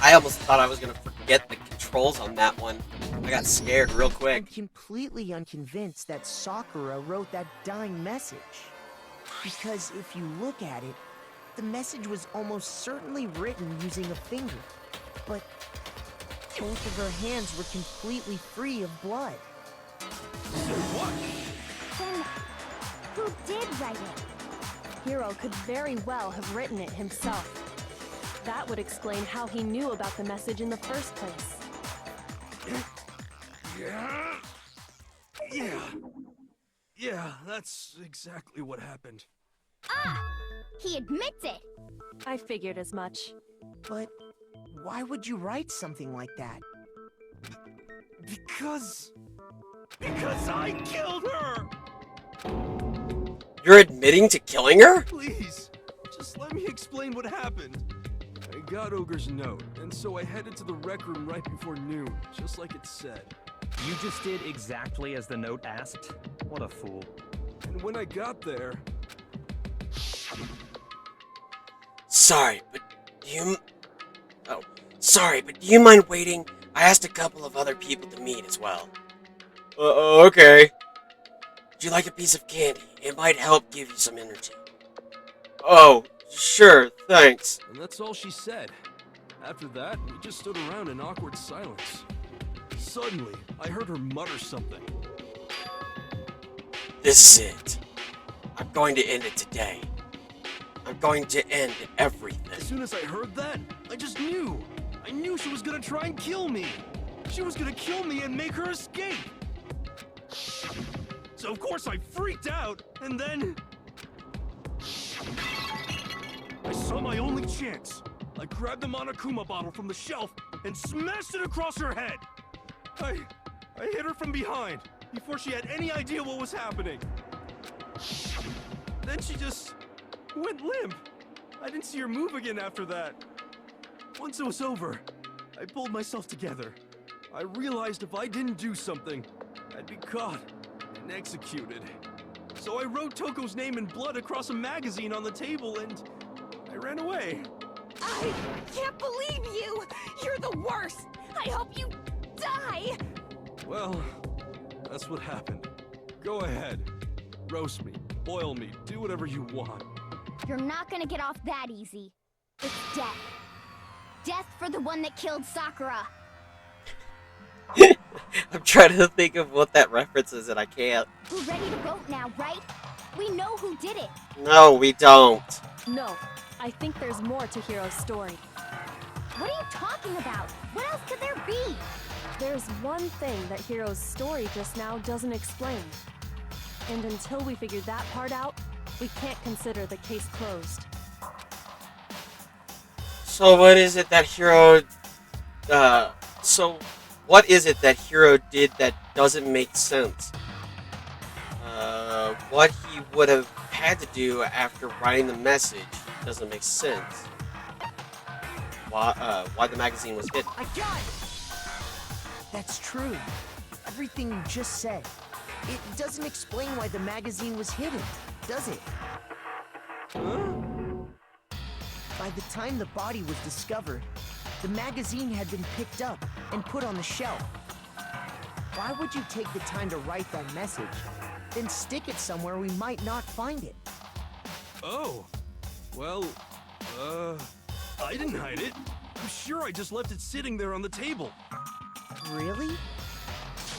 I almost thought I was going to forget the controls on that one. I got scared real quick. I'm completely unconvinced that Sakura wrote that dying message. Because if you look at it, the message was almost certainly written using a finger. But both of her hands were completely free of blood. What? Then, who did write it? Hiro could very well have written it himself. That would explain how he knew about the message in the first place. Yeah, that's exactly what happened. Ah! He admits it! I figured as much. But why would you write something like that? Because I killed her! You're admitting to killing her? Please, just let me explain what happened. I got Ogre's note, and so I headed to the rec room right before noon, just like it said. You just did exactly as the note asked? What a fool. And when I got there... Sorry, but do you mind waiting? I asked a couple of other people to meet as well. Okay. Would you like a piece of candy? It might help give you some energy. Oh, sure, thanks. And that's all she said. After that, we just stood around in awkward silence. Suddenly, I heard her mutter something. This is it. I'm going to end it today. I'm going to end everything. As soon as I heard that, I just knew. I knew she was gonna try and kill me. She was gonna kill me and make her escape. So of course I freaked out, and then... I saw my only chance. I grabbed the Monokuma bottle from the shelf and smashed it across her head. I hit her from behind before she had any idea what was happening. Then she just went limp. I didn't see her move again after that. Once it was over, I pulled myself together. I realized if I didn't do something, I'd be caught and executed. So I wrote Toko's name in blood across a magazine on the table and I ran away. I can't believe you! You're the worst! I hope you die! Well, that's what happened. Go ahead. Roast me, boil me, do whatever you want. You're not gonna get off that easy. It's death. Death for the one that killed Sakura. I'm trying to think of what that reference is and I can't. We're ready to vote now, right? We know who did it. No, we don't. No, I think there's more to Hiro's story. What are you talking about? What else could there be? There's one thing that Hiro's story just now doesn't explain. And until we figure that part out, we can't consider the case closed. So what is it that Hiro, What is it that Hiro did that doesn't make sense? What he would have had to do after writing the message doesn't make sense. Why the magazine was hidden? I got it! That's true. Everything you just said. It doesn't explain why the magazine was hidden, does it? By the time the body was discovered, the magazine had been picked up and put on the shelf. Why would you take the time to write that message, then stick it somewhere we might not find it? Oh, well, I didn't hide it. I'm sure I just left it sitting there on the table. Really?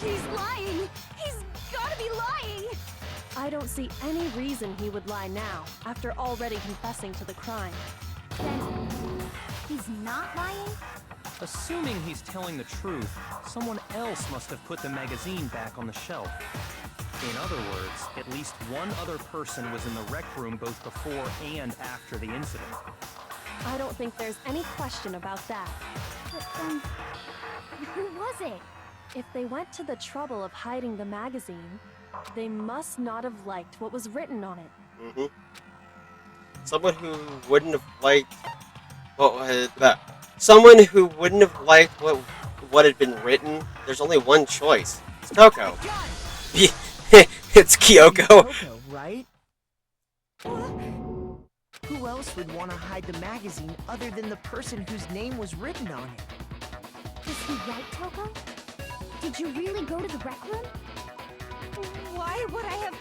He's lying! He's gotta be lying! I don't see any reason he would lie now, after already confessing to the crime. Then he's not lying? Assuming he's telling the truth, someone else must have put the magazine back on the shelf. In other words, at least one other person was in the rec room both before and after the incident. I don't think there's any question about that. But then, who was it? If they went to the trouble of hiding the magazine, they must not have liked what was written on it. Someone who wouldn't have liked someone who wouldn't have liked what had been written. There's only one choice. It's Coco. It's Kyoko. Kyoko, right? Who else would want to hide the magazine other than the person whose name was written on it? Was he right, Toko? Did you really go to the rec room? Why would I have...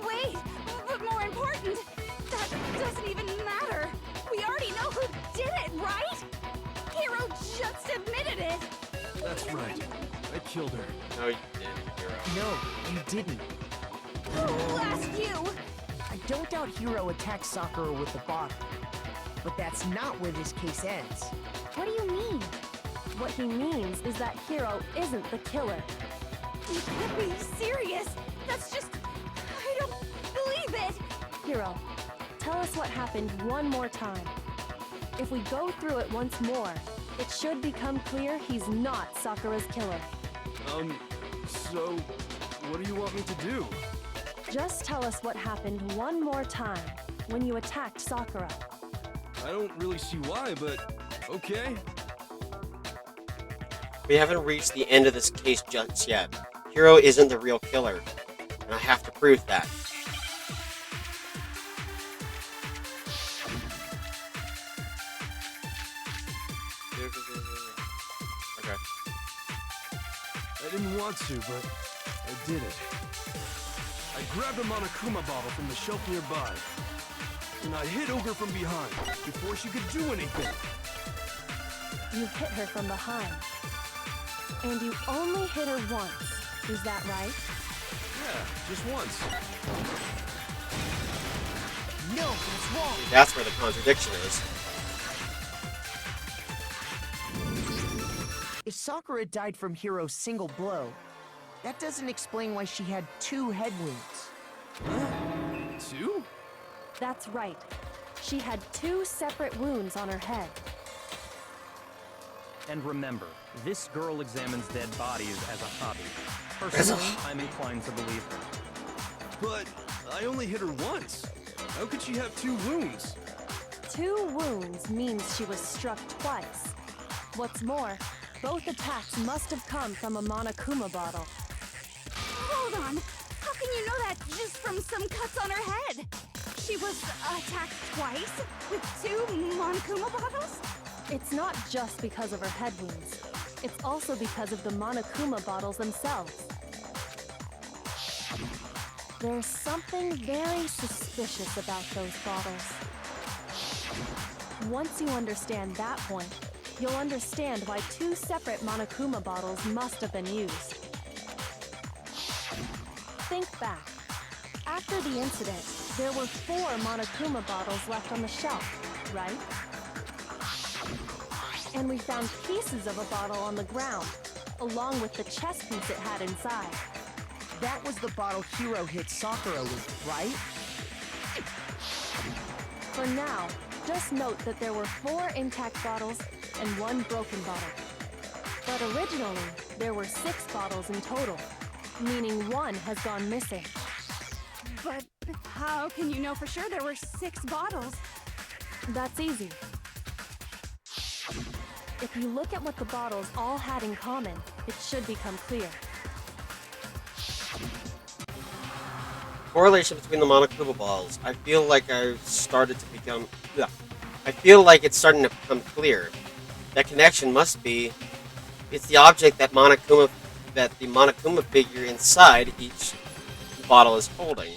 Wait! But more important, that doesn't even matter! We already know who did it, right? Hiro just admitted it! That's right. I killed her. No, you didn't, Hiro. No, you didn't. Who asked you? I don't doubt Hiro attacked Sakura with the bottle. But that's not where this case ends. What do you mean? What he means is that Hiro isn't the killer. You can't be serious! That's just... I don't believe it! Hiro, tell us what happened one more time. If we go through it once more, it should become clear he's not Sakura's killer. So, what do you want me to do? Just tell us what happened one more time when you attacked Sakura. I don't really see why, but okay. We haven't reached the end of this case just yet. Hiro isn't the real killer, and I have to prove that. Okay. I didn't want to, but I did it. I grabbed a Monokuma bottle from the shelf nearby, and I hit Ogre from behind before she could do anything. You hit her from behind. And you only hit her once. Is that right? Yeah, just once. No, that's wrong. That's where the contradiction is. If Sakura died from Hiro's single blow, that doesn't explain why she had 2 head wounds. 2? That's right. She had 2 separate wounds on her head. And remember, this girl examines dead bodies as a hobby. Personally, I'm inclined to believe her. But I only hit her once. How could she have 2 wounds? 2 wounds means she was struck twice. What's more, both attacks must have come from a Monokuma bottle. Hold on! How can you know that just from some cuts on her head? She was attacked twice with 2 Monokuma bottles? It's not just because of her head wounds. It's also because of the Monokuma bottles themselves. There's something very suspicious about those bottles. Once you understand that point, you'll understand why 2 separate Monokuma bottles must have been used. Think back. After the incident, there were 4 Monokuma bottles left on the shelf, right? And we found pieces of a bottle on the ground, along with the chest piece it had inside. That was the bottle Hiro hit Sakura with, right? For now, just note that there were 4 intact bottles and 1 broken bottle. But originally, there were 6 bottles in total, meaning 1 has gone missing. But how can you know for sure there were 6 bottles? That's easy. If you look at what the bottles all had in common, it should become clear. Correlation between the Monokuma balls. I feel like I've started to become... Ugh. I feel like it's starting to become clear. That connection must be... It's the object that the Monokuma figure inside each bottle is holding.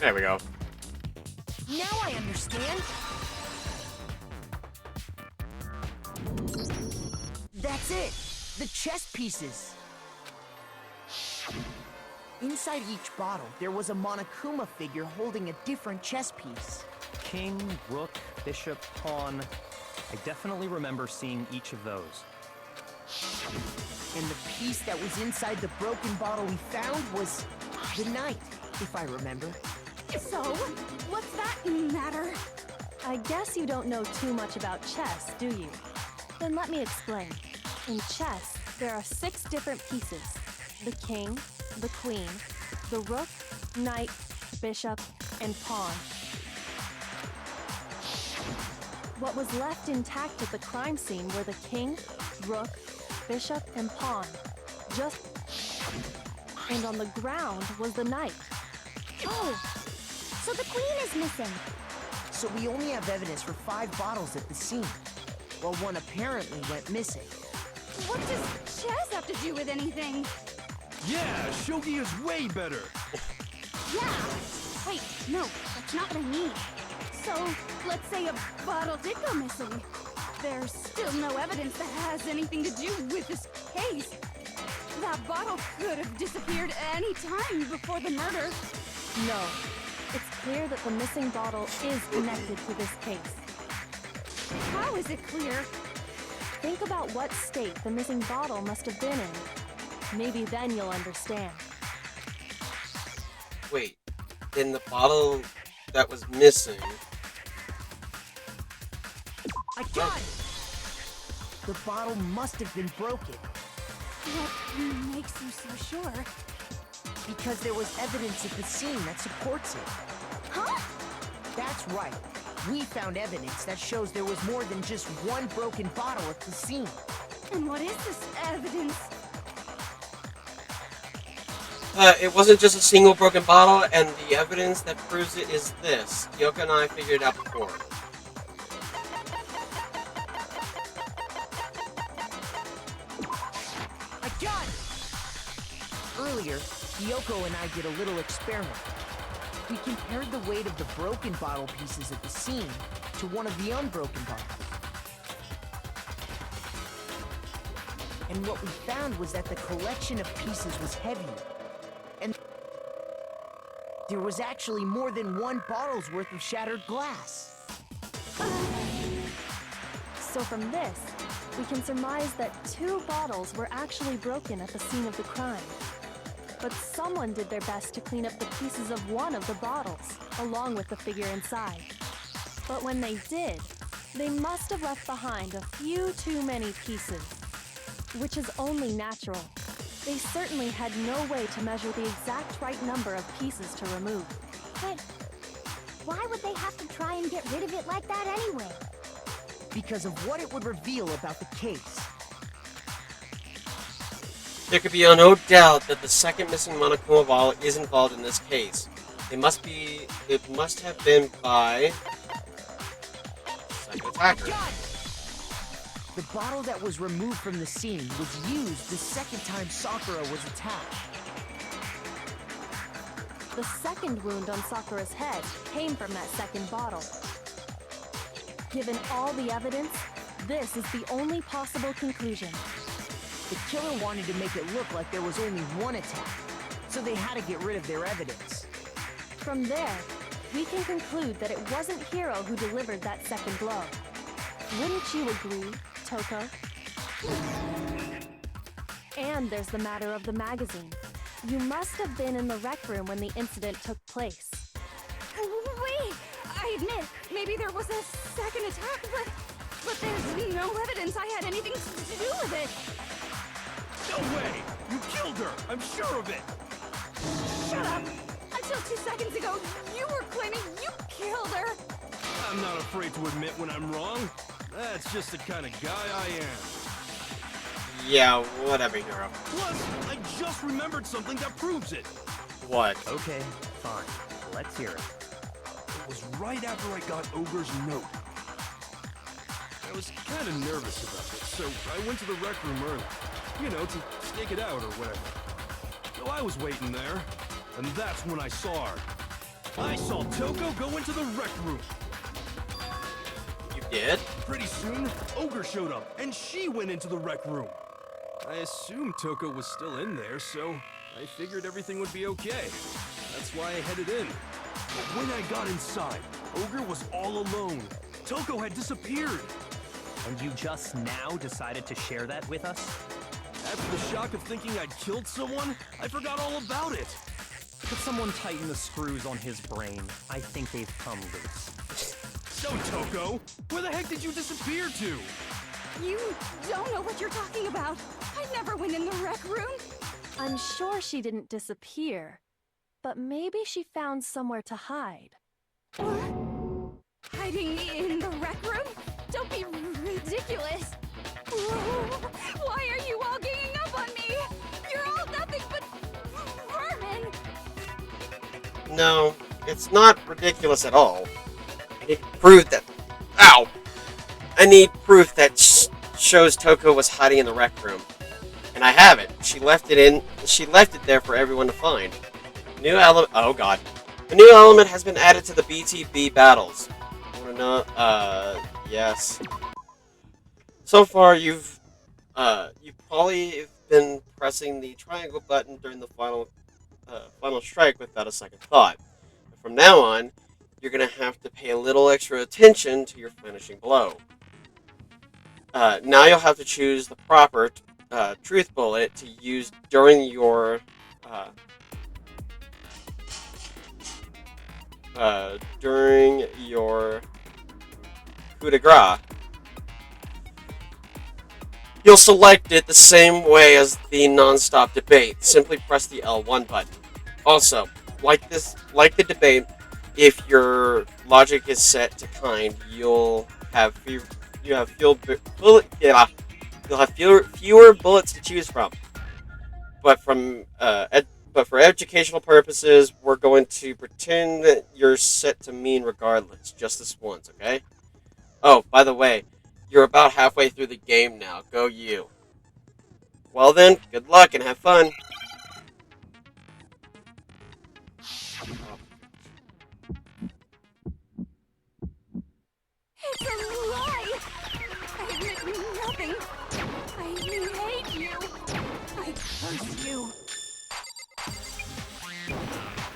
There we go. Now I understand. That's it. The chess pieces. Inside each bottle, there was a Monokuma figure holding a different chess piece. King, rook, bishop, pawn. I definitely remember seeing each of those. And the piece that was inside the broken bottle we found was the knight, if I remember. So, what's that matter? I guess you don't know too much about chess, do you? Then let me explain. In chess, there are 6 different pieces. The king, the queen, the rook, knight, bishop, and pawn. What was left intact at the crime scene were the king, rook, bishop, and pawn. And on the ground was the knight. Oh, so the queen is missing. So we only have evidence for 5 bottles at the scene, while one apparently went missing. What does chess have to do with anything? Yeah, shogi is way better. Yeah. Wait, no, that's not what I mean. So, let's say a bottle did go missing. There's still no evidence that has anything to do with this case. That bottle could have disappeared any time before the murder. No. It's clear that the missing bottle is connected to this case. How is it clear? Think about what state the missing bottle must have been in. Maybe then you'll understand. Wait, in the bottle that was missing... I got it! The bottle must have been broken. What makes you so sure? Because there was evidence at the scene that supports it. Huh? That's right. We found evidence that shows there was more than just one broken bottle at the scene. And what is this evidence? It wasn't just a single broken bottle, and the evidence that proves it is this. Yoko and I figured it out before. I got it! Earlier, Yoko and I did a little experiment. We compared the weight of the broken bottle pieces at the scene to one of the unbroken bottles. And what we found was that the collection of pieces was heavier. And there was actually more than one bottle's worth of shattered glass. So from this, we can surmise that 2 bottles were actually broken at the scene of the crime. But someone did their best to clean up the pieces of one of the bottles, along with the figure inside. But when they did, they must have left behind a few too many pieces, which is only natural. They certainly had no way to measure the exact right number of pieces to remove. But why would they have to try and get rid of it like that anyway? Because of what it would reveal about the case. There could be no doubt that the second missing Monokuma bottle is involved in this case. It must have been by... second attacker. The bottle that was removed from the scene was used the second time Sakura was attacked. The second wound on Sakura's head came from that second bottle. Given all the evidence, This is the only possible conclusion. The killer wanted to make it look like there was only one attack, so they had to get rid of their evidence. From there, we can conclude that it wasn't Hiro who delivered that second blow. Wouldn't you agree, Toko? And there's the matter of the magazine. You must have been in the rec room when the incident took place. Wait! I admit, maybe there was a second attack, but there's no evidence I had anything to do with it. No way! You killed her! I'm sure of it! Shut up! Until 2 seconds ago, you were claiming you killed her! I'm not afraid to admit when I'm wrong. That's just the kind of guy I am. Yeah, whatever, Hero. Plus, I just remembered something that proves it. What? Okay, fine. Let's hear it. It was right after I got Ogre's note. I was kind of nervous about it, so I went to the rec room early. You know, to stake it out or whatever. So I was waiting there, and that's when I saw her. I saw Toko go into the rec room. You did? Pretty soon, Ogre showed up, and she went into the rec room. I assumed Toko was still in there, so I figured everything would be okay. That's why I headed in. But when I got inside, Ogre was all alone. Toko had disappeared. And you just now decided to share that with us? After the shock of thinking I'd killed someone, I forgot all about it. Could someone tighten the screws on his brain? I think they've come loose. So, Toko, where the heck did you disappear to? You don't know what you're talking about. I never went in the rec room. I'm sure she didn't disappear, but maybe she found somewhere to hide. Hiding in the rec room? Don't be ridiculous. Why are you all ganging up on me? You're all nothing but vermin. No, it's not ridiculous at all. I need proof that... Ow! I need proof that shows Toko was hiding in the rec room. And I have it. She left it there for everyone to find. New element... Oh, God. A new element has been added to the BTB battles. You wanna know? Yes. So far, you've probably been pressing the triangle button during the final strike without a second thought. But from now on, you're gonna have to pay a little extra attention to your finishing blow. Now you'll have to choose the proper truth bullet to use during your coup de grace. You'll select it the same way as the non-stop debate. Simply press the L1 button. Also, like the debate, if your logic is set to kind, you'll have fewer bullets to choose from. But for educational purposes, we're going to pretend that you're set to mean regardless, just this once, okay? Oh, by the way, you're about halfway through the game now. Go you. Well then, good luck and have fun. It's a lie! I admit nothing. I hate you. I curse you.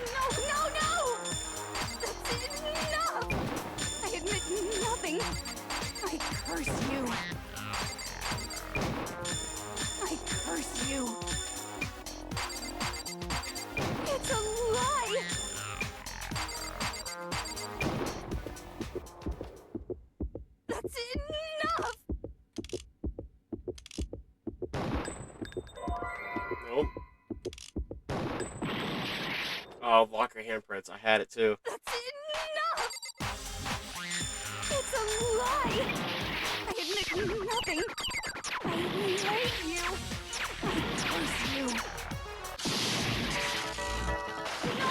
No! That's enough! I admit nothing. I curse you. I curse you. It's a lie! That's enough! Nope. Oh, blocker handprints. I had it too. That's enough! It's a lie! I admit nothing. I hate you. I curse you. No!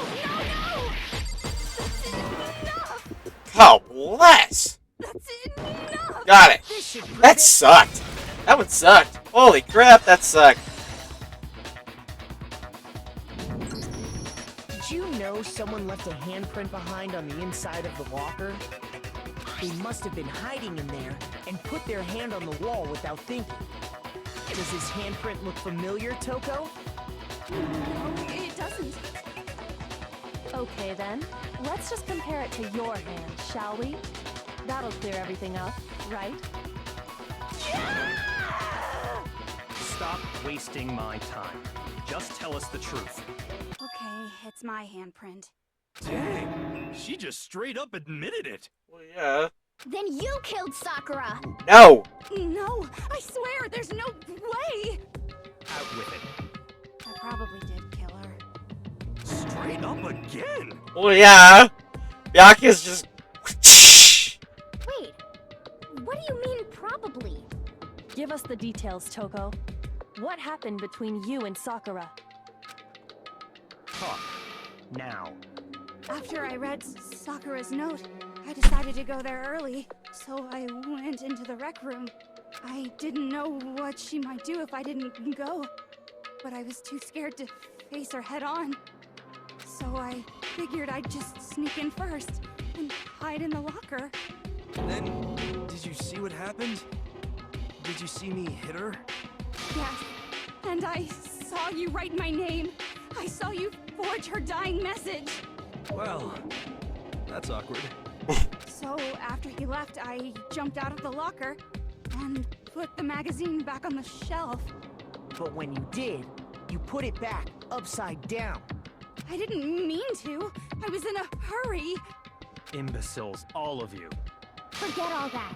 That's enough! God bless! That's enough! Got it. That sucked. That one sucked. Holy crap, that sucked. Did you know someone left a handprint behind on the inside of the locker? They must have been hiding in there and put their hand on the wall without thinking. Does his handprint look familiar, Toko? No, it doesn't. Okay then, let's just compare it to your hand, shall we? That'll clear everything up, right? Stop wasting my time. Just tell us the truth. Okay, it's my handprint. Dang, she just straight up admitted it. Well, yeah. Then you killed Sakura! No! No, I swear, there's no way! Out with it. I probably did kill her. Straight up again. Well, yeah. Byakuya's just... Wait, what do you mean probably? Give us the details, Toko. What happened between you and Sakura? Talk. Now. After I read Sakura's note, I decided to go there early, so I went into the rec room. I didn't know what she might do if I didn't go, but I was too scared to face her head on. So I figured I'd just sneak in first and hide in the locker. Then, did you see what happened? Did you see me hit her? Yes, and I saw you write my name. I saw you forge her dying message. Well, that's awkward. So after he left, I jumped out of the locker and put the magazine back on the shelf. But when you did, you put it back upside down. I didn't mean to. I was in a hurry. Imbeciles, all of you. Forget all that.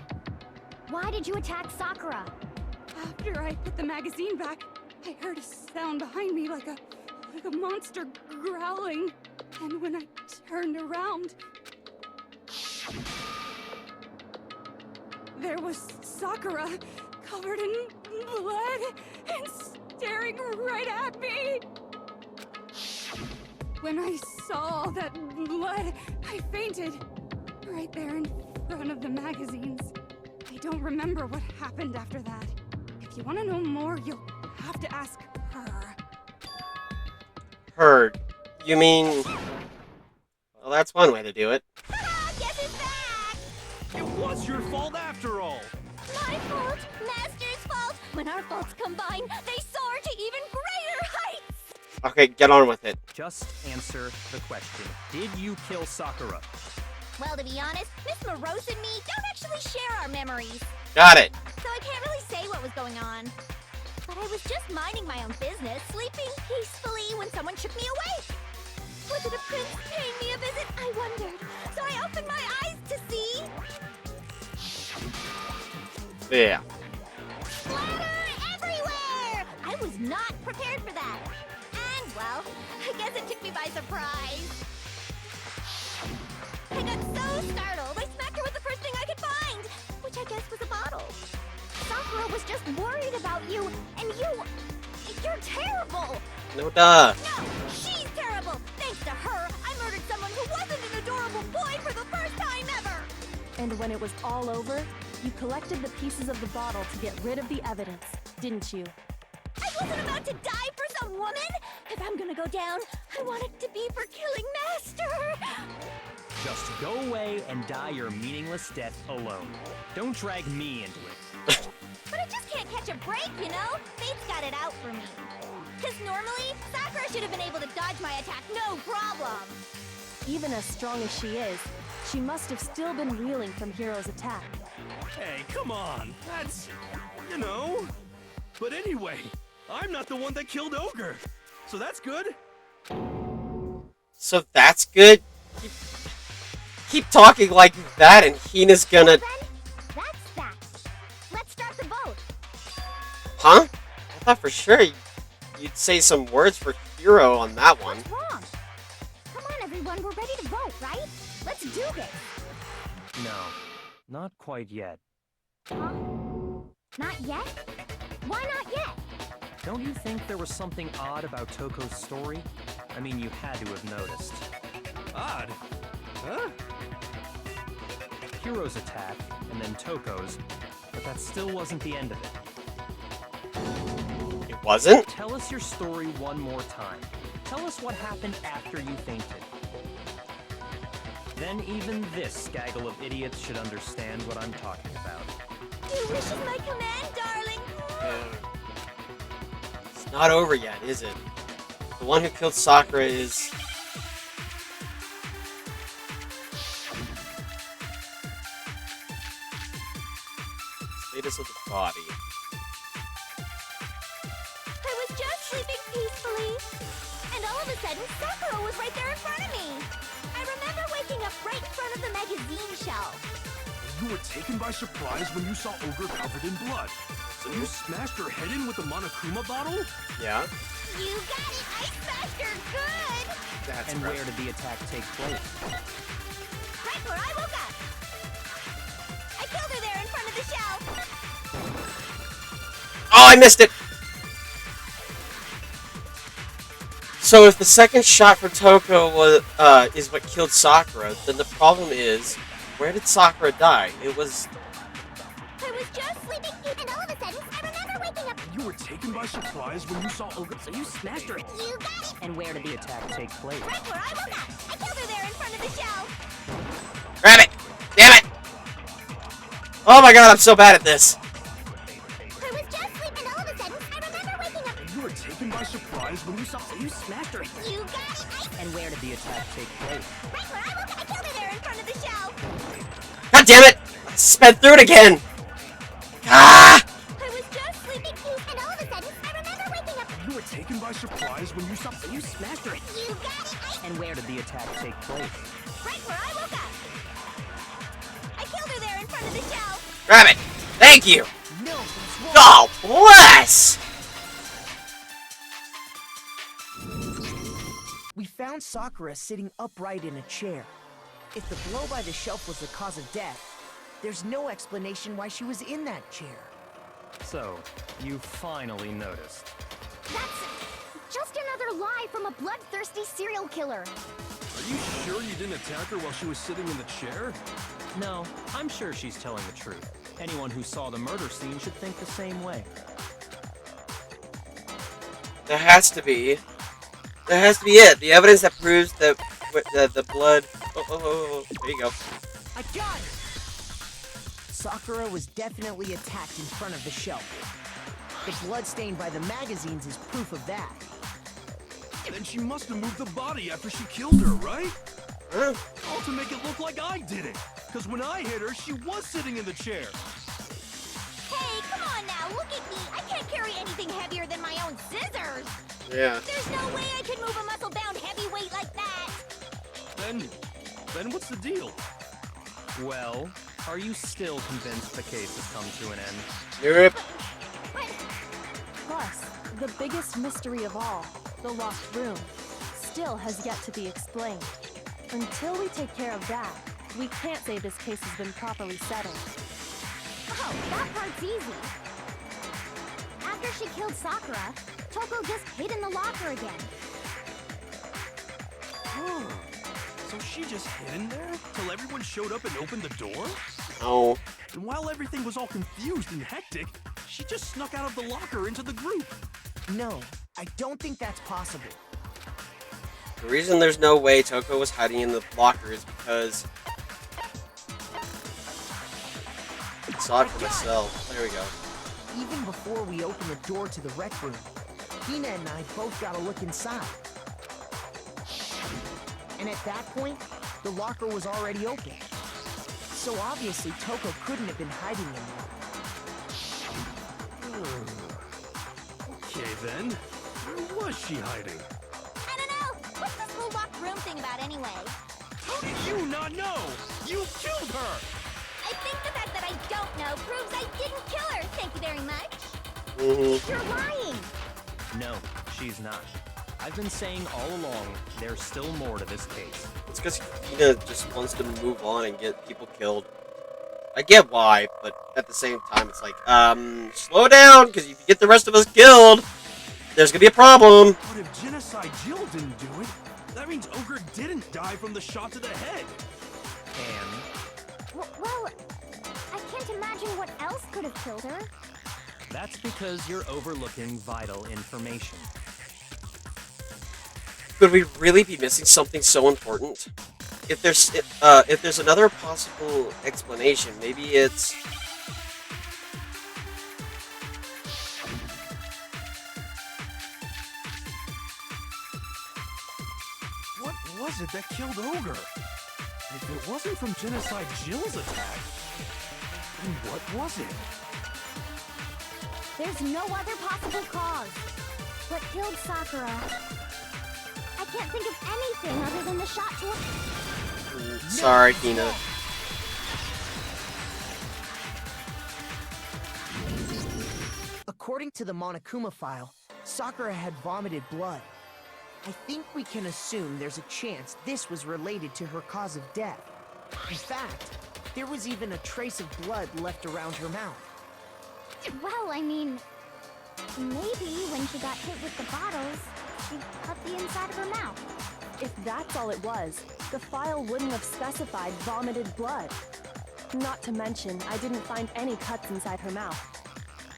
Why did you attack Sakura? After I put the magazine back, I heard a sound behind me like a monster growling. And when I turned around, there was Sakura, covered in blood and staring right at me. When I saw all that blood, I fainted. Right there in front of the magazines. I don't remember what happened after that. If you want to know more, you'll have to ask her. Her. You mean... Well, that's one way to do it. Guess it's back! It was your fault after all. My fault, Master's fault. When our faults combine, they soar to even greater heights! Okay, get on with it. Just answer the question. Did you kill Sakura? Well, to be honest, Miss Morose and me don't actually share our memories. Got it. So I can't really say what was going on. But I was just minding my own business, sleeping peacefully when someone shook me awake. Was it a prince paying me a visit? I wondered. So I opened my eyes to see... Yeah. Splatter everywhere! I was not prepared for that. And, well, I guess it took me by surprise. I got so startled, I smacked her with the first thing I could find, which I guess was a bottle. Sakura was just worried about you, and you're terrible! No duh. No, she's terrible! Thanks to her, I murdered someone who wasn't an adorable boy for the first time ever! And when it was all over, you collected the pieces of the bottle to get rid of the evidence, didn't you? I wasn't about to die for some woman! If I'm gonna go down, I want it to be for killing Master! Just go away and die your meaningless death alone. Don't drag me into it. But I just can't catch a break, you know? Fate's got it out for me. Because normally, Sakura should have been able to dodge my attack, no problem. Even as strong as she is, she must have still been reeling from Hiro's attack. Hey, come on. That's... you know... But anyway, I'm not the one that killed Ogre. So that's good. So that's good? Keep talking like that and Hina's gonna... Well, then, that's that. Let's start the vote. Huh? I thought for sure you'd say some words for Hiro on that one. What's wrong? Come on, everyone, we're ready to vote, right? Let's do this. No, not quite yet. Huh? Not yet? Why not yet? Don't you think there was something odd about Toko's story? I mean, you had to have noticed. Odd? Huh? Hiro's attack, and then Toko's, but that still wasn't the end of it. It wasn't? Tell us your story one more time. Tell us what happened after you fainted. Then even this gaggle of idiots should understand what I'm talking about. Your wish is my command, darling. It's not over yet, is it? The one who killed Sakura is... Status of the body. I was just sleeping peacefully, and all of a sudden, Sakura was right there in front of me. I remember waking up right in front of the magazine shelf. You were taken by surprise when you saw Ogre covered in blood. So you smashed her head in with the Monokuma bottle? Yeah. You got it! I smashed her good! That's and where did the attack take place? Right where I woke up! I killed her there in front of the shelf! Oh, I missed it! So if the second shot for Toko was is what killed Sakura, then the problem is, where did Sakura die? It was... I was just sleeping, and all of a sudden, I remember waking up. You were taken by surprise when you saw Ogre. So you smashed her. You got it! And where did the attack take place? Right where I woke up! I killed her there in front of the shelf! Grab it! Damn it! Oh my god, I'm so bad at this. I was just sleeping, and all of a sudden, I remember waking up. You were taken by surprise when you saw. So you smashed her. You got it! And where did the attack take place? Right where I woke up! I killed her there in front of the shelf! God damn it! I sped through it again! Ah! I was just sleeping, and all of a sudden, I remember waking up. You were taken by surprise when you saw. So you smashed her. You got it! And where did the attack take place? Right where I woke up! I killed her there in front of the shelf! Grab it! Thank you! No, that's wrong. Oh, bless! We found Sakura sitting upright in a chair. If the blow by the shelf was the cause of death, there's no explanation why she was in that chair. So, you finally noticed. That's just another lie from a bloodthirsty serial killer. Are you sure you didn't attack her while she was sitting in the chair? No, I'm sure she's telling the truth. Anyone who saw the murder scene should think the same way. There has to be. That has to be it. The evidence that proves that the blood... Oh, there you go. I got it! Sakura was definitely attacked in front of the shelf. The blood stained by the magazines is proof of that. Then she must have moved the body after she killed her, right? Huh? All to make it look like I did it. Because when I hit her, she was sitting in the chair. Hey, come on now, look at me! I can't carry anything heavier than my own scissors! Yeah. There's no way I could move a muscle-bound heavyweight like that! Then what's the deal? Well, are you still convinced the case has come to an end? Yep. Plus, the biggest mystery of all, the lost room, still has yet to be explained. Until we take care of that, we can't say this case has been properly settled. Oh, that part's easy. After she killed Sakura, Toko just hid in the locker again. Oh, so she just hid in there till everyone showed up and opened the door? Oh. And while everything was all confused and hectic, she just snuck out of the locker into the group. No, I don't think that's possible. The reason there's no way Toko was hiding in the locker is because... I saw it for myself. There we go. Even before we open the door to the rec room, Hina and I both got a look inside. And at that point, the locker was already open. So obviously Toko couldn't have been hiding in there. Okay then, where was she hiding? I don't know! What's this whole locked room thing about anyway? How did you not know? You killed her! I think the fact that I don't know proves I didn't kill her, thank you very much! You're lying! No, she's not. I've been saying all along, there's still more to this case. It's because Hina just wants to move on and get people killed. I get why, but at the same time, it's like, slow down, because if you get the rest of us killed, there's gonna be a problem. But if Genocide Jill didn't do it, that means Ogre didn't die from the shot to the head. And Well, I can't imagine what else could have killed her. that's because you're overlooking vital information. Could we really be missing something so important? if there's another possible explanation, maybe it's. What was it that killed Ogre? If it wasn't from Genocide Jill's attack, then what was it? There's no other possible cause. What killed Sakura? I can't think of anything other than the shot to Sorry, Hina. According to the Monokuma file, Sakura had vomited blood. I think we can assume there's a chance this was related to her cause of death. In fact, there was even a trace of blood left around her mouth. Well, I mean, maybe when she got hit with the bottles, she cut the inside of her mouth. If that's all it was, the file wouldn't have specified vomited blood. Not to mention, I didn't find any cuts inside her mouth.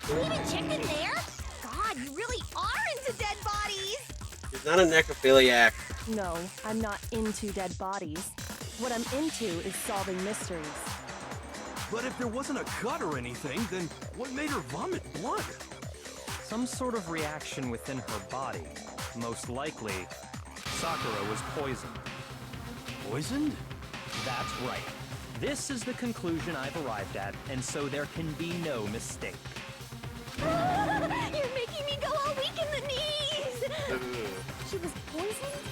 You even checked in there? God, you really are into dead bodies! He's not a necrophiliac. No, I'm not into dead bodies. What I'm into is solving mysteries. But if there wasn't a cut or anything, then what made her vomit blood? Some sort of reaction within her body. Most likely, Sakura was poisoned. Poisoned? That's right. This is the conclusion I've arrived at, and so there can be no mistake. You're making me go all weak in the knees! She was poisoned?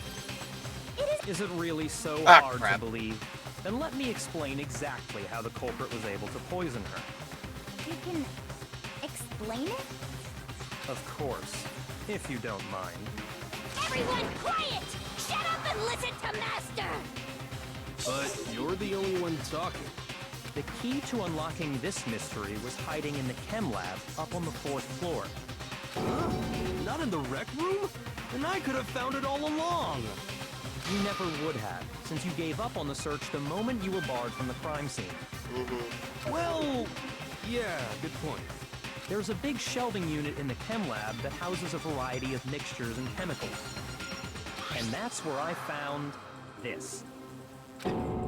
Is it really so Ah, hard crap. to believe? Then let me explain exactly how the culprit was able to poison her. You can explain it? Of course, if you don't mind. Everyone quiet! Shut up and listen to Master! But you're the only one talking. The key to unlocking this mystery was hiding in the chem lab up on the 4th floor. Huh? Not in the rec room? And I could have found it all along. You never would have, since you gave up on the search the moment you were barred from the crime scene. Well, yeah, good point. There's a big shelving unit in the chem lab that houses a variety of mixtures and chemicals. And that's where I found this.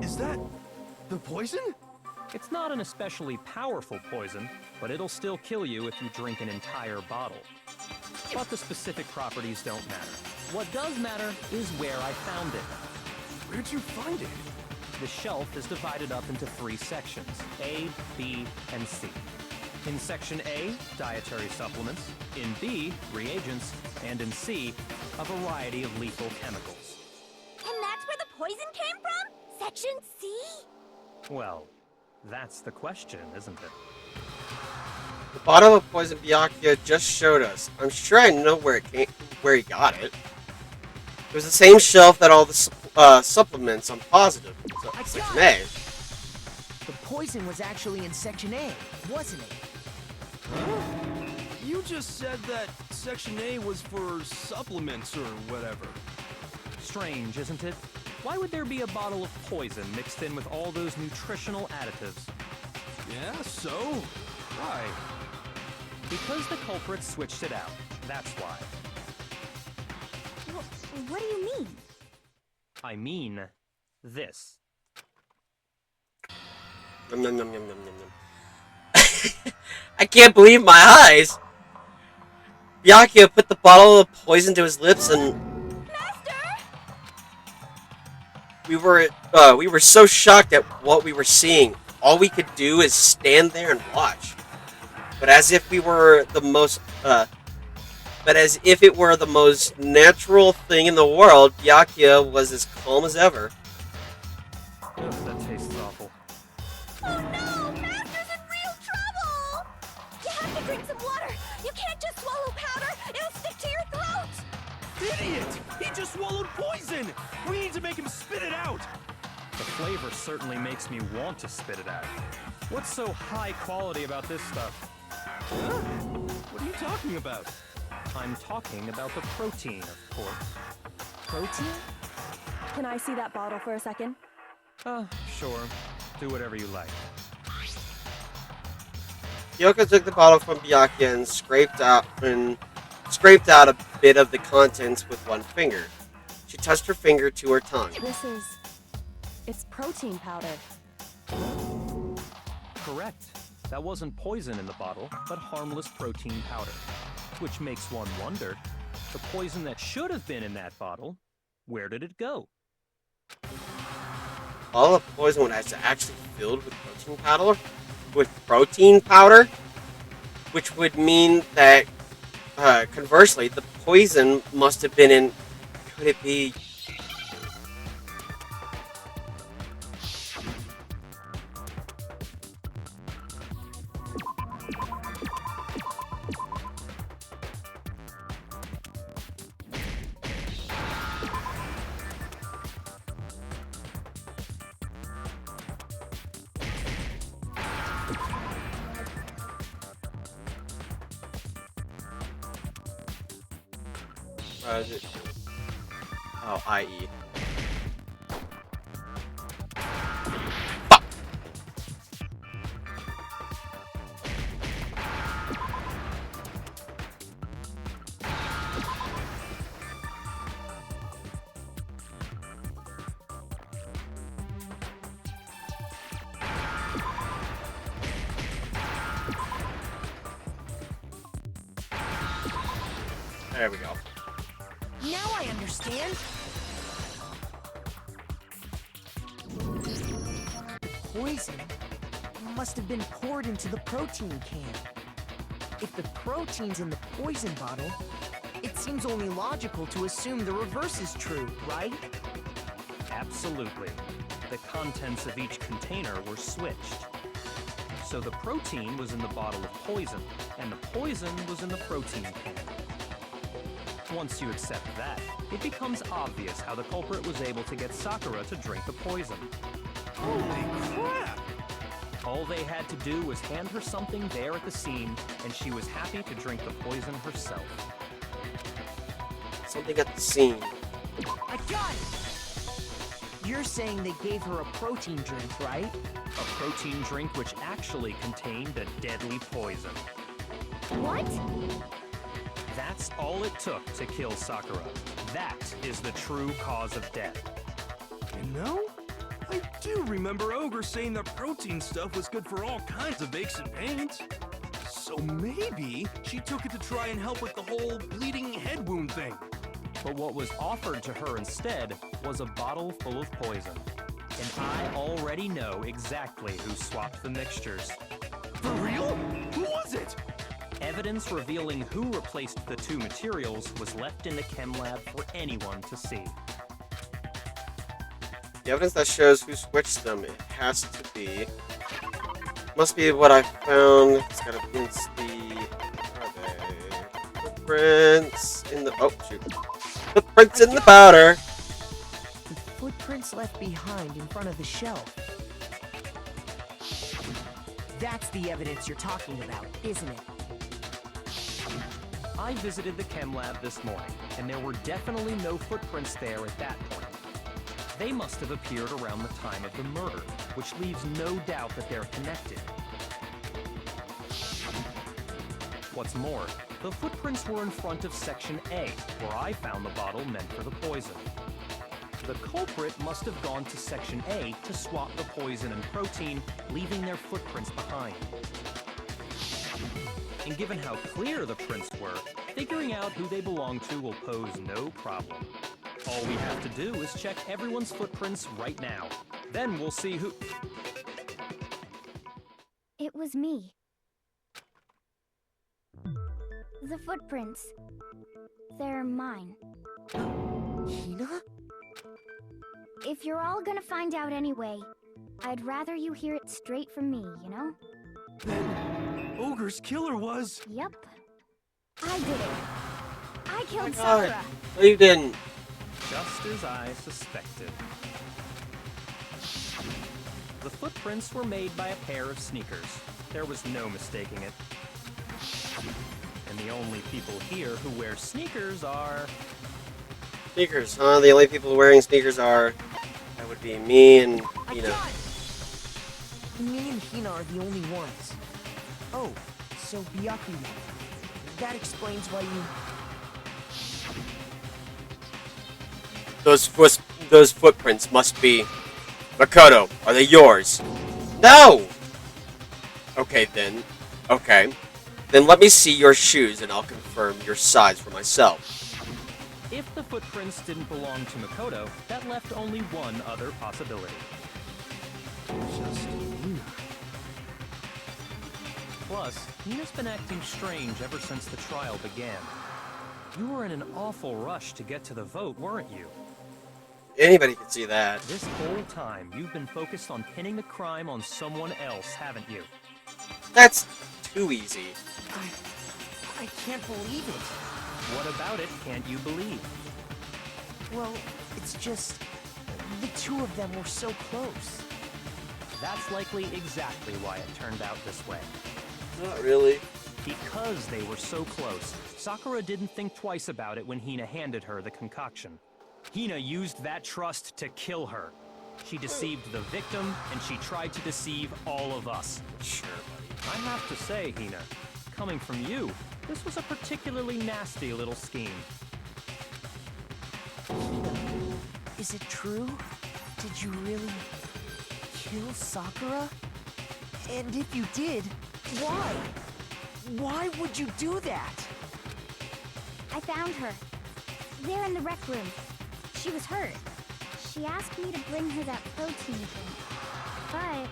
Is that the poison? It's not an especially powerful poison, but it'll still kill you if you drink an entire bottle. But the specific properties don't matter. What does matter is where I found it. Where'd you find it? The shelf is divided up into 3 sections, A, B, and C. In Section A, dietary supplements. In B, reagents. And in C, a variety of lethal chemicals. And that's where the poison came from? Section C? Well, that's the question, isn't it? The bottle of poison Byakuya just showed us. I'm sure I know where he got it. It was the same shelf that all the supplements. I'm positive. So, Section A. The poison was actually in Section A, wasn't it? You just said that Section A was for supplements or whatever. Strange, isn't it? Why would there be a bottle of poison mixed in with all those nutritional additives? Yeah, so? Why? Because the culprit switched it out. That's why. What do you mean? I mean this. Nom, nom, nom, nom, nom, nom, nom. I can't believe my eyes! Byakuya put the bottle of poison to his lips and... We were so shocked at what we were seeing. All we could do is stand there and watch. But as if it were the most natural thing in the world, Byakuya was as calm as ever. Ugh, that tastes awful. Oh no! Master's in real trouble! You have to drink some water! You can't just swallow powder! It'll stick to your throat! Idiot! He just swallowed poison! We need to make him spit it out! The flavor certainly makes me want to spit it out. What's so high quality about this stuff? Huh? What are you talking about? I'm talking about the protein, of course. Protein? Can I see that bottle for a second? Sure. Do whatever you like. Kyoko took the bottle from Byakuya and scraped out a bit of the contents with one finger. She touched her finger to her tongue. This is It's protein powder. Correct. That wasn't poison in the bottle, but harmless protein powder. Which makes one wonder, the poison that should have been in that bottle, where did it go? All of poison was actually filled with protein powder, which would mean that, conversely, the poison must have been in. Could it be? Is it? Oh, IE. Fuck! There we go. Now I understand. The poison must have been poured into the protein can. If the protein's in the poison bottle, it seems only logical to assume the reverse is true, right? Absolutely. The contents of each container were switched. So the protein was in the bottle of poison, and the poison was in the protein can. Once you accept that, it becomes obvious how the culprit was able to get Sakura to drink the poison. Holy crap! All they had to do was hand her something there at the scene, and she was happy to drink the poison herself. Something at the scene. I got it! You're saying they gave her a protein drink, right? A protein drink which actually contained a deadly poison. What? That's all it took to kill Sakura. That is the true cause of death. You know, I do remember Ogre saying that protein stuff was good for all kinds of aches and pains. So maybe she took it to try and help with the whole bleeding head wound thing. But what was offered to her instead was a bottle full of poison. And I already know exactly who swapped the mixtures. For real? Who was it? Evidence revealing who replaced the two materials was left in the chem lab for anyone to see. The evidence that shows who switched them, it has to be. Must be what I found. It's gotta be the. Footprints in the. Oh, shoot. Footprints in the powder! The footprints left behind in front of the shelf. That's the evidence you're talking about, isn't it? I visited the chem lab this morning, and there were definitely no footprints there at that point. They must have appeared around the time of the murder, which leaves no doubt that they're connected. What's more, the footprints were in front of Section A, where I found the bottle meant for the poison. The culprit must have gone to Section A to swap the poison and protein, leaving their footprints behind. And given how clear the prints were, figuring out who they belong to will pose no problem. All we have to do is check everyone's footprints right now. Then we'll see who... It was me. The footprints. They're mine. Hina? If you're all gonna find out anyway, I'd rather you hear it straight from me, you know? Then Ogre's killer was... Yep. I did it. I killed God. Sakura. No, you didn't. Just as I suspected. The footprints were made by a pair of sneakers. There was no mistaking it. And the only people here who wear sneakers are... Sneakers, huh? The only people wearing sneakers are... That would be me and Hina. Me and Hina are the only ones. Oh, so Byakuya. That explains why you... Those footprints must be Makoto, are they yours? No! Okay, then. Okay. Then let me see your shoes and I'll confirm your size for myself. If the footprints didn't belong to Makoto, that left only one other possibility. Just Hina. Plus, Hina's been acting strange ever since the trial began. You were in an awful rush to get to the vote, weren't you? Anybody can see that. This whole time, you've been focused on pinning the crime on someone else, haven't you? That's too easy. I can't believe it. What about it can't you believe? Well, it's just the two of them were so close. That's likely exactly why it turned out this way. Not really. Because they were so close, Sakura didn't think twice about it when Hina handed her the concoction. Hina used that trust to kill her. She deceived the victim, and she tried to deceive all of us. Sure, buddy. I have to say, Hina, coming from you, this was a particularly nasty little scheme. Is it true? Did you really kill Sakura? And if you did, why? Why would you do that? I found her. There in the rec room. She was hurt. She asked me to bring her that protein drink. But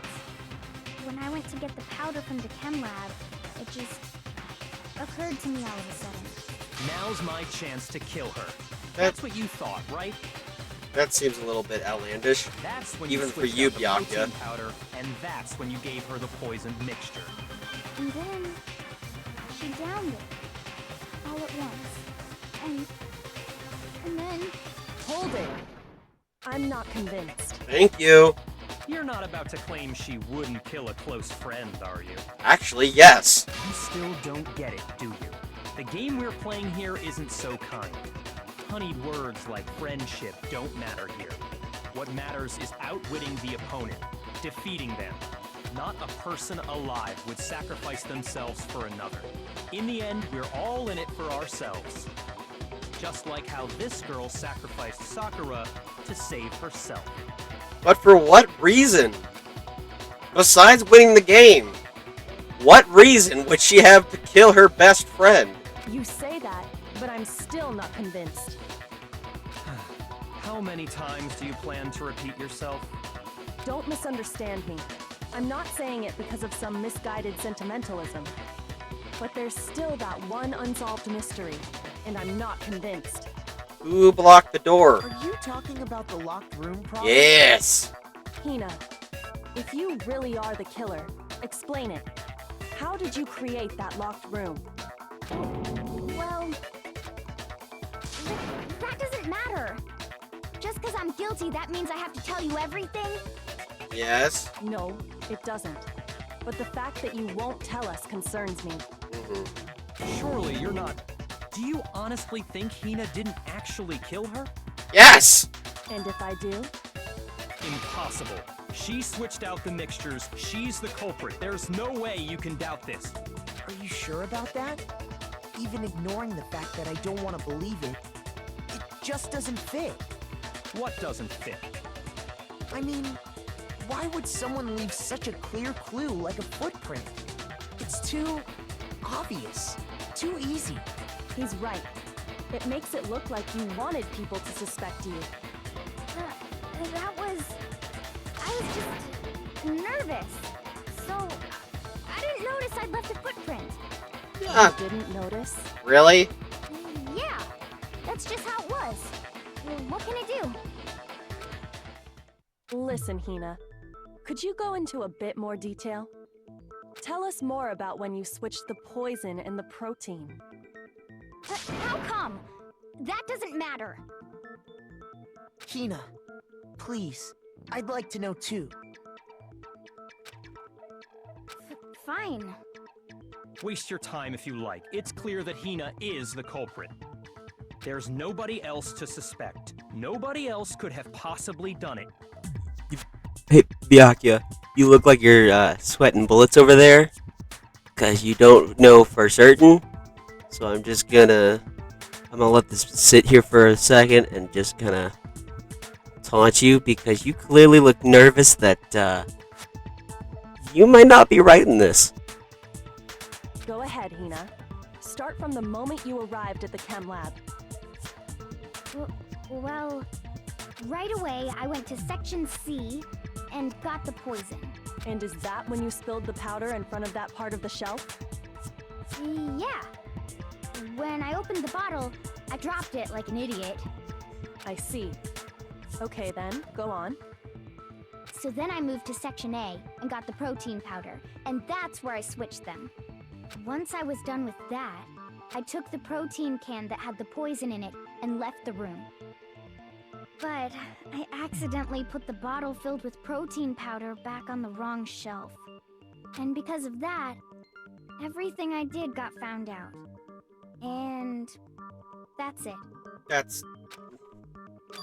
when I went to get the powder from the chem lab, it just occurred to me all of a sudden. Now's my chance to kill her. That's what you thought, right? That seems a little bit outlandish. That's when even you for you, the Byakuya. protein powder, and that's when you gave her the poisoned mixture. And then she downed it all at once. And then Hold it. I'm not convinced. Thank you. You're not about to claim she wouldn't kill a close friend, are you? Actually, yes. You still don't get it, do you? The game we're playing here isn't so kind. Honeyed words like friendship don't matter here. What matters is outwitting the opponent, defeating them. Not a person alive would sacrifice themselves for another. In the end, we're all in it for ourselves. Just like how this girl sacrificed Sakura to save herself. But for what reason? Besides winning the game, what reason would she have to kill her best friend? You say that, but I'm still not convinced. How many times do you plan to repeat yourself? Don't misunderstand me. I'm not saying it because of some misguided sentimentalism. But there's still that one unsolved mystery, and I'm not convinced. Who blocked the door? Are you talking about the locked room problem? Yes! Hina, if you really are the killer, explain it. How did you create that locked room? well, that doesn't matter. Just because I'm guilty, that means I have to tell you everything? Yes? No, it doesn't. But the fact that you won't tell us concerns me. Surely you're not... Do you honestly think Hina didn't actually kill her? Yes! And if I do? Impossible. She switched out the mixtures. She's the culprit. There's no way you can doubt this. Are you sure about that? Even ignoring the fact that I don't want to believe it, it just doesn't fit. What doesn't fit? I mean, why would someone leave such a clear clue like a footprint? It's too obvious, too easy. He's right. It makes it look like you wanted people to suspect you. That was... I was just nervous. So, I didn't notice I'd left a footprint. Yeah. You didn't notice? Really? Yeah, that's just how it was. What can I do? Listen, Hina. Could you go into a bit more detail? Tell us more about when you switched the poison and the protein. How come? That doesn't matter. Hina, please. I'd like to know too. Fine. Waste your time if you like. It's clear that Hina is the culprit. There's nobody else to suspect. Nobody else could have possibly done it. Hey, Byakuya, you look like you're sweating bullets over there. Because you don't know for certain. So I'm gonna let this sit here for a second and just kind of taunt you because you clearly look nervous that, you might not be right in this. Go ahead, Hina. Start from the moment you arrived at the chem lab. Well, right away I went to Section C and got the poison. And is that when you spilled the powder in front of that part of the shelf? Yeah. When I opened the bottle, I dropped it like an idiot. I see. Okay then, go on. So then I moved to Section A and got the protein powder, and that's where I switched them. Once I was done with that, I took the protein can that had the poison in it and left the room. But I accidentally put the bottle filled with protein powder back on the wrong shelf. And because of that, everything I did got found out. And that's it. That's...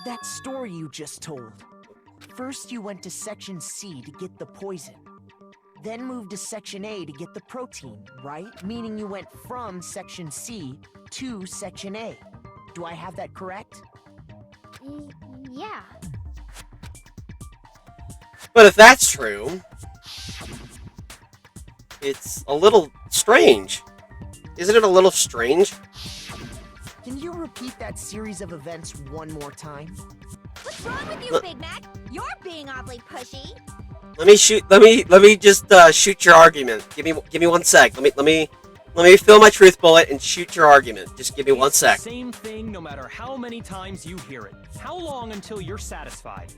That story you just told. First you went to Section C to get the poison. Then moved to Section A to get the protein, right? Meaning you went from Section C to Section A. Do I have that correct? Yeah. But if that's true, it's a little strange. Isn't it a little strange? Can you repeat that series of events one more time? What's wrong with you, Big Mac? You're being awfully pushy. Let me just shoot your argument. Give me 1 sec. Let me fill my truth bullet and shoot your argument. Just give me 1 sec. Same thing no matter how many times you hear it. How long until you're satisfied?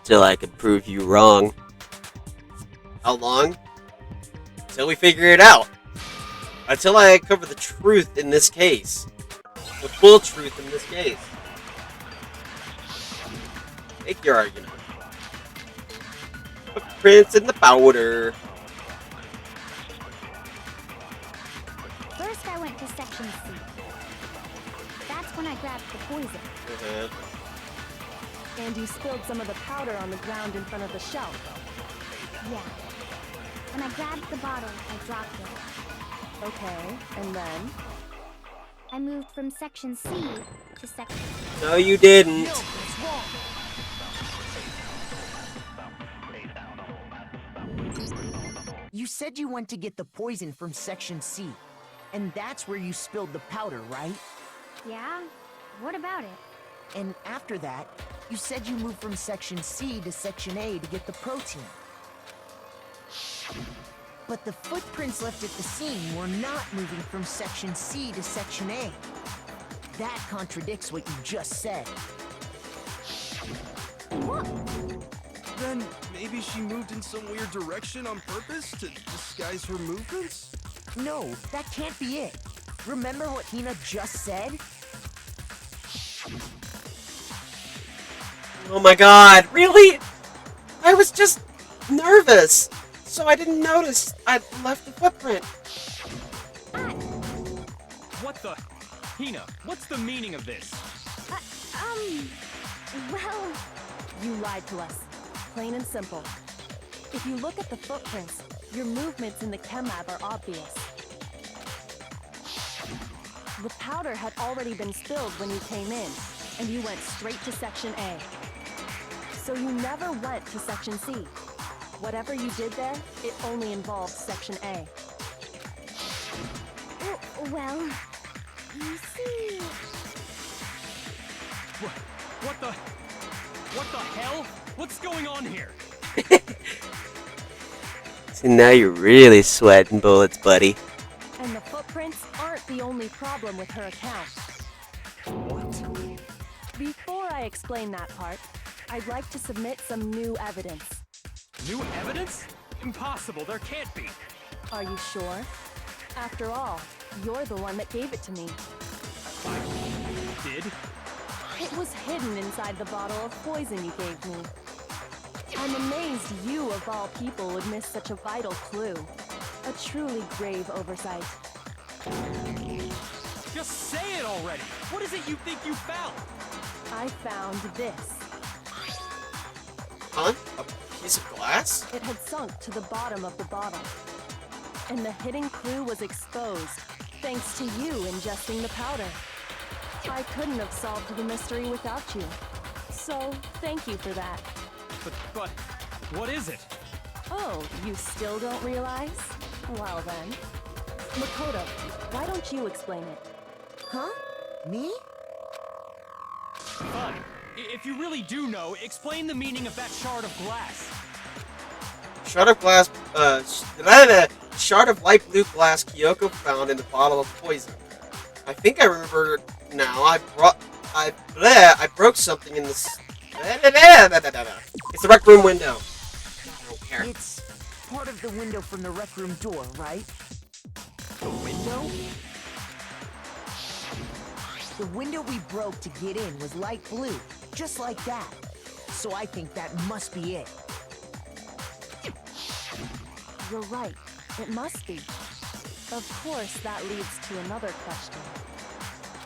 Till I can prove you wrong. How long? Until we figure it out. Until I uncover the truth in this case. The full truth in this case. Make your argument. Footprints in the powder. First I went to Section C. That's when I grabbed the poison. And you spilled some of the powder on the ground in front of the shelf. Yeah. When I grabbed the bottle, I dropped it. Okay, and then? I moved from Section C to Section... No, you didn't. You said you went to get the poison from Section C, and that's where you spilled the powder, right? Yeah? What about it? And after that, you said you moved from Section C to Section A to get the protein. But the footprints left at the scene were not moving from Section C to Section A. That contradicts what you just said. Then maybe she moved in some weird direction on purpose to disguise her movements? No, that can't be it. Remember what Hina just said? Oh my god, really? I was just nervous, so I didn't notice I'd left the footprint. What the? Hina, what's the meaning of this? Well... You lied to us. Plain and simple. If you look at the footprints, your movements in the chem lab are obvious. The powder had already been spilled when you came in, and you went straight to Section A. So you never went to Section C. Whatever you did there, it only involved Section A. Well, you see... What the hell? What's going on here? See, now you're really sweating bullets, buddy. And the footprints aren't the only problem with her account. What? Before I explain that part, I'd like to submit some new evidence. New evidence? Impossible, there can't be. Are you sure? After all, you're the one that gave it to me. I did? It was hidden inside the bottle of poison you gave me. I'm amazed you, of all people, would miss such a vital clue. A truly grave oversight. Just say it already! What is it you think you found? I found this. Huh? A piece of glass? It had sunk to the bottom of the bottle. And the hidden clue was exposed, thanks to you ingesting the powder. I couldn't have solved the mystery without you. So, thank you for that. But, what is it? Oh, you still don't realize? Well then. Makoto, why don't you explain it? Huh? Me? Fine. If you really do know, explain the meaning of that shard of glass. Shard of glass, shard of light blue glass Kyoko found in the bottle of poison. I think I remember now. I broke something in this. It's the rec room window. I don't care. It's part of the window from the rec room door, right? The window? The window we broke to get in was light blue, just like that. So I think that must be it. You're right. It must be. Of course, that leads to another question.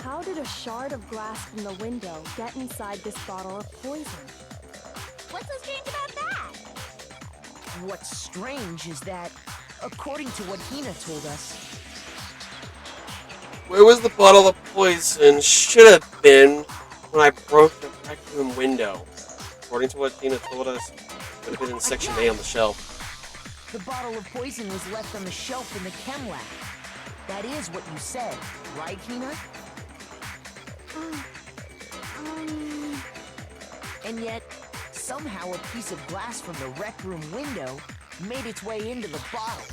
How did a shard of glass from the window get inside this bottle of poison? What's so strange about that? What's strange is that, according to what Hina told us, Where was the bottle of poison? Should have been when I broke the rec room window. According to what Tina told us, it would have been in section A on the shelf. the bottle of poison was left on the shelf in the chem lab. That is what you said, right, Hina? And yet, somehow a piece of glass from the rec room window made its way into the bottle.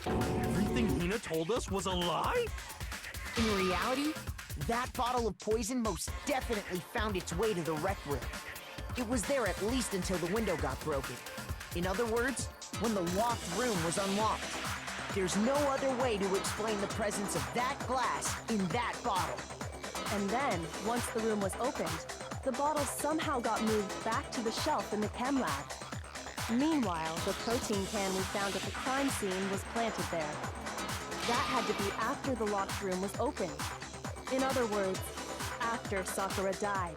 Everything Hina told us was a lie? In reality, that bottle of poison most definitely found its way to the rec room. It was there at least until the window got broken. In other words, when the locked room was unlocked. There's no other way to explain the presence of that glass in that bottle. And then, once the room was opened, the bottle somehow got moved back to the shelf in the chem lab. Meanwhile, the protein can we found at the crime scene was planted there. That had to be after the locked room was opened. In other words, after Sakura died.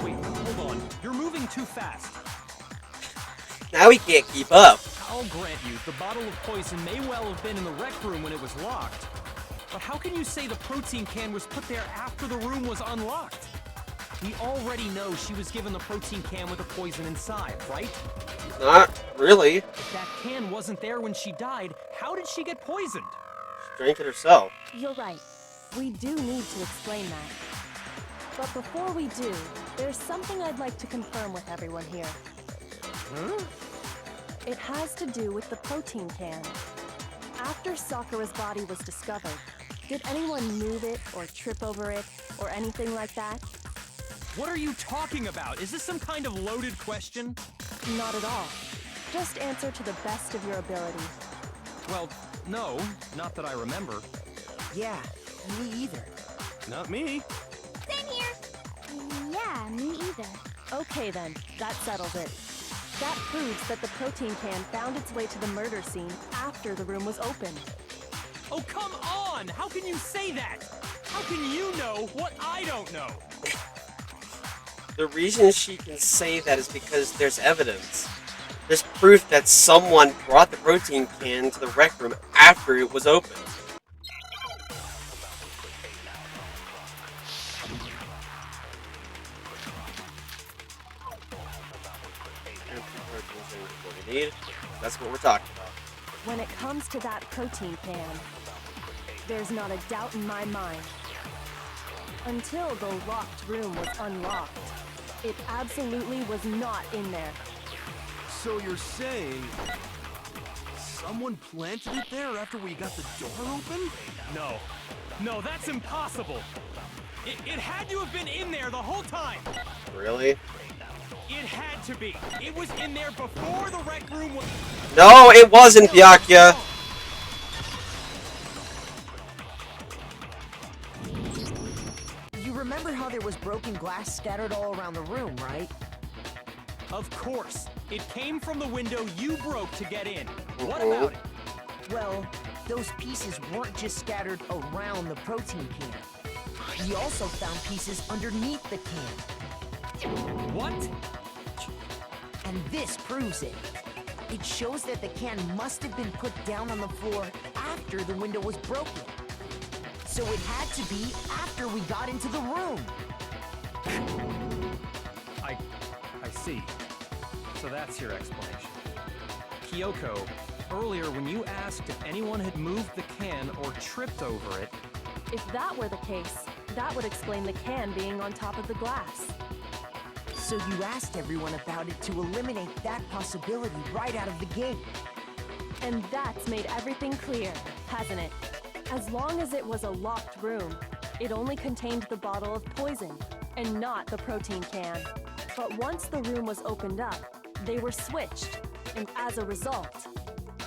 Wait, hold on. You're moving too fast. Now we can't keep up. I'll grant you, the bottle of poison may well have been in the rec room when it was locked. But how can you say the protein can was put there after the room was unlocked? We already know she was given the protein can with the poison inside, right? Not really. If that can wasn't there when she died, how did she get poisoned? She drank it herself. You're right. We do need to explain that. But before we do, there's something I'd like to confirm with everyone here. Huh? It has to do with the protein can. After Sakura's body was discovered, did anyone move it or trip over it or anything like that? What are you talking about? Is this some kind of loaded question? Not at all. Just answer to the best of your ability. Well, no, not that I remember. Yeah, me either. Not me. Same here. Yeah, me either. Okay then, that settles it. That proves that the protein can found its way to the murder scene after the room was opened. Oh, come on! How can you say that? How can you know what I don't know? The reason she can say that is because there's evidence. There's proof that someone brought the protein can to the rec room after it was opened. That's what we're talking about. When it comes to that protein can, there's not a doubt in my mind. Until the locked room was unlocked, it absolutely was not in there. So you're saying someone planted it there after we got the door open? No. No, that's impossible. It had to have been in there the whole time. Really? It had to be. It was in there before the rec room was... No, it wasn't, Byakuya. You remember how there was broken glass scattered all around the room, right? Of course. It came from the window you broke to get in. What about it? Well, those pieces weren't just scattered around the protein can. We also found pieces underneath the can. What? And this proves it. It shows that the can must have been put down on the floor after the window was broken. So it had to be after we got into the room. I see. So that's your explanation. Kyoko, earlier when you asked if anyone had moved the can or tripped over it... If that were the case, that would explain the can being on top of the glass. So you asked everyone about it to eliminate that possibility right out of the gate. And that's made everything clear, hasn't it? As long as it was a locked room, it only contained the bottle of poison, and not the protein can. But once the room was opened up, they were switched, and as a result,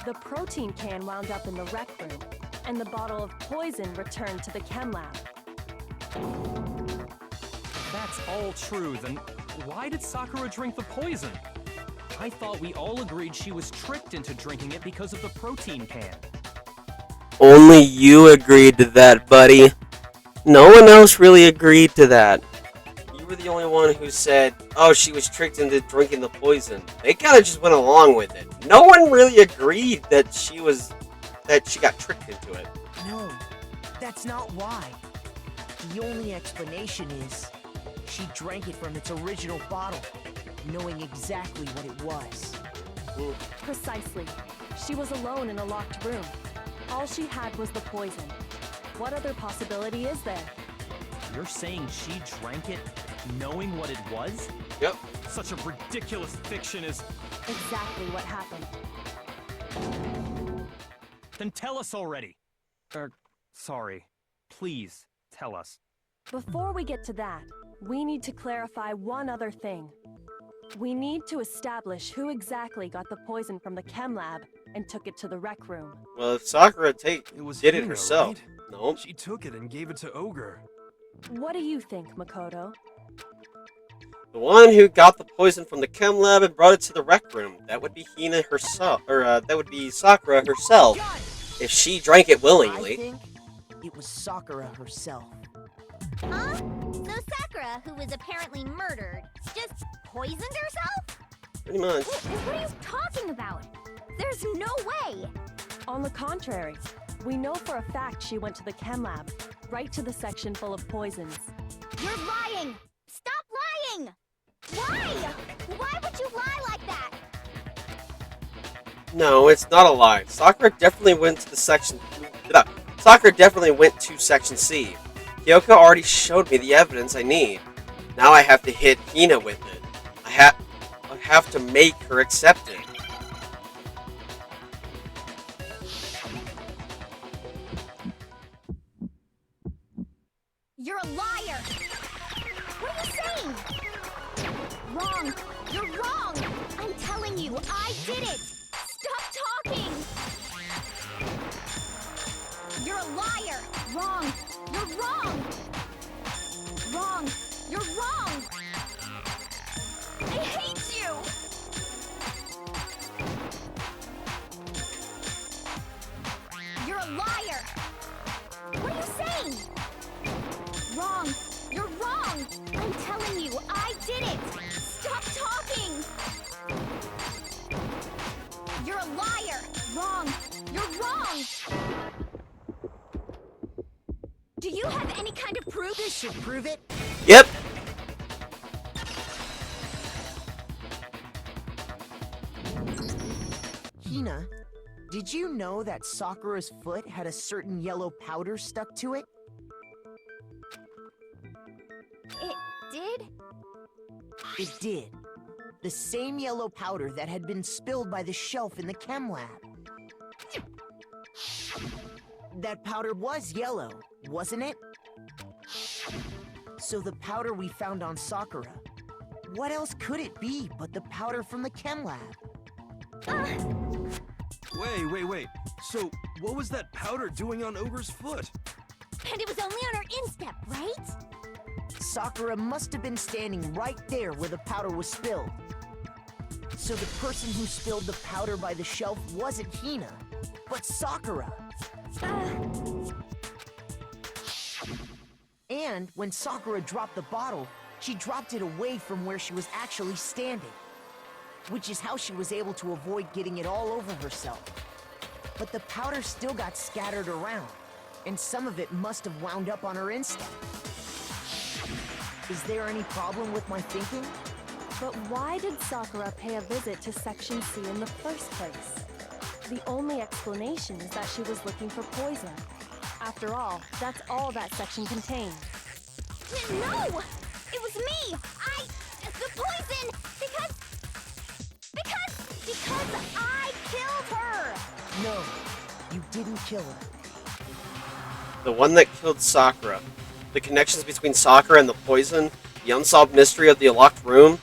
the protein can wound up in the rec room, and the bottle of poison returned to the chem lab. That's all true, then why did Sakura drink the poison? I thought we all agreed she was tricked into drinking it because of the protein can. Only you agreed to that, buddy. No one else really agreed to that. You were the only one who said, oh, she was tricked into drinking the poison. They kind of just went along with it. No one really agreed that she got tricked into it. No, that's not why. The only explanation is she drank it from its original bottle, knowing exactly what it was. Precisely. She was alone in a locked room. All she had was the poison. What other possibility is there? You're saying she drank it knowing what it was? Yep. Such a ridiculous fiction is... Exactly what happened. Then tell us already. Sorry. Please, tell us. Before we get to that, we need to clarify one other thing. We need to establish who exactly got the poison from the chem lab and took it to the rec room. Well, if Sakura did it Hina, herself. right? Nope. She took it and gave it to Ogre. What do you think, Makoto? The one who got the poison from the chem lab and brought it to the rec room. That would be Hina herself, or that would be Sakura herself, if she drank it willingly. I think it was Sakura herself. Huh? So Sakura, who was apparently murdered, just poisoned herself? Pretty much. What are you talking about? There's no way! On the contrary, we know for a fact she went to the chem lab, right to the section full of poisons. You're lying! Stop lying! Why? Why would you lie like that? No, it's not a lie. Sakura definitely went to section C. Kyoko already showed me the evidence I need. Now I have to hit Hina with it. I have to make her accept it. You're a liar! What are you saying? Wrong! You're wrong! I'm telling you, I did it! Stop talking! You're a liar! Wrong! You're wrong! Wrong! You're wrong! I hate you! You're a liar! What are you saying? Wrong! You're wrong! I'm telling you, I did it! Stop talking! You're a liar! Wrong! You're wrong! Do you have any kind of proof? This should prove it. Yep. Hina, did you know that Sakura's foot had a certain yellow powder stuck to it? It did? It did. The same yellow powder that had been spilled by the shelf in the chem lab. That powder was yellow, wasn't it? So the powder we found on Sakura, what else could it be but the powder from the chem lab? Wait. So, what was that powder doing on Ogre's foot? And it was only on her instep, right? Sakura must have been standing right there where the powder was spilled. So the person who spilled the powder by the shelf wasn't Hina, but Sakura. And when Sakura dropped the bottle, she dropped it away from where she was actually standing, which is how she was able to avoid getting it all over herself. But the powder still got scattered around, And some of it must have wound up on her instep. Is there any problem with my thinking? But why did Sakura pay a visit to Section C in the first place? The only explanation is that she was looking for poison. After all, that's all that section contained. No! It was me! The poison! Because I killed her! No, you didn't kill her. The one that killed Sakura. The connections between Sakura and the poison. The unsolved mystery of the locked room.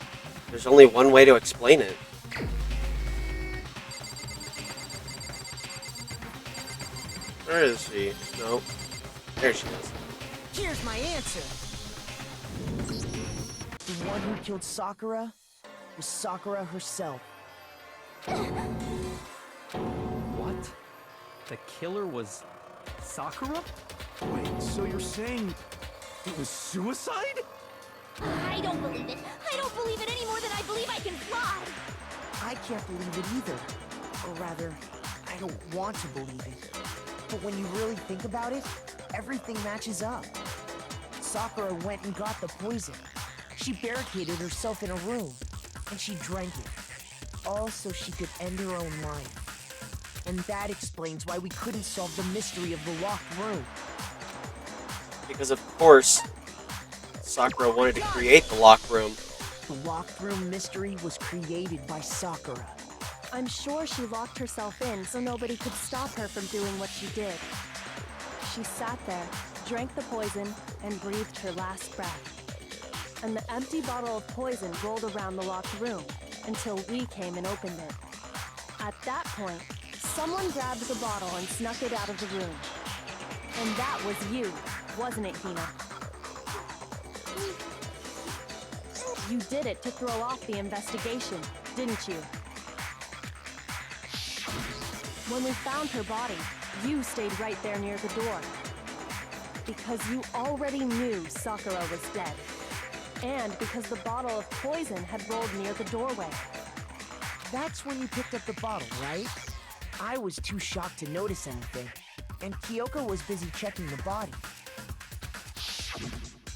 There's only one way to explain it. Where is she? No. There she is. Here's my answer. The one who killed Sakura was Sakura herself. What? The killer was Sakura? Wait, so you're saying it was suicide? I don't believe it. I don't believe it any more than I believe I can fly. I can't believe it either. Or rather, I don't want to believe it. But when you really think about it, everything matches up. Sakura went and got the poison. She barricaded herself in a room, and she drank it. All so she could end her own life. And that explains why we couldn't solve the mystery of the locked room. Because of course, Sakura wanted to create the locked room. The locked room mystery was created by Sakura. I'm sure she locked herself in so nobody could stop her from doing what she did. She sat there, drank the poison, and breathed her last breath. And the empty bottle of poison rolled around the locked room until we came and opened it. At that point, someone grabbed the bottle and snuck it out of the room. And that was you, wasn't it, Hina? You did it to throw off the investigation, didn't you? When we found her body, you stayed right there near the door. Because you already knew Sakura was dead. And because the bottle of poison had rolled near the doorway. That's when you picked up the bottle, right? I was too shocked to notice anything, and Kyoko was busy checking the body.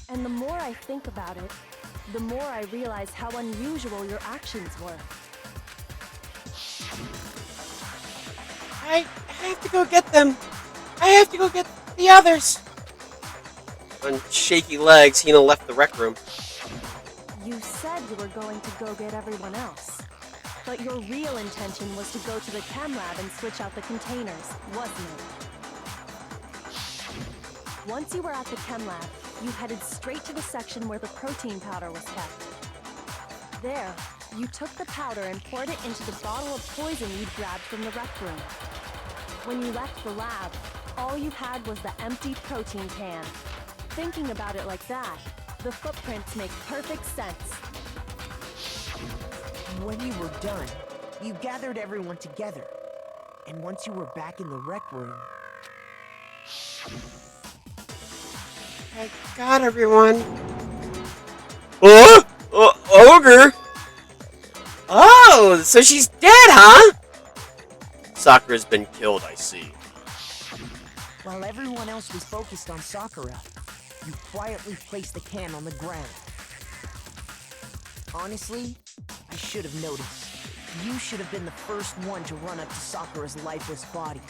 And the more I think about it, the more I realize how unusual your actions were. I have to go get them. I have to go get the others. On shaky legs, Hina left the rec room. You said you were going to go get everyone else. But your real intention was to go to the chem lab and switch out the containers, wasn't it? Once you were at the chem lab, you headed straight to the section where the protein powder was kept. There, you took the powder and poured it into the bottle of poison you'd grabbed from the rec room. When you left the lab, all you had was the empty protein can. Thinking about it like that, the footprints make perfect sense. When you were done, you gathered everyone together. And once you were back in the rec room... I got everyone. Oh! Ogre! Oh, so she's dead, huh? Sakura's been killed, I see. While everyone else was focused on Sakura, you quietly placed the can on the ground. Honestly, I should have noticed. You should have been the first one to run up to Sakura's lifeless body.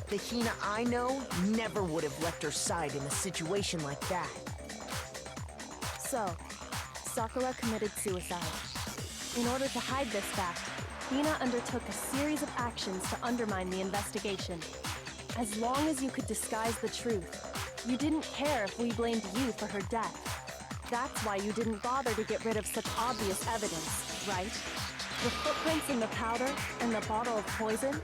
The Hina I know never would have left her side in a situation like that. So, Sakura committed suicide. In order to hide this fact, Hina undertook a series of actions to undermine the investigation. As long as you could disguise the truth, you didn't care if we blamed you for her death. That's why you didn't bother to get rid of such obvious evidence, right? The footprints in the powder and the bottle of poison?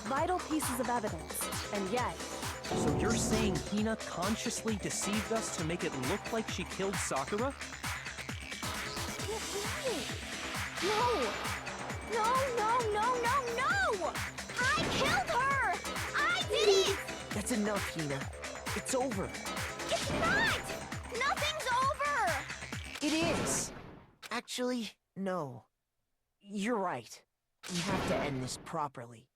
Vital pieces of evidence, and yet... So you're saying Hina consciously deceived us to make it look like she killed Sakura? No! I killed her! I did it! That's enough, Hina. It's over. It's not! Nothing's over! It is. Actually, no. You're right. We have to end this properly.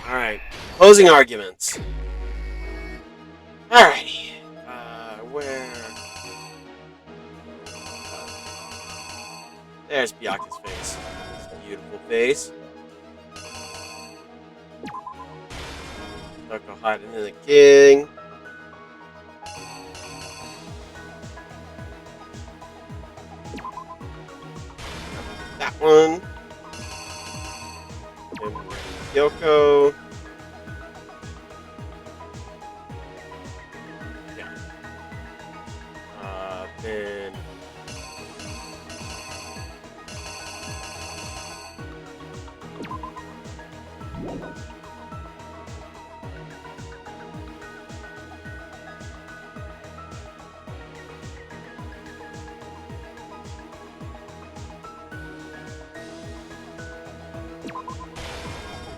Alright. Closing arguments. Alrighty. Where? There's Byaku's face. His beautiful face. Toko hiding in the king. That one. And Yoko. Yeah. Then.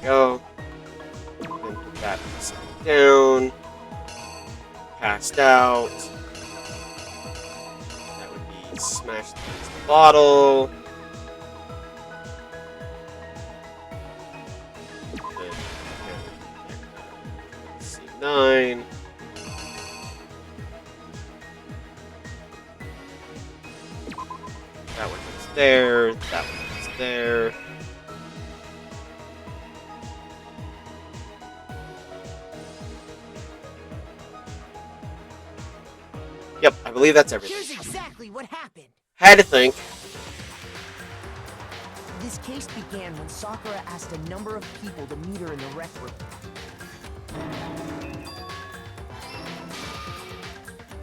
Go. Then put that upside down. Passed out. That would be smashed against the bottle. Then C9. That one goes there. That one goes there. Yep, I believe that's everything. Here's exactly what happened. Had to think. This case began when Sakura asked a number of people to meet her in the rec room.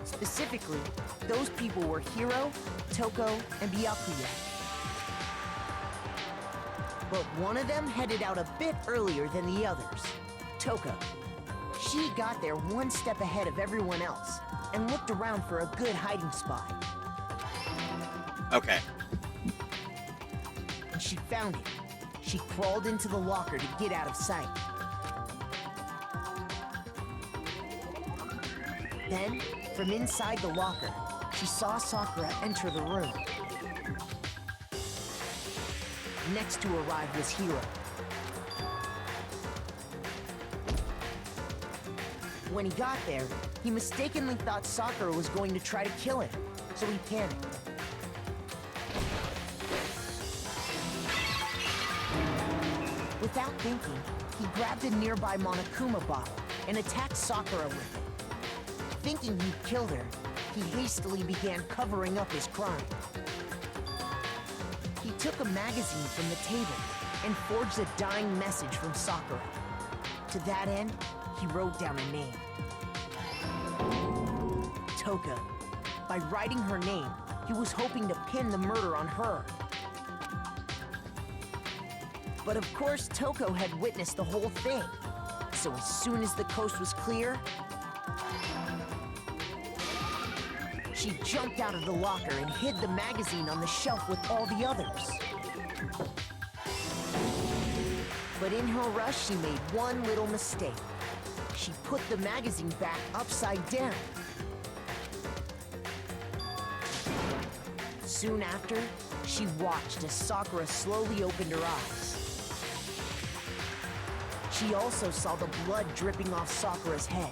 Specifically, those people were Hiro, Toko, and Byakuya. But one of them headed out a bit earlier than the others, Toko. She got there one step ahead of everyone else and looked around for a good hiding spot. Okay. And she found it. She crawled into the locker to get out of sight. Then, from inside the locker, she saw Sakura enter the room. Next to arrive was Hiro. When he got there, he mistakenly thought Sakura was going to try to kill him, so he panicked. Without thinking, he grabbed a nearby Monokuma bottle and attacked Sakura with it. Thinking he'd killed her, he hastily began covering up his crime. He took a magazine from the table and forged a dying message from Sakura. To that end, he wrote down a name. Toka. By writing her name, he was hoping to pin the murder on her. But of course, Toko had witnessed the whole thing. So as soon as the coast was clear, she jumped out of the locker and hid the magazine on the shelf with all the others. But in her rush, she made one little mistake. She put the magazine back upside down. Soon after, she watched as Sakura slowly opened her eyes. She also saw the blood dripping off Sakura's head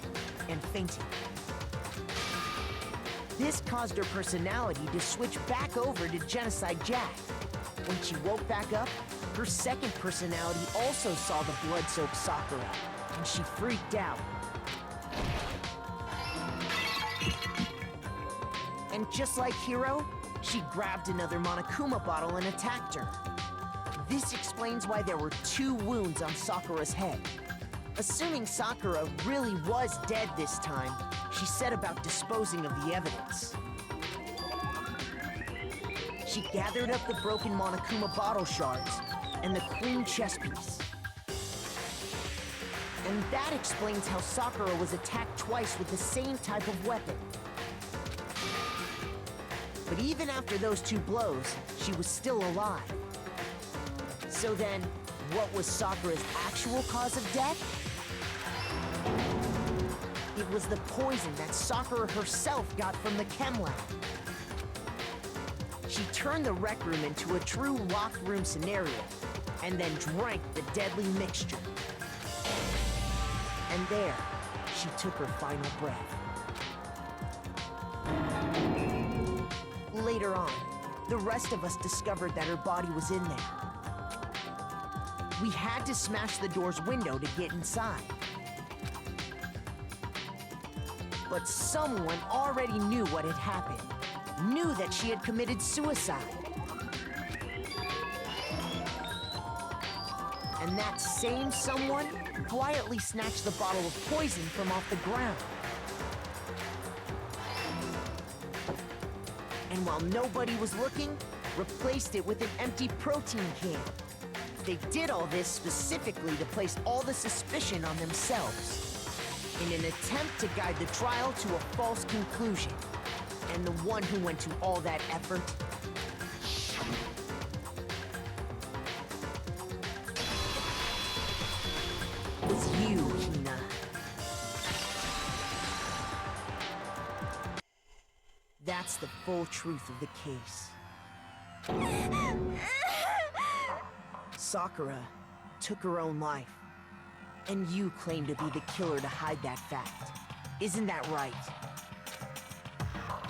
and fainted. This caused her personality to switch back over to Genocide Jack. When she woke back up, her second personality also saw the blood-soaked Sakura, and she freaked out. And just like Hiro, she grabbed another Monokuma bottle and attacked her. This explains why there were 2 wounds on Sakura's head. Assuming Sakura really was dead this time, she set about disposing of the evidence. She gathered up the broken Monokuma bottle shards and the queen chess piece. And that explains how Sakura was attacked twice with the same type of weapon. But even after those 2 blows, she was still alive. So then, what was Sakura's actual cause of death? It was the poison that Sakura herself got from the chem lab. She turned the rec room into a true locked room scenario, and then drank the deadly mixture. And there, she took her final breath. Later on, the rest of us discovered that her body was in there. We had to smash the door's window to get inside. But someone already knew what had happened. Knew that she had committed suicide. And that same someone quietly snatched the bottle of poison from off the ground. And while nobody was looking, replaced it with an empty protein can. They did all this specifically to place all the suspicion on themselves, in an attempt to guide the trial to a false conclusion. And the one who went to all that effort was you, Hina. That's the full truth of the case. Sakura took her own life, and you claim to be the killer to hide that fact. Isn't that right?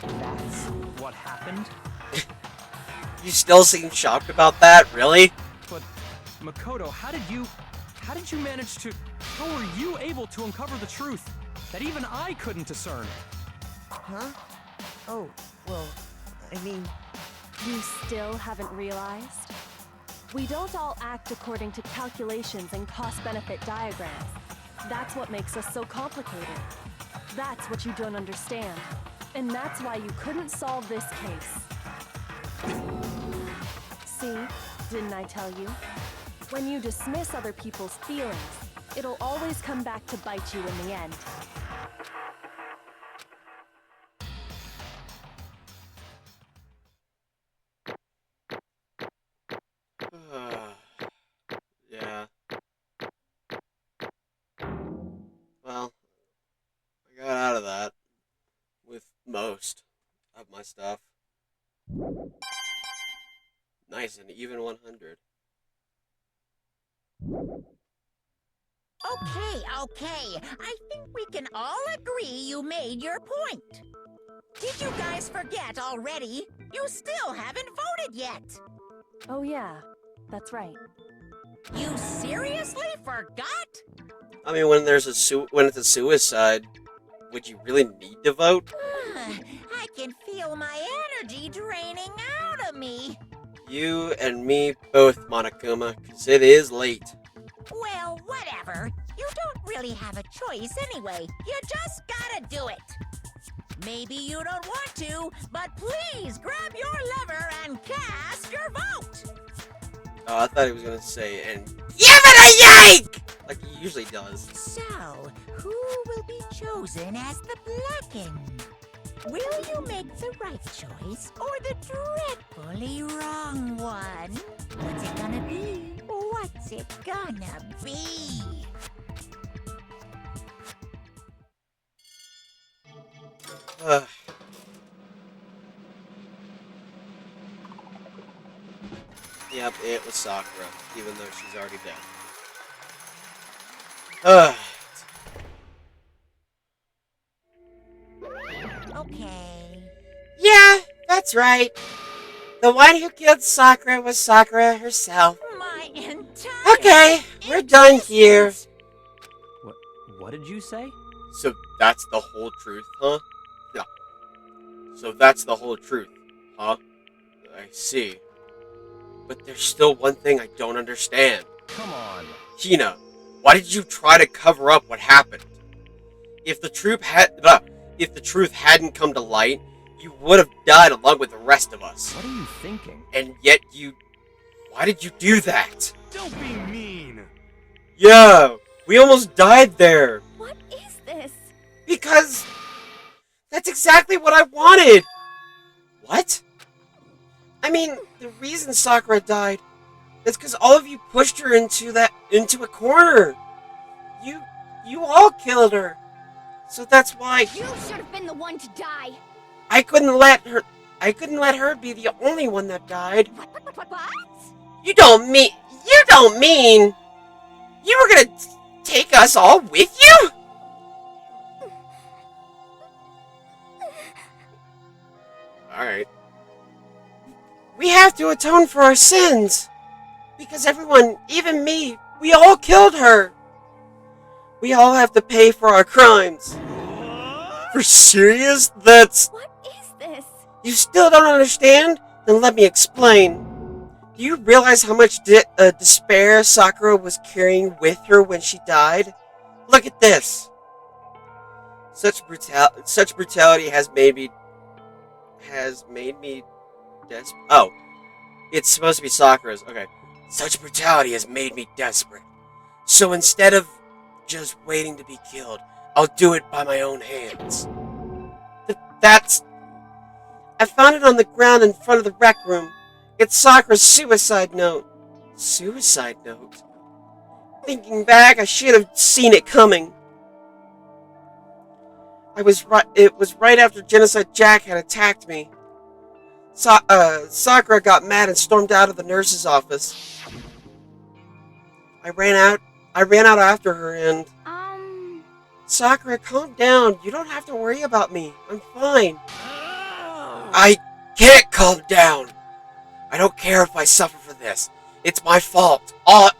That's what happened? You still seem shocked about that? Really? But, Makoto, how did you manage to... How were you able to uncover the truth that even I couldn't discern? Huh? Oh, well, I mean... You still haven't realized? We don't all act according to calculations and cost-benefit diagrams. That's what makes us so complicated. That's what you don't understand. And that's why you couldn't solve this case. See? Didn't I tell you? When you dismiss other people's feelings, it'll always come back to bite you in the end. Yeah. Well, I got out of that with most of my stuff. Nice, an even 100. Okay. I think we can all agree you made your point. Did you guys forget already? You still haven't voted yet. Oh yeah, that's right. You seriously forgot? I mean, when there's when it's a suicide, would you really need to vote? I can feel my energy draining out of me. You and me both, Monokuma, because it is late. Well, whatever. You don't really have a choice anyway. You just gotta do it. Maybe you don't want to, but please grab your lever and cast your vote. Oh, I thought he was gonna say, and give it a yank! Like he usually does. So, who will be chosen as the Blackened? Will you make the right choice or the dreadfully wrong one? What's it gonna be? What's it gonna be? Yep, it was Sakura, even though she's already dead. Okay. Yeah, that's right. The one who killed Sakura was Sakura herself. My entire... Okay, we're done here. What did you say? So that's the whole truth, huh? Yeah. So that's the whole truth, huh? I see. But there's still one thing I don't understand. Come on. Hina, why did you try to cover up what happened? If the truth hadn't come to light, you would have died along with the rest of us. What are you thinking? And yet why did you do that? Don't be mean. Yeah, we almost died there. What is this? Because that's exactly what I wanted. What? I mean, the reason Sakura died is because all of you pushed her into a corner. You all killed her. So that's why You should have been the one to die. I couldn't let her be the only one that died. What? You don't mean you were gonna take us all with you? Alright. We have to atone for our sins. Because everyone, even me, we all killed her. We all have to pay for our crimes. For serious? That's... What is this? You still don't understand? Then let me explain. Do you realize how much despair Sakura was carrying with her when she died? Look at this. Such brutality has made me desperate. Oh, it's supposed to be Sakura's. Okay. Such brutality has made me desperate. So instead of just waiting to be killed, I'll do it by my own hands. That's... I found it on the ground in front of the rec room. It's Sakura's suicide note. Suicide note? Thinking back, I should have seen it coming. It was right after Genocide Jack had attacked me. Sakura got mad and stormed out of the nurse's office. I ran out after her and... Sakura, calm down. You don't have to worry about me. I'm fine. I can't calm down. I don't care if I suffer for this. It's my fault. I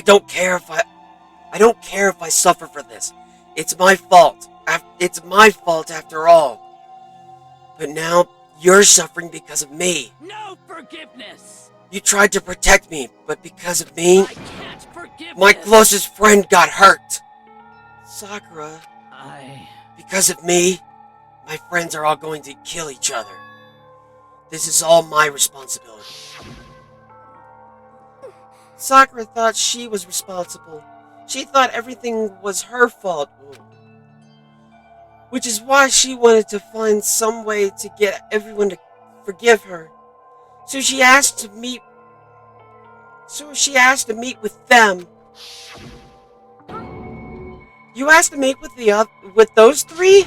don't care if I suffer for this. It's my fault. It's my fault after all. But now you're suffering because of me. No forgiveness. You tried to protect me, but because of me, I can't forgive my this. closest friend got hurt. Sakura, because of me, my friends are all going to kill each other. This is all my responsibility. Sakura thought she was responsible. She thought everything was her fault. Which is why she wanted to find some way to get everyone to forgive her. So she asked to meet with them. You asked to meet with those three?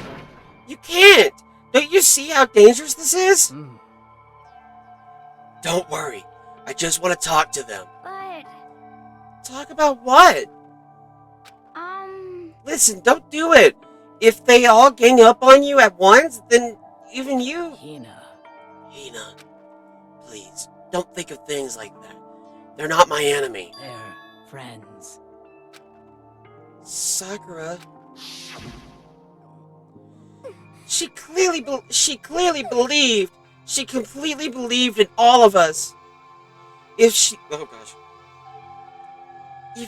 You can't. Don't you see how dangerous this is? Don't worry. I just want to talk to them. But... Talk about what? Listen, don't do it. If they all gang up on you at once, then even you... Hina, please, don't think of things like that. They're not my enemy. They're friends. Sakura... She completely believed in all of us. If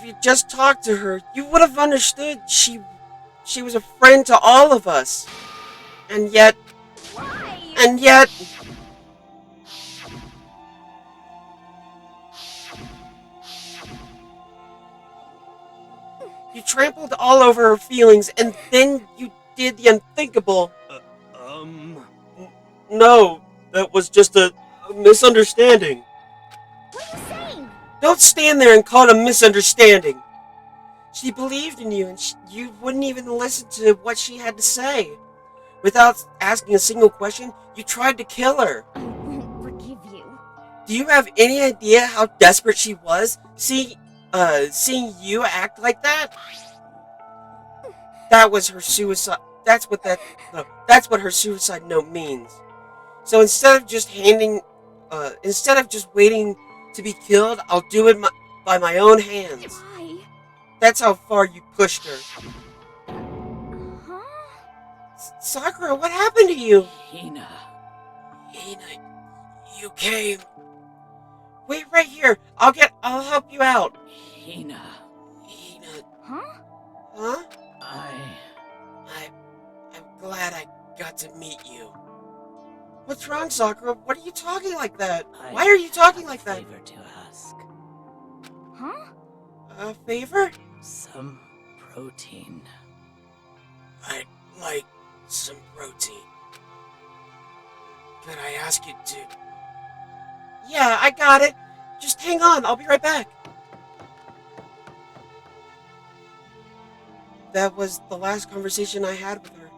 you just talked to her, you would have understood she was a friend to all of us. And yet... You trampled all over her feelings, and then you did the unthinkable. No, that was just a misunderstanding. What are you saying? Don't stand there and call it a misunderstanding. She believed in you, and you wouldn't even listen to what she had to say. Without asking a single question, you tried to kill her. I won't forgive you. Do you have any idea how desperate she was, seeing you act like that? That was her suicide. That's what her suicide note means. So instead of just waiting to be killed, I'll do it by my own hands. Why? That's how far you pushed her. Huh? Sakura, what happened to you? Hina, you came. Wait right here. I'll help you out. Hina. Huh? Huh? I'm glad I got to meet you. What's wrong, Sakura? What are you talking like that? Why are you talking like that? favor to ask. Huh? A favor? Some protein. I'd like some protein. Could I ask you to... Yeah, I got it. Just hang on, I'll be right back. That was the last conversation I had with her.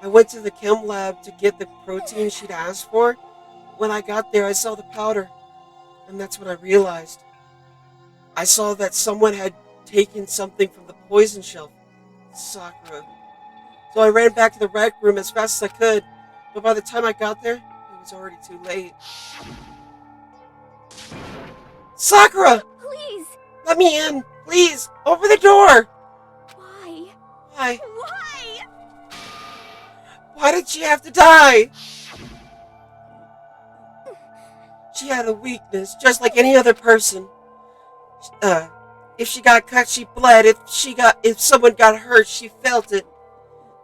I went to the chem lab to get the protein she'd asked for. When I got there, I saw the powder. And that's when I realized. I saw that someone had taken something from the poison shelf. Sakura. So I ran back to the rec room as fast as I could, but by the time I got there, it was already too late. Sakura! Please! Let me in! Please! Open the door! Why? Why? Why? Why did she have to die? She had a weakness, just like any other person. If she got cut, she bled. If someone got hurt, she felt it.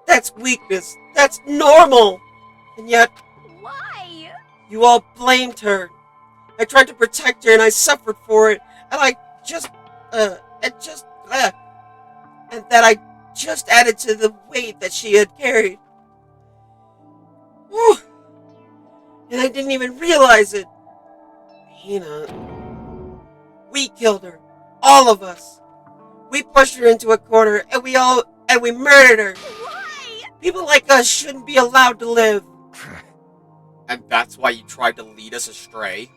That's weakness. That's normal. And yet, Why? you all blamed her. I tried to protect her, and I suffered for it. And I just, and that I just added to the weight that she had carried. Whew. And I didn't even realize it. Hina, we killed her. All of us. We pushed her into a corner, and we murdered her. Why? People like us shouldn't be allowed to live. And that's why you tried to lead us astray?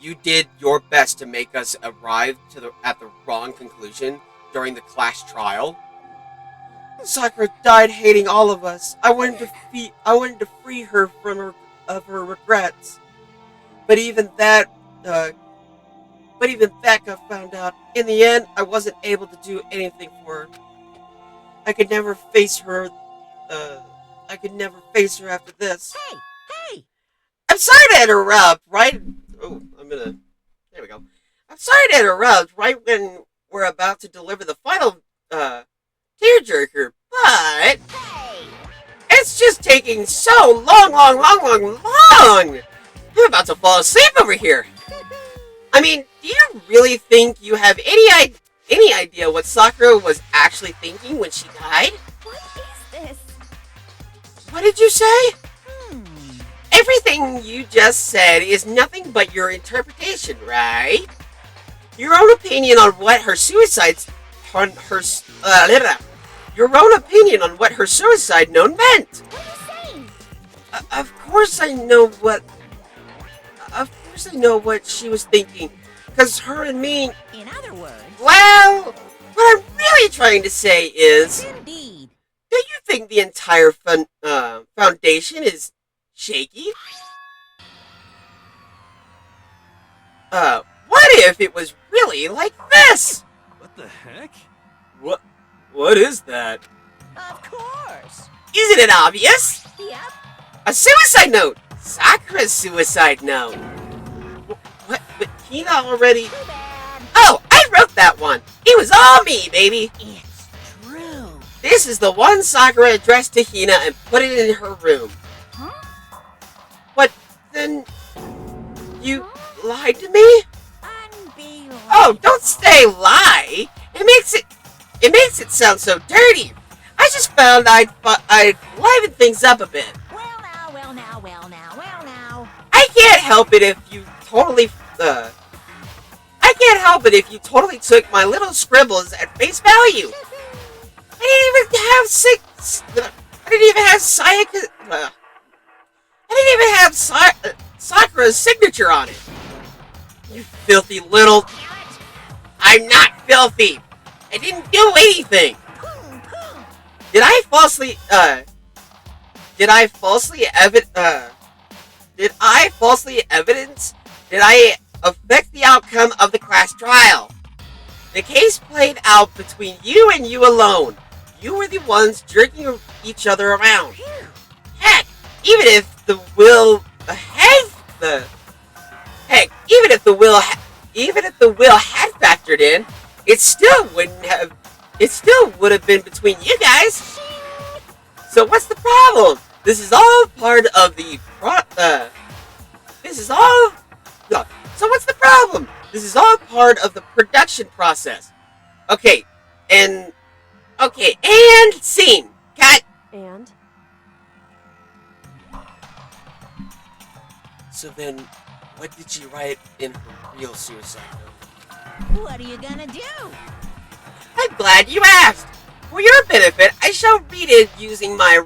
You did your best to make us arrive at the wrong conclusion during the class trial? Sakura died hating all of us. I wanted to free her of her regrets. But even that got found out. In the end, I wasn't able to do anything for her. I could never face her after this. Hey! I'm sorry to interrupt, right? Oh, there we go. I'm sorry to interrupt right when we're about to deliver the final, tearjerker, but it's just taking so long. I'm about to fall asleep over here. I mean, do you really think you have any idea what Sakura was actually thinking when she died? What is this? What did you say? Everything you just said is nothing but your interpretation, right? Your own opinion on what her suicide note meant. What are you saying? Of course I know what she was thinking. Because her and me... In other words... Well, what I'm really trying to say is... Indeed. Do you think the entire foundation is shaky? What if it was really like this? What the heck? What is that? Of course. Isn't it obvious? Yep. A suicide note! Sakura's suicide note! What? But Hina already... Oh, I wrote that one! It was all me, baby! It's true. This is the one Sakura addressed to Hina and put it in her room. Huh? What? Then... You lied to me? Unbelievable. Oh, don't say lie! It makes it sound so dirty! I just found I'd liven things up a bit. Well now. I can't help it if you totally took my little scribbles at face value. I didn't even have Sakura's signature on it. You filthy little... I'm not filthy. I didn't do anything. Did I falsely affect the outcome of the class trial? The case played out between you and you alone. You were the ones jerking each other around. Heck, even if the will had factored in, it still would have been between you guys. So what's the problem? This is all part of the So what's the problem? This is all part of the production process. Okay, and scene. Cut. And? So then, what did she write in her real suicide note? What are you gonna do? I'm glad you asked. For your benefit, I shall read it using my...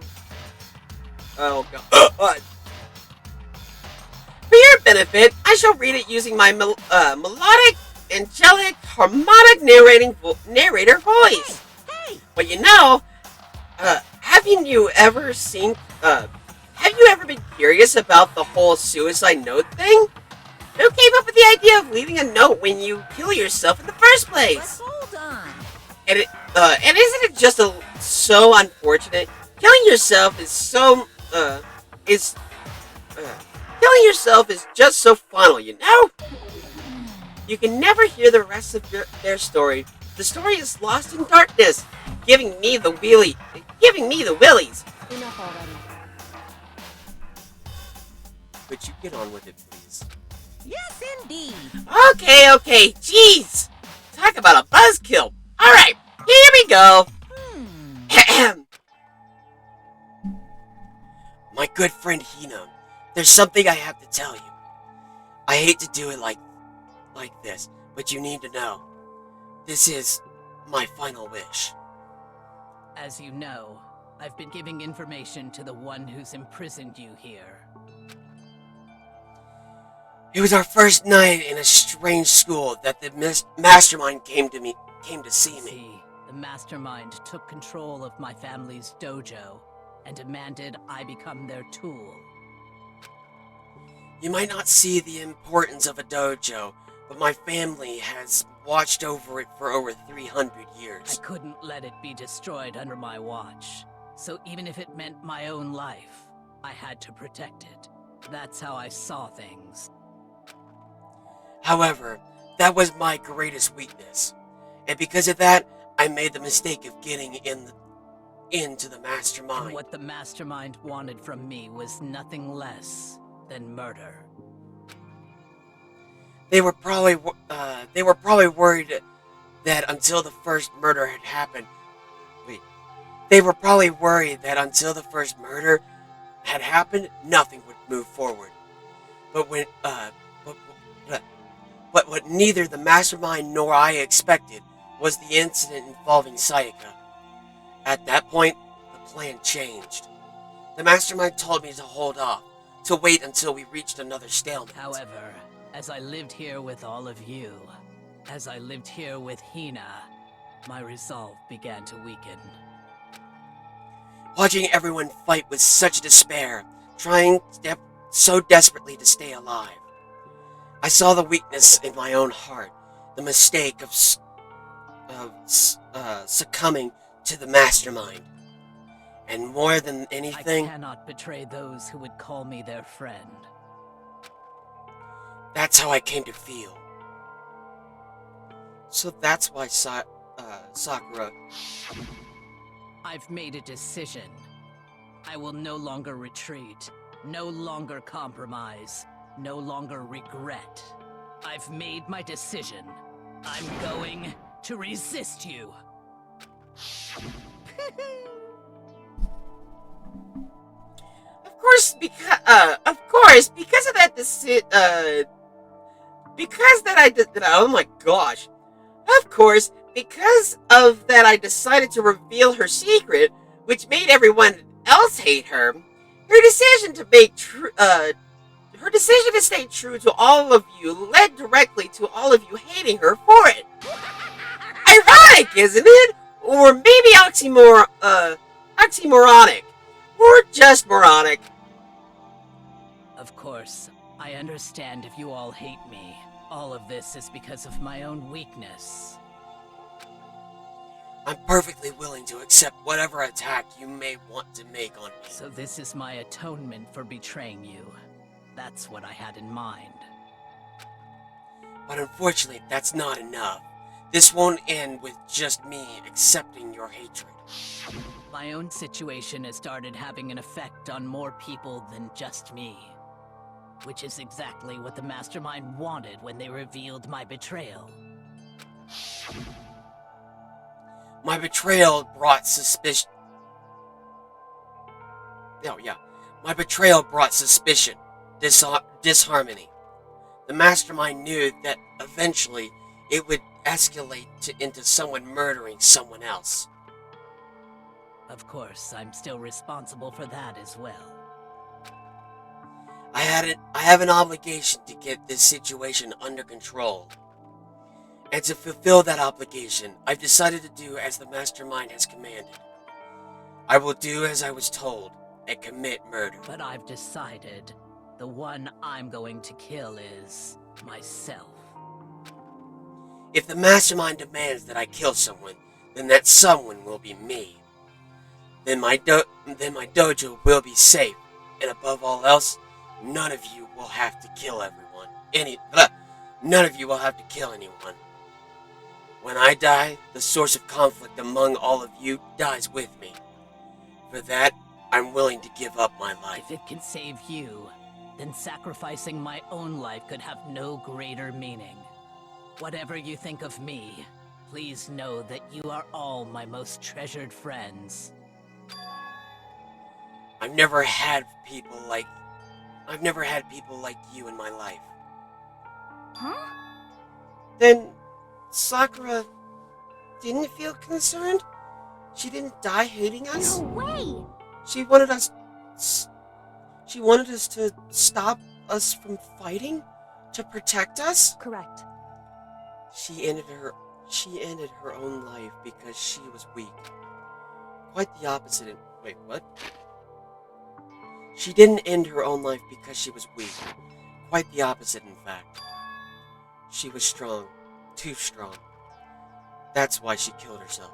Oh, God. For your benefit, I shall read it using my melodic, angelic, harmonic narrator voice. Hey! Well, you know, have you ever been curious about the whole suicide note thing? Who came up with the idea of leaving a note when you kill yourself in the first place? But hold on. And isn't it just so unfortunate? Killing yourself killing yourself is just so final, you know? You can never hear the rest of their story. The story is lost in darkness, giving me the willies. Enough already. Would you get on with it, please? Yes, indeed. Okay, jeez. Talk about a buzzkill. Alright, here we go. My good friend Hina, there's something I have to tell you. I hate to do it like this, but you need to know. This is my final wish. As you know, I've been giving information to the one who's imprisoned you here. It was our first night in a strange school that the mastermind came to see me. The mastermind took control of my family's dojo and demanded I become their tool. You might not see the importance of a dojo, but my family has watched over it for over 300 years. I couldn't let it be destroyed under my watch, so even if it meant my own life, I had to protect it. That's how I saw things. However, that was my greatest weakness, and because of that, I made the mistake of getting into the mastermind. And what the mastermind wanted from me was nothing less than murder. They were probably worried that until the first murder had happened. They were probably worried that until the first murder had happened, nothing would move forward. But what neither the mastermind nor I expected was the incident involving Sayaka. At that point, the plan changed. The mastermind told me to hold off, to wait until we reached another stalemate. However, as I lived here with all of you, as I lived here with Hina, my resolve began to weaken. Watching everyone fight with such despair, trying so desperately to stay alive. I saw the weakness in my own heart, the mistake of succumbing to the mastermind. And more than anything, I cannot betray those who would call me their friend. That's how I came to feel. So that's why Sakura... I've made a decision. I will no longer retreat, no longer compromise, no longer regret. I've made my decision. I'm going to resist you. Because of that oh my gosh. Of course, because of that I decided to reveal her secret, which made everyone else hate her. Her decision to stay true to all of you led directly to all of you hating her for it. Ironic, isn't it? Or maybe oxymoronic. Or just moronic. Of course, I understand if you all hate me. All of this is because of my own weakness. I'm perfectly willing to accept whatever attack you may want to make on me. So this is my atonement for betraying you. That's what I had in mind. But unfortunately, that's not enough. This won't end with just me accepting your hatred. My own situation has started having an effect on more people than just me. Which is exactly what the mastermind wanted when they revealed my betrayal. My betrayal brought suspicion. My betrayal brought suspicion, disharmony. The mastermind knew that eventually it would escalate into someone murdering someone else. Of course, I'm still responsible for that as well. I have an obligation to get this situation under control. And to fulfill that obligation, I've decided to do as the mastermind has commanded. I will do as I was told and commit murder. But I've decided the one I'm going to kill is myself. If the mastermind demands that I kill someone, then that someone will be me. Then my dojo will be safe, and above all else, none of you will have to kill everyone. None of you will have to kill anyone. When I die, the source of conflict among all of you dies with me. For that, I'm willing to give up my life. If it can save you, then sacrificing my own life could have no greater meaning. Whatever you think of me, please know that you are all my most treasured friends. I've never had people like you in my life. Huh? Then Sakura didn't feel concerned? She didn't die hating us? No way! She wanted us to stop us from fighting? To protect us? Correct. She ended her own life because she was weak. Quite the opposite. Wait, what? She didn't end her own life because she was weak. Quite the opposite, in fact. She was strong. Too strong. That's why she killed herself.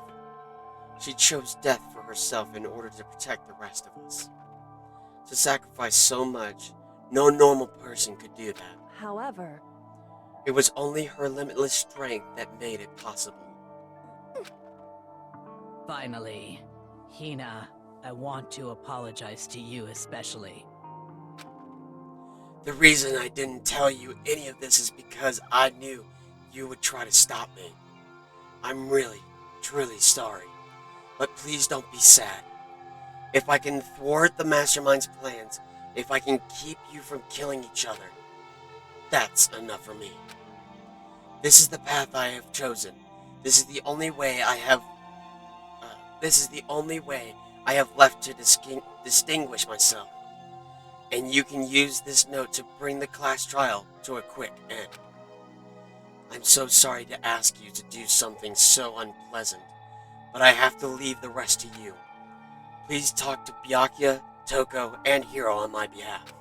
She chose death for herself in order to protect the rest of us. To sacrifice so much, no normal person could do that. However, it was only her limitless strength that made it possible. Finally, Hina, I want to apologize to you especially. The reason I didn't tell you any of this is because I knew you would try to stop me. I'm really, truly sorry. But please don't be sad. If I can thwart the Mastermind's plans, if I can keep you from killing each other, that's enough for me. This is the path I have chosen. This is the only way I have left to distinguish myself. And you can use this note to bring the class trial to a quick end. I'm so sorry to ask you to do something so unpleasant, but I have to leave the rest to you. Please talk to Byakuya, Toko, and Hiro on my behalf.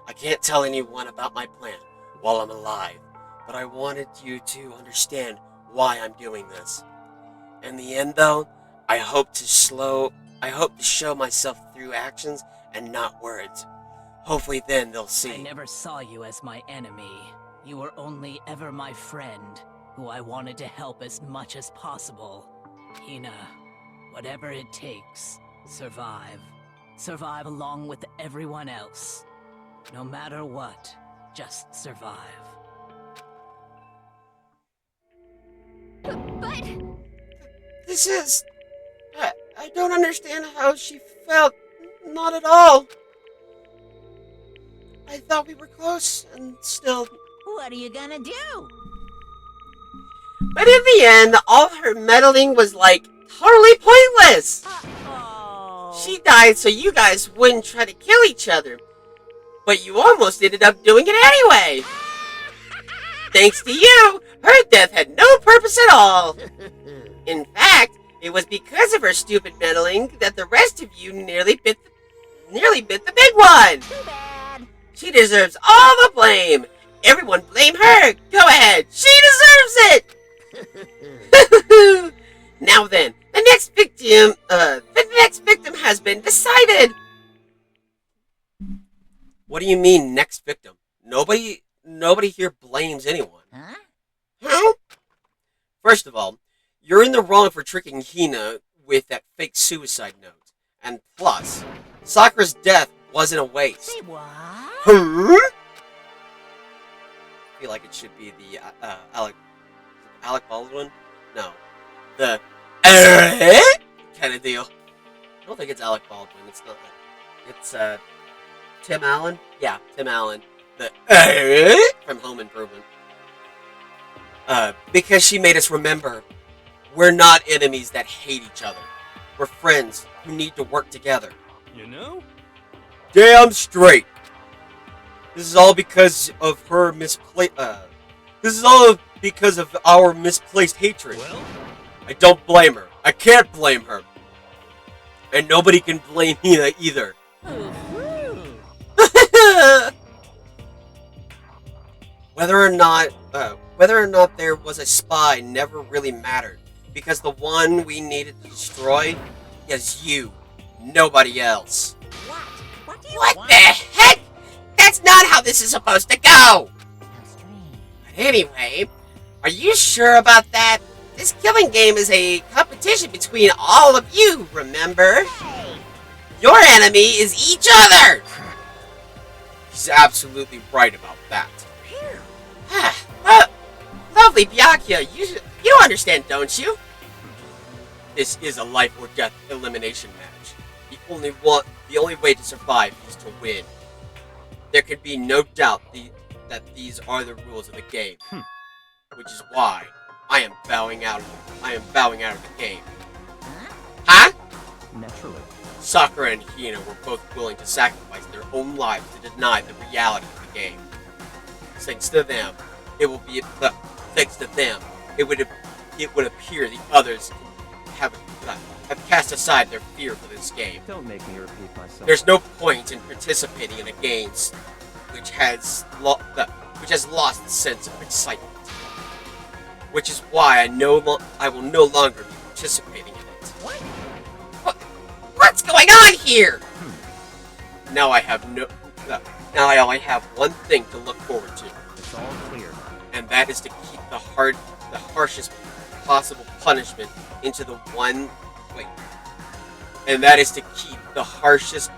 I can't tell anyone about my plan while I'm alive, but I wanted you to understand why I'm doing this. In the end, though, I hope to show myself through actions and not words. Hopefully then they'll see. I never saw you as my enemy. You were only ever my friend, who I wanted to help as much as possible. Hina, whatever it takes, survive. Survive along with everyone else. No matter what, just survive. But... This is... I don't understand how she felt. Not at all. I thought we were close, and still... What are you gonna do? But in the end, all her meddling was, totally pointless! She died so you guys wouldn't try to kill each other. But you almost ended up doing it anyway! Thanks to you, her death had no purpose at all! In fact, it was because of her stupid meddling that the rest of you nearly bit the big one! Too bad. She deserves all the blame! Everyone blame her! Go ahead! She deserves it! Now then, the next victim has been decided! What do you mean, next victim? Nobody here blames anyone. Huh? Huh? First of all, you're in the wrong for tricking Hina with that fake suicide note. And plus, Sakura's death wasn't a waste. Say what? Huh? I feel like it should be the Alec Baldwin? No. The kind of deal. I don't think it's Alec Baldwin. It's not. It's Tim Allen? Yeah, Tim Allen. The from Home Improvement. Because she made us remember we're not enemies that hate each other. We're friends who need to work together. You know? Damn straight. This is all because of her misplaced. This is all because of our misplaced hatred. Well, I don't blame her. I can't blame her. And nobody can blame me either. Whether or not there was a spy never really mattered, because the one we needed to destroy is you, nobody else. What do you What want? the heck? That's not how this is supposed to go! How strange. But anyway, are you sure about that? This killing game is a competition between all of you, remember? Your enemy is each other! He's absolutely right about that. Lovely Byakuya, you understand, don't you? This is a life or death elimination match. The only way to survive is to win. There can be no doubt that these are the rules of the game. Which is why I am bowing out of the game. Huh? Naturally. Sakura and Hina were both willing to sacrifice their own lives to deny the reality of the game. Thanks to them, it would appear the others have cast aside their fear for this game. Don't make me repeat myself. There's no point in participating in a game which has lost the sense of excitement. Which is why I will no longer be participating in it. What's going on here? Now I only have one thing to look forward to. It's all clear. And that is to keep the harshest possible punishment into the one. And that is to keep the harshest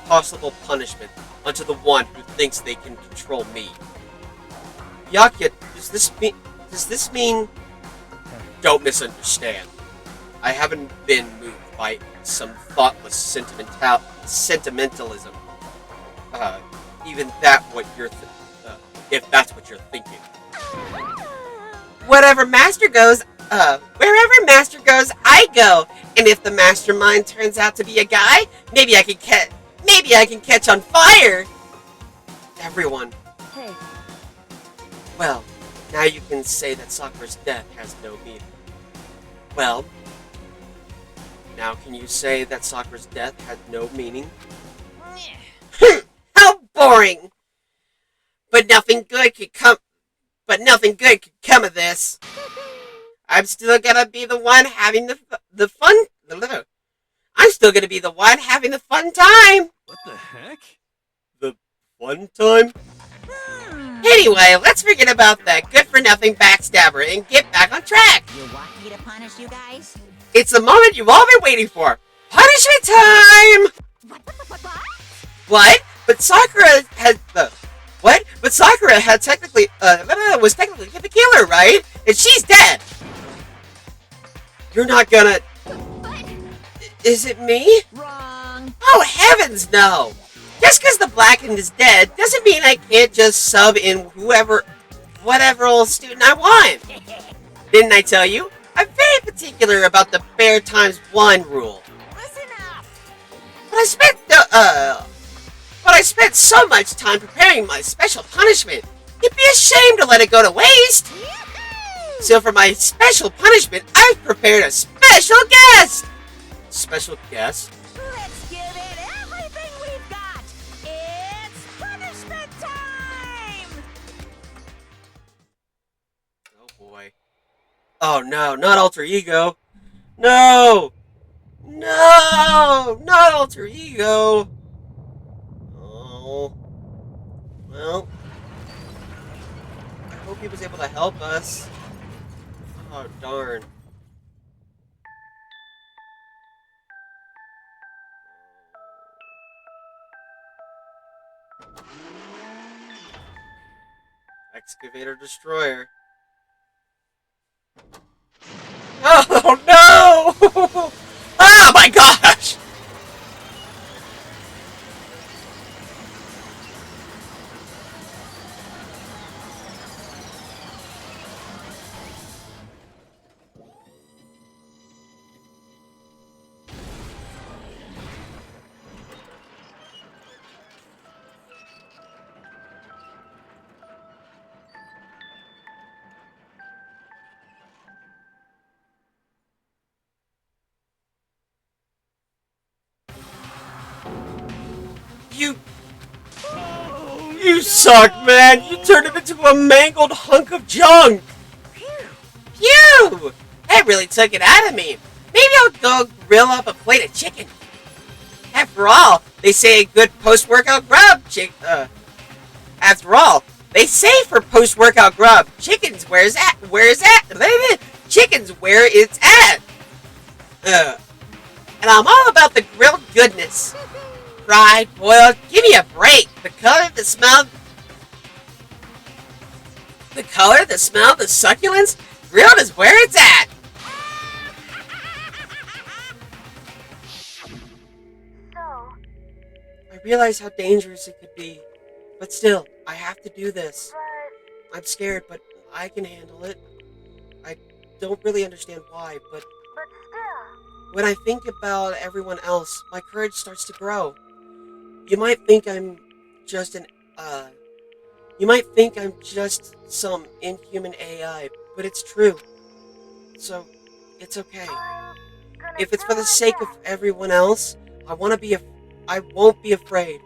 possible punishment onto the one who thinks they can control me. Byakuya, does this mean? Don't misunderstand. I haven't been moved by some thoughtless sentimentalism. If that's what you're thinking. Wherever master goes, I go. And if the mastermind turns out to be a guy, maybe I can catch on fire. Everyone. Hey, Well, now you can say that Sakura's death has no meaning. Well, now can you say that Sakura's death had no meaning? How boring. But nothing good could come of this. I'm still gonna be the one having the fun. I'm still gonna be the one having the fun time. what the heck? The fun time? Anyway, let's forget about that good-for-nothing backstabber and get back on track. You want me to punish you guys? It's the moment you've all been waiting for. Punishment time! What? But Sakura had technically, was technically the killer, right? And she's dead. You're not gonna... Is it me? Wrong. Oh, heavens no! Just because the Blackened is dead doesn't mean I can't just sub in whatever old student I want. Didn't I tell you? I'm very particular about the fair times one rule. Listen up. But I spent so much time preparing my special punishment. It'd be a shame to let it go to waste. Yahoo! So for my special punishment, I've prepared a special guest. Special guest? Let's give it everything we've got. It's punishment time. Oh boy. Oh no, not alter ego. No! No! Not alter ego! Oh. Well. I hope he was able to help us. Oh darn. Excavator Destroyer. Oh no! Oh my gosh! You suck, man! You turned him into a mangled hunk of junk! Phew! That really took it out of me. Maybe I'll go grill up a plate of chicken. After all, they say good post-workout grub, After all, they say for post-workout grub, chicken's where it's at. Chicken's where it's at. And I'm all about the grilled goodness. Fried, boiled, give me a break. The color, the smell, the succulence, grilled is where it's at. I realize how dangerous it could be, but still, I have to do this. I'm scared, but I can handle it. I don't really understand why, but when I think about everyone else, my courage starts to grow. You might think I'm just some inhuman AI, but it's true. So, it's okay. If it's for the sake of everyone else, I won't be afraid.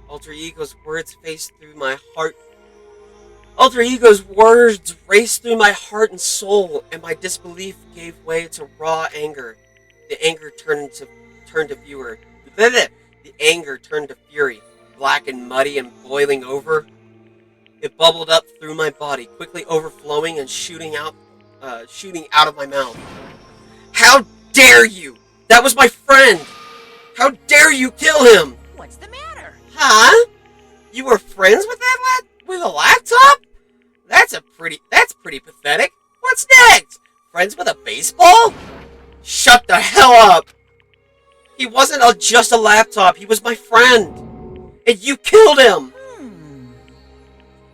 Alter Ego's words raced through my heart and soul, and my disbelief gave way to raw anger. The anger turned to fury, black and muddy and boiling over. It bubbled up through my body, quickly overflowing and shooting out of my mouth. How dare you! That was my friend! How dare you kill him? What's the matter? Huh? You were friends with with a laptop? That's pretty pathetic. What's next? Friends with a baseball? Shut the hell up! He wasn't just a laptop, he was my friend. And you killed him!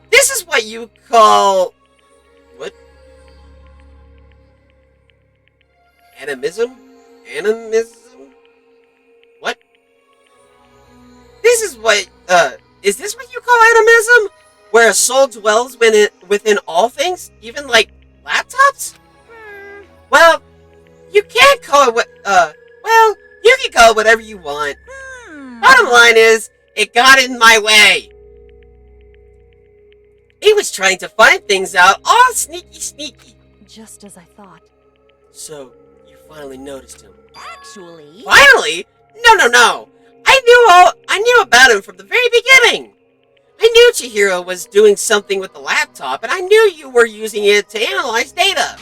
This is what you call... What? Animism? What? Is this what you call animism? Where a soul dwells within all things? Even, like, laptops? Well, you can't call it you can call it whatever you want. Bottom line is, it got in my way. He was trying to find things out, all sneaky. Just as I thought. So, you finally noticed him. Actually... Finally? No. I knew about him from the very beginning. I knew Chihiro was doing something with the laptop, and I knew you were using it to analyze data.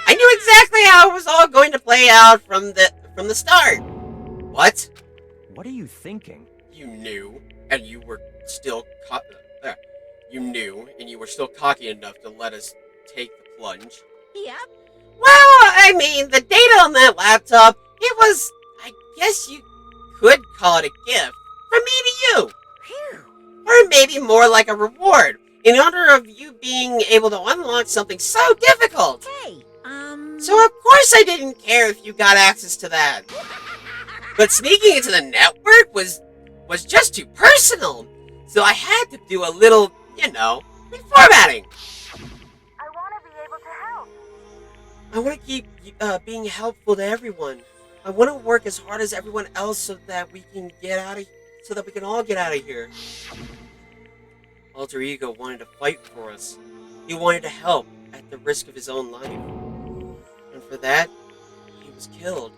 I knew exactly how it was all going to play out from the start. What? What are you thinking? You knew, and you were still cocky enough to let us take the plunge. Yep. Well, I mean, the data on that laptop, it was, I guess you could call it a gift from me to you. Or maybe more like a reward, in honor of you being able to unlock something so difficult. Hey, So of course I didn't care if you got access to that. But sneaking into the network was just too personal. So I had to do a little, reformatting. I want to be able to help. I want to keep being helpful to everyone. I want to work as hard as everyone else so that we can all get out of here. Alter Ego wanted to fight for us. He wanted to help at the risk of his own life. And for that, he was killed.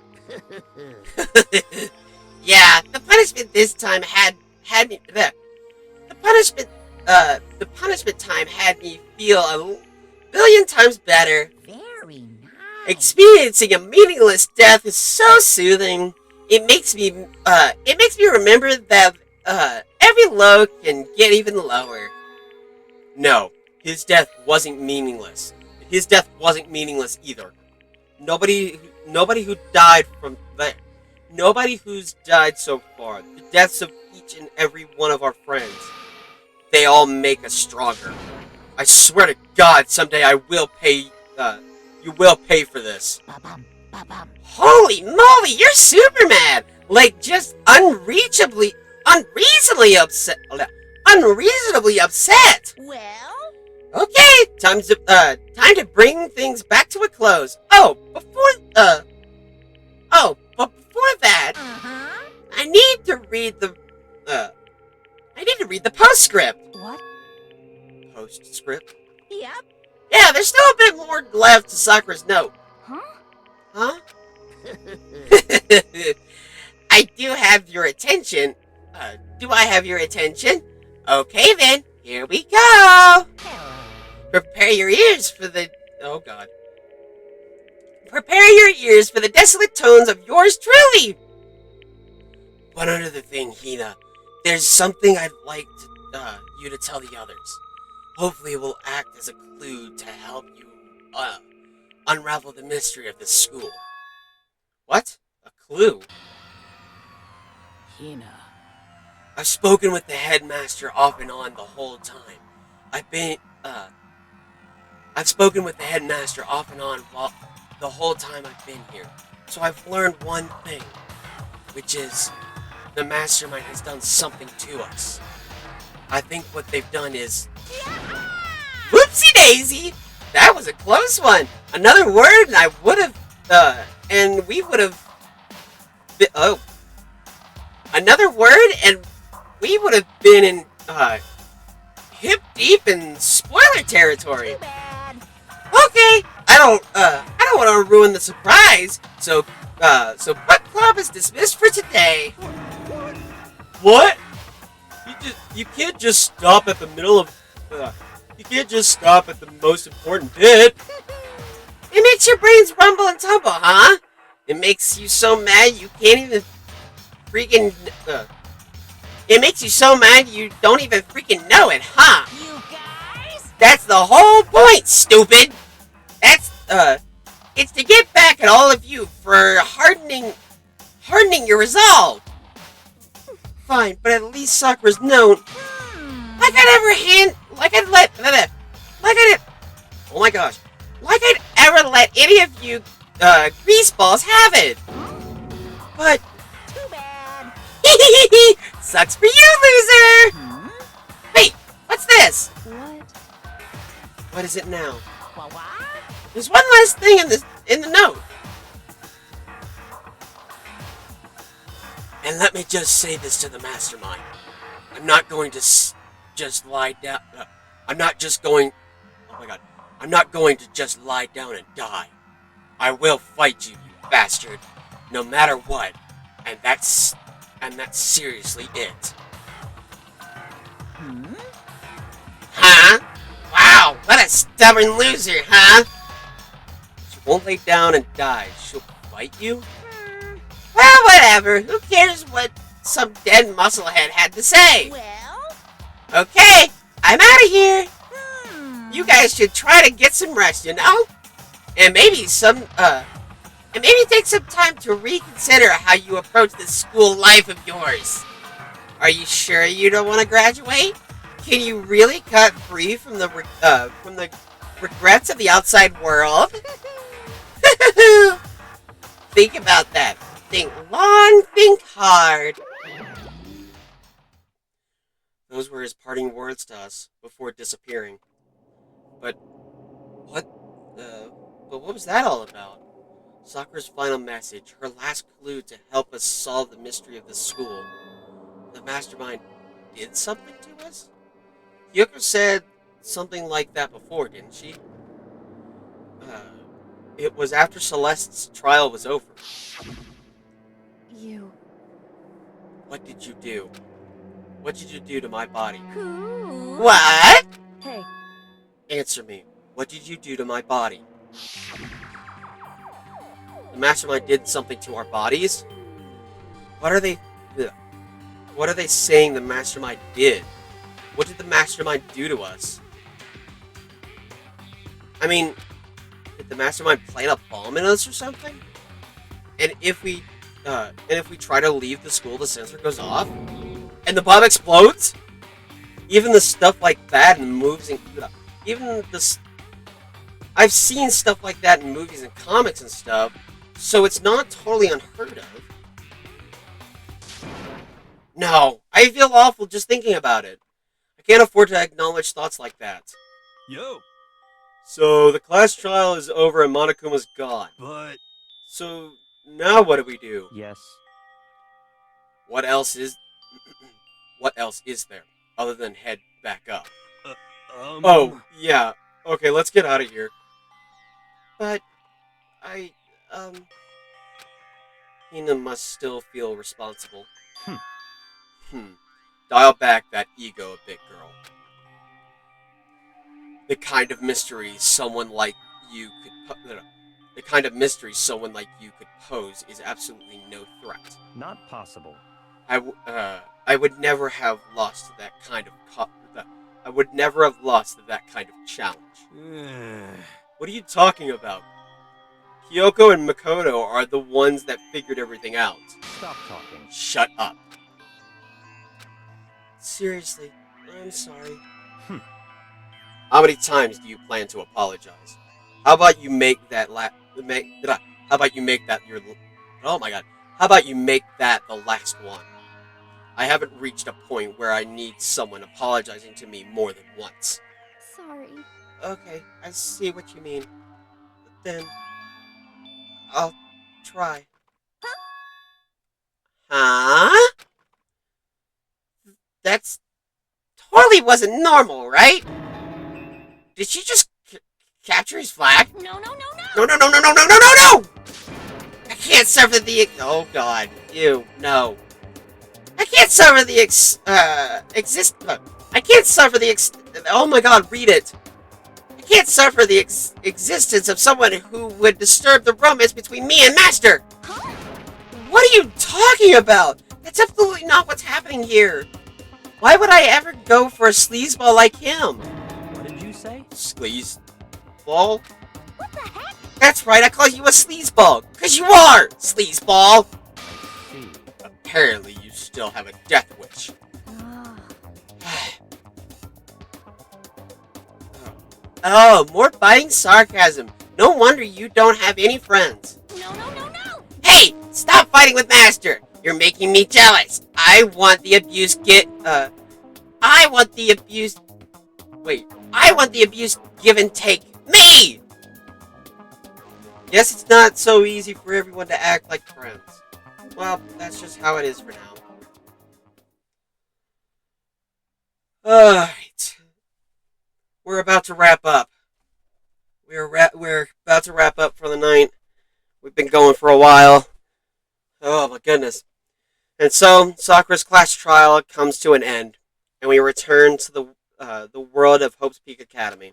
Yeah, the punishment this time had me. The punishment time had me feel a billion times better. Very nice. Experiencing a meaningless death is so soothing. It makes me remember that every low can get even lower. No, his death wasn't meaningless. His death wasn't meaningless either. Nobody who died from that. Nobody who's died so far. The deaths of each and every one of our friends. They all make us stronger. I swear to God, someday I will pay. You will pay for this. Holy moly, you're super mad! Like, just unreasonably upset. Well? Okay, time to bring things back to a close. But before that, I need to read the, I need to read the postscript. What? Postscript? Yep. Yeah, there's still a bit more left to Sakura's note. Huh? Huh? I do have your attention. Do I have your attention? Okay then, here we go. Prepare your ears for the... Oh god. Prepare your ears for the desolate tones of yours truly. One other thing, Hina. There's something I'd like you to tell the others. Hopefully it will act as a clue to help you unravel the mystery of this school. What? A clue? Hina. I've spoken with the headmaster off and on the whole time. I've spoken with the headmaster off and on the whole time I've been here. So I've learned one thing, which is the mastermind has done something to us. I think what they've done is... Whoopsie daisy! That was a close one! Another word and I would have... and we would have... Oh. Another word and we would have been in, hip deep in spoiler territory. Too bad. Okay, I don't want to ruin the surprise. So book club is dismissed for today. What? You can't just stop at the middle of, you can't just stop at the most important bit. It makes your brains rumble and tumble, huh? It makes you so mad you can't even freaking, it makes you so mad you don't even freaking know it, huh? You guys? That's the whole point, stupid! That's, it's to get back at all of you for hardening your resolve! Fine, but at least Sakura's known. Like I'd ever let any of you, greaseballs have it! But... Too bad. Sucks for you, loser! Wait, what's this? What? What is it now? What? There's one last thing in the note. And let me just say this to the mastermind. I'm not going to just lie down. I'm not going to just lie down and die. I will fight you, you bastard, no matter what. And that's seriously it. Huh? Wow, what a stubborn loser, huh? She won't lay down and die. She'll fight you? Well, whatever. Who cares what some dead musclehead had to say? Well? Okay, I'm out of here. You guys should try to get some rest, you know? And maybe take some time to reconsider how you approach this school life of yours. Are you sure you don't want to graduate? Can you really cut free from the regrets of the outside world? Think about that. Think long, think hard. Those were his parting words to us before disappearing. But what was that all about? Sakura's final message, her last clue to help us solve the mystery of this school. The mastermind did something to us? Kyoko said something like that before, didn't she? It was after Celeste's trial was over. You... What did you do? What did you do to my body? Who? What? Hey. Answer me. What did you do to my body? The mastermind did something to our bodies? What are they saying the mastermind did? What did the mastermind do to us? I mean, did the mastermind plant a bomb in us or something? And if we try to leave the school, the sensor goes off? And the bomb explodes? Even the stuff like that in movies and... I've seen stuff like that in movies and comics and stuff, so it's not totally unheard of. No, I feel awful just thinking about it. I can't afford to acknowledge thoughts like that. Yo. So, the class trial is over and Monokuma's gone. But... So, now what do we do? Yes. What else is... what else is there, other than head back up? Oh, yeah. Okay, let's get out of here. But, Hina must still feel responsible. Dial back that ego a bit, girl. The kind of mystery someone like you could pose is absolutely no threat. Not possible. I would never have lost that kind of I would never have lost that kind of challenge. What are you talking about? Kyoko and Makoto are the ones that figured everything out. Stop talking. Shut up. Seriously, I'm sorry. How many times do you plan to apologize? How about you make that How about you make that your... Oh my god. How about you make that the last one? I haven't reached a point where I need someone apologizing to me more than once. Sorry. Okay, I see what you mean. Then... I'll try. Huh? That's... totally wasn't normal, right? Did she just capture his flag? No. No! I can't suffer the... Oh, God. Ew, no. I can't suffer the I can't suffer the Oh, my God, read it. I can't suffer the existence of someone who would disturb the romance between me and Master. Huh? What are you talking about? That's absolutely not what's happening here. Why would I ever go for a sleazeball like him? What did you say? Sleazeball? What the heck? That's right, I call you a sleazeball. Because you are, sleazeball. Apparently, you still have a death wish. Oh, more biting sarcasm. No wonder you don't have any friends. No. Hey, stop fighting with Master. You're making me jealous. I want the abuse give and take. Me! Guess it's not so easy for everyone to act like friends. Well, that's just how it is for now. Alright. We're about to wrap up. We're about to wrap up for the night. We've been going for a while. Oh my goodness. And so, Sakura's class trial comes to an end, and we return to the world of Hope's Peak Academy.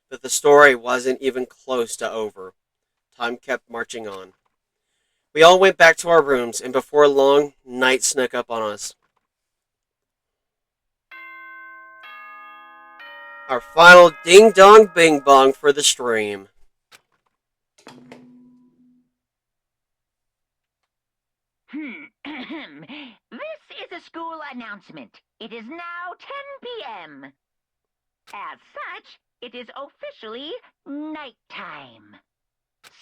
But the story wasn't even close to over. Time kept marching on. We all went back to our rooms, and before long, night snuck up on us. Our final ding-dong bing-bong for the stream. This is a school announcement. It is now 10 p.m. As such, it is officially nighttime.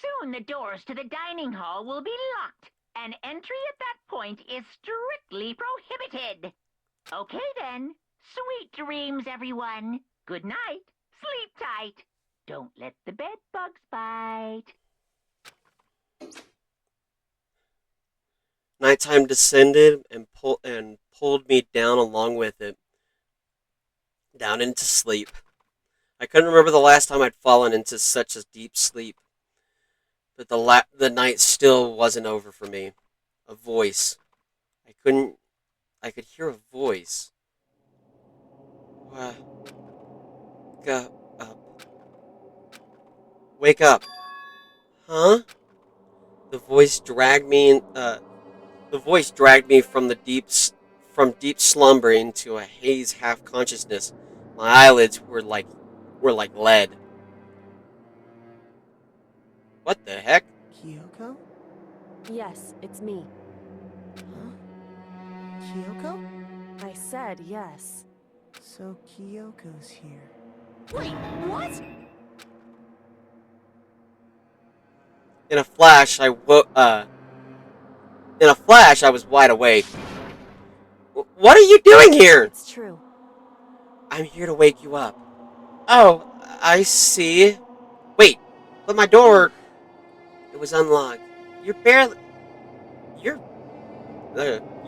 Soon the doors to the dining hall will be locked, and entry at that point is strictly prohibited. Okay then, sweet dreams, everyone. Good night. Sleep tight. Don't let the bed bugs bite. Nighttime descended and pulled me down along with it, down into sleep. I couldn't remember the last time I'd fallen into such a deep sleep, but the night still wasn't over for me. A voice. I could hear a voice. Wake up. Huh? The voice dragged me from deep slumber into a haze half-consciousness. My eyelids were like lead. What the heck? Kyoko? Yes, it's me. Huh? Kyoko? I said yes. So Kyoko's here. Wait, what? In a flash, I was wide awake. What are you doing here? It's true. I'm here to wake you up. Oh, I see. Wait, but my door... It was unlocked. You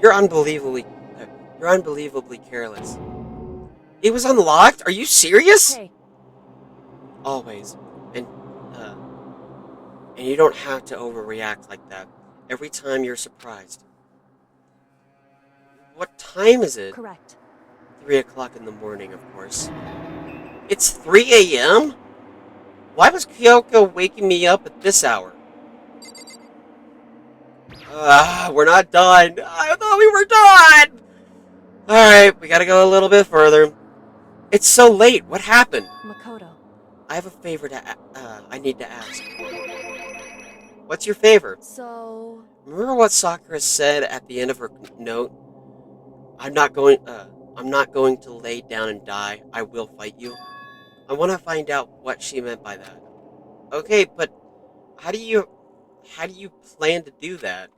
You're unbelievably, you're unbelievably careless. It was unlocked? Are you serious? Hey, Always. Uh, and you don't have to overreact like that every time you're surprised. What time is it? correct. 3 o'clock in the morning, of course. It's 3 a.m.? Why was Kyoko waking me up at this hour? We're not done. I thought we were done! Alright, we gotta go a little bit further. It's so late. What happened? Makoto. I have a favor I need to ask. What's your favor? So... Remember what Sakura said at the end of her note? I'm not going to lay down and die. I will fight you. I want to find out what she meant by that. Okay, but how do you plan to do that?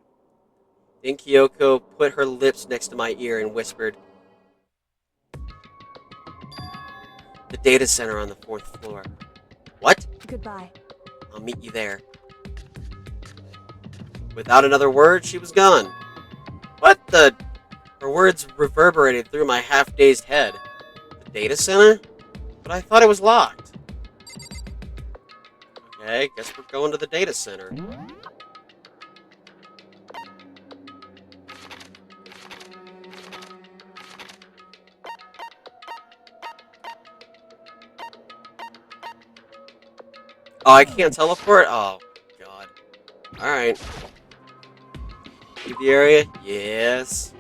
Then Kyoko put her lips next to my ear and whispered, "The data center on the 4th floor." What? Goodbye. I'll meet you there. Without another word, she was gone. What the? Her words reverberated through my half-dazed head. The data center? But I thought it was locked. Okay, guess we're going to the data center. Oh, I can't teleport? Oh, God. Alright. Leave the area? Yes.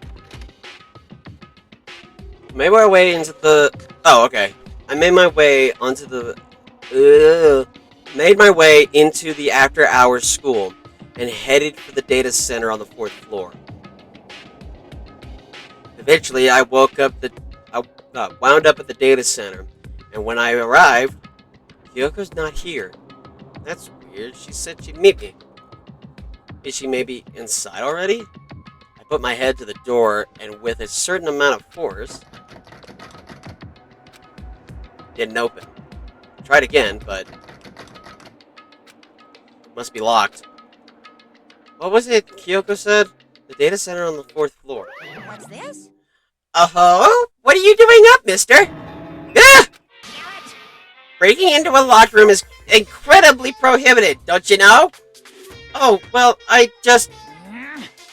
Made my way into the... Oh, okay. I made my way onto the... made my way into the after-hours school and headed for the data center on the 4th floor. Eventually, I wound up at the data center, and when I arrived, Kyoko's not here. That's weird. She said she'd meet me. Is she maybe inside already? I put my head to the door, and with a certain amount of force, didn't open. Tried again, but must be locked. What was it Kyoko said? The data center on the 4th floor. What's this? Oh, what are you doing up, mister? Ah! Breaking into a locked room is incredibly prohibited, don't you know? Oh, well,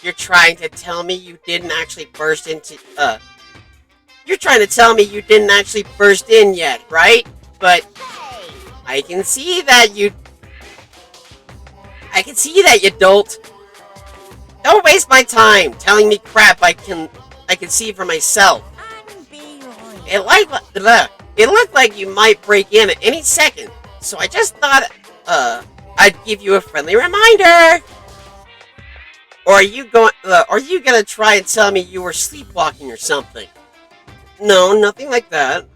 You're trying to tell me you didn't actually burst into, You're trying to tell me you didn't actually burst in yet, right? But I can see that you dolt. Don't waste my time telling me crap I can see for myself. It looked like you might break in at any second, so I just thought, I'd give you a friendly reminder. Or are you gonna try and tell me you were sleepwalking or something? No, nothing like that.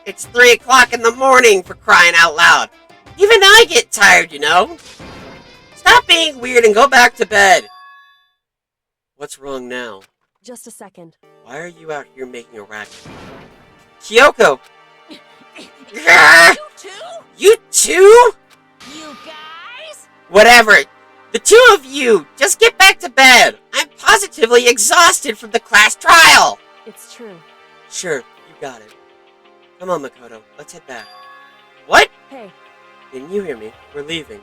It's 3 o'clock in the morning, for crying out loud. Even I get tired, you know. Stop being weird and go back to bed. What's wrong now? Just a second. Why are you out here making a racket? Kyoko! You too? You too? You guys? Whatever. The two of you, just get back to bed. I'm positively exhausted from the class trial. It's true. Sure, you got it. Come on, Makoto. Let's head back. What? Hey. Didn't you hear me? We're leaving.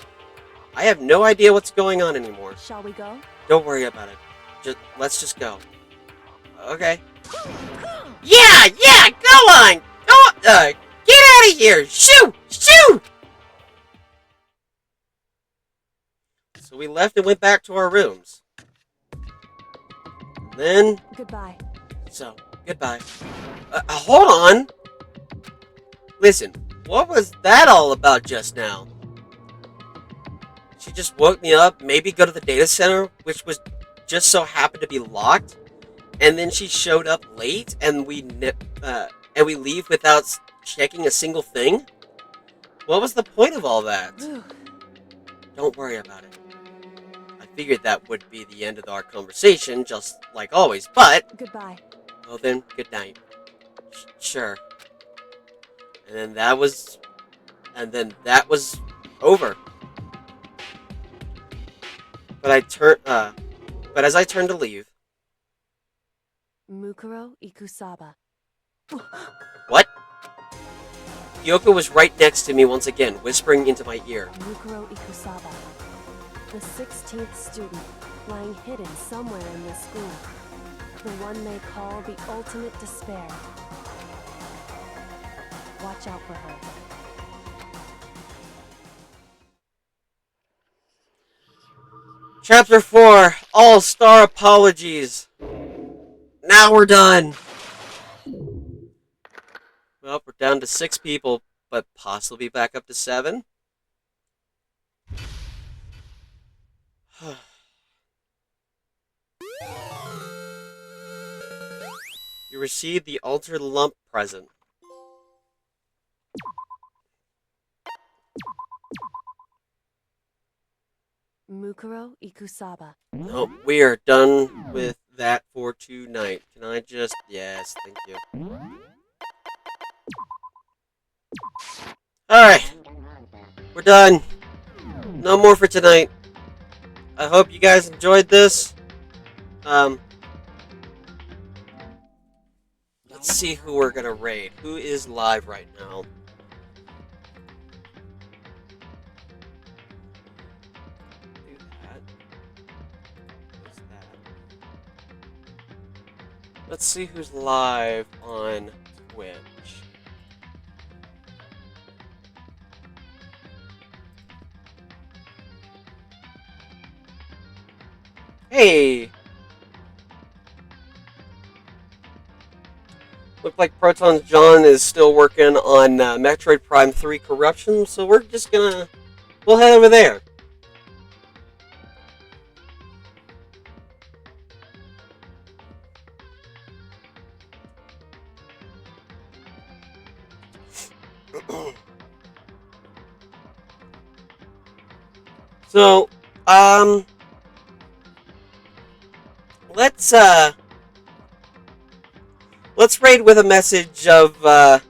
I have no idea what's going on anymore. Shall we go? Don't worry about it. Let's just go. Okay. Yeah, go on! Get out of here! Shoo! So we left and went back to our rooms. And then... Goodbye. So, goodbye. Hold on! Listen, what was that all about just now? She just woke me up, maybe go to the data center, which was just so happened to be locked, and then she showed up late, and we leave without checking a single thing? What was the point of all that? Don't worry about it. I figured that would be the end of our conversation, just like always, but... Goodbye. Well then, good night. Sure. And then that was over. But as I turned to leave, Mukuro Ikusaba. What? Kyoko was right next to me once again, whispering into my ear. Mukuro Ikusaba. The 16th student, lying hidden somewhere in this school. The one they call the ultimate despair. Watch out for her. Chapter 4, All-Star Apologies. Now we're done. Well, we're down to 6 people, but possibly back up to 7. You received the Altered Lump present. Mukuro Ikusaba. Oh, we are done with that for tonight. Can I just... Yes, thank you. Alright. We're done. No more for tonight. I hope you guys enjoyed this. Let's see who we're gonna raid. Who is live right now? Do that. Who's that? Let's see who's live on Twitch. Hey! Look like Proton's John is still working on Metroid Prime 3 Corruption, so we're just gonna... We'll head over there. So, let's raid with a message of, let's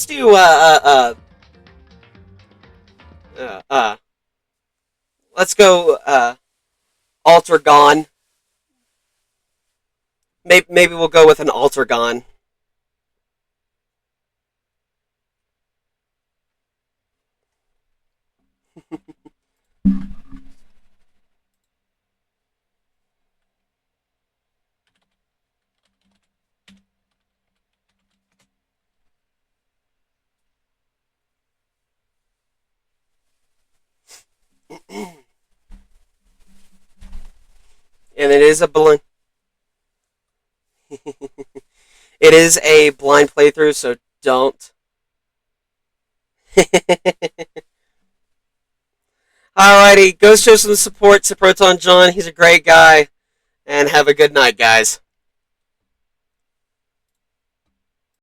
do, let's go, Altergon. Maybe we'll go with an Altergon. And it is a blind... It is a blind playthrough, so don't. Alrighty, go show some support to Proton John. He's a great guy. And have a good night, guys.